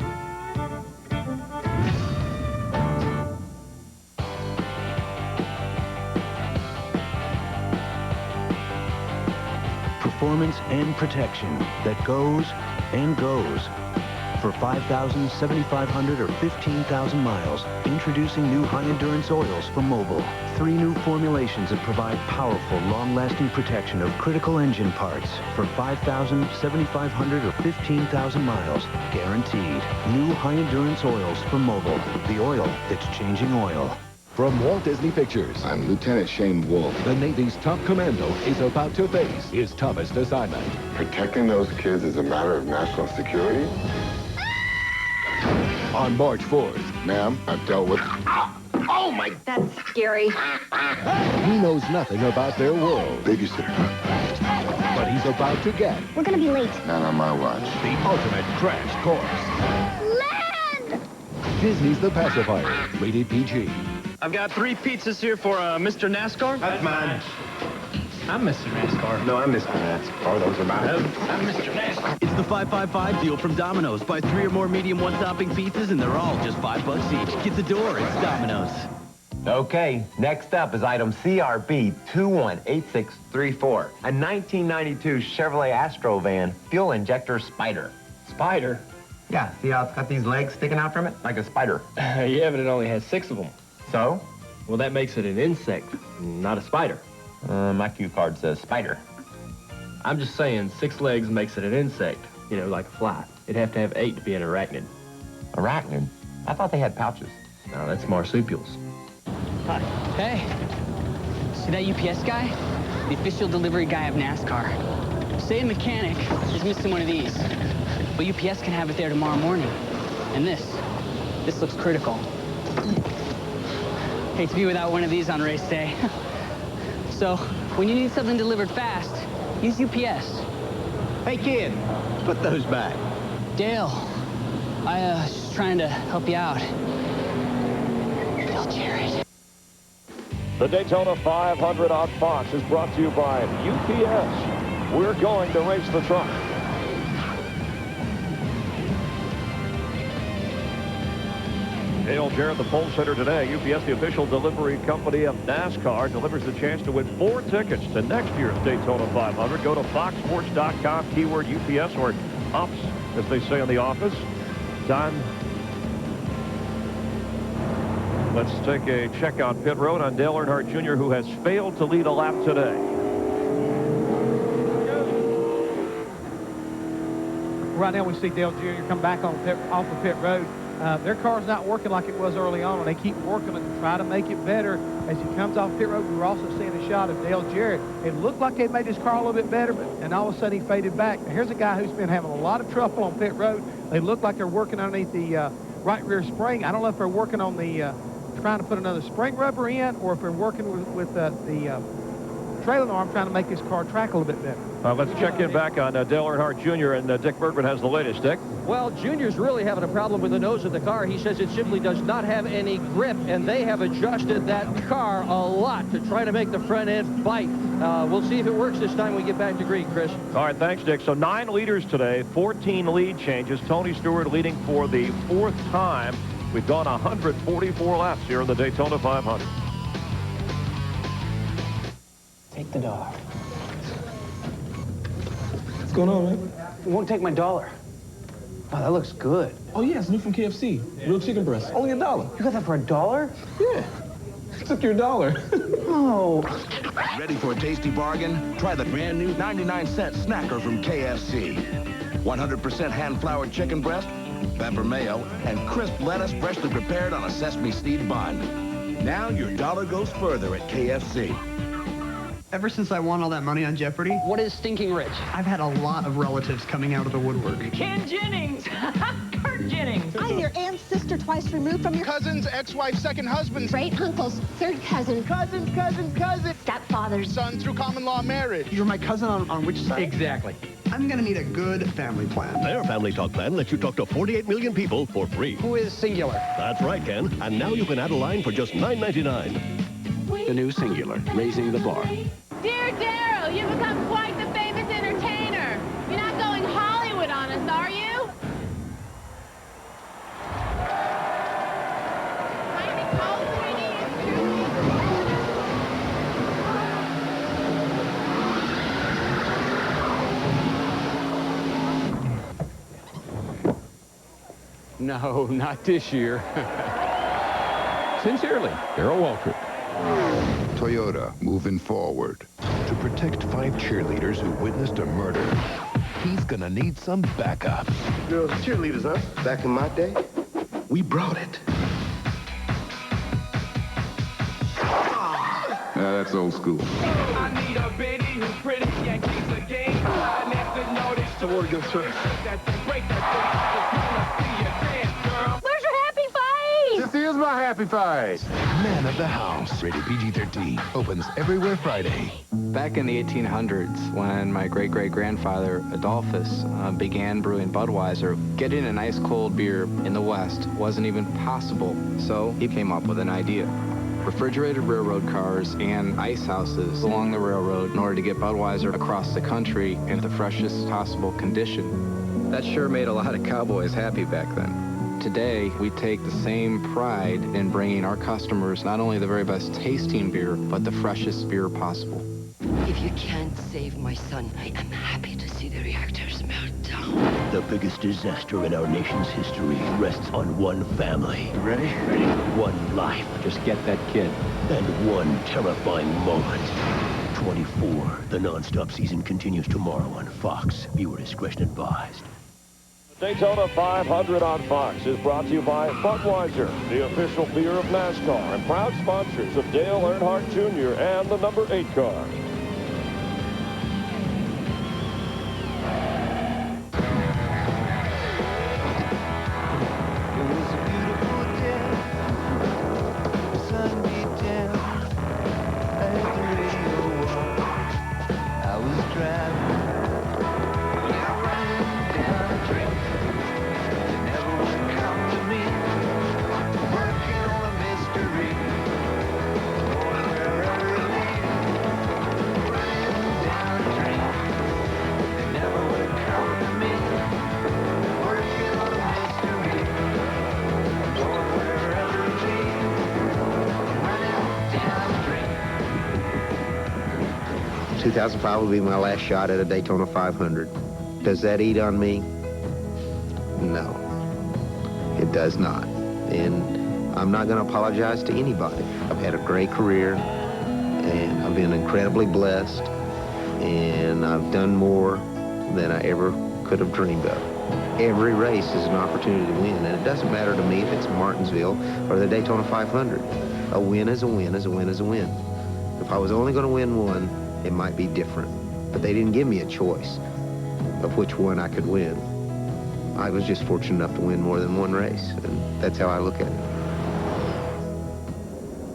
Speaker 12: Performance and protection that goes and goes. For 5,000, 7,500, or 15,000 miles, introducing new high-endurance oils from Mobil. 3 new formulations that provide powerful, long-lasting protection of critical engine parts. For 5,000, 7,500, or 15,000 miles, guaranteed. New high-endurance oils from Mobil. The oil that's changing oil.
Speaker 13: From Walt Disney Pictures, I'm Lieutenant Shane Wolf. The Navy's top commando is about to face his toughest assignment.
Speaker 19: Protecting those kids is a matter of national security?
Speaker 13: On March 4th.
Speaker 19: Ma'am, I've dealt with...
Speaker 7: Oh, my... That's scary.
Speaker 13: He knows nothing about their world.
Speaker 19: Babysitter.
Speaker 13: But he's about to get...
Speaker 7: We're gonna be late.
Speaker 19: Not on my watch.
Speaker 13: The ultimate crash course.
Speaker 7: Land!
Speaker 13: Disney's The Pacifier. Rated PG.
Speaker 20: I've got 3 pizzas here for Mr. NASCAR.
Speaker 10: That's mine.
Speaker 20: I'm Mr. NASCAR.
Speaker 10: No, I'm Mr. NASCAR. Those are mine.
Speaker 20: I'm Mr. NASCAR.
Speaker 21: It's the 555 deal from Domino's. Buy 3 or more medium one-topping pizzas, and they're all just $5 each. Get the door. It's Domino's.
Speaker 23: Okay, next up is item CRB 218634, a 1992 Chevrolet Astro van fuel injector spider.
Speaker 20: Spider?
Speaker 23: Yeah, see how it's got these legs sticking out from it? Like a spider.
Speaker 20: Yeah, but it only has 6 of them.
Speaker 23: So?
Speaker 20: Well, that makes it an insect, not a spider.
Speaker 23: My cue card says spider.
Speaker 20: I'm just saying 6 legs makes it an insect. You know, like a fly. It'd have to have 8 to be an arachnid.
Speaker 23: Arachnid? I thought they had pouches.
Speaker 20: No, that's marsupials.
Speaker 22: Hi. Hey. See that UPS guy? The official delivery guy of NASCAR. Say a mechanic is missing one of these, but UPS can have it there tomorrow morning. And this looks critical. Hate to be without one of these on race day. So, when you need something delivered fast, use UPS.
Speaker 21: Hey, kid, put those back.
Speaker 22: Dale, I was just trying to help you out. Dale Jarrett.
Speaker 26: The Daytona 500 on Fox is brought to you by UPS. We're going to race the truck. Dale Jarrett, the pole sitter today. UPS, the official delivery company of NASCAR, delivers the chance to win 4 tickets to next year's Daytona 500. Go to foxsports.com, keyword UPS, or UPS, as they say in the office. Time. Let's take a check on pit road on Dale Earnhardt Jr., who has failed to lead a lap today.
Speaker 18: Right now we see Dale Jr. come back on off the pit road. Their car's not working like it was early on, and they keep working to try to make it better. As he comes off pit road, we were also seeing a shot of Dale Jarrett. It looked like they made his car a little bit better, and all of a sudden he faded back. Now, here's a guy who's been having a lot of trouble on pit road. They look like they're working underneath the right rear spring. I don't know if they're working on the trying to put another spring rubber in, or if they're working with the trailing arm trying to make this car track a little bit better.
Speaker 26: Let's check in back on Dale Earnhardt Jr., and Dick Bergman has the latest. Dick?
Speaker 5: Well, Junior's really having a problem with the nose of the car. He says it simply does not have any grip, and they have adjusted that car a lot to try to make the front end bite. We'll see if it works this time when we get back to green, Chris.
Speaker 26: All right, thanks, Dick. So 9 leaders today, 14 lead changes. Tony Stewart leading for the 4th time. We've gone 144 laps here in the Daytona 500.
Speaker 22: Take the dollar.
Speaker 20: What's going on, man?
Speaker 22: You won't take my dollar.
Speaker 6: Oh, that looks good.
Speaker 11: Oh, yeah, it's new from KFC. Real chicken breast. Only $1.
Speaker 6: You got that for $1?
Speaker 11: Yeah. I took your $1.
Speaker 6: Oh.
Speaker 3: Ready for a tasty bargain? Try the brand new 99-cent snacker from KFC. 100% hand-floured chicken breast, pepper mayo, and crisp lettuce freshly prepared on a sesame seed bun. Now your dollar goes further at KFC.
Speaker 14: Ever since I won all that money on Jeopardy,
Speaker 22: What is stinking rich?
Speaker 14: I've had a lot of relatives coming out of the woodwork.
Speaker 22: Ken Jennings. Kurt Jennings.
Speaker 15: I'm your aunt's sister twice removed from your
Speaker 16: cousin's ex-wife's second husband.
Speaker 15: great uncle's third cousin.
Speaker 16: Cousin.
Speaker 15: Stepfather's
Speaker 16: Son through common law marriage.
Speaker 14: You're my cousin on which side?
Speaker 22: Exactly.
Speaker 14: I'm gonna need a good family plan.
Speaker 17: Their Family Talk plan lets you talk to 48 million people for free.
Speaker 22: Who is singular?
Speaker 17: That's right, Ken. And now you can add a line for just $9.99.
Speaker 12: The new Singular, raising the bar.
Speaker 25: Dear Daryl, you've become quite the famous entertainer. You're not going Hollywood on us, are you?
Speaker 1: No, not this year.
Speaker 2: Sincerely, Darrell Waltrip.
Speaker 9: Toyota, moving forward.
Speaker 13: To protect 5 cheerleaders who witnessed a murder, he's gonna need some backup.
Speaker 19: Girls, cheerleaders, huh? Back in my day, we brought it.
Speaker 9: That's old school.
Speaker 16: I need a biddy who's pretty and keeps a game. I never noticed the word goes first.
Speaker 25: Where's your happy face?
Speaker 9: This is my happy face.
Speaker 13: Man of the House, rated PG-13, opens everywhere Friday.
Speaker 28: Back in the 1800s, when my great-great-grandfather Adolphus began brewing Budweiser, getting an ice-cold beer in the West wasn't even possible. So he came up with an idea. Refrigerated railroad cars and ice houses along the railroad in order to get Budweiser across the country in the freshest possible condition. That sure made a lot of cowboys happy back then. Today, we take the same pride in bringing our customers not only the very best tasting beer, but the freshest beer possible.
Speaker 29: If you can't save my son, I am happy to see the reactors melt down.
Speaker 12: The biggest disaster in our nation's history rests on one family.
Speaker 19: Ready?
Speaker 12: Ready. One life.
Speaker 17: Just get that kid.
Speaker 12: And one terrifying moment. 24. The non-stop season continues tomorrow on Fox. Viewer discretion advised.
Speaker 26: Daytona 500 on Fox is brought to you by Budweiser, the official beer of NASCAR, and proud sponsors of Dale Earnhardt Jr. and the number 8 car.
Speaker 30: ...2005 will be my last shot at a Daytona 500. Does that eat on me? No, it does not. And I'm not going to apologize to anybody. I've had a great career, and I've been incredibly blessed, and I've done more than I ever could have dreamed of. Every race is an opportunity to win, and it doesn't matter to me if it's Martinsville or the Daytona 500. A win is a win is a win is a win. If I was only going to win one, it might be different. But they didn't give me a choice of which one I could win. I was just fortunate enough to win more than one race, and that's how I look at it.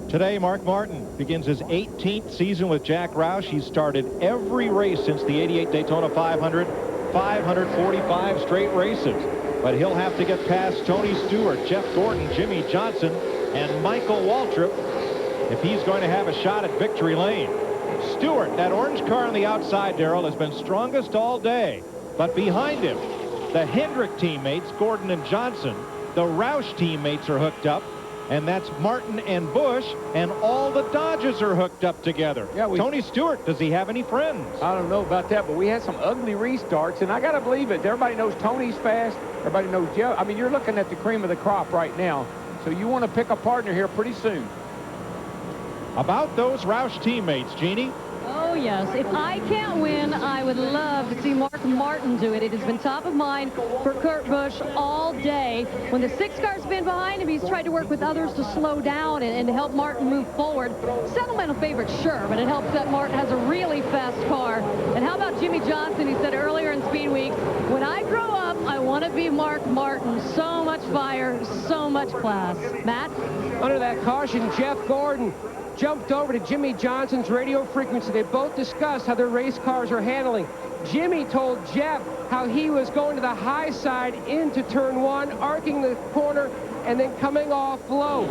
Speaker 2: Today, Mark Martin begins his 18th season with Jack Roush. He's started every race since the 88 Daytona 500, 545 straight races. But he'll have to get past Tony Stewart, Jeff Gordon, Jimmy Johnson, and Michael Waltrip if he's going to have a shot at victory lane. Stewart, that orange car on the outside, Darrell, has been strongest all day. But behind him, the Hendrick teammates, Gordon and Johnson, the Roush teammates are hooked up. and that's Martin and Bush, and all the Dodges are hooked up together.
Speaker 1: Yeah,
Speaker 2: Tony Stewart, does he have any friends?
Speaker 1: I don't know about that, but we had some ugly restarts, and I got to believe it. Everybody knows Tony's fast. Everybody knows Jeff. I mean, you're looking at the cream of the crop right now, so you want to pick a partner here pretty soon.
Speaker 2: About those Roush teammates, Jeannie?
Speaker 4: Oh, yes. If I can't win, I would love to see Mark Martin do it. It has been top of mind for Kurt Busch all day. When the 6 car's been behind him, he's tried to work with others to slow down and to help Martin move forward. Sentimental favorite, sure, but it helps that Martin has a really fast car. And how about Jimmy Johnson? He said earlier in Speed Week, when I grow up, I want to be Mark Martin. So much fire, so much class. Matt?
Speaker 6: Under that caution, Jeff Gordon jumped over to Jimmy Johnson's radio frequency. They both discussed how their race cars are handling. Jimmy told Jeff how he was going to the high side into turn 1, arcing the corner, and then coming off low.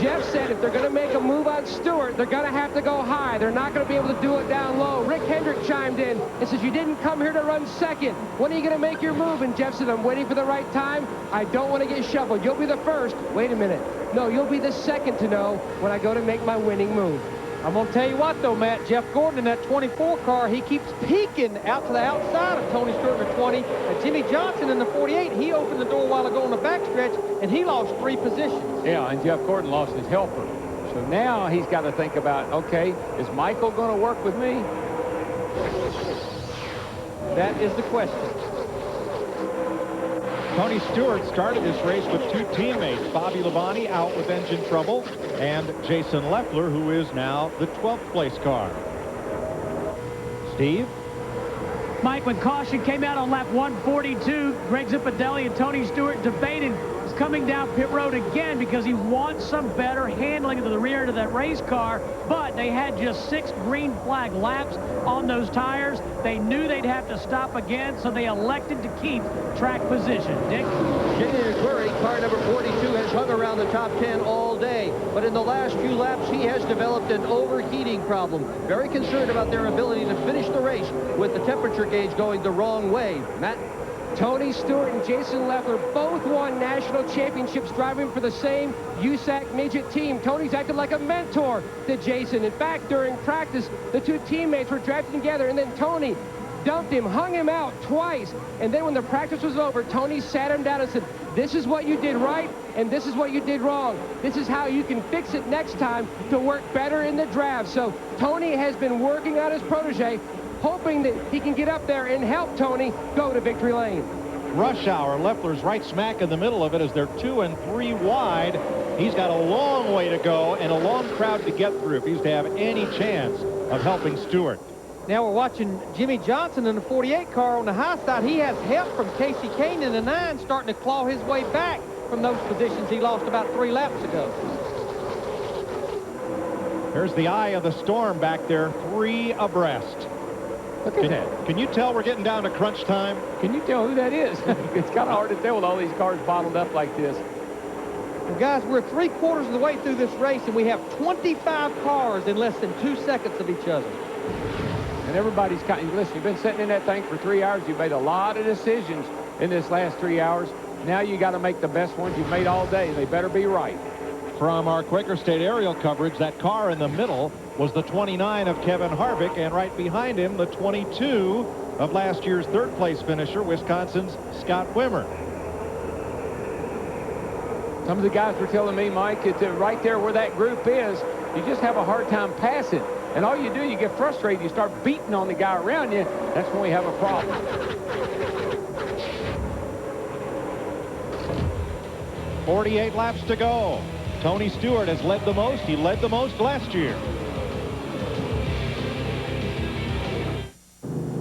Speaker 6: Jeff said if they're going to make a move on Stewart, they're going to have to go high. They're not going to be able to do it down low. Rick Hendrick chimed in and says, you didn't come here to run second. When are you going to make your move? And Jeff said, I'm waiting for the right time. I don't want to get shuffled. You'll be the first. Wait a minute. No, you'll be the second to know when I go to make my winning move.
Speaker 5: I'm going to tell you what, though, Matt, Jeff Gordon in that 24 car, he keeps peeking out to the outside of Tony Stewart in the 20. And Jimmy Johnson in the 48, he opened the door a while ago on the backstretch, and he lost 3 positions.
Speaker 1: Yeah, and Jeff Gordon lost his helper. So now he's got to think about, okay, is Michael going to work with me?
Speaker 5: That is the question.
Speaker 2: Tony Stewart started this race with 2 teammates, Bobby Labonte out with engine trouble, and Jason Leffler, who is now the 12th place car. Steve?
Speaker 7: Mike, when caution came out on lap 142, Greg Zipadelli and Tony Stewart debated is coming down pit road again because he wants some better handling to the rear end of that race car, but they had just 6 green flag laps on those tires. They knew they'd have to stop again, so they elected to keep track position. Dick?
Speaker 5: Jimmy McMurray, car number 42, has hung around the top 10 all day, but in the last few laps, he has developed an overheating problem. Very concerned about their ability to finish the race with the temperature gauge going the wrong way. Matt?
Speaker 6: Tony Stewart and Jason Leffler both won national championships driving for the same USAC midget team. Tony's acted like a mentor to Jason. In fact, during practice, the 2 teammates were drafting together, and then Tony dumped him, hung him out twice. And then when the practice was over, Tony sat him down and said, this is what you did right, and this is what you did wrong. This is how you can fix it next time to work better in the draft. So Tony has been working on his protege, hoping that he can get up there and help Tony go to victory lane.
Speaker 2: Rush hour. Leffler's right smack in the middle of it as they're 2 and 3 wide. He's got a long way to go and a long crowd to get through if he's to have any chance of helping Stewart.
Speaker 5: Now we're watching Jimmy Johnson in the 48 car on the high side. He has help from Casey Kane in the 9, starting to claw his way back from those positions he lost about 3 laps ago.
Speaker 2: There's the eye of the storm back there, 3 abreast.
Speaker 1: Look at that.
Speaker 2: Can you tell we're getting down to crunch time?
Speaker 1: Can you tell who that is? It's kind of hard to tell with all these cars bottled up like this.
Speaker 5: Well, guys, we're 3/4 of the way through this race, and we have 25 cars in less than 2 seconds of each other.
Speaker 1: And everybody's kind of, listen, you've been sitting in that thing for 3 hours. You've made a lot of decisions in this last 3 hours. Now you got to make the best ones you've made all day. They better be right.
Speaker 2: From our Quaker State aerial coverage, that car in the middle was the 29 of Kevin Harvick, and right behind him, the 22 of last year's 3rd place finisher, Wisconsin's Scott Wimmer.
Speaker 1: Some of the guys were telling me, Mike, it's right there where that group is, you just have a hard time passing. And all you do, you get frustrated, you start beating on the guy around you. That's when we have a problem.
Speaker 2: 48 laps to go. Tony Stewart has led the most. He led the most last year.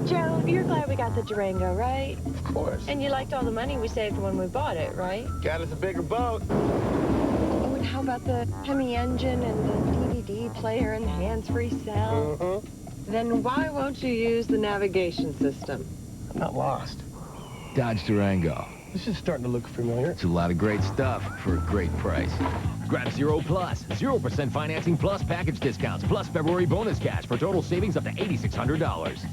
Speaker 8: Joe, you're glad we got the Durango, right?
Speaker 19: Of course.
Speaker 8: And you liked all the money we saved when we bought it, right?
Speaker 19: Got us a bigger boat.
Speaker 8: Oh, and how about the Hemi engine and the DVD player and the hands-free cell? Then why won't you use the navigation system?
Speaker 19: I'm not lost.
Speaker 10: Dodge Durango.
Speaker 11: This is starting to look familiar.
Speaker 10: It's a lot of great stuff for a great price.
Speaker 18: Grab 0 Plus, 0% financing plus package discounts, plus February bonus cash for total savings up to $8,600.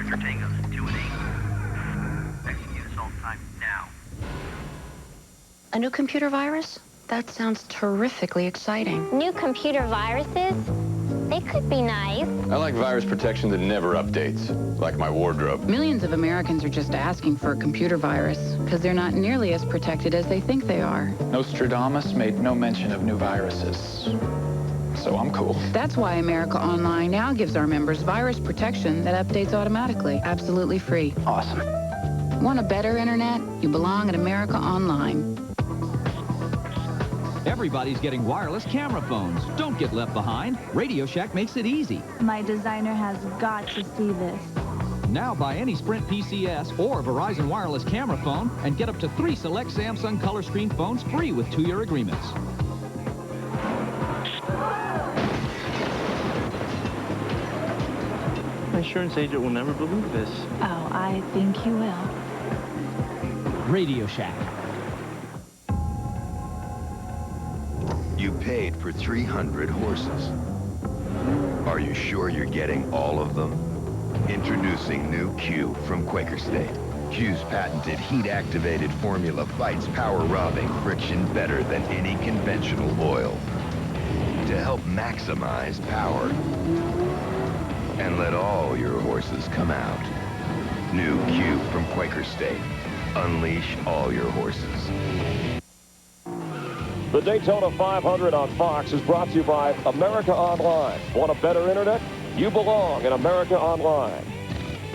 Speaker 3: Oscar Tango 2 and 8. Execute assault time now.
Speaker 14: A new computer virus? That sounds terrifically exciting.
Speaker 15: New computer viruses? They could be nice.
Speaker 16: I like virus protection that never updates, like my wardrobe.
Speaker 20: Millions of Americans are just asking for a computer virus because they're not nearly as protected as they think they are.
Speaker 21: Nostradamus made no mention of new viruses, so I'm cool.
Speaker 20: That's why America Online now gives our members virus protection that updates automatically, absolutely free.
Speaker 21: Awesome.
Speaker 20: Want a better internet? You belong at America Online.
Speaker 22: Everybody's getting wireless camera phones. Don't get left behind. Radio Shack makes it easy.
Speaker 23: My designer has got to see this.
Speaker 22: Now buy any Sprint PCS or Verizon wireless camera phone and get up to 3 select Samsung color screen phones free with 2-year agreements.
Speaker 24: My insurance agent will never believe this.
Speaker 23: Oh, I think he will.
Speaker 22: Radio Shack.
Speaker 27: You paid for 300 horses. Are you sure you're getting all of them? Introducing new Q from Quaker State. Q's patented heat-activated formula fights power-robbing friction better than any conventional oil. To help maximize power. And let all your horses come out. New Q from Quaker State. Unleash all your horses.
Speaker 26: The Daytona 500 on Fox is brought to you by America Online. Want a better internet? You belong in America Online.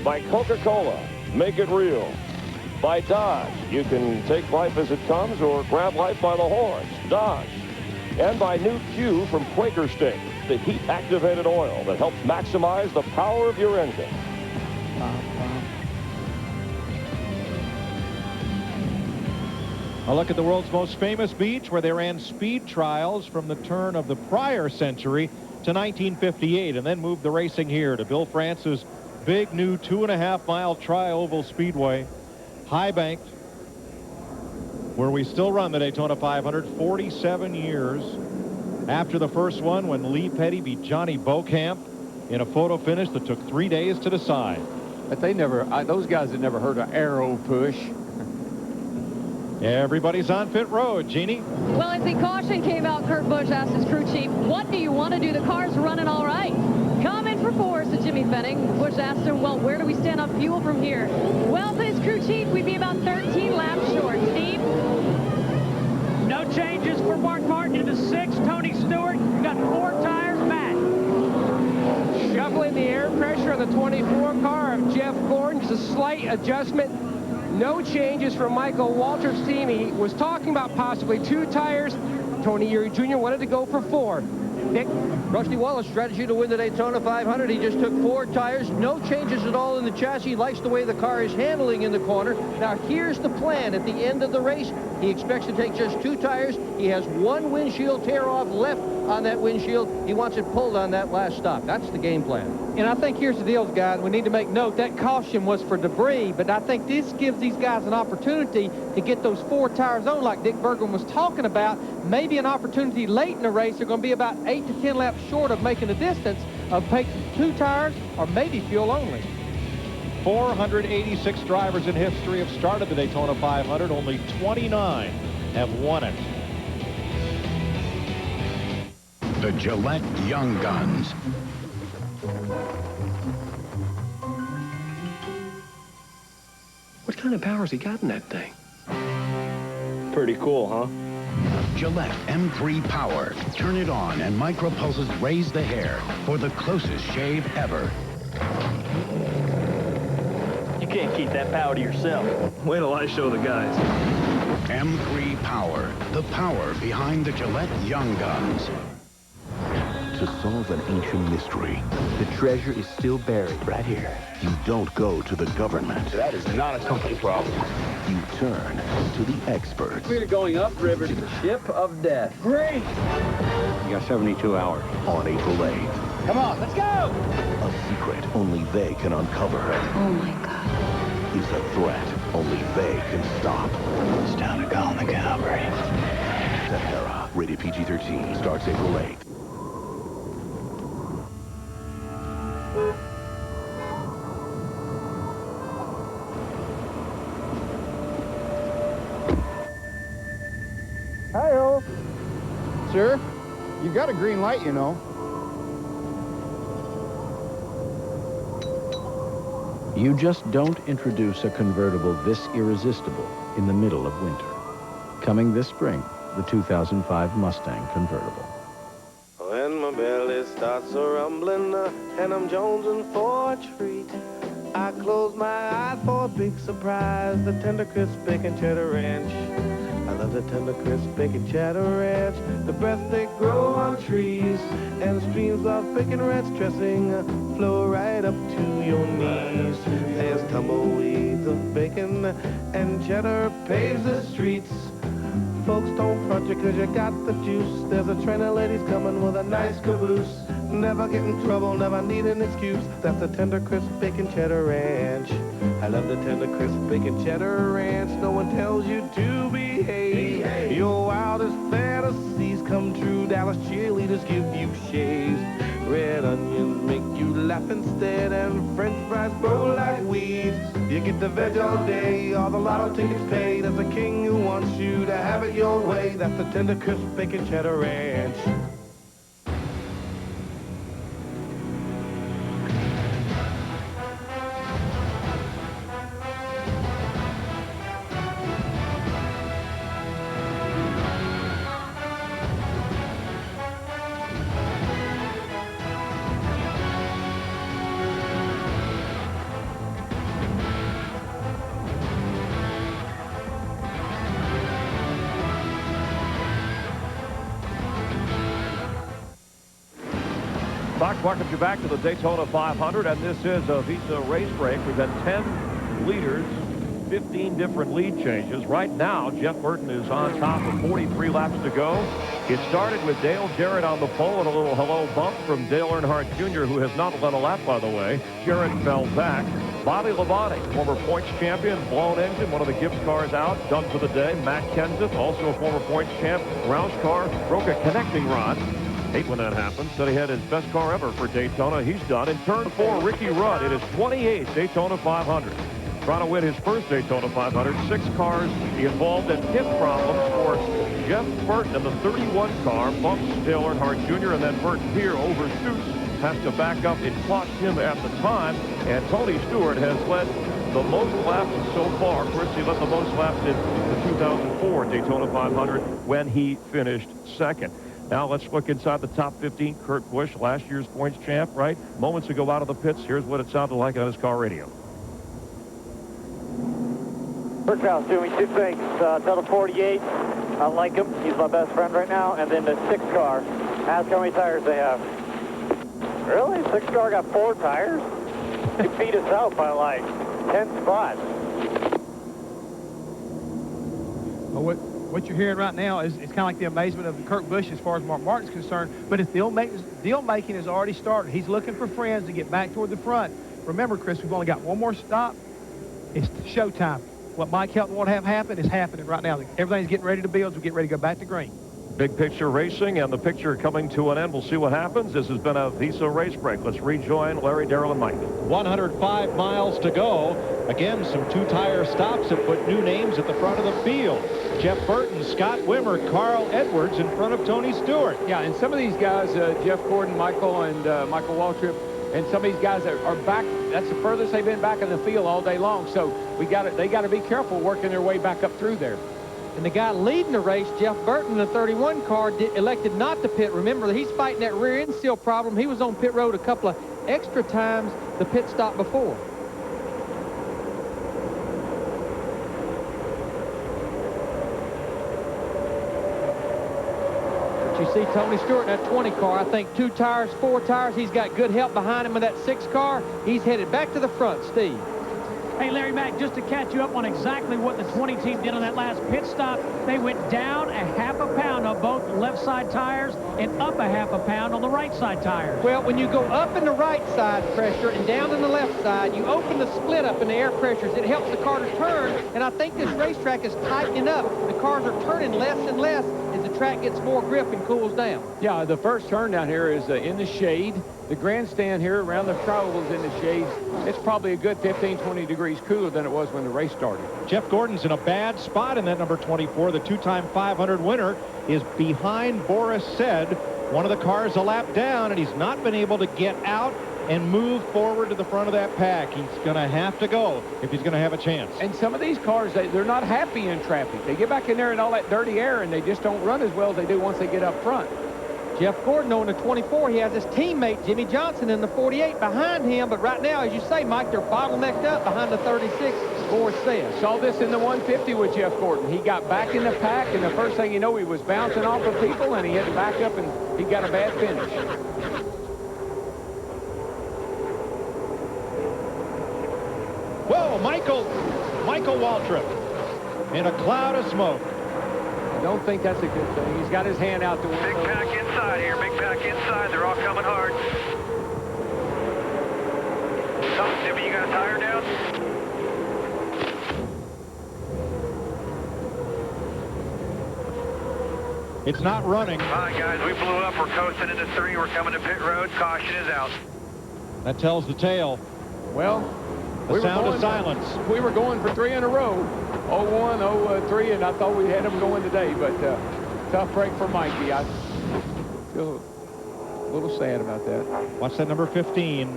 Speaker 26: By Coca-Cola, make it real. By Dodge, you can take life as it comes or grab life by the horns. Dodge. And by New Q from Quaker State, the heat-activated oil that helps maximize the power of your engine.
Speaker 2: A look at the world's most famous beach, where they ran speed trials from the turn of the prior century to 1958, and then moved the racing here to Bill France's big new 2.5-mile tri-oval speedway, high banked, where we still run the Daytona 500 47 years after the first one, when Lee Petty beat Johnny Beauchamp in a photo finish that took 3 days to decide.
Speaker 1: But they never, those guys had never heard of arrow push.
Speaker 2: Everybody's on pit road, Jeannie.
Speaker 4: Well, as the caution came out, Kurt Busch asked his crew chief, what do you want to do? The car's running all right. Coming for 4, said Jimmy Fenning. Busch asked him, well, where do we stand on fuel from here? Well, said his crew chief, we'd be about 13 laps short. Steve?
Speaker 7: No changes for Mark Martin into 6. Tony Stewart got 4 tires back.
Speaker 6: Shuffling the air pressure on the 24 car of Jeff Gordon. Just a slight adjustment. No changes from Michael Waltrip's team. He was talking about possibly 2 tires. Tony Eury Jr. wanted to go for 4. Nick?
Speaker 5: Rusty Wallace' strategy to win the Daytona 500. He just took 4 tires. No changes at all in the chassis. He likes the way the car is handling in the corner. Now, here's the plan at the end of the race. He expects to take just 2 tires. He has 1 windshield tear-off left on that windshield. He wants it pulled on that last stop. That's the game plan. And I think here's the deal, guys. We need to make note that caution was for debris, but I think this gives these guys an opportunity to get those 4 tires on, like Dick Bergman was talking about. Maybe an opportunity late in the race. They're going to be about 8 to 10 laps short of making the distance of taking 2 tires or maybe fuel only.
Speaker 2: 486 drivers in history have started the Daytona 500. Only 29 have won it.
Speaker 31: The Gillette Young Guns.
Speaker 24: What kind of power's he got in that thing? Pretty cool, huh?
Speaker 31: Gillette M3 Power. Turn it on and micropulses raise the hair for the closest shave ever.
Speaker 24: You can't keep that power to yourself. Wait till I show the guys.
Speaker 31: M3 Power. The power behind the Gillette Young Guns.
Speaker 12: To solve an ancient mystery, the treasure is still buried right here. You don't go to the government.
Speaker 31: That is not a company problem.
Speaker 12: You turn to the experts.
Speaker 24: We're going upriver to the ship of death. Great!
Speaker 12: You got 72 hours. On April 8th.
Speaker 24: Come on, let's go!
Speaker 12: A secret only they can uncover.
Speaker 20: Oh, my God.
Speaker 12: Is a threat only they can stop.
Speaker 20: It's time to call the cavalry.
Speaker 12: Sahara, rated PG-13, starts April 8th.
Speaker 8: sir. You've got a green light, you know.
Speaker 12: You just don't introduce a convertible this irresistible in the middle of winter. Coming this spring, the 2005 Mustang convertible.
Speaker 9: When my belly starts a-rumbling and I'm jonesing for a treat, I close my eyes for a big surprise, the tender, crisp bacon cheddar ranch. I love the tender, crisp bacon cheddar ranch. The breasts they grow on trees, and streams of bacon ranch dressing flow right up to your knees. There's tumbleweeds of bacon, and cheddar paves the streets. Folks, don't front you 'cause you got the juice. There's a train of ladies coming with a nice caboose. Never get in trouble, never need an excuse. That's the tender, crisp bacon cheddar ranch. I love the tender, crisp bacon cheddar ranch. No one tells you to behave. Your wildest fantasies come true. Dallas cheerleaders give you shaves. Red onions make you laugh instead, and French fries grow like weeds. You get the veg all day, all the lotto tickets paid. There's a king who wants you to have it your way. That's the tender, crisp bacon cheddar ranch.
Speaker 26: Fox welcomes you back to the Daytona 500, and this is a Visa race break. We've had 10 leaders, 15 different lead changes. Right now, Jeff Burton is on top with 43 laps to go. It started with Dale Jarrett on the pole and a little hello bump from Dale Earnhardt Jr., who has not led a lap, by the way. Jarrett fell back. Bobby Labonte, former points champion, blown engine, one of the Gibbs cars out, done for the day. Matt Kenseth, also a former points champ. Roush car broke a connecting rod. Hate when that happens. Said he had his best car ever for Daytona. He's done. In turn 4, Ricky Rudd in his 28th Daytona 500. Trying to win his first Daytona 500. 6 cars involved in pit problems for Jeff Burton in the 31 car. Bumps Dale Earnhardt Jr. and then Burton here overshoots. Has to back up. It cost him at the time. And Tony Stewart has led the most laps so far. First, he led the most laps in the 2004 Daytona 500 when he finished second. Now let's look inside the top 15. Kurt Busch, last year's points champ, right? Moments ago out of the pits. Here's what it sounded like on his car radio.
Speaker 10: First house doing 2 things. Total 48. I like him. He's my best friend right now. And then the 6 car. Ask how many tires they have. Really? 6 car got 4 tires? He beat us out by like 10 spots.
Speaker 11: Well, what you're hearing right now is it's kind of like the amazement of Kurt Busch as far as Mark Martin's concerned, but his deal making has already started. He's looking for friends to get back toward the front. Remember, Chris, we've only got one more stop. It's showtime. What Mike Helton want to have happen is happening right now. Everything's getting ready to build as we get ready to go back to green.
Speaker 26: Big picture racing, and the picture coming to an end. We'll see what happens. This has been a Visa race break. Let's rejoin Larry, Darrell, and Mike.
Speaker 2: 105 miles to go. Again, some 2-tire stops have put new names at the front of the field. Jeff Burton, Scott Wimmer, Carl Edwards in front of Tony Stewart.
Speaker 1: Yeah, and some of these guys, Jeff Gordon, Michael, and Michael Waltrip, and some of these guys are back. That's the furthest they've been back in the field all day long. So they got to be careful working their way back up through there.
Speaker 5: And the guy leading the race, Jeff Burton, in the 31 car, elected not to pit. Remember, he's fighting that rear end seal problem. He was on pit road a couple of extra times the pit stop before. But you see Tony Stewart in that 20 car. I think 2 tires, 4 tires. He's got good help behind him in that 6 car. He's headed back to the front, Steve.
Speaker 7: Hey, Larry Mack, just to catch you up on exactly what the 20 team did on that last pit stop, they went down a ½ pound on both left side tires and up a ½ pound on the right side tires.
Speaker 5: Well, when you go up in the right side pressure and down in the left side, you open the split up in the air pressures. It helps the car to turn, and I think this racetrack is tightening up. The cars are turning less and less. It's as the track gets more grip and cools down.
Speaker 1: Yeah, the first turn down here is in the shade. The grandstand here around the trioval's in the shade. It's probably a good 15, 20 degrees cooler than it was when the race started.
Speaker 2: Jeff Gordon's in a bad spot in that number 24. The two-time 500 winner is behind Boris Said. One of the cars a lap down, and he's not been able to get out and move forward to the front of that pack. He's going to have to go if he's going to have a chance.
Speaker 1: And some of these cars, they're not happy in traffic. They get back in there in all that dirty air, and they just don't run as well as they do once they get up front.
Speaker 5: Jeff Gordon on the 24. He has his teammate, Jimmy Johnson, in the 48 behind him. But right now, as you say, Mike, they're bottlenecked up behind the 36, Boris says.
Speaker 1: Saw this in the 150 with Jeff Gordon. He got back in the pack, and the first thing you know, he was bouncing off of people, and he had to back up, and he got a bad finish.
Speaker 2: Whoa, Michael Waltrip in a cloud of smoke.
Speaker 1: I don't think that's a good thing. He's got his hand out the window.
Speaker 3: Big pack inside here. Big pack inside. They're all coming hard. Tom, Jimmy, you got a tire down?
Speaker 2: It's not running.
Speaker 3: All right, guys, we blew up. We're coasting into 3. We're coming to pit road. Caution is out.
Speaker 2: That tells the tale.
Speaker 1: Well,
Speaker 2: the sound of silence.
Speaker 1: We were going for 3 in a row, 0-1, 0-3, and I thought we had them going today, but tough break for Mikey. I feel a little sad about that.
Speaker 2: Watch that number 15.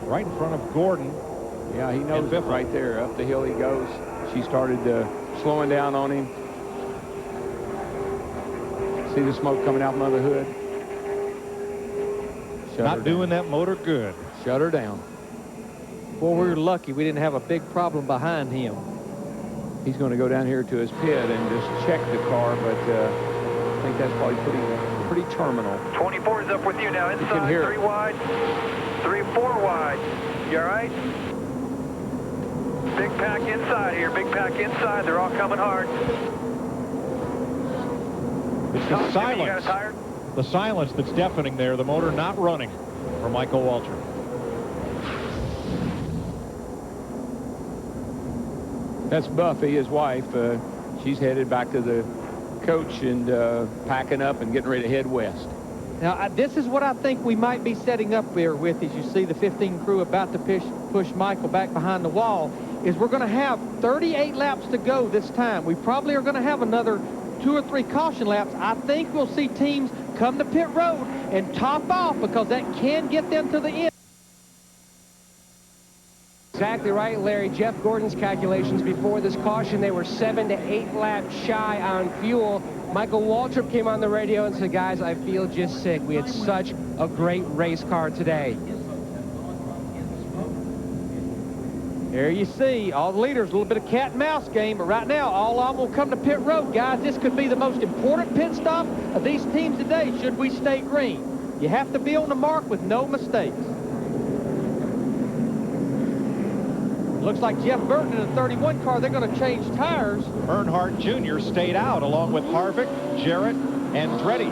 Speaker 2: Right in front of Gordon.
Speaker 1: Yeah, he knows it right there. Up the hill he goes. She started slowing down on him. See the smoke coming out from under the hood.
Speaker 2: Not doing that motor good.
Speaker 1: Shut her down.
Speaker 5: Boy, we were lucky we didn't have a big problem behind him.
Speaker 1: He's going to go down here to his pit and just check the car, but I think that's probably pretty terminal.
Speaker 3: 24 is up with you now. Inside,
Speaker 1: you can hear
Speaker 3: 3 wide, 3, 4 wide. You all right? Big pack inside here. Big pack inside. They're all coming hard.
Speaker 2: It's the silence. You got a tire? The silence that's deafening there. The motor not running for Michael Waltrip.
Speaker 1: That's Buffy, his wife. She's headed back to the coach and packing up and getting ready to head west.
Speaker 5: Now, this is what I think we might be setting up there with, as you see the 15 crew about to push Michael back behind the wall, is we're going to have 38 laps to go this time. We probably are going to have another 2 or 3 caution laps. I think we'll see teams come to pit road and top off because that can get them to the end.
Speaker 6: Exactly right, Larry. Jeff Gordon's calculations before this caution, they were 7 to 8 laps shy on fuel. Michael Waltrip came on the radio and said, guys, I feel just sick. We had such a great race car today.
Speaker 5: There you see, all the leaders, a little bit of cat and mouse game, but right now, all of them will come to pit road, guys. This could be the most important pit stop of these teams today, should we stay green. You have to be on the mark with no mistakes. Looks like Jeff Burton in the 31 car, they're going to change tires.
Speaker 2: Earnhardt Jr. stayed out along with Harvick, Jarrett, and Andretti.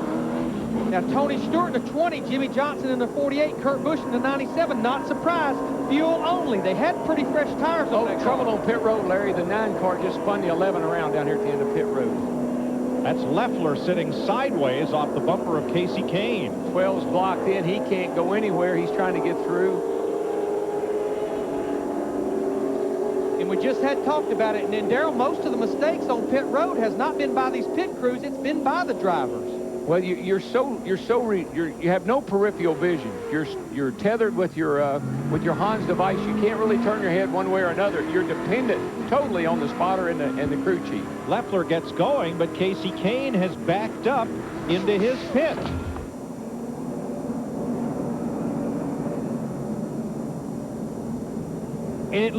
Speaker 5: Now, Tony Stewart in the 20, Jimmy Johnson in the 48, Kurt Busch in the 97. Not surprised. Fuel only. They had pretty fresh tires on that
Speaker 1: trouble on pit road, Larry. The 9 car just spun the 11 around down here at the end of pit road.
Speaker 2: That's Leffler sitting sideways off the bumper of Casey Kane.
Speaker 1: 12's blocked in. He can't go anywhere. He's trying to get through.
Speaker 5: And we just had talked about it. And then, Darrell, most of the mistakes on pit road has not been by these pit crews. It's been by the drivers.
Speaker 1: Well, you have no peripheral vision. You're tethered with your Hans device. You can't really turn your head one way or another. You're dependent totally on the spotter and the crew chief.
Speaker 2: Leffler gets going, but Casey Kane has backed up into his pit.
Speaker 5: And it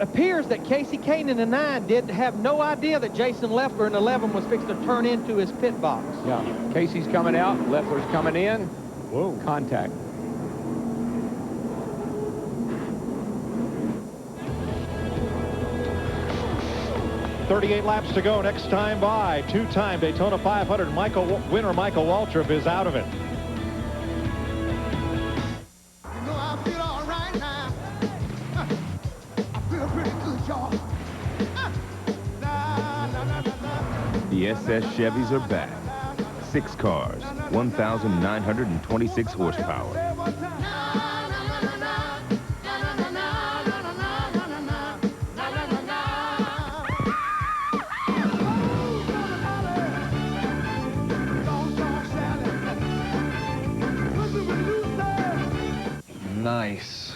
Speaker 5: appears that Casey Kane in the 9 did have no idea that Jason Leffler in 11 was fixed to turn into his pit box.
Speaker 1: Yeah, Casey's coming out, Leffler's coming in.
Speaker 2: Whoa.
Speaker 1: Contact.
Speaker 2: .38 laps to go. Next time by, 2-time Daytona 500 winner Michael Waltrip is out of it.
Speaker 13: The SS Chevys are back. 6 cars, 1,926 horsepower.
Speaker 14: Nice.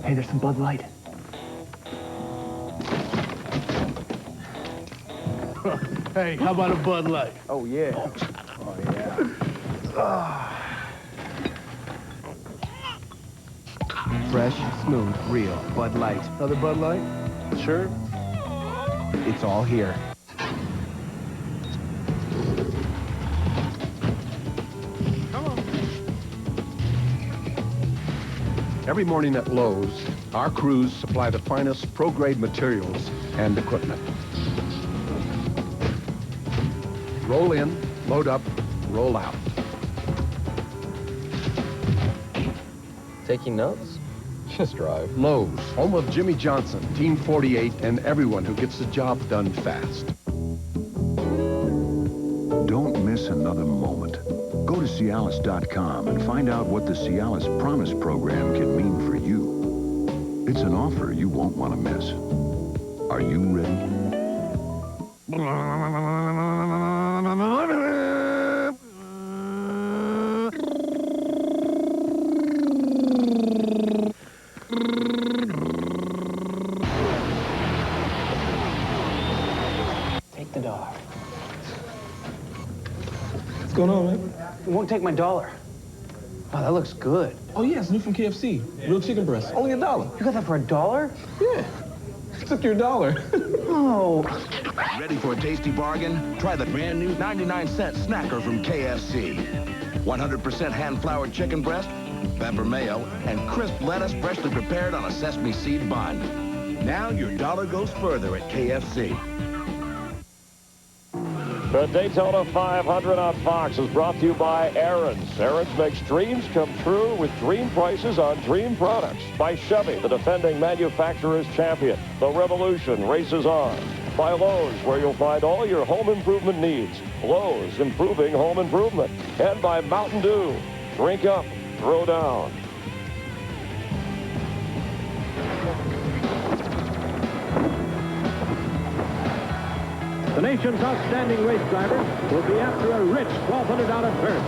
Speaker 24: Hey, there's some Bud Light.
Speaker 15: Hey, how about a Bud Light? Oh, yeah. Oh, yeah.
Speaker 14: Fresh, smooth, real Bud Light.
Speaker 15: Another Bud Light?
Speaker 14: Sure. It's all here.
Speaker 31: Every morning at Lowe's, our crews supply the finest pro-grade materials and equipment. Roll in, load up, roll out.
Speaker 14: Taking notes? Just drive.
Speaker 31: Lowe's, home of Jimmy Johnson, Team 48, and everyone who gets the job done fast.
Speaker 12: Don't miss another moment. Go to Cialis.com and find out what the Cialis Promise program can mean for you. It's an offer you won't want to miss. Are you ready?
Speaker 24: Take the dollar.
Speaker 14: What's going on, man?
Speaker 24: You won't take my dollar. Oh, that looks good.
Speaker 14: Oh, yeah, it's new from KFC. Real chicken breast. Only $1.
Speaker 24: You got that for $1?
Speaker 14: Yeah. Took your $1.
Speaker 24: Oh.
Speaker 16: Ready for a tasty bargain? Try the brand new 99-cent snacker from KFC. 100% hand-floured chicken breast, pepper mayo, and crisp lettuce freshly prepared on a sesame seed bun. Now your dollar goes further at KFC.
Speaker 26: The Daytona 500 on Fox is brought to you by Aaron's. Aaron's makes dreams come true with dream prices on dream products. By Chevy, the defending manufacturer's champion. The revolution races on. By Lowe's, where you'll find all your home improvement needs. Lowe's, improving home improvement. And by Mountain Dew. Drink up, throw down.
Speaker 17: The nation's outstanding race driver will be after a rich $1,200 purse.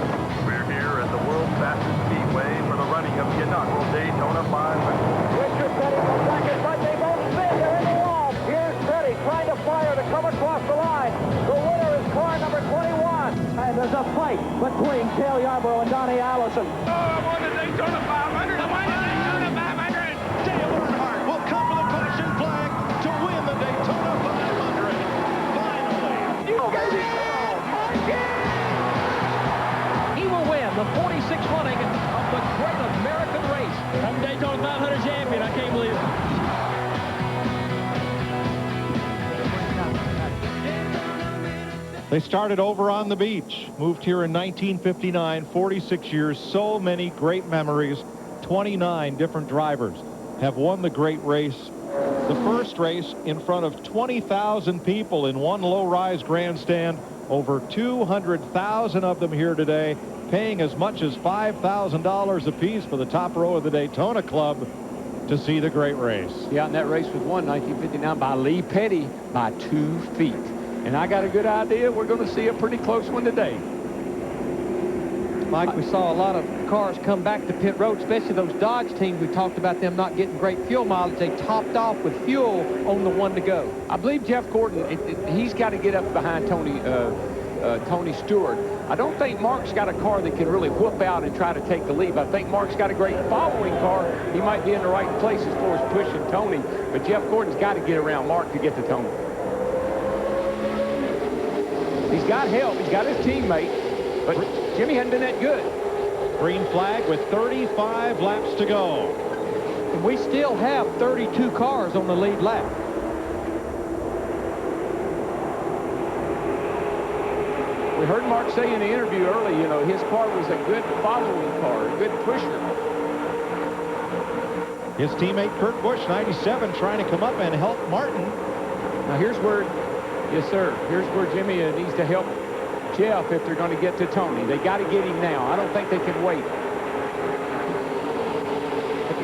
Speaker 3: We're here at the world's fastest speedway for the running of the inaugural Daytona 500.
Speaker 10: Richard Petty for second, but they both spin. They're in the wall. Here's Petty trying to fire to come across the line. The winner is car number 21. And there's a fight between Cale Yarborough and Donnie Allison.
Speaker 3: Oh, I won the Daytona 500. I won the Daytona 500.
Speaker 2: Dale Earnhardt will come to the caution flag to win the Daytona 500.
Speaker 6: He will win the 46th running of the great American race.
Speaker 24: I'm Daytona 500 champion. I can't believe
Speaker 2: They started over on the beach, moved here in 1959, 46 years, so many great memories. 29 different drivers have won the great race. The first race in front of 20,000 people in one low-rise grandstand. Over 200,000 of them here today, paying as much as $5,000 apiece for the top row of the Daytona Club to see the great race.
Speaker 1: Yeah, and that race was won 1959 by Lee Petty by 2 feet. And I got a good idea we're going to see a pretty close one today.
Speaker 5: Mike, we saw a lot of cars come back to pit road, especially those Dodge teams. We talked about them not getting great fuel mileage. They topped off with fuel on the one to go.
Speaker 1: I believe Jeff Gordon, he's got to get up behind Tony Stewart. I don't think Mark's got a car that can really whoop out and try to take the lead. I think Mark's got a great following car. He might be in the right place as far as pushing Tony, but Jeff Gordon's got to get around Mark to get to Tony. He's got help. He's got his teammate, but Jimmy hadn't been that good.
Speaker 2: Green flag with 35 laps to go.
Speaker 5: And we still have 32 cars on the lead lap.
Speaker 1: We heard Mark say in the interview early, you know, his car was a good following car, a good pusher.
Speaker 2: His teammate Kurt Busch, 97, trying to come up and help Martin.
Speaker 1: Now here's where, yes sir, here's where Jimmy needs to help Jeff if they're going to get to Tony. They got to get him now. I don't think they can wait.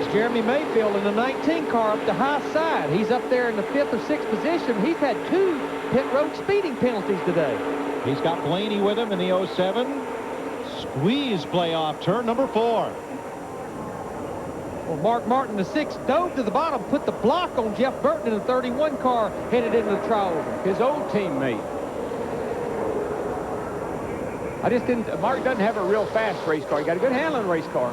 Speaker 5: It's Jeremy Mayfield in the 19 car up the high side. He's up there in the 5th or 6th position. He's had 2 pit road speeding penalties today.
Speaker 2: He's got Blaney with him in the 07. Squeeze playoff turn number 4.
Speaker 5: Well, Mark Martin, the 6, dove to the bottom, put the block on Jeff Burton in the 31 car, headed into the trial.
Speaker 1: His old teammate. I just didn't, Mark doesn't have a real fast race car. He got a good handling race car.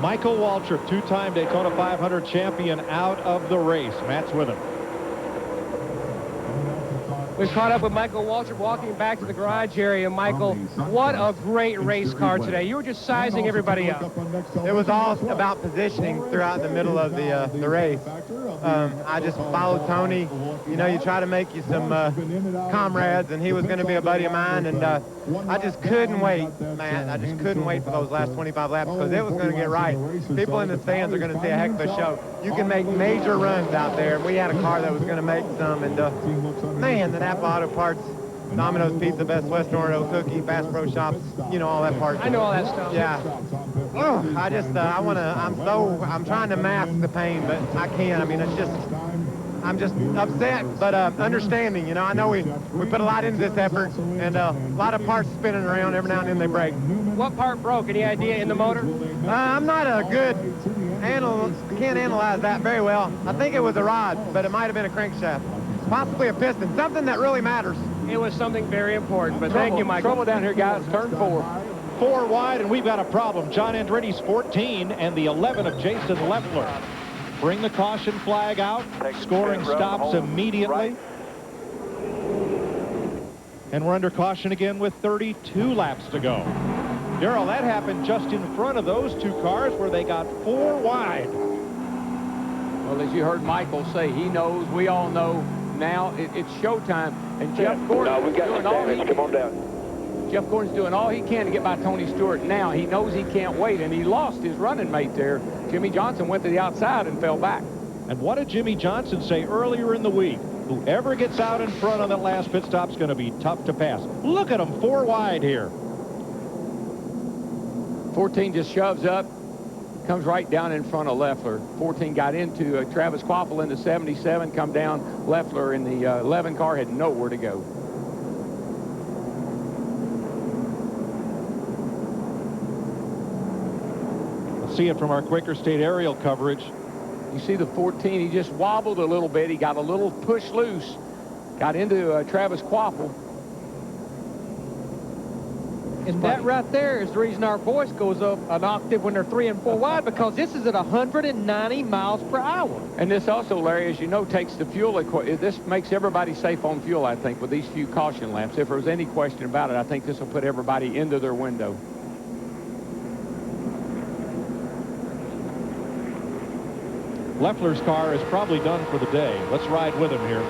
Speaker 2: Michael Waltrip, 2-time Daytona 500 champion, out of the race. Matt's with him.
Speaker 6: We've caught up with Michael Waltrip walking back to the garage area. Michael, what a great race car today. You were just sizing everybody up.
Speaker 4: It was all about positioning throughout the middle of the race. I just followed Tony. You know, you try to make you some comrades, and he was going to be a buddy of mine, and I just couldn't wait, Matt. I just couldn't wait for those last 25 laps because it was going to get right. People in the stands are going to see a heck of a show. You can make major runs out there, and we had a car that was going to make some, and man, the Napa Auto Parts, Domino's Pizza, Best Western Oreo Cookie, Bass Pro Shops, you know, all that part.
Speaker 6: I know all that stuff.
Speaker 4: Yeah. I just, I'm trying to mask the pain, but I can't. I mean, it's just, I'm just upset, but understanding, you know. I know we put a lot into this effort, and a lot of parts spinning around. Every now and then they break.
Speaker 6: What part broke? Any idea in the motor?
Speaker 4: I'm not a good can't analyze that very well. I think it was a rod, but it might have been a crankshaft. Possibly a piston, something that really matters.
Speaker 6: It was something very important, but thank you, Michael.
Speaker 1: Trouble down here, guys. Turn 4.
Speaker 2: 4 wide, and we've got a problem. John Andretti's 14 and the 11 of Jason Leffler. Bring the caution flag out. Scoring stops immediately. And we're under caution again with 32 laps to go. Darrell, that happened just in front of those 2 cars where they got 4 wide.
Speaker 1: Well, as you heard Michael say, he knows, we all know, now it's showtime. And Jeff Gordon's doing all he can.
Speaker 18: Come on down.
Speaker 1: Jeff Gordon's doing all he can to get by Tony Stewart now. He knows he can't wait, and he lost his running mate there. Jimmy Johnson went to the outside and fell back.
Speaker 2: And what did Jimmy Johnson say earlier in the week? Whoever gets out in front on that last pit stop is going to be tough to pass. Look at him, 4 wide here.
Speaker 1: 14 just shoves up, comes right down in front of Leffler. 14 got into Travis Quaffle in the 77, come down. Leffler in the 11 car had nowhere to go.
Speaker 2: See it from our Quaker State aerial coverage.
Speaker 1: You see the 14, he just wobbled a little bit. He got a little push loose, got into Travis Quaffle.
Speaker 5: And that right there is the reason our voice goes up an octave when they're 3 and 4 wide, because this is at 190 miles per hour.
Speaker 1: And this also, Larry, as you know, takes the fuel. This makes everybody safe on fuel, I think, with these few caution laps. If there was any question about it, I think this will put everybody into their window.
Speaker 2: Leffler's car is probably done for the day. Let's ride with him here.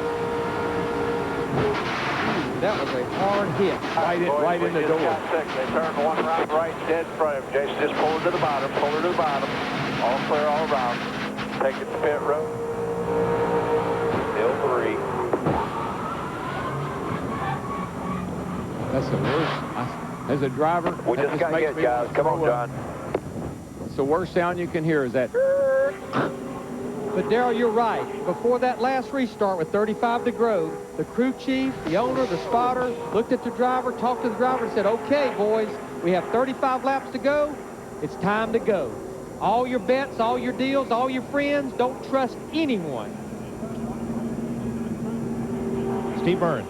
Speaker 5: That was a hard hit.
Speaker 1: Right in the door.
Speaker 18: They turned one right dead in front of him. Jason just pulled her to the bottom, All clear all around. Take it to pit road. Still 3.
Speaker 1: That's the worst. As a driver,
Speaker 18: We just got to get, guys. Come on, John.
Speaker 1: It's the worst sound you can hear is that.
Speaker 5: But, Darrell, you're right. Before that last restart with 35 to go, the crew chief, the owner, the spotter, looked at the driver, talked to the driver, and said, okay, boys, we have 35 laps to go. It's time to go. All your bets, all your deals, all your friends, don't trust anyone.
Speaker 2: Steve Burns.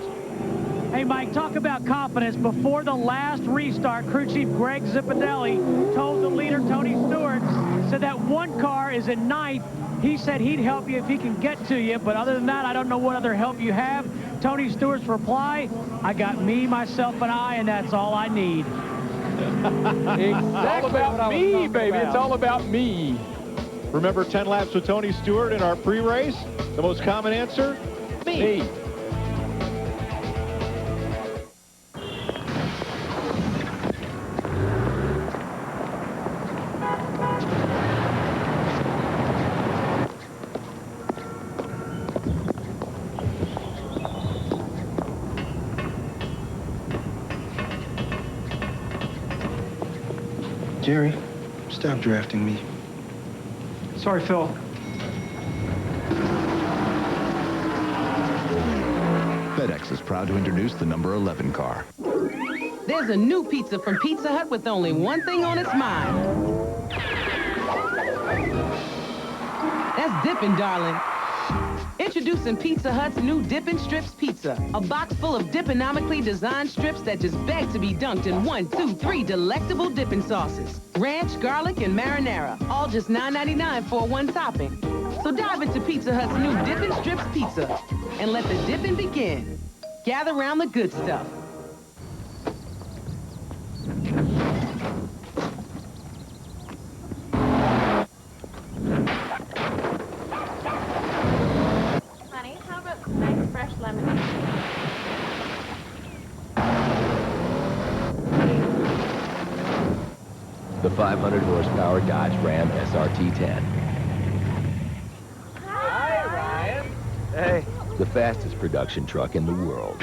Speaker 7: Hey, Mike, talk about confidence. Before the last restart, crew chief Greg Zipadelli told the leader, Tony Stewart, said that one car is in 9th. He said he'd help you if he can get to you, but other than that, I don't know what other help you have. Tony Stewart's reply, I got me, myself, and I, and that's all I need.
Speaker 1: Exactly. It's all about me, baby. It's all about me.
Speaker 2: Remember 10 laps with Tony Stewart in our pre-race? The most common answer? Me.
Speaker 8: Jerry, stop drafting me.
Speaker 11: Sorry, Phil.
Speaker 31: FedEx is proud to introduce the number 11 car.
Speaker 19: There's a new pizza from Pizza Hut with only one thing on its mind. That's dipping, darling. Introducing Pizza Hut's new Dippin' Strips Pizza. A box full of dipponomically designed strips that just beg to be dunked in 1, 2, 3 delectable dipping sauces. Ranch, garlic, and marinara. All just $9.99 for one topping. So dive into Pizza Hut's new Dippin' Strips Pizza and let the dipping begin. Gather around the good stuff.
Speaker 20: Honey, how about some nice fresh lemonade?
Speaker 31: The 500 horsepower Dodge Ram SRT-10.
Speaker 20: Hi, Ryan.
Speaker 31: Hey. The fastest production truck in the world.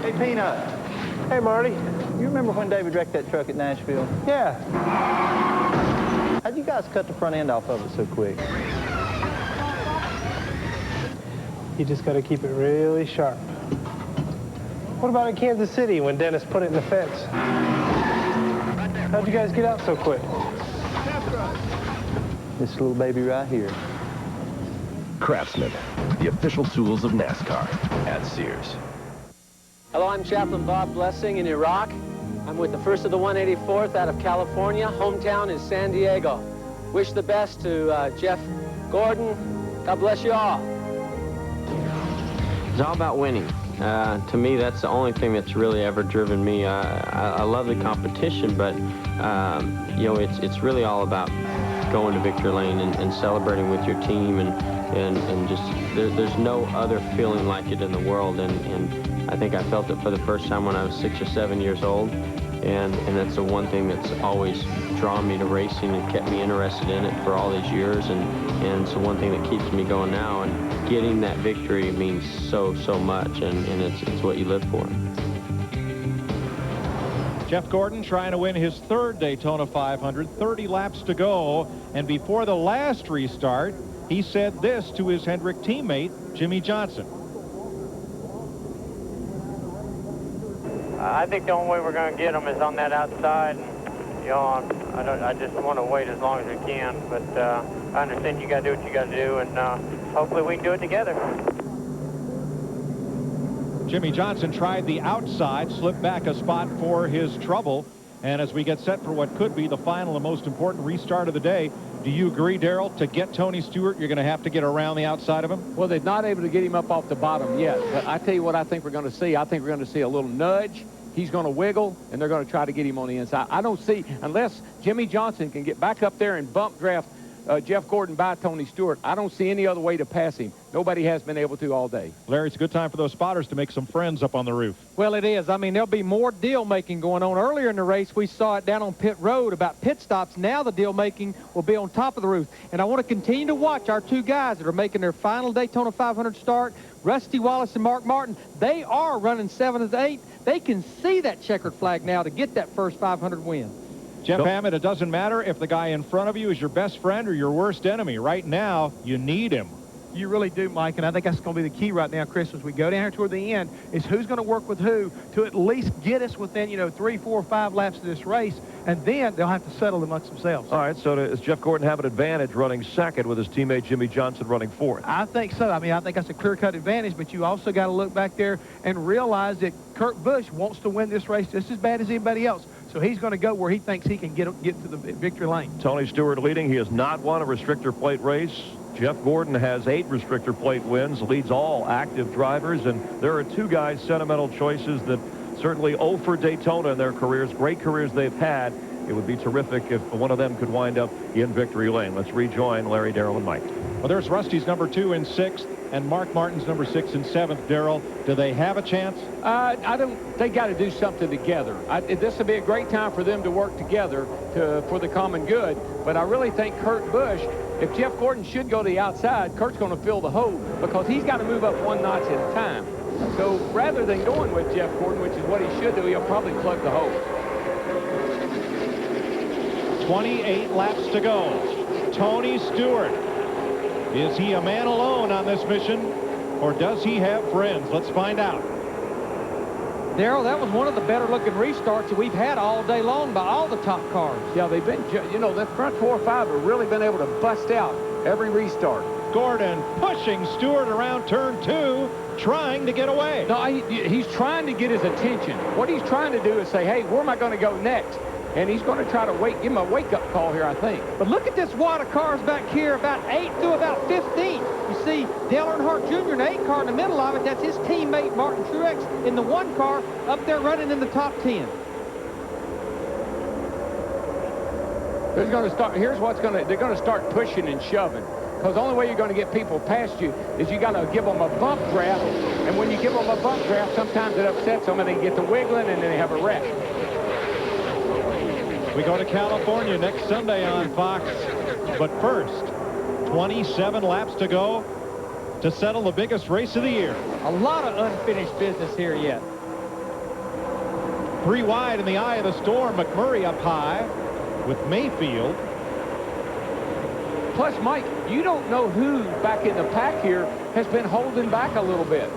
Speaker 21: Hey, Peanut. Hey, Marty. You remember when David wrecked that truck at Nashville? Yeah. How'd you guys cut the front end off of it so quick?
Speaker 22: You just got to keep it really sharp. What about in Kansas City when Dennis put it in the fence? How'd you guys get out so quick?
Speaker 21: This little baby right here.
Speaker 31: Craftsman, the official tools of NASCAR at Sears.
Speaker 23: Hello, I'm Chaplain Bob Blessing in Iraq. I'm with the 1st of the 184th out of California. Hometown is San Diego. Wish the best to Jeff Gordon. God bless you all.
Speaker 25: It's all about winning. To me, that's the only thing that's really ever driven me. I love the competition, but you know, it's really all about going to victory lane and celebrating with your team, and just there's no other feeling like it in the world. And I think I felt it for the first time when I was 6 or 7 years old, and that's the one thing that's always drawn me to racing and kept me interested in it for all these years, and it's the one thing that keeps me going now. And getting that victory means so much, and it's what you live for.
Speaker 2: Jeff Gordon trying to win his third Daytona 500, 30 laps to go, and before the last restart, he said this to his Hendrick teammate, Jimmy Johnson.
Speaker 10: I think the only way we're going to get them is on that outside. And, you know, I just want to wait as long as we can, but I understand you got to do what you got to do, and hopefully we can do it together.
Speaker 2: Jimmy Johnson tried the outside, slipped back a spot for his trouble. And as we get set for what could be the final and most important restart of the day, do you agree, Darrell, to get Tony Stewart, you're going to have to get around the outside of him?
Speaker 1: Well, they're not able to get him up off the bottom yet. But I tell you what I think we're going to see. I think we're going to see a little nudge. He's going to wiggle, and they're going to try to get him on the inside. I don't see, unless Jimmy Johnson can get back up there and bump draft Jeff Gordon by Tony Stewart, I don't see any other way to pass him. Nobody has been able to all day.
Speaker 2: Larry, it's a good time for those spotters to make some friends up on the roof.
Speaker 5: Well, it is. I mean, there'll be more deal-making going on. Earlier in the race, we saw it down on pit road about pit stops. Now the deal-making will be on top of the roof. And I want to continue to watch our two guys that are making their final Daytona 500 start, Rusty Wallace and Mark Martin. They are running 7 to 8. They can see that checkered flag now to get that first 500 win.
Speaker 2: Jeff Hammond, it doesn't matter if the guy in front of you is your best friend or your worst enemy. Right now, you need him.
Speaker 11: You really do, Mike, and I think that's going to be the key right now, Chris, as we go down here toward the end, is who's going to work with who to at least get us within, you know, 3, 4, 5 laps of this race, and then they'll have to settle amongst themselves.
Speaker 26: All right, so does Jeff Gordon have an advantage running second with his teammate Jimmy Johnson running fourth?
Speaker 11: I think so. I mean, I think that's a clear-cut advantage, but you also got to look back there and realize that Kurt Busch wants to win this race just as bad as anybody else. So he's going to go where he thinks he can get to the victory lane.
Speaker 26: Tony Stewart leading. He has not won a restrictor plate race. Jeff Gordon has 8 restrictor plate wins, leads all active drivers, and there are 2 guys, sentimental choices that certainly owe for Daytona in their careers, great careers they've had. It would be terrific if one of them could wind up in victory lane. Let's rejoin Larry, Darrell, and Mike.
Speaker 2: Well, there's Rusty's number 2 and 6th, and Mark Martin's number 6 and 7th. Darrell, do they have a chance?
Speaker 1: I don't. They got to do something together. This would be a great time for them to work together for the common good. But I really think Kurt Busch, if Jeff Gordon should go to the outside, Kurt's going to fill the hole because he's got to move up 1 notch at a time. So rather than going with Jeff Gordon, which is what he should do, he'll probably plug the hole.
Speaker 2: 28 laps to go. Tony Stewart. Is he a man alone on this mission, or does he have friends? Let's find out.
Speaker 5: Darrell, that was one of the better-looking restarts that we've had all day long by all the top cars.
Speaker 1: Yeah, they've been, you know, the front 4 or 5 have really been able to bust out every restart.
Speaker 2: Gordon pushing Stewart around turn 2, trying to get away.
Speaker 1: No, he's trying to get his attention. What he's trying to do is say, hey, where am I going to go next? And he's going to try to give him a wake-up call here, I think.
Speaker 5: But look at this wad of cars back here, about 8 through about 15. You see Dale Earnhardt Jr. in the 8 car in the middle of it. That's his teammate, Martin Truex, in the 1 car up there running in the top 10.
Speaker 1: They're going to start, they're going to start pushing and shoving. Because the only way you're going to get people past you is you got to give them a bump draft. And when you give them a bump draft, sometimes it upsets them and they get to wiggling and then they have a wreck.
Speaker 2: We go to California next Sunday on Fox. But first, 27 laps to go to settle the biggest race of the year.
Speaker 5: A lot of unfinished business here yet.
Speaker 2: 3 wide in the eye of the storm. McMurray up high with Mayfield.
Speaker 1: Plus, Mike, you don't know who back in the pack here has been holding back a little bit.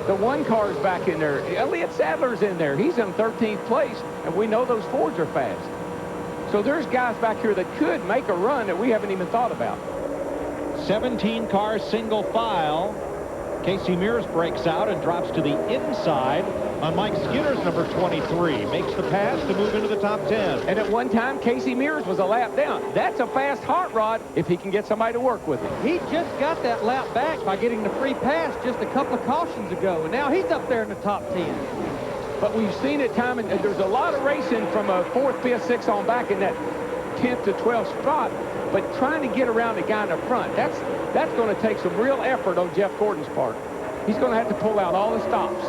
Speaker 1: The 1 car's back in there. Elliott Sadler's in there. He's in 13th place, and we know those Fords are fast. So there's guys back here that could make a run that we haven't even thought about.
Speaker 2: 17 cars single file. Casey Mears breaks out and drops to the inside on Mike Skinner's number 23. Makes the pass to move into the top 10.
Speaker 1: And at one time, Casey Mears was a lap down. That's a fast hot rod if he can get somebody to work with him.
Speaker 5: He just got that lap back by getting the free pass just a couple of cautions ago, and now he's up there in the top 10.
Speaker 1: But we've seen it time, and there's a lot of racing from a 4th, 5th, 6th on back in that 10th to 12th spot. But trying to get around the guy in the front, that's going to take some real effort on Jeff Gordon's part. He's going to have to pull out all the stops.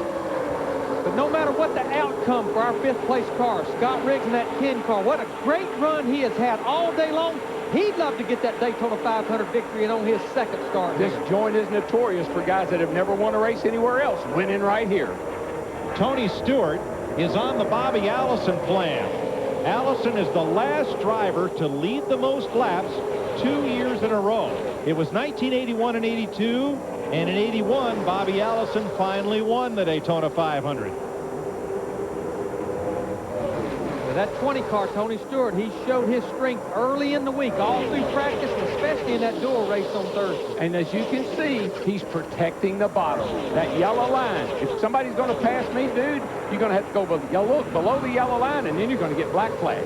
Speaker 5: But no matter what the outcome for our 5th place car, Scott Riggs in that 10 car, what a great run he has had all day long. He'd love to get that Daytona 500 victory and on his 2nd start.
Speaker 1: This joint is notorious for guys that have never won a race anywhere else, winning right here.
Speaker 2: Tony Stewart is on the Bobby Allison plan. Allison is the last driver to lead the most laps 2 years in a row. It was 1981 and 82, and in 81, Bobby Allison finally won the Daytona 500.
Speaker 5: With that 20 car, Tony Stewart, he showed his strength early in the week, all through practice, and especially in that dual race on Thursday.
Speaker 1: And as you can see, he's protecting the bottom, that yellow line. If somebody's going to pass me, dude, you're going to have to go below the yellow line, and then you're going to get black flag.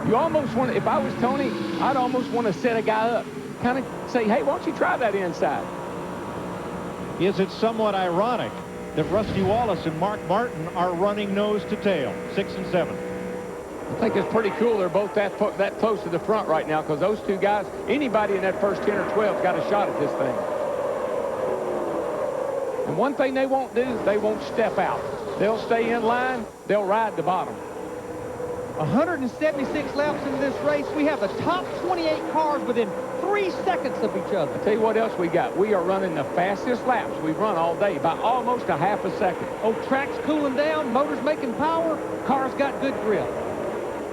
Speaker 1: You almost want to, if I was Tony, I'd almost want to set a guy up, kind of say, hey, why don't you try that inside?
Speaker 2: Is it somewhat ironic that Rusty Wallace and Mark Martin are running nose to tail, 6 and 7?
Speaker 1: I think it's pretty cool they're both that close to the front right now, because those 2 guys, anybody in that first 10 or 12 got a shot at this thing. And one thing they won't do, they won't step out. They'll stay in line. They'll ride the bottom.
Speaker 5: 176 laps into this race. We have the top 28 cars within 3 seconds of each other.
Speaker 1: I'll tell you what else we got. We are running the fastest laps we've run all day by almost a half a second.
Speaker 5: Oh, track's cooling down, motors making power, cars got good grip.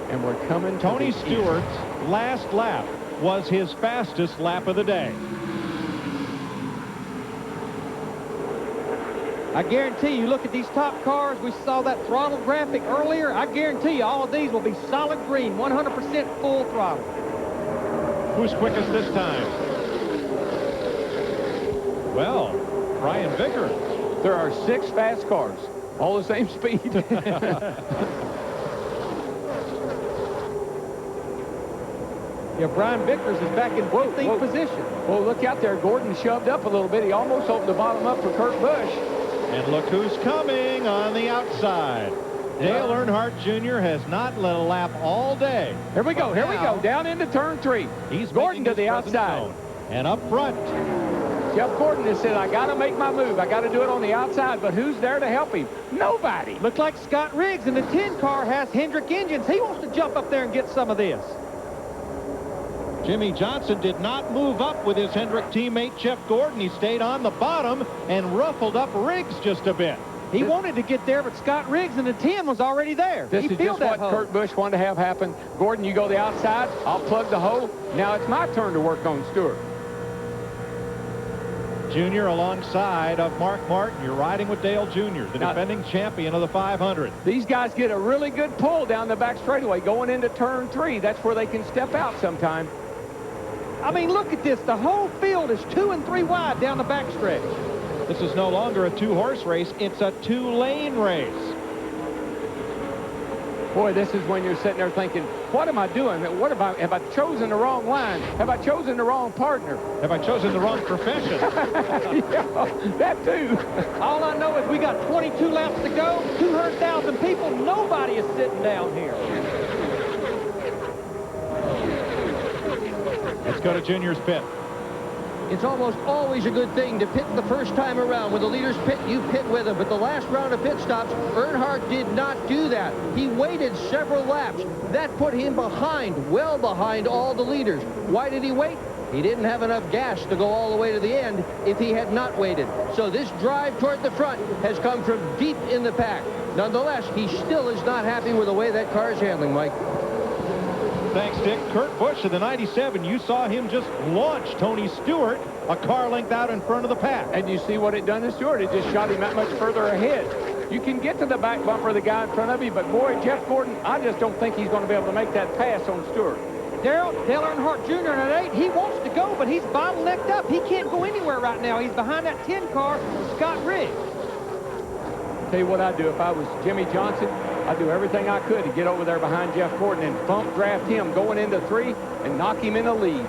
Speaker 1: And we're coming to
Speaker 2: Tony Stewart's last lap was his fastest lap of the day.
Speaker 5: I guarantee you, look at these top cars. We saw that throttle graphic earlier. I guarantee you all of these will be solid green, 100% full throttle.
Speaker 2: Who's quickest this time? Well, Brian Vickers.
Speaker 1: There are 6 fast cars, all the same speed.
Speaker 5: Yeah, Brian Vickers is back in 15th position.
Speaker 1: Well, look out there. Gordon shoved up a little bit. He almost opened the bottom up for Kurt Busch.
Speaker 2: And look who's coming on the outside. Dale Earnhardt Jr. has not let a lap all day.
Speaker 1: Here we go. Here we go. Down into turn 3.
Speaker 2: He's
Speaker 1: Gordon to the outside.
Speaker 2: Zone. And up front.
Speaker 1: Jeff Gordon has said, I got to make my move. I got to do it on the outside. But who's there to help him? Nobody.
Speaker 5: Looks like Scott Riggs in the 10 car has Hendrick engines. He wants to jump up there and get some of this.
Speaker 2: Jimmy Johnson did not move up with his Hendrick teammate Jeff Gordon. He stayed on the bottom and ruffled up Riggs just a bit.
Speaker 11: He wanted to get there, but Scott Riggs in the 10 was already there.
Speaker 1: This is just what Kurt Busch wanted to have happen. Gordon, you go the outside. I'll plug the hole. Now it's my turn to work on Stewart.
Speaker 2: Junior alongside of Mark Martin. You're riding with Dale Jr., the defending champion of the 500.
Speaker 1: These guys get a really good pull down the back straightaway going into turn 3. That's where they can step out sometime.
Speaker 11: I mean, look at this. The whole field is 2 and 3 wide down the back stretch.
Speaker 2: This is no longer a 2-horse race. It's a 2-lane race.
Speaker 1: Boy, this is when you're sitting there thinking, what am I doing? What have I chosen the wrong line? Have I chosen the wrong partner?
Speaker 2: Have I chosen the wrong profession?
Speaker 1: Yeah, that too.
Speaker 11: All I know is we got 22 laps to go, 200,000 people. Nobody is sitting down here.
Speaker 2: Let's go to Junior's pit.
Speaker 5: It's almost always a good thing to pit the first time around. When the leaders pit, you pit with them. But the last round of pit stops, Earnhardt did not do that. He waited several laps. That put him behind, well behind all the leaders. Why did he wait? He didn't have enough gas to go all the way to the end if he had not waited. So this drive toward the front has come from deep in the pack. Nonetheless, he still is not happy with the way that car is handling, Mike.
Speaker 2: Thanks, Dick. Kurt Busch in the 97, you saw him just launch Tony Stewart a car length out in front of the pack.
Speaker 1: And you see what it done to Stewart. It just shot him that much further ahead. You can get to the back bumper of the guy in front of you, but boy, Jeff Gordon, I just don't think he's going to be able to make that pass on Stewart.
Speaker 11: Dale Earnhardt Jr. at 8, he wants to go, but he's bottlenecked up. He can't go anywhere right now. He's behind that 10 car with Scott Riggs.
Speaker 1: Tell you what I'd do if I was Jimmy Johnson. I'd do everything I could to get over there behind Jeff Gordon and bump draft him going into 3 and knock him in the lead.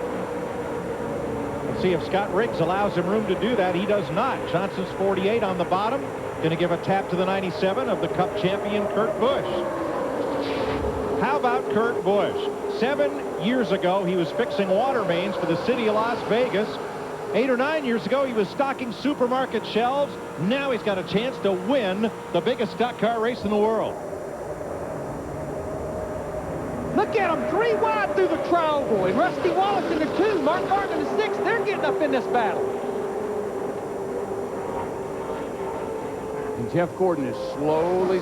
Speaker 2: Let's see if Scott Riggs allows him room to do that. He does not. Johnson's 48 on the bottom. Going to give a tap to the 97 of the Cup champion, Kurt Busch. How about Kurt Busch? 7 years ago, he was fixing water mains for the city of Las Vegas. 8 or 9 years ago, he was stocking supermarket shelves. Now he's got a chance to win the biggest stock car race in the world.
Speaker 11: Look at them, 3 wide through the triangle. And Rusty Wallace in the 2, Mark Martin in the 6. They're getting up in this battle.
Speaker 1: And Jeff Gordon is slowly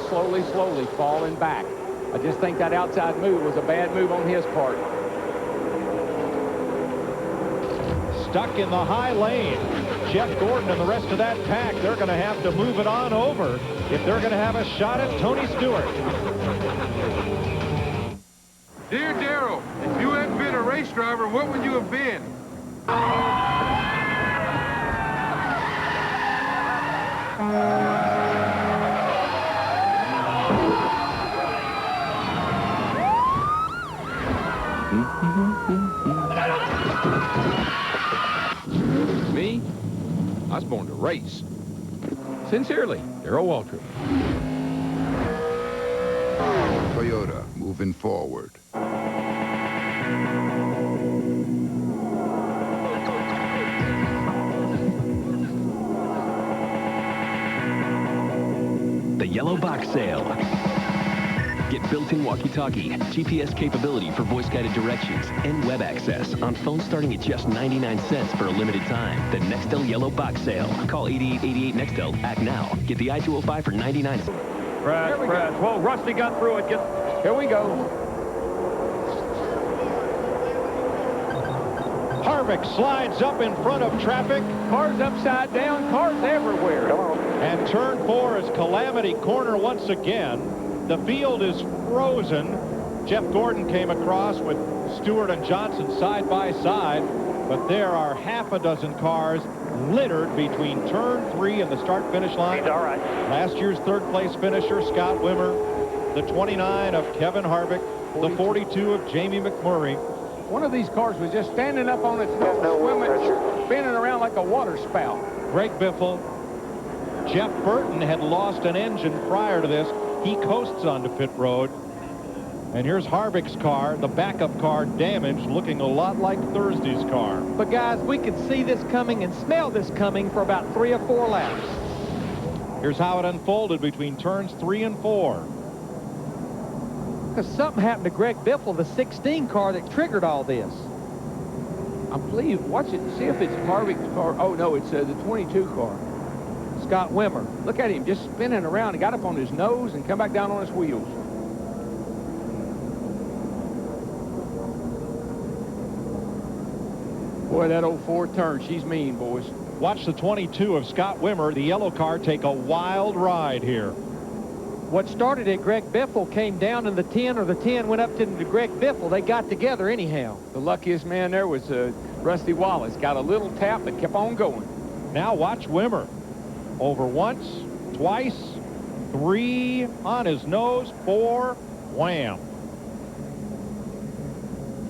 Speaker 1: falling back. I just think that outside move was a bad move on his part.
Speaker 2: Stuck in the high lane. Jeff Gordon and the rest of that pack, they're going to have to move it on over if they're going to have a shot at Tony Stewart.
Speaker 9: Dear Darrell, if you hadn't been a race driver, what would you have been?
Speaker 1: Me? I was born to race. Sincerely, Darrell Waltrip.
Speaker 12: Toyota, moving forward.
Speaker 13: The Yellow Box Sale. Get built-in walkie-talkie, GPS capability for voice-guided directions, and web access on phones starting at just 99 cents for a limited time. The Nextel Yellow Box Sale. Call 8888-NEXTEL. Act now. Get the I-205 for 99 cents.
Speaker 26: Crash. Well, Rusty got through it.
Speaker 1: Here we go.
Speaker 2: Harvick slides up in front of traffic.
Speaker 1: Cars upside down, cars everywhere.
Speaker 2: And turn 4 is Calamity Corner once again. The field is frozen. Jeff Gordon came across with Stewart and Johnson side by side, but there are half a dozen cars littered between turn 3 and the start-finish line.
Speaker 10: He's all right.
Speaker 2: Last year's third-place finisher, Scott Wimmer, the 29 of Kevin Harvick, the 42 of Jamie McMurray.
Speaker 1: One of these cars was just standing up on its nose, spinning around like a water spout.
Speaker 2: Greg Biffle. Jeff Burton had lost an engine prior to this. He coasts onto pit road. And here's Harvick's car, the backup car, damaged, looking a lot like Thursday's car.
Speaker 11: But guys, we could see this coming and smell this coming for about 3 or 4 laps.
Speaker 2: Here's how it unfolded between turns 3 and 4.
Speaker 11: Because something happened to Greg Biffle, the 16 car that triggered all this.
Speaker 1: I believe, watch it, see if it's Harvick's car. Oh, no, it's the 22 car.
Speaker 6: Scott Wimmer.
Speaker 1: Look at him just spinning around. He got up on his nose and come back down on his wheels. Boy, that 04 turn, she's mean, boys.
Speaker 2: Watch the 22 of Scott Wimmer, the yellow car, take a wild ride here.
Speaker 5: What started at Greg Biffle came down in the 10, or the 10 went up to Greg Biffle. They got together anyhow.
Speaker 1: The luckiest man there was Rusty Wallace. Got a little tap but kept on going.
Speaker 2: Now watch Wimmer. Over once, twice, 3 on his nose, 4, wham.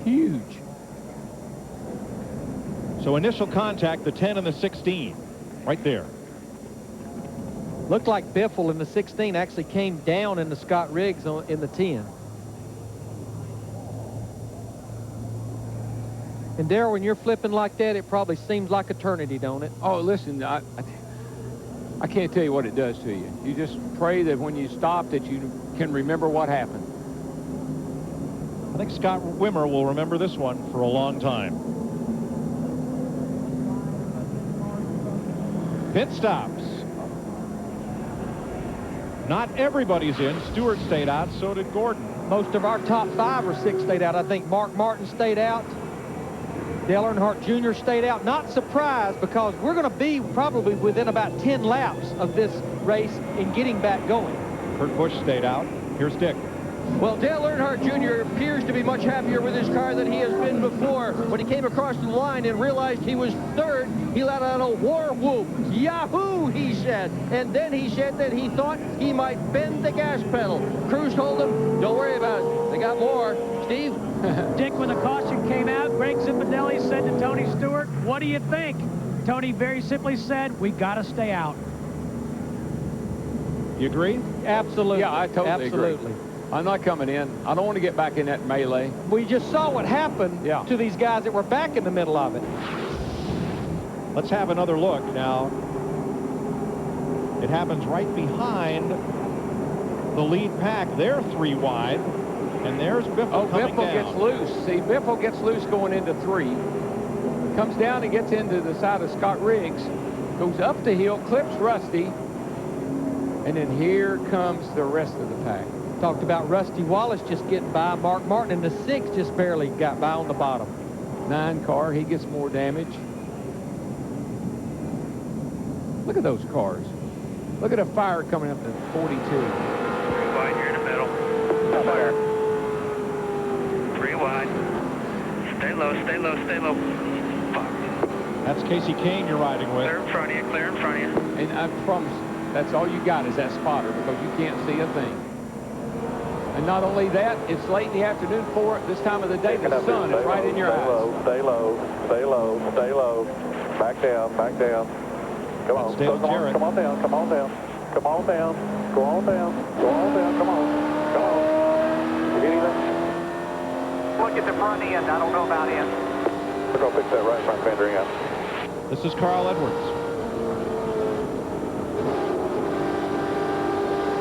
Speaker 1: Huge.
Speaker 2: So initial contact, the 10 and the 16, right there.
Speaker 5: Looked like Biffle in the 16 actually came down into Scott Riggs in the 10. And Darrell, when you're flipping like that, it probably seems like eternity, don't it?
Speaker 1: Oh, listen, I can't tell you what it does to you. You just pray that when you stop that you can remember what happened.
Speaker 2: I think Scott Wimmer will remember this one for a long time. Pit stops. Not everybody's in. Stewart stayed out, so did Gordon.
Speaker 5: Most of our top 5 or 6 stayed out. I think Mark Martin stayed out. Dale Earnhardt Jr. stayed out. Not surprised, because we're going to be probably within about 10 laps of this race in getting back going.
Speaker 2: Kurt Busch stayed out. Here's Dick.
Speaker 5: Well, Dale Earnhardt Jr. appears to be much happier with his car than he has been before. When he came across the line and realized he was third, he let out a war whoop. Yahoo, he said. And then he said that he thought he might bend the gas pedal. Cruz told him, don't worry about it. They got more. Steve?
Speaker 7: Dick, when the caution came out, Greg Zipadelli said to Tony Stewart, what do you think? Tony very simply said, we got to stay out.
Speaker 2: You agree?
Speaker 5: Absolutely.
Speaker 1: Yeah, I totally agree. I'm not coming in. I don't want to get back in that melee.
Speaker 5: We just saw what happened to these guys that were back in the middle of it.
Speaker 2: Let's have another look now. It happens right behind the lead pack. They're 3 wide, and there's Biffle coming
Speaker 1: Biffle
Speaker 2: down.
Speaker 1: gets loose. See, Biffle gets loose going into 3. Comes down and gets into the side of Scott Riggs. Goes up the hill, clips Rusty. And then here comes the rest of the pack.
Speaker 5: Talked about Rusty Wallace just getting by. Mark Martin in the 6 just barely got by on the bottom.
Speaker 1: 9 car, he gets more damage. Look at those cars. Look at a fire coming up to 42.
Speaker 18: 3 wide, you're in the middle. Fire. 3 wide. Stay low, stay low, stay low. Fuck.
Speaker 2: That's Casey Kane you're riding with.
Speaker 18: Clear in front of you, clear in front of you.
Speaker 1: And I promise, that's all you got is that spotter, because you can't see a thing. And not only that, it's late in the afternoon for this time of the day. The sun is right in your eyes.
Speaker 18: Stay low, stay low, stay low. Back down, back down. Come on, come on, come on down, come on down. Come on down, go on down, go on down, come on. Come on. You get anything? Look at the front end, I don't know about end. We're going to fix that right front fender end.
Speaker 2: This is Carl Edwards.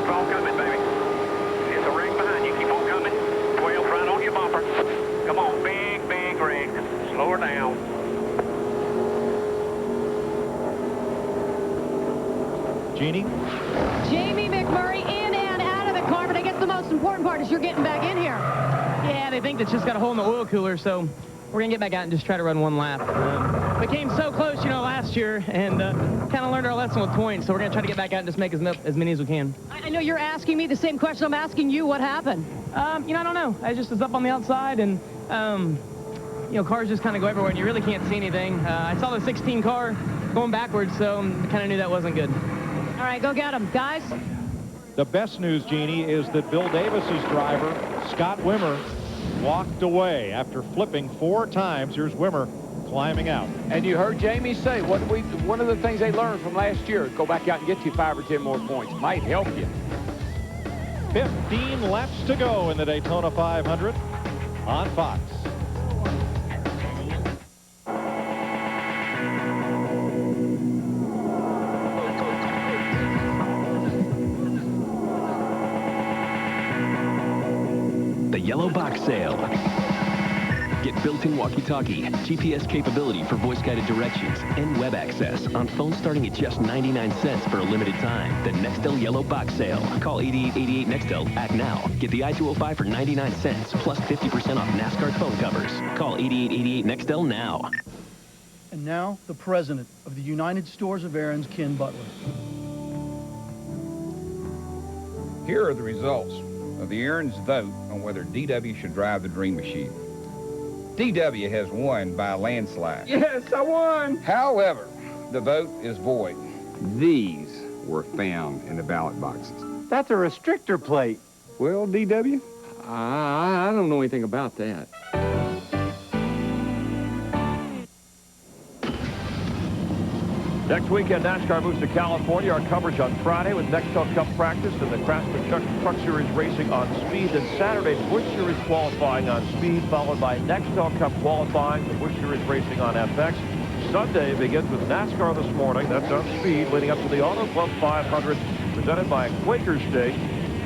Speaker 18: Keep on coming, baby. It's a rig behind you. Keep on coming. 12 right on your bumper. Come on, big, big rig. Slow her down.
Speaker 2: Jeannie?
Speaker 3: Jamie McMurray in and out of the car, but I guess the most important part is you're getting back in here.
Speaker 4: Yeah, they think that's just got a hole in the oil cooler, so we're going to get back out and just try to run 1 lap. We came so close, you know, last year, and kind of learned our lesson with points, so we're going to try to get back out and just make as many as we can.
Speaker 3: I know you're asking me the same question I'm asking you. What happened?
Speaker 4: You know, I don't know. I just was up on the outside, and, you know, cars just kind of go everywhere, and you really can't see anything. I saw the 16 car going backwards, so I kind of knew that wasn't good.
Speaker 3: All right, go get him, guys.
Speaker 2: The best news, Jeannie, is that Bill Davis's driver, Scott Wimmer, walked away after flipping 4 times. Here's Wimmer climbing out.
Speaker 1: And you heard Jamie say, one of the things they learned from last year, go back out and get you 5 or 10 more points. Might help you.
Speaker 2: 15 laps to go in the Daytona 500 on Fox.
Speaker 13: The Yellow Box Sale. Get built-in walkie-talkie, GPS capability for voice-guided directions, and web access on phones starting at just 99 cents for a limited time. The Nextel Yellow Box Sale. Call 8888 Nextel. Act now. Get the i205 for 99 cents plus 50% off NASCAR phone covers. Call 8888 Nextel now.
Speaker 8: And now, the president of the United Stores of Aaron's, Ken Butler.
Speaker 14: Here are the results of the Aaron's vote on whether DW should drive the Dream Machine. DW has won by a landslide.
Speaker 15: Yes, I won!
Speaker 14: However, the vote is void. These were found in the ballot boxes.
Speaker 15: That's a restrictor plate.
Speaker 14: Well, DW?
Speaker 15: I don't know anything about that.
Speaker 26: Next weekend, NASCAR moves to California. Our coverage on Friday with Nextel Cup practice and the Craftsman Truck Series racing on speed. And Saturday, Busch Series qualifying on speed, followed by Nextel Cup qualifying, the Busch Series racing on FX. Sunday begins with NASCAR this morning. That's on speed, leading up to the Auto Club 500, presented by Quaker State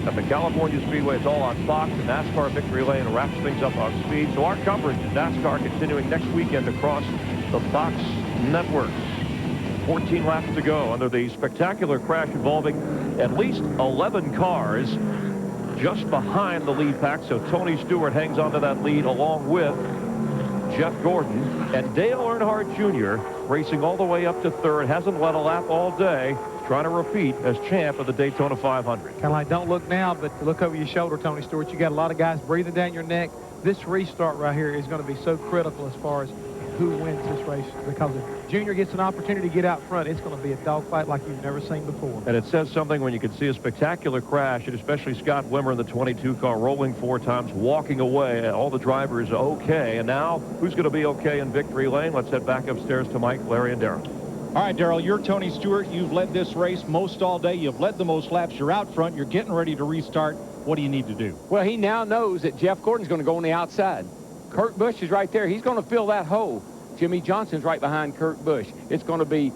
Speaker 26: at the California Speedway. It's all on Fox. The NASCAR Victory Lane wraps things up on speed. So our coverage of NASCAR continuing next weekend across the Fox networks. 14 laps to go under the spectacular crash involving at least 11 cars just behind the lead pack. So Tony Stewart hangs onto that lead along with Jeff Gordon. And Dale Earnhardt Jr. racing all the way up to third. Hasn't led a lap all day. Trying to repeat as champ of the Daytona 500.
Speaker 11: Kind of like, don't look now, but look over your shoulder, Tony Stewart. You got a lot of guys breathing down your neck. This restart right here is going to be so critical as far as who wins this race, because if Junior gets an opportunity to get out front, it's going to be a dogfight like you've never seen before.
Speaker 26: And it says something when you can see a spectacular crash, and especially Scott Wimmer in the 22 car rolling 4 times, walking away. All the drivers okay. And now, who's going to be okay in victory lane? Let's head back upstairs to Mike, Larry, and Darrell.
Speaker 2: All right, Darrell, you're Tony Stewart. You've led this race most all day. You've led the most laps. You're out front. You're getting ready to restart. What do you need to do?
Speaker 1: Well, he now knows that Jeff Gordon's going to go on the outside. Kurt Busch is right there. He's going to fill that hole. Jimmy Johnson's right behind Kurt Busch. It's going to be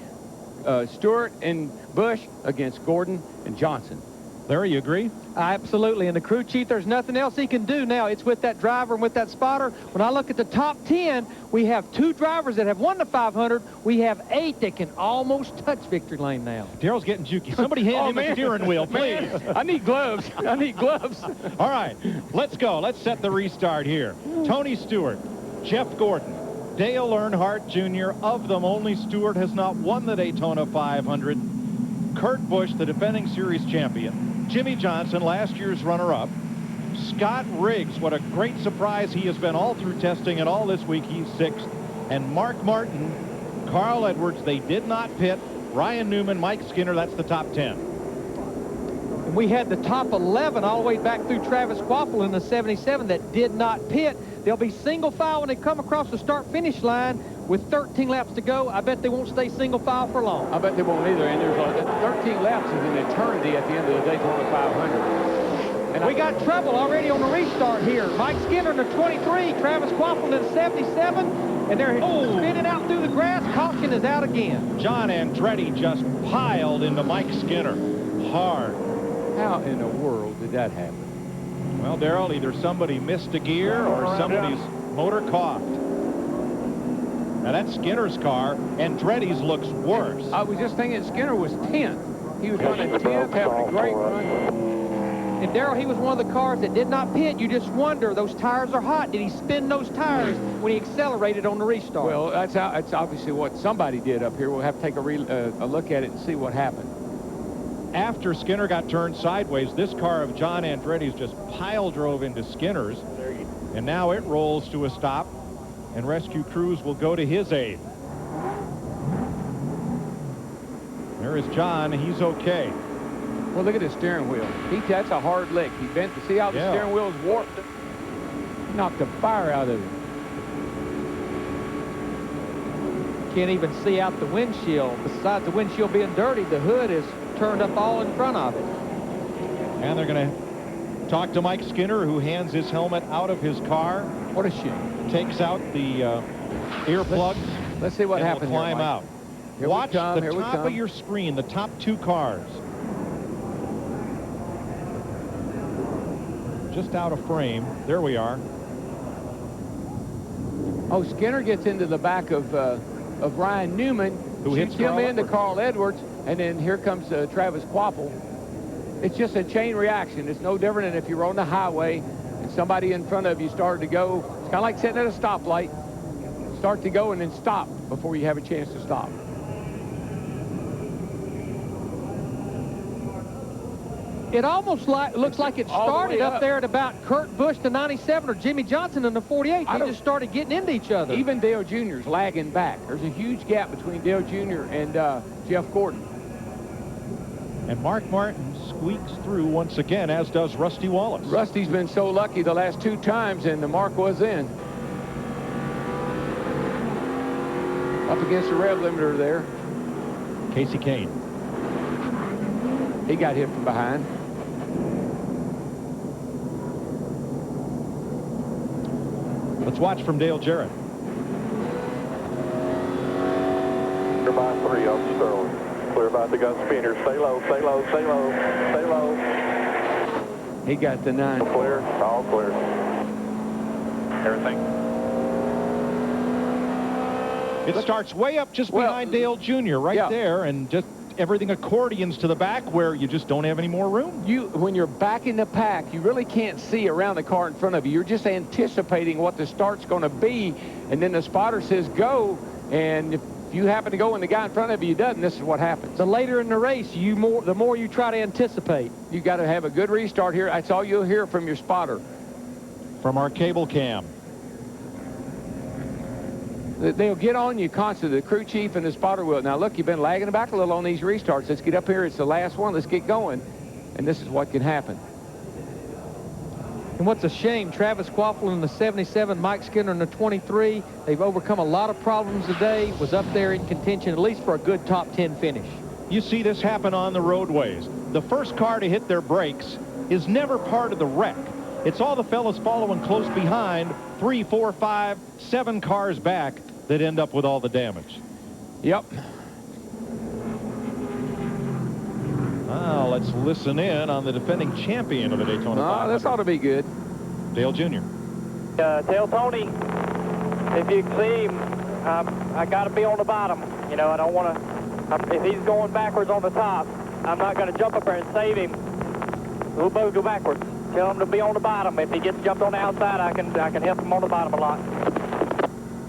Speaker 1: Stewart and Busch against Gordon and Johnson.
Speaker 2: Larry, you agree?
Speaker 5: Absolutely. And the crew chief, there's nothing else he can do now. It's with that driver and with that spotter. When I look at the top 10, we have 2 drivers that have won the 500. We have 8 that can almost touch victory lane now.
Speaker 2: Darrell's getting jukey. Somebody hand him a steering wheel, please.
Speaker 1: Man, I need gloves. I need gloves.
Speaker 2: All right, let's go. Let's set the restart here. Tony Stewart, Jeff Gordon, Dale Earnhardt Jr. Of them, only Stewart has not won the Daytona 500. Kurt Busch, the defending series champion. Jimmy Johnson, last year's runner-up. Scott Riggs, what a great surprise he has been all through testing and all this week. He's 6th. And Mark Martin, Carl Edwards, they did not pit. Ryan Newman, Mike Skinner, that's the top 10.
Speaker 5: And we had the top 11 all the way back through Travis Quaffle in the 77 that did not pit. They'll be single file when they come across the start-finish line with 13 laps to go. I bet they won't stay single file for long.
Speaker 1: I bet they won't either. And there's 13 laps is an eternity at the end of the Daytona 500.
Speaker 5: And we got trouble already on the restart here. Mike Skinner in the 23, Travis Quaffle in the 77, and they're spinning out through the grass. Caution is out again.
Speaker 2: John Andretti just piled into Mike Skinner hard.
Speaker 1: How in the world did that happen?
Speaker 2: Well, Darrell, either somebody missed a gear or somebody's motor coughed. Now, that's Skinner's car. Andretti's looks worse.
Speaker 1: I was just thinking Skinner was 10th. He was running 10th, having a great run.
Speaker 5: And Darrell, he was one of the cars that did not pit. You just wonder, those tires are hot. Did he spin those tires when he accelerated on the restart?
Speaker 1: Well, that's obviously what somebody did up here. We'll have to take a look at it and see what happened.
Speaker 2: After Skinner got turned sideways, this car of John Andretti's just pile drove into Skinner's. And now it rolls to a stop, and rescue crews will go to his aid. There is John. He's okay.
Speaker 1: Well, look at his steering wheel. That's a hard lick. He bent to see how the steering wheel is warped. Knocked the fire out of it.
Speaker 5: Can't even see out the windshield. Besides the windshield being dirty, the hood is turned up all in front of it.
Speaker 2: And they're going to talk to Mike Skinner, who hands his helmet out of his car.
Speaker 1: What a shame.
Speaker 2: Takes out the earplugs.
Speaker 1: Let's see what happens.
Speaker 2: Climb out.
Speaker 1: Here
Speaker 2: Watch
Speaker 1: we come,
Speaker 2: the top of your screen, the top 2 cars. Just out of frame. There we are.
Speaker 1: Oh, Skinner gets into the back of Ryan Newman,
Speaker 2: who hits
Speaker 1: him into Carl Edwards, and then here comes Travis Quapple. It's just a chain reaction. It's no different than if you're on the highway and somebody in front of you started to go. It's kind of like sitting at a stoplight. Start to go and then stop before you have a chance to stop.
Speaker 5: It almost looks like it started up there at about Kurt Busch, the 97, or Jimmy Johnson in the 48. They just started getting into each other.
Speaker 1: Even Dale Jr.'s lagging back. There's a huge gap between Dale Jr. and Jeff Gordon.
Speaker 2: And Mark Martin squeaks through once again, as does Rusty Wallace.
Speaker 1: Rusty's been so lucky the last 2 times, and the mark was in. Up against the rev limiter there.
Speaker 2: Casey Kane.
Speaker 1: He got hit from behind.
Speaker 2: Let's watch from Dale Jarrett.
Speaker 18: Clear by 3 on Sterling. Clear by the gun spinner. Stay low, stay low, stay low, stay low.
Speaker 1: He got the 9.
Speaker 18: All clear, all clear. Everything.
Speaker 2: It starts way up just behind Dale Jr. right there, and just everything accordions to the back where you just don't have any more room.
Speaker 1: When you're back in the pack, you really can't see around the car in front of you. You're just anticipating what the start's going to be, and then the spotter says go, and if you happen to go and the guy in front of you doesn't, this is what happens.
Speaker 5: The later in the race, the more you try to anticipate.
Speaker 1: You got to have a good restart here. That's all you'll hear from your spotter.
Speaker 2: From our cable cam.
Speaker 1: They'll get on you constantly, the crew chief and the spotter will. Now, look, you've been lagging back a little on these restarts. Let's get up here. It's the last one. Let's get going. And this is what can happen.
Speaker 5: And what's a shame, Travis Quapple in the 77, Mike Skinner in the 23. They've overcome a lot of problems today. Was up there in contention, at least for a good top 10 finish.
Speaker 2: You see this happen on the roadways. The first car to hit their brakes is never part of the wreck. It's all the fellas following close behind, 3, 4, 5, 7 cars back, that end up with all the damage.
Speaker 1: Yep.
Speaker 2: Now let's listen in on the defending champion of the Daytona 500.
Speaker 1: This ought to be good.
Speaker 2: Dale Jr.
Speaker 10: Tell Tony, if you see him, I got to be on the bottom. You know, I don't want to, if he's going backwards on the top, I'm not going to jump up there and save him. We'll both go backwards. Tell him to be on the bottom. If he gets jumped on the outside, I can help him on the bottom a lot.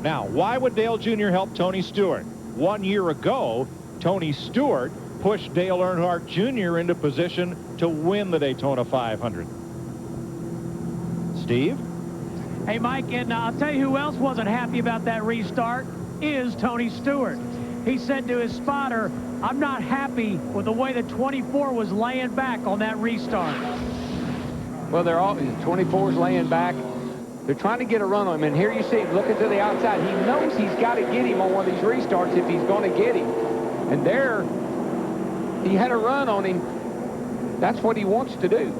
Speaker 2: Now, why would Dale Jr. help Tony Stewart? 1 year ago, Tony Stewart pushed Dale Earnhardt Jr. into position to win the Daytona 500. Steve?
Speaker 7: Hey, Mike, and I'll tell you who else wasn't happy about that restart is Tony Stewart. He said to his spotter, I'm not happy with the way the 24 was laying back on that restart.
Speaker 1: Well, they're all 24's laying back. They're trying to get a run on him, and here you see him looking to the outside. He knows he's got to get him on one of these restarts if he's going to get him. And there, he had a run on him. That's what he wants to do.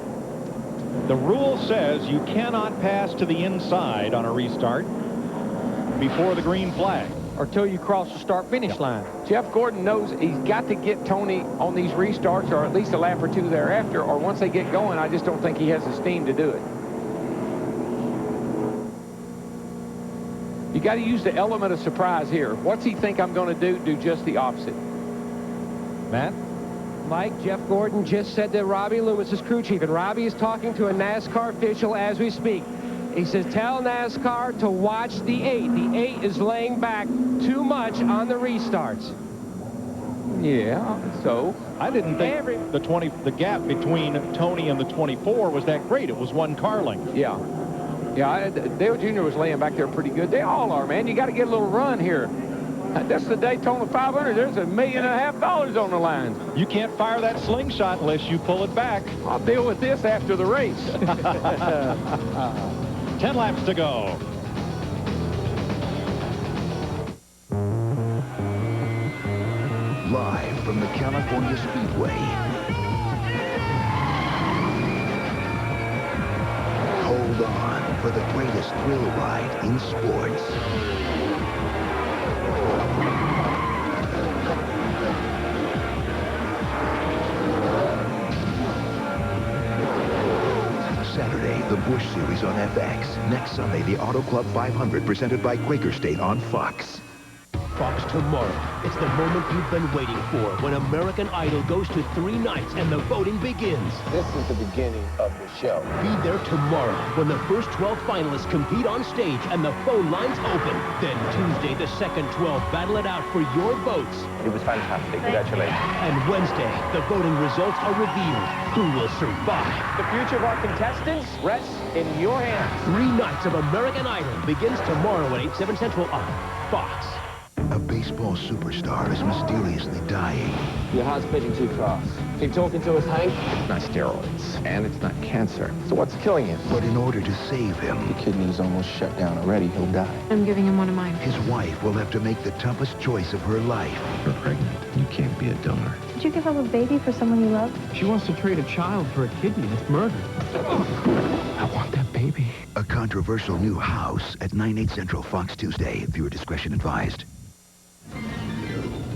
Speaker 2: The rule says you cannot pass to the inside on a restart before the green flag.
Speaker 5: Or till you cross the start-finish line.
Speaker 1: Jeff Gordon knows he's got to get Tony on these restarts, or at least a lap or two thereafter, or once they get going, I just don't think he has the steam to do it. You got to use the element of surprise here. What's he think I'm going to do? Do just the opposite.
Speaker 2: Matt?
Speaker 6: Mike, Jeff Gordon just said to Robbie Loomis, his crew chief, and Robbie is talking to a NASCAR official as we speak. He says, tell NASCAR to watch the 8. The 8 is laying back too much on the restarts.
Speaker 1: Yeah, so
Speaker 2: I didn't think the gap between Tony and the 24 was that great. It was 1 car length.
Speaker 1: Yeah. Yeah, Dale Jr. was laying back there pretty good. They all are, man. You got to get a little run here. That's the Daytona 500. There's $1.5 million on the line.
Speaker 2: You can't fire that slingshot unless you pull it back.
Speaker 1: I'll deal with this after the race.
Speaker 2: 10 laps to go.
Speaker 31: Live from the California Speedway. Hold on for the greatest thrill ride in sports. Saturday,
Speaker 16: the Busch Series on FX. Next Sunday, the Auto Club 500 presented by Quaker State on Fox.
Speaker 17: Fox tomorrow. It's the moment you've been waiting for when American Idol goes to 3 nights and the voting begins.
Speaker 19: This is the beginning of the show.
Speaker 17: Be there tomorrow when the first 12 finalists compete on stage and the phone lines open. Then Tuesday, the second 12 battle it out for your votes.
Speaker 19: It was fantastic. Congratulations.
Speaker 17: And Wednesday, the voting results are revealed. Who will survive?
Speaker 19: The future of our contestants rests in your hands.
Speaker 17: 3 nights of American Idol begins tomorrow at 8, 7 Central on Fox.
Speaker 16: A baseball superstar is mysteriously dying.
Speaker 19: Your heart's beating too fast. Keep talking to us, Hank. It's not steroids, and it's not cancer. So what's killing him?
Speaker 16: But in order to save him,
Speaker 19: the kidney's almost shut down already. He'll die.
Speaker 3: I'm giving him one of mine.
Speaker 16: His wife will have to make the toughest choice of her life.
Speaker 19: You're pregnant. You can't be a donor.
Speaker 20: Did you give up a baby for someone you love?
Speaker 19: She wants to trade a child for a kidney. That's murder. I want that baby.
Speaker 16: A controversial new house at 9/8 Central Fox Tuesday. Viewer discretion advised.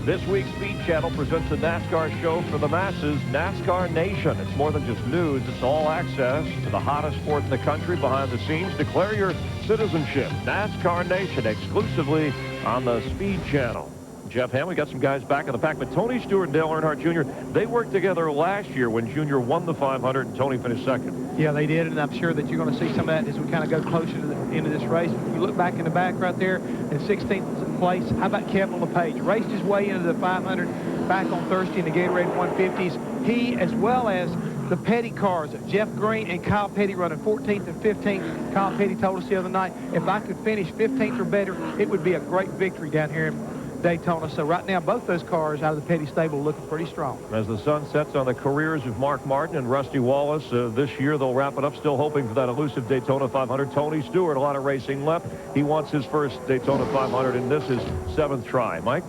Speaker 26: This week's Speed Channel presents a NASCAR show for the masses, NASCAR Nation. It's more than just news. It's all access to the hottest sport in the country behind the scenes. Declare your citizenship. NASCAR Nation exclusively on the Speed Channel. Jeff Ham, we got some guys back in the pack, but Tony Stewart and Dale Earnhardt Jr., they worked together last year when Jr. won the 500 and Tony finished second.
Speaker 11: Yeah, they did, and I'm sure that you're going to see some of that as we kind of go closer to the end of this race. If you look back in the back right there in 16th place, how about Kevin LePage? Raced his way into the 500 back on Thursday in the Gatorade 150s. He, as well as the Petty cars, Jeff Green and Kyle Petty running 14th and 15th. Kyle Petty told us the other night, if I could finish 15th or better, it would be a great victory down here in Daytona. So right now, both those cars out of the Petty stable looking pretty strong.
Speaker 26: As the sun sets on the careers of Mark Martin and Rusty Wallace, this year they'll wrap it up, still hoping for that elusive Daytona 500. Tony Stewart, a lot of racing left. He wants his first Daytona 500, and this is 7th try. Mike?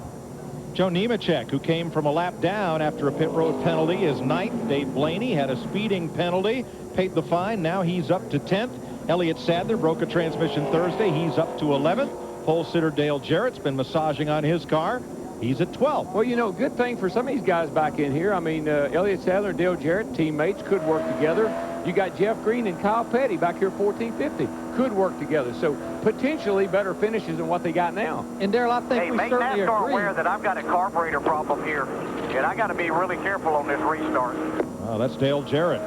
Speaker 2: Joe Nemechek, who came from a lap down after a pit road penalty, is 9th. Dave Blaney had a speeding penalty, paid the fine. Now he's up to 10th. Elliott Sadler broke a transmission Thursday. He's up to 11th. Pole sitter Dale Jarrett's been massaging on his car. He's at 12th.
Speaker 1: Well, you know, good thing for some of these guys back in here. I mean, Elliott Sadler and Dale Jarrett, teammates, could work together. You got Jeff Green and Kyle Petty back here 1450, could work together. So potentially better finishes than what they got now.
Speaker 5: And Darrell, I think we
Speaker 10: make
Speaker 5: certainly
Speaker 10: NASCAR
Speaker 5: agree.
Speaker 10: aware that I've got a carburetor problem here, and I got to be really careful on this restart.
Speaker 2: Oh, that's Dale Jarrett.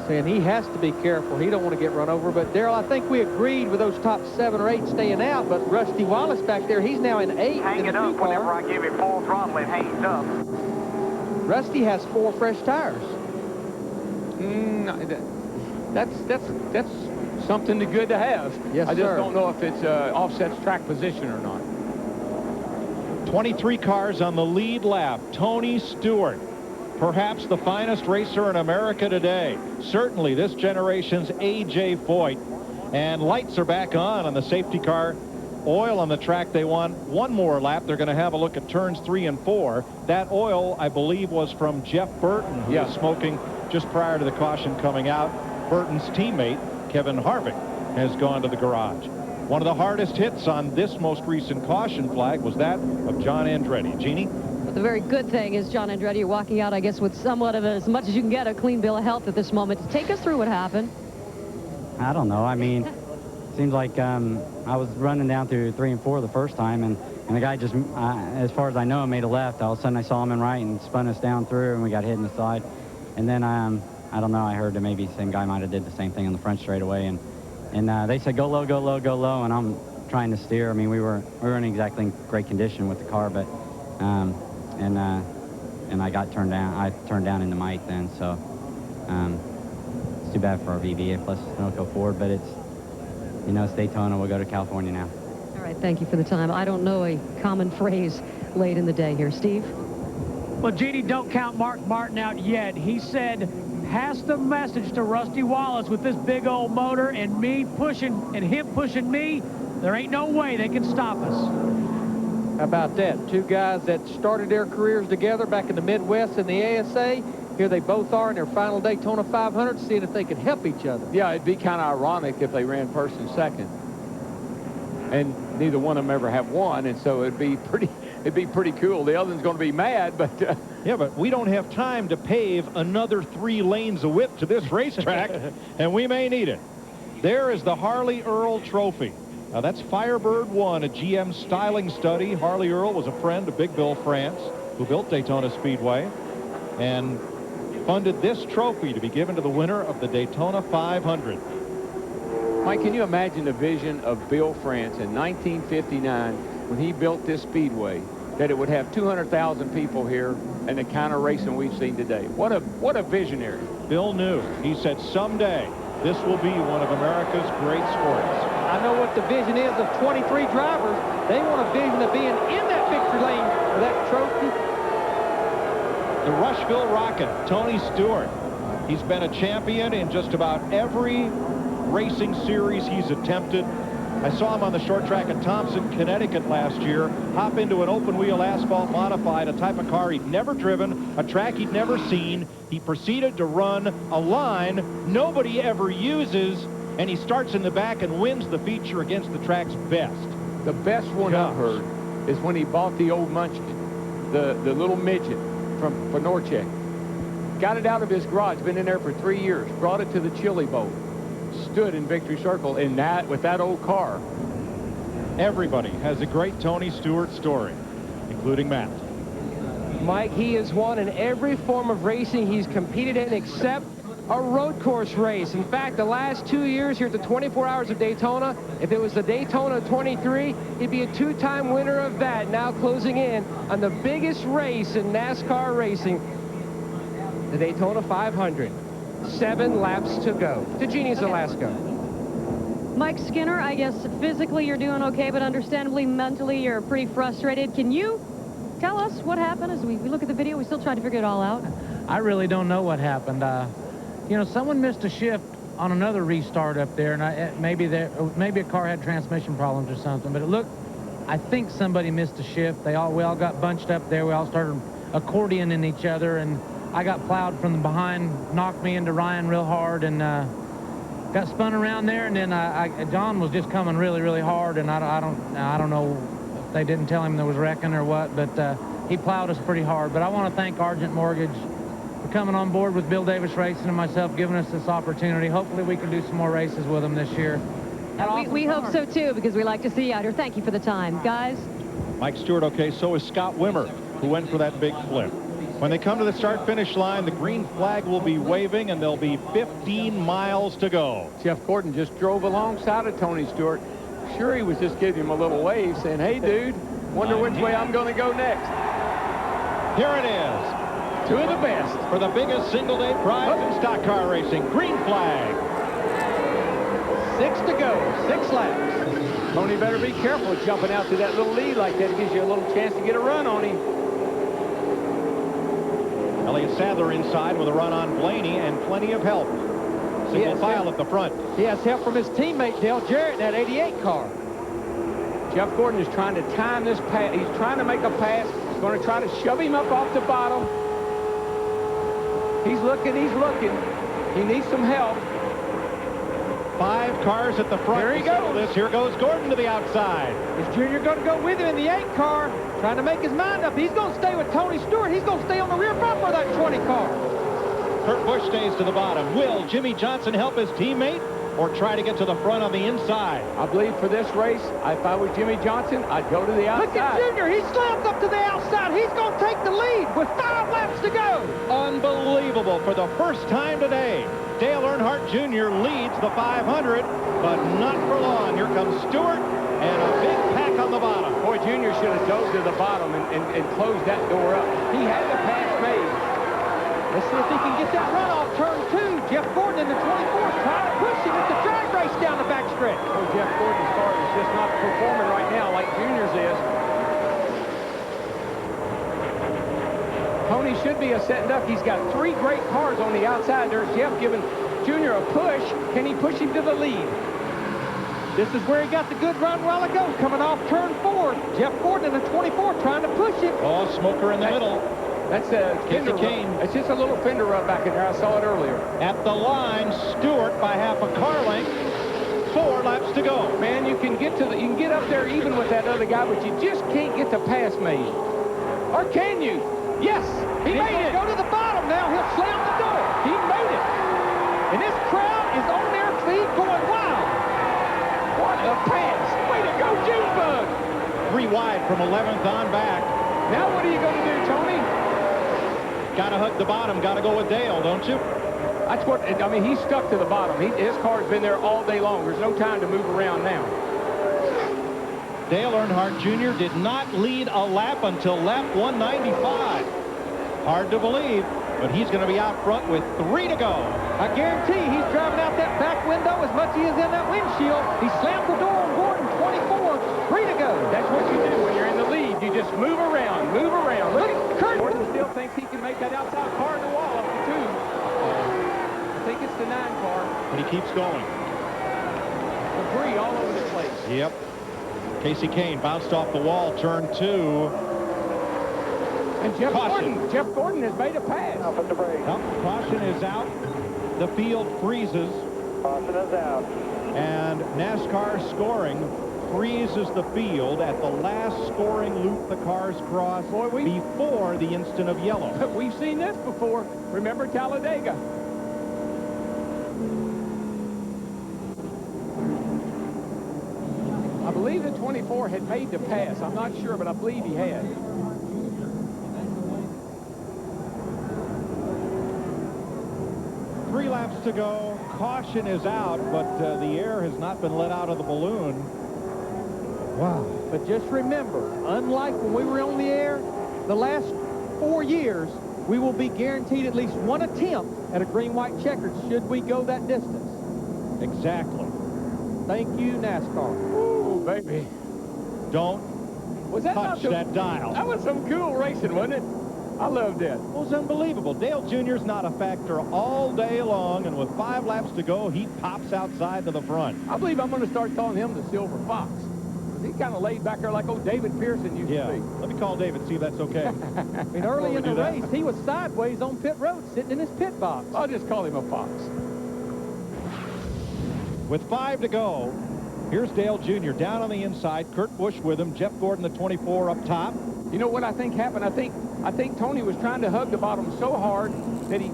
Speaker 5: Saying he has to be careful. He don't want to get run over. But, Darrell, I think we agreed with those top 7 or 8 staying out. But Rusty Wallace back there, he's now in 8th.
Speaker 10: Hang it up whenever I give it full throttle. It hangs up.
Speaker 5: Rusty has 4 fresh tires.
Speaker 1: That's something good to have.
Speaker 5: Yes,
Speaker 1: I just
Speaker 5: sir.
Speaker 1: don't know if it's offsets track position or not.
Speaker 2: 23 cars on the lead lap. Tony Stewart, perhaps the finest racer in America today. Certainly this generation's A.J. Foyt. And lights are back on the safety car. Oil on the track. They want one more lap. They're going to have a look at turns 3 and 4. That oil, I believe, was from Jeff Burton, who was smoking just prior to the caution coming out. Burton's teammate, Kevin Harvick, has gone to the garage. One of the hardest hits on this most recent caution flag was that of John Andretti. Jeannie?
Speaker 3: The very good thing is John Andretti walking out, I guess, with somewhat of as much as you can get, a clean bill of health at this moment. Take us through what happened.
Speaker 21: I don't know. I mean, seems like I was running down through 3 and 4 the first time, and the guy just, as far as I know, made a left. All of a sudden, I saw him in right and spun us down through, and we got hit in the side. And then, I don't know, I heard that maybe the same guy might have did the same thing on the front straightaway. And they said, go low, go low, go low, and I'm trying to steer. I mean, we were in exactly great condition with the car, but, and I got turned down. I turned down into Mike then, so it's too bad for our VBA. Plus, don't go forward, but it's, you know, it's Daytona. We'll go to California now.
Speaker 3: All right, thank you for the time. I don't know a common phrase late in the day here. Steve?
Speaker 7: Well, Jeannie, don't count Mark Martin out yet. He said, pass the message to Rusty Wallace with this big old motor and me pushing and him pushing me. There ain't no way they can stop us.
Speaker 5: How about that? 2 guys that started their careers together back in the Midwest in the ASA. Here they both are in their final Daytona 500, seeing if they can help each other.
Speaker 1: Yeah, it'd be kind of ironic if they ran first and second. And neither one of them ever have won, and so it'd be it'd be pretty cool. The other one's going to be mad, but...
Speaker 2: Yeah, but we don't have time to pave another 3 lanes of width to this racetrack, and we may need it. There is the Harley Earl Trophy. Now, that's Firebird 1, a GM styling study. Harley Earl was a friend of Big Bill France, who built Daytona Speedway, and funded this trophy to be given to the winner of the Daytona 500.
Speaker 1: Mike, can you imagine the vision of Bill France in 1959 when he built this speedway, that it would have 200,000 people here and the kind of racing we've seen today? What a visionary.
Speaker 2: Bill knew. He said someday this will be one of America's great sports.
Speaker 5: I know what the vision is of 23 drivers. They want a vision of being in that victory lane for that trophy.
Speaker 2: The Rushville Rocket, Tony Stewart. He's been a champion in just about every racing series he's attempted. I saw him on the short track in Thompson, Connecticut last year, hop into an open wheel asphalt modified, a type of car he'd never driven, a track he'd never seen. He proceeded to run a line nobody ever uses, and he starts in the back and wins the feature against the track's best.
Speaker 1: The best one I've heard is when he bought the old Munchkin, the little midget for Norchek. Got it out of his garage, been in there for 3 years, brought it to the Chili Bowl, stood in Victory Circle with that old car.
Speaker 2: Everybody has a great Tony Stewart story, including Matt.
Speaker 6: Mike, he has won in every form of racing he's competed in except a road course race. In fact, the last 2 years here at the 24 Hours of Daytona, if it was the Daytona 23, he'd be a 2-time winner of that, now closing in on the biggest race in NASCAR racing, the Daytona 500. 7 laps to go to Genie's, Alaska.
Speaker 3: Mike Skinner, I guess physically you're doing okay, but understandably mentally you're pretty frustrated. Can you tell us what happened as we look at the video? We still trying to figure it all out.
Speaker 7: I really don't know what happened. You know, someone missed a shift on another restart up there, and maybe a car had transmission problems or something. But it looked, I think somebody missed a shift. We all got bunched up there. We all started accordioning each other, and I got plowed from the behind, knocked me into Ryan real hard, and got spun around there. And then John was just coming really, really hard, and I don't know if they didn't tell him there was wrecking or what, but he plowed us pretty hard. But I want to thank Argent Mortgage for coming on board with Bill Davis Racing and myself, giving us this opportunity. Hopefully we can do some more races with them this year.
Speaker 3: We hope so too, because we like to see you out here. Thank you for the time, guys.
Speaker 2: Mike Stewart, okay, so is Scott Wimmer, who went for that big flip. When they come to the start-finish line, the green flag will be waving, and there'll be 15 miles to go.
Speaker 1: Jeff Gordon just drove alongside of Tony Stewart. Sure, he was just giving him a little wave, saying, hey, dude, wonder which way I'm going to go next.
Speaker 2: Here it is.
Speaker 1: 2 of the best.
Speaker 2: For the biggest single-day prize in stock car racing, green flag.
Speaker 1: 6 to go, 6 laps. Tony better be careful jumping out to that little lead like that. It gives you a little chance to get a run on him.
Speaker 2: Elliott Sadler inside with a run on Blaney and plenty of help. Single file at the front.
Speaker 5: He has help from his teammate Dale Jarrett in that 88 car.
Speaker 1: Jeff Gordon is trying to time this pass. He's trying to make a pass. He's going to try to shove him up off the bottom. He's looking, he's looking. He needs some help.
Speaker 2: 5 cars at the front.
Speaker 5: Here he goes.
Speaker 2: Here goes Gordon to the outside.
Speaker 5: Is Junior going to go with him in the 8 car? Trying to make his mind up. He's going to stay with Tony Stewart. He's going to stay on the rear bumper of that 20 car.
Speaker 2: Kurt Busch stays to the bottom. Will Jimmy Johnson help his teammate or try to get to the front on the inside?
Speaker 1: I believe for this race, if I was Jimmy Johnson, I'd go to the outside.
Speaker 5: Look at Junior. He slams up to the outside. He's going to take the lead with 5 laps to go.
Speaker 2: Unbelievable. For the first time today, Dale Earnhardt Jr. leads the 500, but not for long. Here comes Stewart and a big pack on the bottom.
Speaker 1: Boy, Junior should have dove to the bottom and closed that door up. He had the pass made.
Speaker 5: Let's see if he can get that run off turn 2. Jeff Gordon in the 24th trying to push him at the drag race down the backstretch.
Speaker 1: Oh, Jeff Gordon's car is just not performing right now like Junior's is. Tony should be a setting up. He's got 3 great cars on the outside. There's Jeff giving Junior a push. Can he push him to the lead?
Speaker 5: This is where he got the good run a while ago, coming off turn 4. Jeff Gordon in the 24 trying to push him.
Speaker 2: Oh, smoker in the middle.
Speaker 1: That's a fender rub. It's just a little fender rub back in there. I saw it earlier.
Speaker 2: At the line, Stewart by half a car length. 4 laps to go.
Speaker 1: Man, you can get up there even with that other guy, but you just can't get the pass made. Or can you? Yes, he made it.
Speaker 5: Go to the bottom now. He'll slam the door.
Speaker 1: He made it.
Speaker 5: And this crowd is on their feet going wild.
Speaker 1: What a pass. Way to go, Junebug.
Speaker 2: 3 wide from 11th on back.
Speaker 1: Now what are you going to do, Tony?
Speaker 2: Got to hug the bottom. Got to go with Dale, don't you?
Speaker 1: That's what, I mean, he's stuck to the bottom. His car's been there all day long. There's no time to move around now.
Speaker 2: Dale Earnhardt Jr. did not lead a lap until lap 195. Hard to believe, but he's going to be out front with 3 to go.
Speaker 5: I guarantee he's driving out that back window as much as he is in that windshield. He slammed the door on Gordon, 24, 3 to go.
Speaker 1: That's what you do when you're in the lead. You just move around, move around. Look at Kurt. Gordon still thinks he can make that outside car in the wall up to 2. I think it's the 9 car.
Speaker 2: But he keeps going.
Speaker 1: Debris all over the place.
Speaker 2: Yep. Casey Kane bounced off the wall, turn 2.
Speaker 1: And Jeff Gordon has made a pass.
Speaker 2: Caution is out. The field freezes.
Speaker 18: Caution is out.
Speaker 2: And NASCAR scoring freezes the field at the last scoring loop the cars cross before the instant of yellow.
Speaker 1: We've seen this before. Remember Talladega. I believe the 24 had made the pass. I'm not sure, but I believe he had.
Speaker 2: Three laps to go. Caution is out, but the air has not been let out of the balloon.
Speaker 5: Wow. But just remember, unlike when we were on the air, the last 4 years, we will be guaranteed at least one attempt at a green-white checkered should we go that distance.
Speaker 2: Exactly.
Speaker 5: Thank you, NASCAR.
Speaker 1: Ooh, baby.
Speaker 2: Don't touch that dial.
Speaker 1: That was some cool racing, wasn't it? I loved it.
Speaker 2: It was unbelievable. Dale Jr.'s not a factor all day long, and with 5 laps to go, he pops outside to the front.
Speaker 1: I believe I'm going to start calling him the Silver Fox. He kind of laid back there like old David Pearson used to be.
Speaker 2: Let me call David, see if that's okay.
Speaker 5: I mean, early in the race, he was sideways on pit road, sitting in his pit box.
Speaker 1: I'll just call him a Fox.
Speaker 2: With 5 to go, here's Dale Jr. down on the inside. Kurt Busch with him. Jeff Gordon, the 24, up top.
Speaker 1: You know what I think happened? I think Tony was trying to hug the bottom so hard that he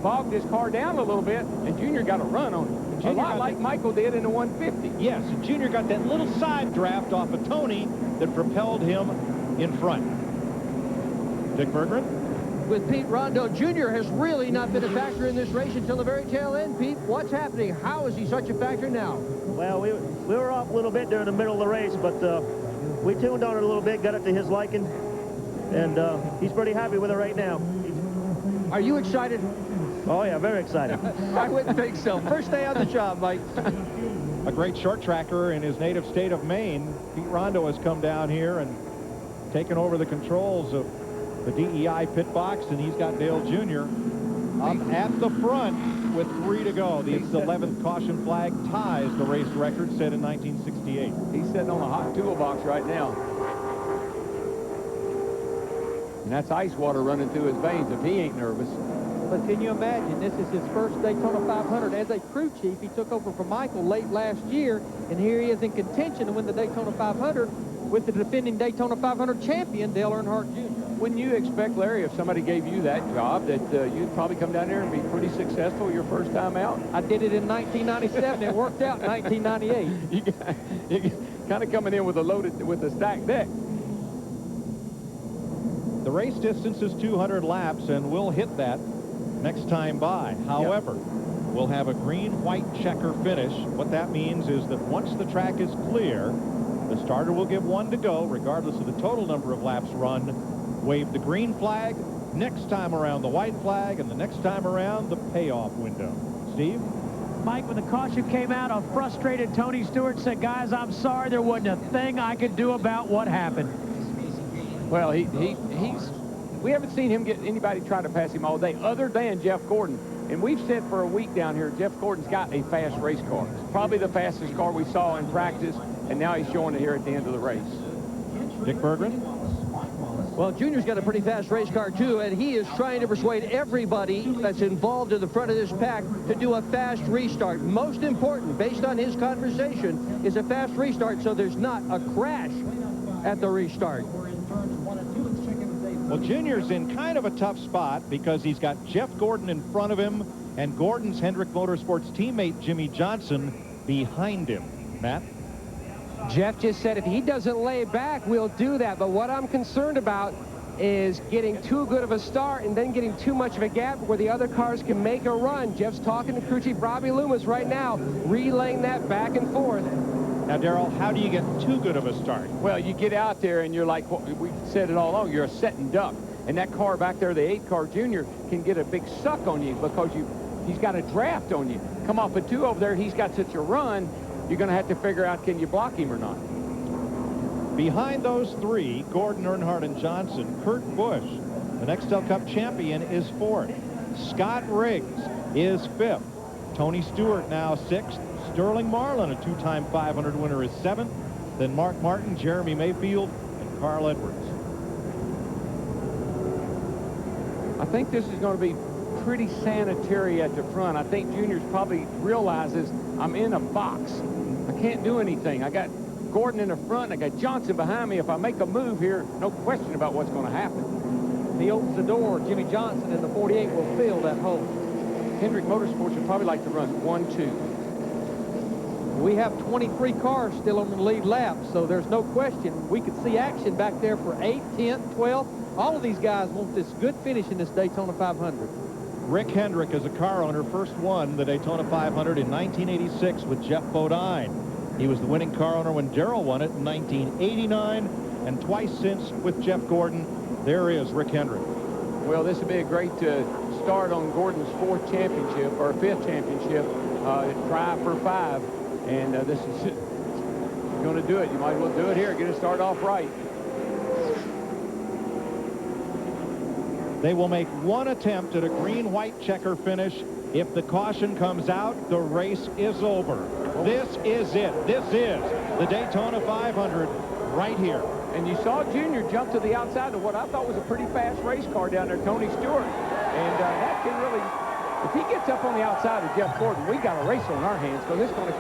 Speaker 1: bogged his car down a little bit, and Junior got a run on him. A lot like Michael did in the 150.
Speaker 2: Yes, Junior got that little side draft off of Tony that propelled him in front. Dick Berggren?
Speaker 5: With Pete Rondo, Jr. has really not been a factor in this race until the very tail end. Pete, what's happening? How is he such a factor now?
Speaker 4: Well, we were off a little bit during the middle of the race, but we tuned on it a little bit, got it to his liking, and he's pretty happy with it right now.
Speaker 5: Are you excited?
Speaker 4: Oh, yeah, very excited.
Speaker 5: I wouldn't think so. First day on the job, Mike.
Speaker 2: A great short tracker in his native state of Maine. Pete Rondo has come down here and taken over the controls of the DEI pit box, and he's got Dale Jr. up at the front with 3 to go. The 11th caution flag ties the race record set in 1968.
Speaker 1: He's sitting on a hot toolbox right now. And that's ice water running through his veins if he ain't nervous.
Speaker 5: But can you imagine, this is his first Daytona 500 as a crew chief. He took over from Michael late last year, and here he is in contention to win the Daytona 500 with the defending Daytona 500 champion, Dale Earnhardt Jr.
Speaker 1: Wouldn't you expect, Larry, if somebody gave you that job, that you'd probably come down there and be pretty successful your first time out?
Speaker 5: I did it in 1997. It worked out in 1998.
Speaker 1: You kind of coming in with a stacked deck.
Speaker 2: The race distance is 200 laps, and we'll hit that next time by. However, we'll have a green-white checker finish. What that means is that once the track is clear, the starter will give 1 to go, regardless of the total number of laps run. Wave the green flag, next time around the white flag, and the next time around the payoff window. Steve?
Speaker 7: Mike, when the caution came out, a frustrated Tony Stewart said, guys, I'm sorry, there wasn't a thing I could do about what happened.
Speaker 1: Well, we haven't seen him get anybody try to pass him all day other than Jeff Gordon. And we've said for a week down here, Jeff Gordon's got a fast race car. Probably the fastest car we saw in practice, and now he's showing it here at the end of the race.
Speaker 2: Dick Berggren?
Speaker 5: Well, Junior's got a pretty fast race car, too, and he is trying to persuade everybody that's involved in the front of this pack to do a fast restart. Most important, based on his conversation, is a fast restart so there's not a crash at the restart.
Speaker 2: Well, Junior's in kind of a tough spot because he's got Jeff Gordon in front of him and Gordon's Hendrick Motorsports teammate Jimmy Johnson behind him. Matt?
Speaker 6: Jeff just said if he doesn't lay back, we'll do that. But what I'm concerned about is getting too good of a start and then getting too much of a gap where the other cars can make a run. Jeff's talking to crew chief Robbie Loomis right now, relaying that back and forth.
Speaker 2: Now, Darrell, how do you get too good of a start?
Speaker 1: Well, you get out there and you're like, we said it all along, you're a setting duck. And that car back there, the 8-car Junior, can get a big suck on you because he's got a draft on you. Come off a 2 over there, he's got such a run, you're going to have to figure out, can you block him or not?
Speaker 2: Behind those 3, Gordon, Earnhardt, and Johnson, Kurt Busch, the Nextel Cup champion, is 4th. Scott Riggs is 5th. Tony Stewart now 6th. Sterling Marlin, a 2-time 500 winner, is 7th. Then Mark Martin, Jeremy Mayfield, and Carl Edwards.
Speaker 1: I think this is going to be pretty sanitary at the front. I think Junior's probably realizes I'm in a box. I can't do anything. I got Gordon in the front, and I got Johnson behind me. If I make a move here, no question about what's going to happen.
Speaker 5: If he opens the door, Jimmy Johnson in the 48 will fill that hole.
Speaker 1: Hendrick Motorsports would probably like to run 1-2.
Speaker 5: We have 23 cars still on the lead lap, so there's no question. We could see action back there for 8th, 10th, 12th. All of these guys want this good finish in this Daytona 500.
Speaker 2: Rick Hendrick, as a car owner, first won the Daytona 500 in 1986 with Jeff Bodine. He was the winning car owner when Darrell won it in 1989, and twice since with Jeff Gordon. There is Rick Hendrick.
Speaker 1: Well, this would be a great start on Gordon's 4th championship, or 5th championship, try for 5. And this is going to do it. You might as well do it here. Get it started off right.
Speaker 2: They will make one attempt at a green-white checker finish. If the caution comes out, the race is over. This is it. This is the Daytona 500 right here.
Speaker 1: And you saw Junior jump to the outside of what I thought was a pretty fast race car down there, Tony Stewart. And that can really, if he gets up on the outside of Jeff Gordon, we got a race on our hands because they're going to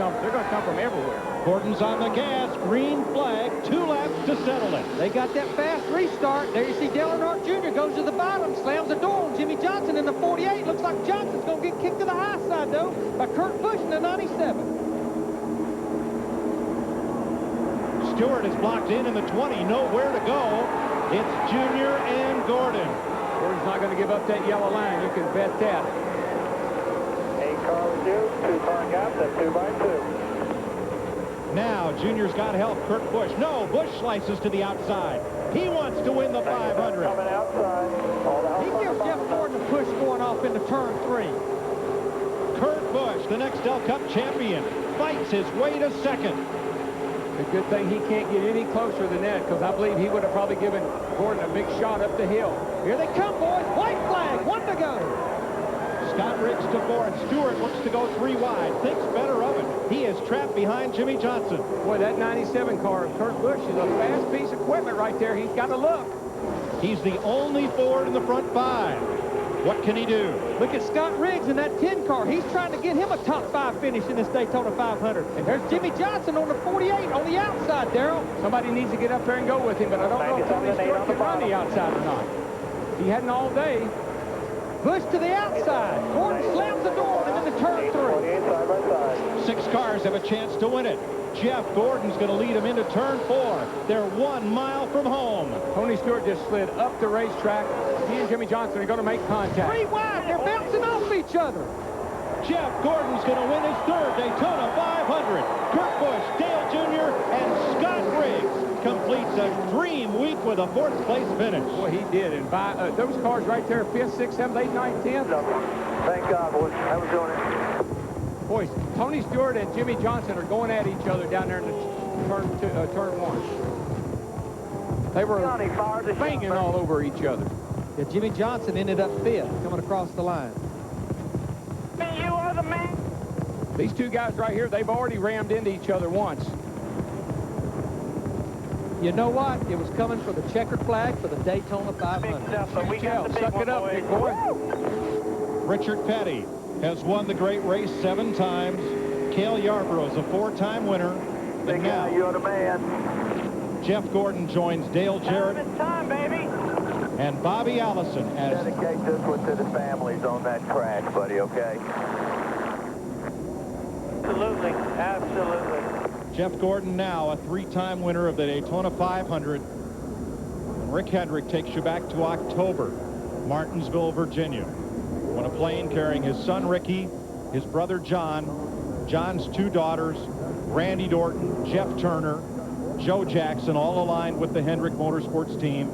Speaker 1: come from everywhere.
Speaker 2: Gordon's on the gas, green flag, 2 laps to settle it.
Speaker 5: They got that fast restart. There you see Dale Earnhardt Jr. goes to the bottom, slams the door on Jimmy Johnson in the 48. Looks like Johnson's going to get kicked to the high side, though, by Kurt Busch in the 97.
Speaker 2: Stewart is blocked in the 20, nowhere to go. It's Junior and Gordon.
Speaker 1: Gordon's not going to give up that yellow line. You can bet that.
Speaker 18: 8 car with you, 2-car gap, then 2 by 2.
Speaker 2: Now, Junior's got help. Kurt Busch. No, Busch slices to the outside. He wants to win the 500.
Speaker 18: Coming outside.
Speaker 5: He gives Jeff Gordon a push going off into turn 3.
Speaker 2: Kurt Busch, the Nextel Cup champion, fights his way to 2nd.
Speaker 1: The good thing he can't get any closer than that, because I believe he would have probably given Gordon a big shot up the hill.
Speaker 5: Here they come, boys. White flag, 1 to go.
Speaker 2: Scott Riggs to 4th. Stewart looks to go 3 wide. Thinks better of it. He is trapped behind Jimmy Johnson.
Speaker 1: Boy, that 97 car of Kurt Busch is a fast piece of equipment right there. He's got to look.
Speaker 2: He's the only Ford in the front 5. What can he do?
Speaker 5: Look at Scott Riggs in that 10 car. He's trying to get him a top 5 finish in this Daytona 500. And there's Jimmy Johnson on the 48 on the outside, Darrell.
Speaker 1: Somebody needs to get up there and go with him, but I don't know if Tony Stewart can run the outside or not. He hadn't all day.
Speaker 5: Busch to the outside. Gordon slams the door and into turn 3.
Speaker 2: 6 cars have a chance to win it. Jeff Gordon's going to lead him into turn 4. They're 1 mile from home.
Speaker 1: Tony Stewart just slid up the racetrack. He and Jimmy Johnson are going to make contact.
Speaker 5: 3 wide. They're bouncing off each other.
Speaker 2: Jeff Gordon's going to win his 3rd Daytona 500. Kurt Busch, Dale Jr., and Scott Riggs completes a dream week with a 4th place finish.
Speaker 1: Boy, he did. And by those cars right there, 5th, 6th, 7th, 8th, 9th, 10th.
Speaker 18: Thank God, boys. How we doing it?
Speaker 1: Boys, Tony Stewart and Jimmy Johnson are going at each other down there in the turn 1. They were banging all over each other.
Speaker 5: Yeah, Jimmy Johnson ended up 5th coming across the line.
Speaker 10: You are the man.
Speaker 1: These 2 guys right here, they've already rammed into each other once.
Speaker 5: You know what? It was coming for the checkered flag for the Daytona 500.
Speaker 1: Suck it up, big boy.
Speaker 2: Richard Petty has won the great race 7 times. Cale Yarborough is a 4-time winner. And now,
Speaker 18: you're the man.
Speaker 2: Jeff Gordon joins Dale Jarrett and Bobby Allison as...
Speaker 18: Dedicate this one to the families on that crash, buddy, okay? Absolutely, absolutely.
Speaker 2: Jeff Gordon now a 3-time winner of the Daytona 500. And Rick Hendrick takes you back to October, Martinsville, Virginia, on a plane carrying his son Ricky, his brother John, John's 2 daughters, Randy Dorton, Jeff Turner, Joe Jackson, all aligned with the Hendrick Motorsports team,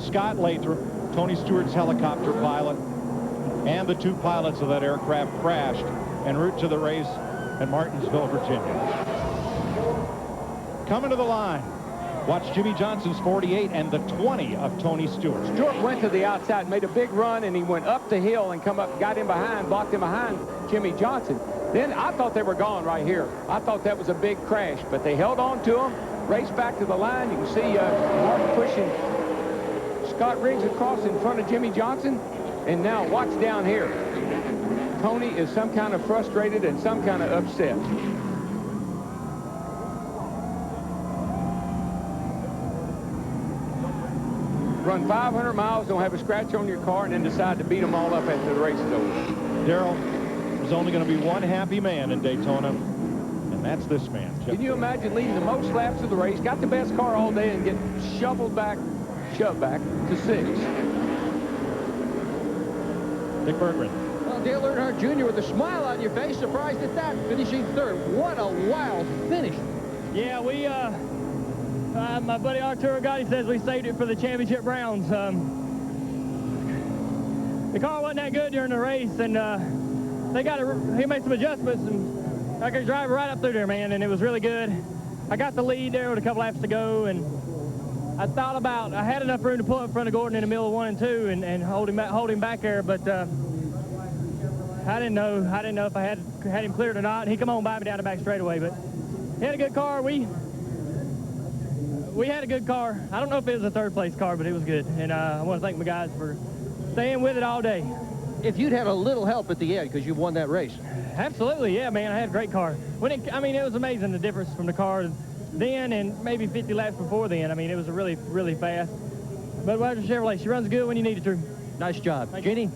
Speaker 2: Scott Lathrop, Tony Stewart's helicopter pilot, and the 2 pilots of that aircraft crashed en route to the race at Martinsville, Virginia. Coming to the line, watch Jimmy Johnson's 48 and the 20 of Tony Stewart.
Speaker 1: Stewart went to the outside, made a big run, and he went up the hill and come up, got him behind, blocked him behind Jimmy Johnson. Then I thought they were gone right here. I thought that was a big crash, but they held on to him, raced back to the line. You can see Martin pushing Scott Riggs across in front of Jimmy Johnson. And now watch down here. Tony is some kind of frustrated and some kind of upset. Run 500 miles, don't have a scratch on your car, and then decide to beat them all up after the race is over.
Speaker 2: Darrell, there's only going to be one happy man in Daytona, and that's this man.
Speaker 1: Can you imagine leading the most laps of the race, got the best car all day, and get shoved back to 6th?
Speaker 2: Dick Berggren.
Speaker 5: Well, Dale Earnhardt Jr. with a smile on your face, surprised at that, finishing 3rd. What a wild finish.
Speaker 7: Yeah, we, my buddy Arturo Gotti says we saved it for the championship rounds. The car wasn't that good during the race, and he made some adjustments, and I could drive right up through there, man, and it was really good. I got the lead there with a couple laps to go, and I had enough room to pull up in front of Gordon in the middle of 1 and 2 and hold him back there, but I didn't know if I had him cleared or not. He come on by me down the back straightaway, but he had a good car. We had a good car. I don't know if it was a 3rd place car, but it was good, and I want to thank my guys for staying with it all day.
Speaker 5: If you'd had a little help at the end because you won that race.
Speaker 7: Absolutely, yeah, man. I had a great car. It was amazing the difference from the car then and maybe 50 laps before then. I mean, it was really, really fast. But Budweiser Chevrolet, she runs good when you need it to.
Speaker 5: Nice job. Jenny?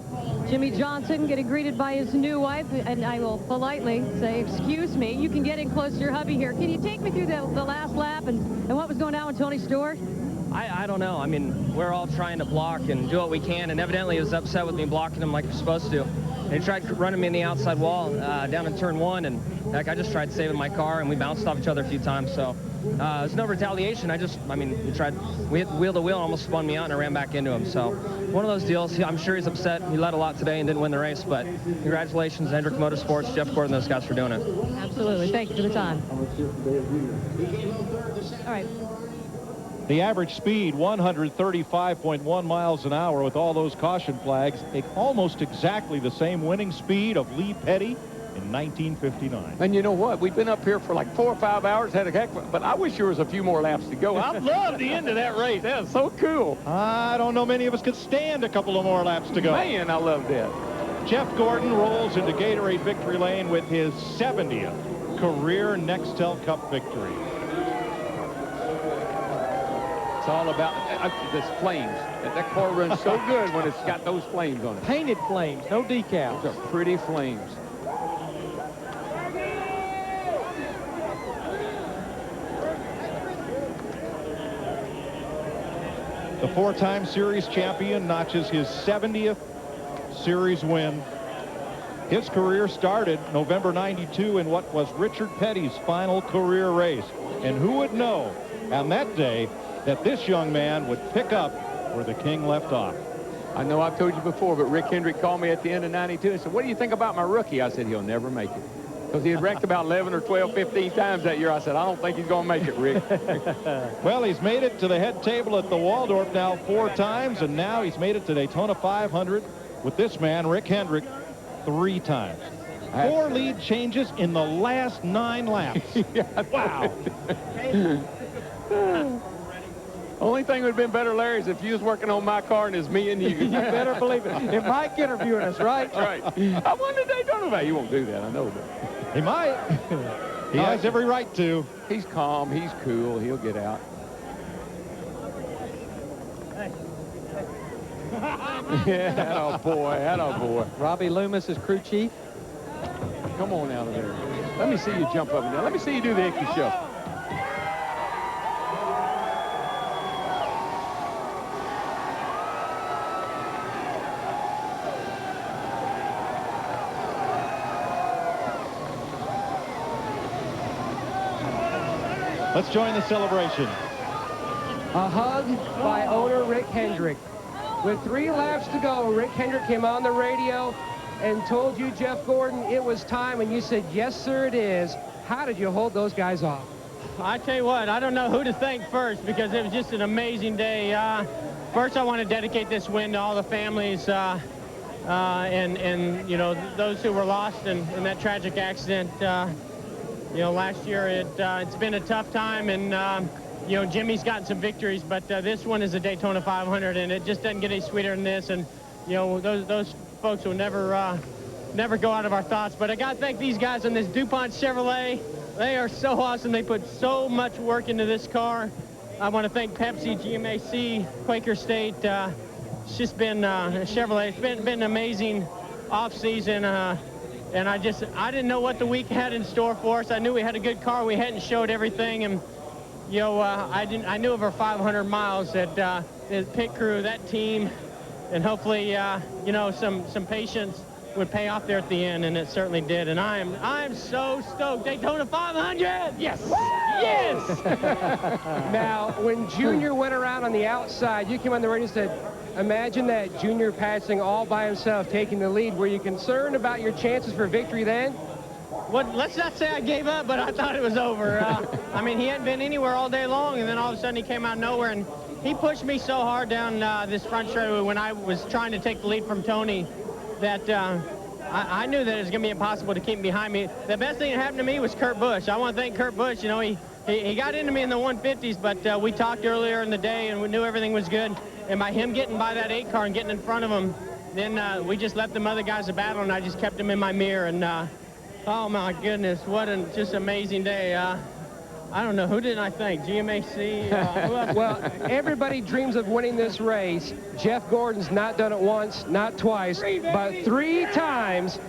Speaker 3: Jimmy Johnson getting greeted by his new wife, and I will politely say, excuse me, you can get in close to your hubby here. Can you take me through the last lap and what was going on with Tony Stewart?
Speaker 9: I don't know. I mean, we're all trying to block and do what we can, and evidently he was upset with me blocking him like you're supposed to. And he tried running me in the outside wall down in turn 1, and heck, I just tried saving my car, and we bounced off each other a few times. So there's no retaliation. we hit wheel to wheel, almost spun me out, and I ran back into him. So one of those deals. I'm sure he's upset. He led a lot today and didn't win the race, but congratulations, Hendrick Motorsports, Jeff Gordon, those guys for doing it.
Speaker 3: Absolutely. Thank you for the time. All right.
Speaker 2: The average speed, 135.1 miles an hour with all those caution flags, almost exactly the same winning speed of Lee Petty in 1959.
Speaker 1: And you know what? We've been up here for like 4 or 5 hours, had a heck of but I wish there was a few more laps to go. I love the end of that race. That was so cool.
Speaker 2: I don't know many of us could stand a couple of more laps to go.
Speaker 1: Man, I love that.
Speaker 2: Jeff Gordon rolls into Gatorade victory lane with his 70th career Nextel Cup victory.
Speaker 1: It's all about this flames. That car runs so good when it's got those flames on it.
Speaker 5: Painted flames, no decals.
Speaker 1: Those are pretty flames.
Speaker 2: The 4-time series champion notches his 70th series win. His career started November '92 in what was Richard Petty's final career race. And who would know on that day that this young man would pick up where the king left off?
Speaker 1: I know I've told you before, but Rick Hendrick called me at the end of '92 and said, what do you think about my rookie? I said, he'll never make it. Because he had wrecked about 11 or 12, 15 times that year. I said, I don't think he's going to make it, Rick.
Speaker 2: Well, he's made it to the head table at the Waldorf now 4 times, and now he's made it to Daytona 500 with this man, Rick Hendrick, 3 times. 4 lead changes in the last 9 laps. Wow.
Speaker 1: Only thing would have been better, Larry, is if you was working on my car and it's me and you.
Speaker 6: You better believe it. And Mike interviewing us, right?
Speaker 1: That's right. I won the Daytona about. You won't do that, I know that.
Speaker 2: He might. He has every right to.
Speaker 1: He's calm. He's cool. He'll get out. Yeah, atta boy, atta boy.
Speaker 6: Robbie Loomis is crew chief.
Speaker 1: Come on out of there. Let me see you jump up and down. Let me see you do the Icky shuffle.
Speaker 2: Let's join the celebration.
Speaker 6: A hug by owner Rick Hendrick. With 3 laps to go, Rick Hendrick came on the radio and told you, Jeff Gordon, it was time, and you said, yes, sir, it is. How did you hold those guys off?
Speaker 8: I tell you what, I don't know who to thank first because it was just an amazing day. First, I want to dedicate this win to all the families and you know, those who were lost in that tragic accident. You know, last year it's been a tough time, and you know, Jimmy's gotten some victories, but this one is a Daytona 500, and it just doesn't get any sweeter than this. And you know, those folks will never go out of our thoughts. But I got to thank these guys on this DuPont Chevrolet. They are so awesome. They put so much work into this car. I want to thank Pepsi, GMAC, Quaker State. It's just been Chevrolet. It's been an amazing off season. And I didn't know what the week had in store for us. I knew we had a good car. We hadn't showed everything, and you know, I knew over 500 miles that the pit crew, that team, and hopefully you know, some patience would pay off there at the end, and it certainly did. And I'm so stoked. Daytona 500. Yes. Yes.
Speaker 6: Now, when Junior went around on the outside, you came on the radio and said, imagine that, Junior passing all by himself, taking the lead. Were you concerned about your chances for victory then?
Speaker 8: Well, let's not say I gave up, but I thought it was over. I mean, he hadn't been anywhere all day long, and then all of a sudden he came out of nowhere, and he pushed me so hard down this front straightaway when I was trying to take the lead from Tony that I knew that it was going to be impossible to keep him behind me. The best thing that happened to me was Kurt Busch. I want to thank Kurt Busch. You know, he got into me in the 150s, but we talked earlier in the day, and we knew everything was good. And by him getting by that 8 car and getting in front of him, then we just left them other guys a battle, and I just kept him in my mirror. And oh my goodness, what a just amazing day. I don't know, who did I thank? GMAC?
Speaker 6: Well, everybody dreams of winning this race. Jeff Gordon's not done it once, not twice, but 3 times.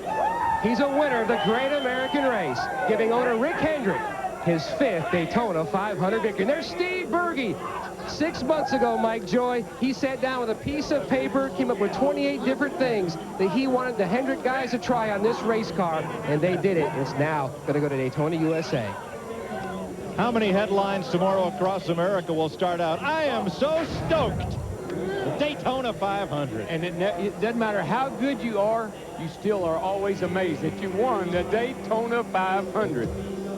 Speaker 6: He's a winner of the Great American Race, giving owner Rick Hendrick his 5th Daytona 500 victory. And there's Steve Berge. 6 months ago, Mike Joy, he sat down with a piece of paper, came up with 28 different things that he wanted the Hendrick guys to try on this race car, and they did it. It's now going to go to Daytona, USA.
Speaker 2: How many headlines tomorrow across America will start out, I am so stoked, the Daytona 500.
Speaker 1: And it doesn't matter how good you are, you still are always amazed that you won the Daytona 500.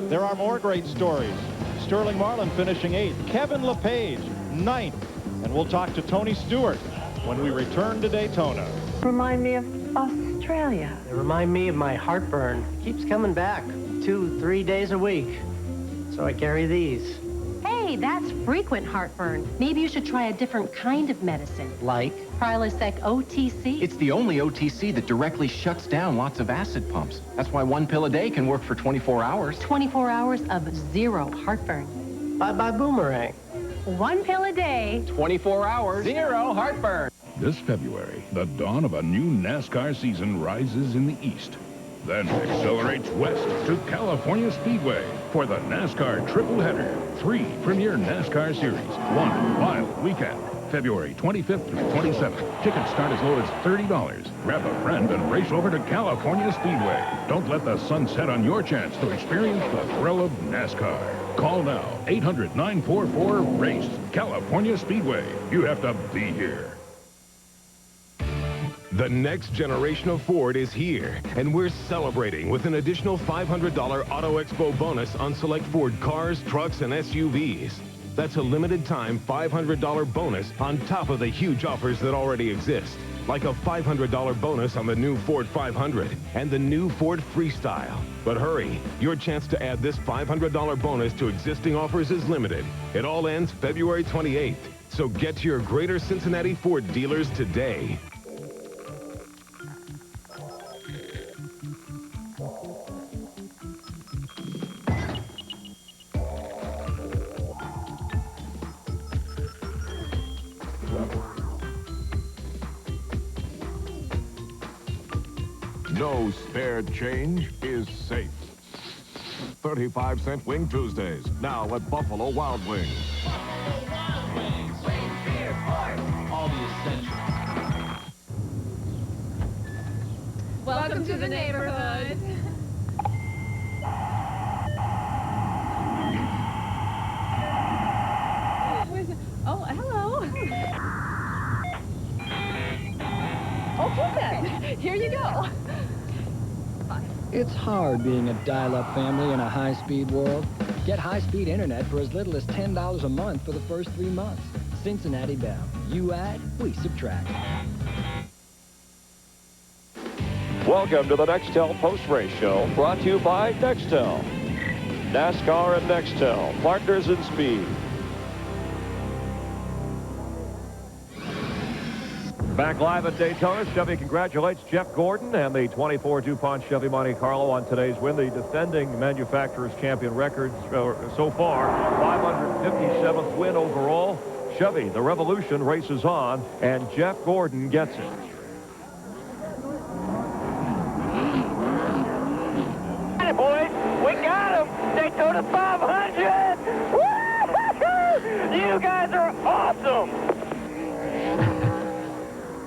Speaker 2: There are more great stories. Sterling Marlin finishing 8th, Kevin LePage 9th, and we'll talk to Tony Stewart when we return to Daytona.
Speaker 12: Remind me of Australia.
Speaker 13: They remind me of my heartburn. It keeps coming back 2-3 days a week. So I carry these.
Speaker 22: Hey, that's frequent heartburn. Maybe you should try a different kind of medicine.
Speaker 13: Like?
Speaker 22: Prilosec OTC.
Speaker 19: It's the only OTC that directly shuts down lots of acid pumps. That's why 1 pill a day can work for 24 hours.
Speaker 22: 24 hours of 0 heartburn.
Speaker 13: Bye-bye boomerang.
Speaker 22: 1 pill a day.
Speaker 19: 24 hours. 0 heartburn.
Speaker 23: This February, the dawn of a new NASCAR season rises in the east. Then accelerates west to California Speedway for the NASCAR triple header. 3 premier NASCAR series, 1 wild weekend. February 25th through 27th. Tickets start as low as $30. Grab a friend and race over to California Speedway. Don't let the sun set on your chance to experience the thrill of NASCAR. Call now, 800-944-RACE. California Speedway. You have to be here.
Speaker 24: The next generation of Ford is here, and we're celebrating with an additional $500 Auto Expo bonus on select Ford cars, trucks, and SUVs. That's a limited-time $500 bonus on top of the huge offers that already exist, like a $500 bonus on the new Ford 500 and the new Ford Freestyle. But hurry, your chance to add this $500 bonus to existing offers is limited. It all ends February 28th. So get to your Greater Cincinnati Ford dealers today.
Speaker 23: No spare change is safe. 35-cent Wing Tuesdays, now at Buffalo Wild Wings.
Speaker 14: All the essentials.
Speaker 3: Welcome to the neighborhood. Oh, hello. Okay, here you go.
Speaker 15: It's hard being a dial-up family in a high-speed world. Get high-speed internet for as little as $10 a month for the first 3 months. Cincinnati Bell. You add, we subtract.
Speaker 26: Welcome to the Nextel Post-Race Show, brought to you by Nextel. NASCAR and Nextel, partners in speed. Back live at Daytona, Chevy congratulates Jeff Gordon and the 24 DuPont Chevy Monte Carlo on today's win. The defending manufacturer's champion record so far, 557th win overall. Chevy, the revolution, races on, and Jeff Gordon gets it.
Speaker 10: Hey, boys, we got him! Daytona 500! Woo-hoo-hoo! You guys are awesome!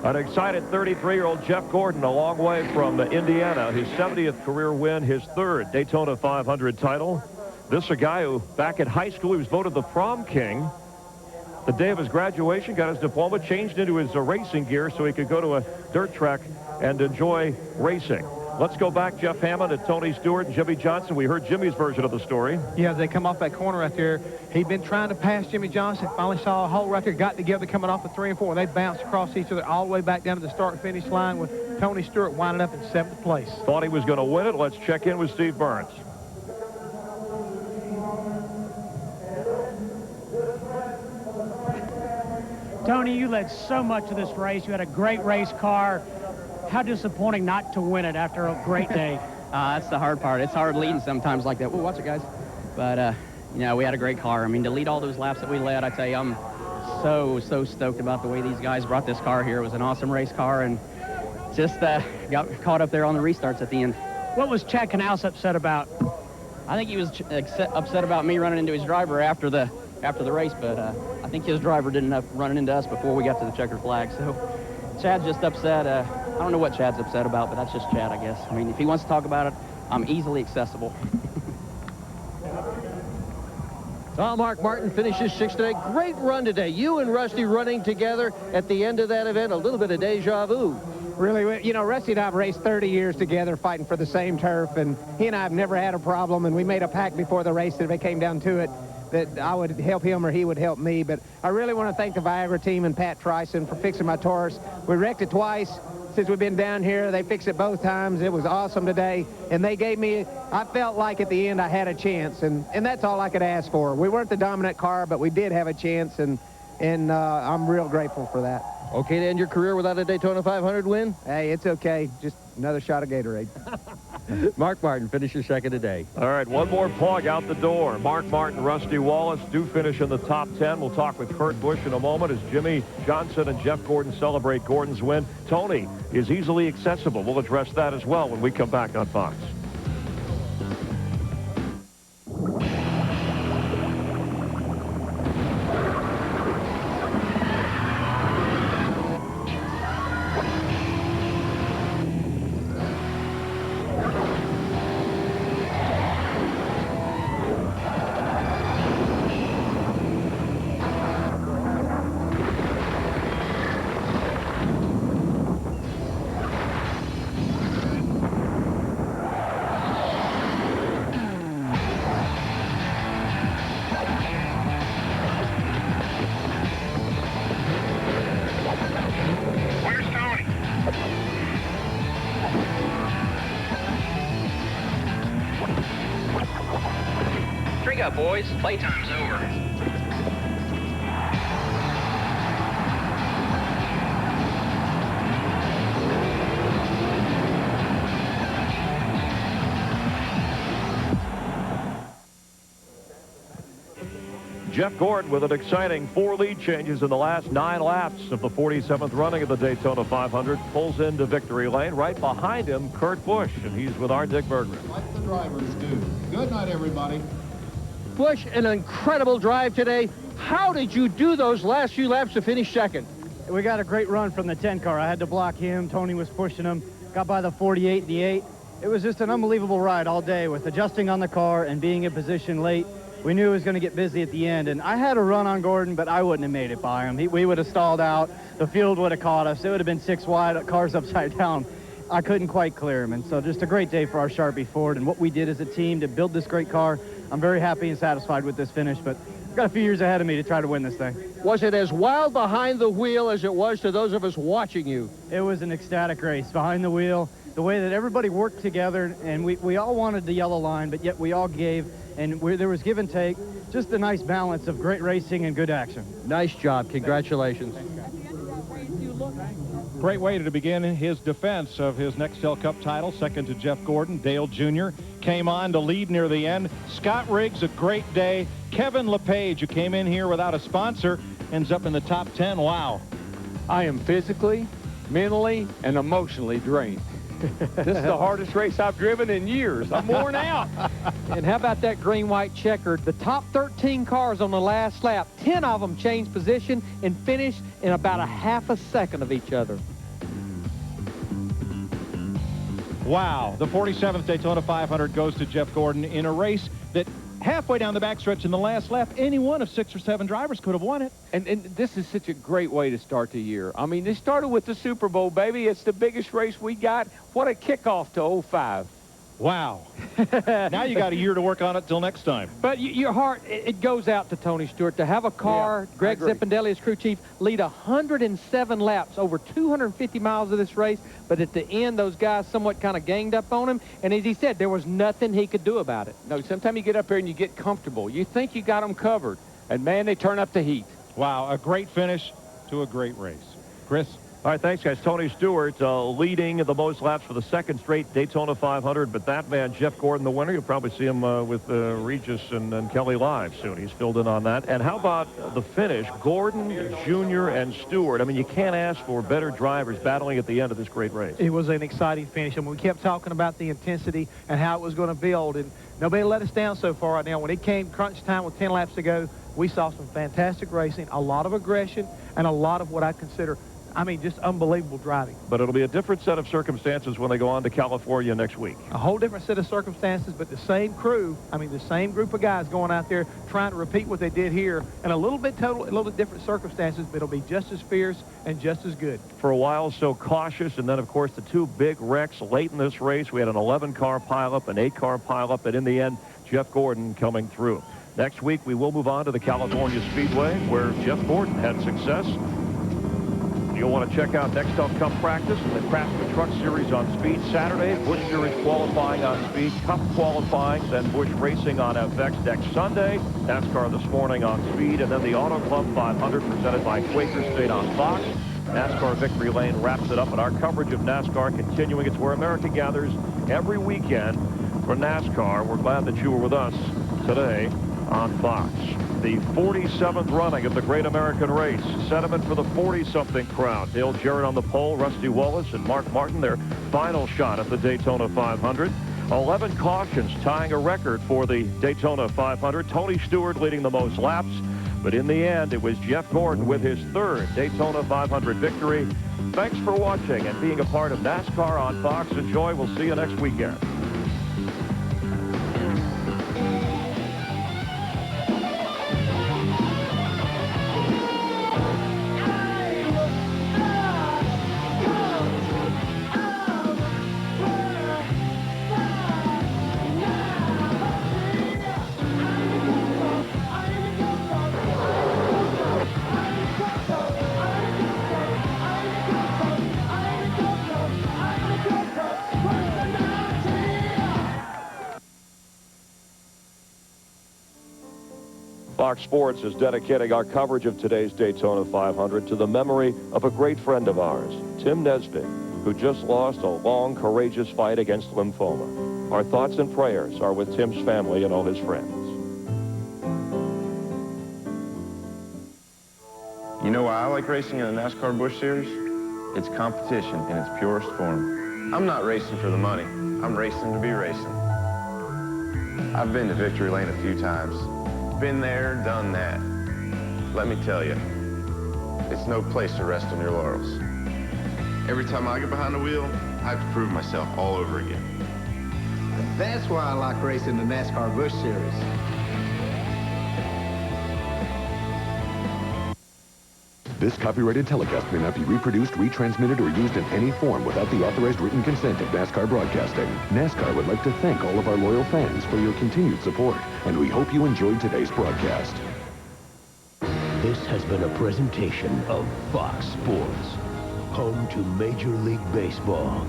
Speaker 26: An excited 33-year-old Jeff Gordon, a long way from Indiana, his 70th career win, his third Daytona 500 title. This is a guy who, back in high school, he was voted the prom king. The day of his graduation, got his diploma, changed into his racing gear so he could go to a dirt track and enjoy racing. Let's go back, Jeff Hammond, and Tony Stewart and Jimmy Johnson. We heard Jimmy's version of the story.
Speaker 11: Yeah, they come off that corner right there. He'd been trying to pass Jimmy Johnson. Finally saw a hole right there. Got together coming off of 3 and 4. They bounced across each other all the way back down to the start-finish line with Tony Stewart winding up in 7th place.
Speaker 26: Thought he was going to win it. Let's check in with Steve Burns.
Speaker 7: Tony, you led so much of this race. You had a great race car. How disappointing not to win it after a great day.
Speaker 16: That's the hard part. It's hard leading sometimes like that. Ooh, watch it, guys. But, you know, we had a great car. I mean, to lead all those laps that we led, I tell you, I'm so stoked about the way these guys brought this car here. It was an awesome race car, and just got caught up there on the restarts at the end.
Speaker 7: What was Chad Canals upset about?
Speaker 16: I think he was upset about me running into his driver after the race, but I think his driver did enough running into us before we got to the checkered flag. So Chad's just upset. I don't know what Chad's upset about, but that's just Chad, I guess. I mean, if he wants to talk about it, I'm easily accessible.
Speaker 5: Well, Mark Martin finishes 6th today. Great run today. You and Rusty running together at the end of that event. A little bit of deja vu.
Speaker 17: Really, you know, Rusty and I have raced 30 years together fighting for the same turf, and he and I have never had a problem, and we made a pact before the race that if it came down to it, that I would help him or he would help me. But I really want to thank the Viagra team and Pat Trison for fixing my Taurus. We wrecked it twice since we've been down here. They fixed it both times. It was awesome today, and they gave me, I felt like at the end I had a chance, and that's all I could ask for. We weren't the dominant car, but we did have a chance, and I'm real grateful for that.
Speaker 5: Okay to end your career without a Daytona 500 win?
Speaker 17: Hey, it's okay. Just another shot of Gatorade.
Speaker 5: Mark Martin finishes 2nd today.
Speaker 26: All right, one more plug out the door. Mark Martin, Rusty Wallace do finish in the top 10. We'll talk with Kurt Busch in a moment as Jimmy Johnson and Jeff Gordon celebrate Gordon's win. Tony is easily accessible. We'll address that as well when we come back on Fox.
Speaker 20: Drink up, boys. Playtime's over.
Speaker 26: Jeff Gordon with an exciting 4 lead changes in the last 9 laps of the 47th running of the Daytona 500. Pulls into victory lane. Right behind him, Kurt Busch, and he's with our Dick Bergman.
Speaker 2: Like the drivers do. Good night, everybody.
Speaker 5: Busch, an incredible drive today. How did you do those last few laps to finish second?
Speaker 4: We got a great run from the 10 car. I had to block him. Tony was pushing him. Got by the 48, the 8. It was just an unbelievable ride all day with adjusting on the car and being in position late. We knew it was going to get busy at the end, and I had a run on Gordon, but I wouldn't have made it by him. We would have stalled out. The field would have caught us. It would have been 6 wide, cars upside down. I couldn't quite clear him, and so just a great day for our Sharpie Ford and what we did as a team to build this great car. I'm very happy and satisfied with this finish, but I've got a few years ahead of me to try to win this thing.
Speaker 5: Was it as wild behind the wheel as it was to those of us watching you?
Speaker 4: It was an ecstatic race behind the wheel. The way that everybody worked together, and we all wanted the yellow line, but yet we all gave, and there was give and take. Just a nice balance of great racing and good action.
Speaker 5: Nice job. Congratulations.
Speaker 2: Great way to begin his defense of his Nextel Cup title. Second to Jeff Gordon. Dale Jr. came on to lead near the end. Scott Riggs, a great day. Kevin LePage, who came in here without a sponsor, ends up in the top 10. Wow.
Speaker 1: I am physically, mentally, and emotionally drained. This is the hardest race I've driven in years. I'm worn out.
Speaker 9: And how about that green-white checkered? The top 13 cars on the last lap, 10 of them changed position and finished in about a half a second of each other.
Speaker 2: Wow. The 47th Daytona 500 goes to Jeff Gordon in a race that halfway down the backstretch in the last lap, any one of 6 or 7 drivers could have won it.
Speaker 1: And this is such a great way to start the year. I mean, they started with the Super Bowl, baby. It's the biggest race we got. What a kickoff to 05.
Speaker 2: Wow. Now you got a year to work on it till next time.
Speaker 9: But your heart, it goes out to Tony Stewart to have a car, Greg Zipadelli as crew chief, lead 107 laps, over 250 miles of this race. But at the end, those guys somewhat kind of ganged up on him. And as he said, there was nothing he could do about it.
Speaker 1: No, sometimes you get up here and you get comfortable. You think you got them covered. And, man, they turn up the heat.
Speaker 2: Wow, a great finish to a great race. Chris?
Speaker 26: All right, thanks, guys. Tony Stewart leading the most laps for the 2nd straight Daytona 500. But that man, Jeff Gordon, the winner, you'll probably see him with Regis and Kelly live soon. He's filled in on that. And how about the finish? Gordon, Jr., and Stewart. I mean, you can't ask for better drivers battling at the end of this great race.
Speaker 11: It was an exciting finish. I mean, we kept talking about the intensity and how it was going to build. And nobody let us down so far right now. When it came crunch time with 10 laps to go, we saw some fantastic racing, a lot of aggression, and a lot of what I consider, I mean, just unbelievable driving.
Speaker 26: But it'll be a different set of circumstances when they go on to California next week.
Speaker 11: A whole different set of circumstances, but the same crew, I mean, the same group of guys going out there trying to repeat what they did here, and a little bit different circumstances, but it'll be just as fierce and just as good.
Speaker 26: For a while, so cautious, and then, of course, the 2 big wrecks late in this race. We had an 11-car pileup, an 8-car pileup, and in the end, Jeff Gordon coming through. Next week, we will move on to the California Speedway, where Jeff Gordon had success. You'll want to check out Nextel Cup practice and the Craftsman Truck Series on Speed Saturday, Busch Series qualifying on Speed, Cup qualifying, then Busch Racing on FX next Sunday, NASCAR this morning on Speed, and then the Auto Club 500 presented by Quaker State on Fox. NASCAR Victory Lane wraps it up, and our coverage of NASCAR continuing. It's where America gathers every weekend for NASCAR. We're glad that you were with us today on Fox. The 47th running of the Great American Race. Sentiment for the 40-something crowd. Dale Jarrett on the pole, Rusty Wallace and Mark Martin, their final shot at the Daytona 500. 11 cautions, tying a record for the Daytona 500. Tony Stewart leading the most laps, but in the end, it was Jeff Gordon with his 3rd Daytona 500 victory. Thanks for watching and being a part of NASCAR on Fox. Enjoy. We'll see you next weekend. Fox Sports is dedicating our coverage of today's Daytona 500 to the memory of a great friend of ours, Tim Nesbitt, who just lost a long, courageous fight against lymphoma. Our thoughts and prayers are with Tim's family and all his friends.
Speaker 19: You know why I like racing in the NASCAR Busch Series? It's competition in its purest form. I'm not racing for the money. I'm racing to be racing. I've been to victory lane a few times. Been there, done that. Let me tell you, it's no place to rest on your laurels. Every time I get behind the wheel, I have to prove myself all over again.
Speaker 6: That's why I like racing the NASCAR Busch Series.
Speaker 8: This copyrighted telecast may not be reproduced, retransmitted, or used in any form without the authorized written consent of NASCAR Broadcasting. NASCAR would like to thank all of our loyal fans for your continued support, and we hope you enjoyed today's broadcast.
Speaker 18: This has been a presentation of Fox Sports, home to Major League Baseball,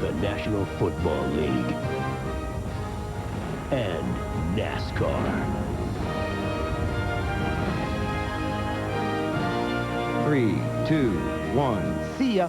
Speaker 18: the National Football League, and NASCAR.
Speaker 20: 3, 2, 1. See ya.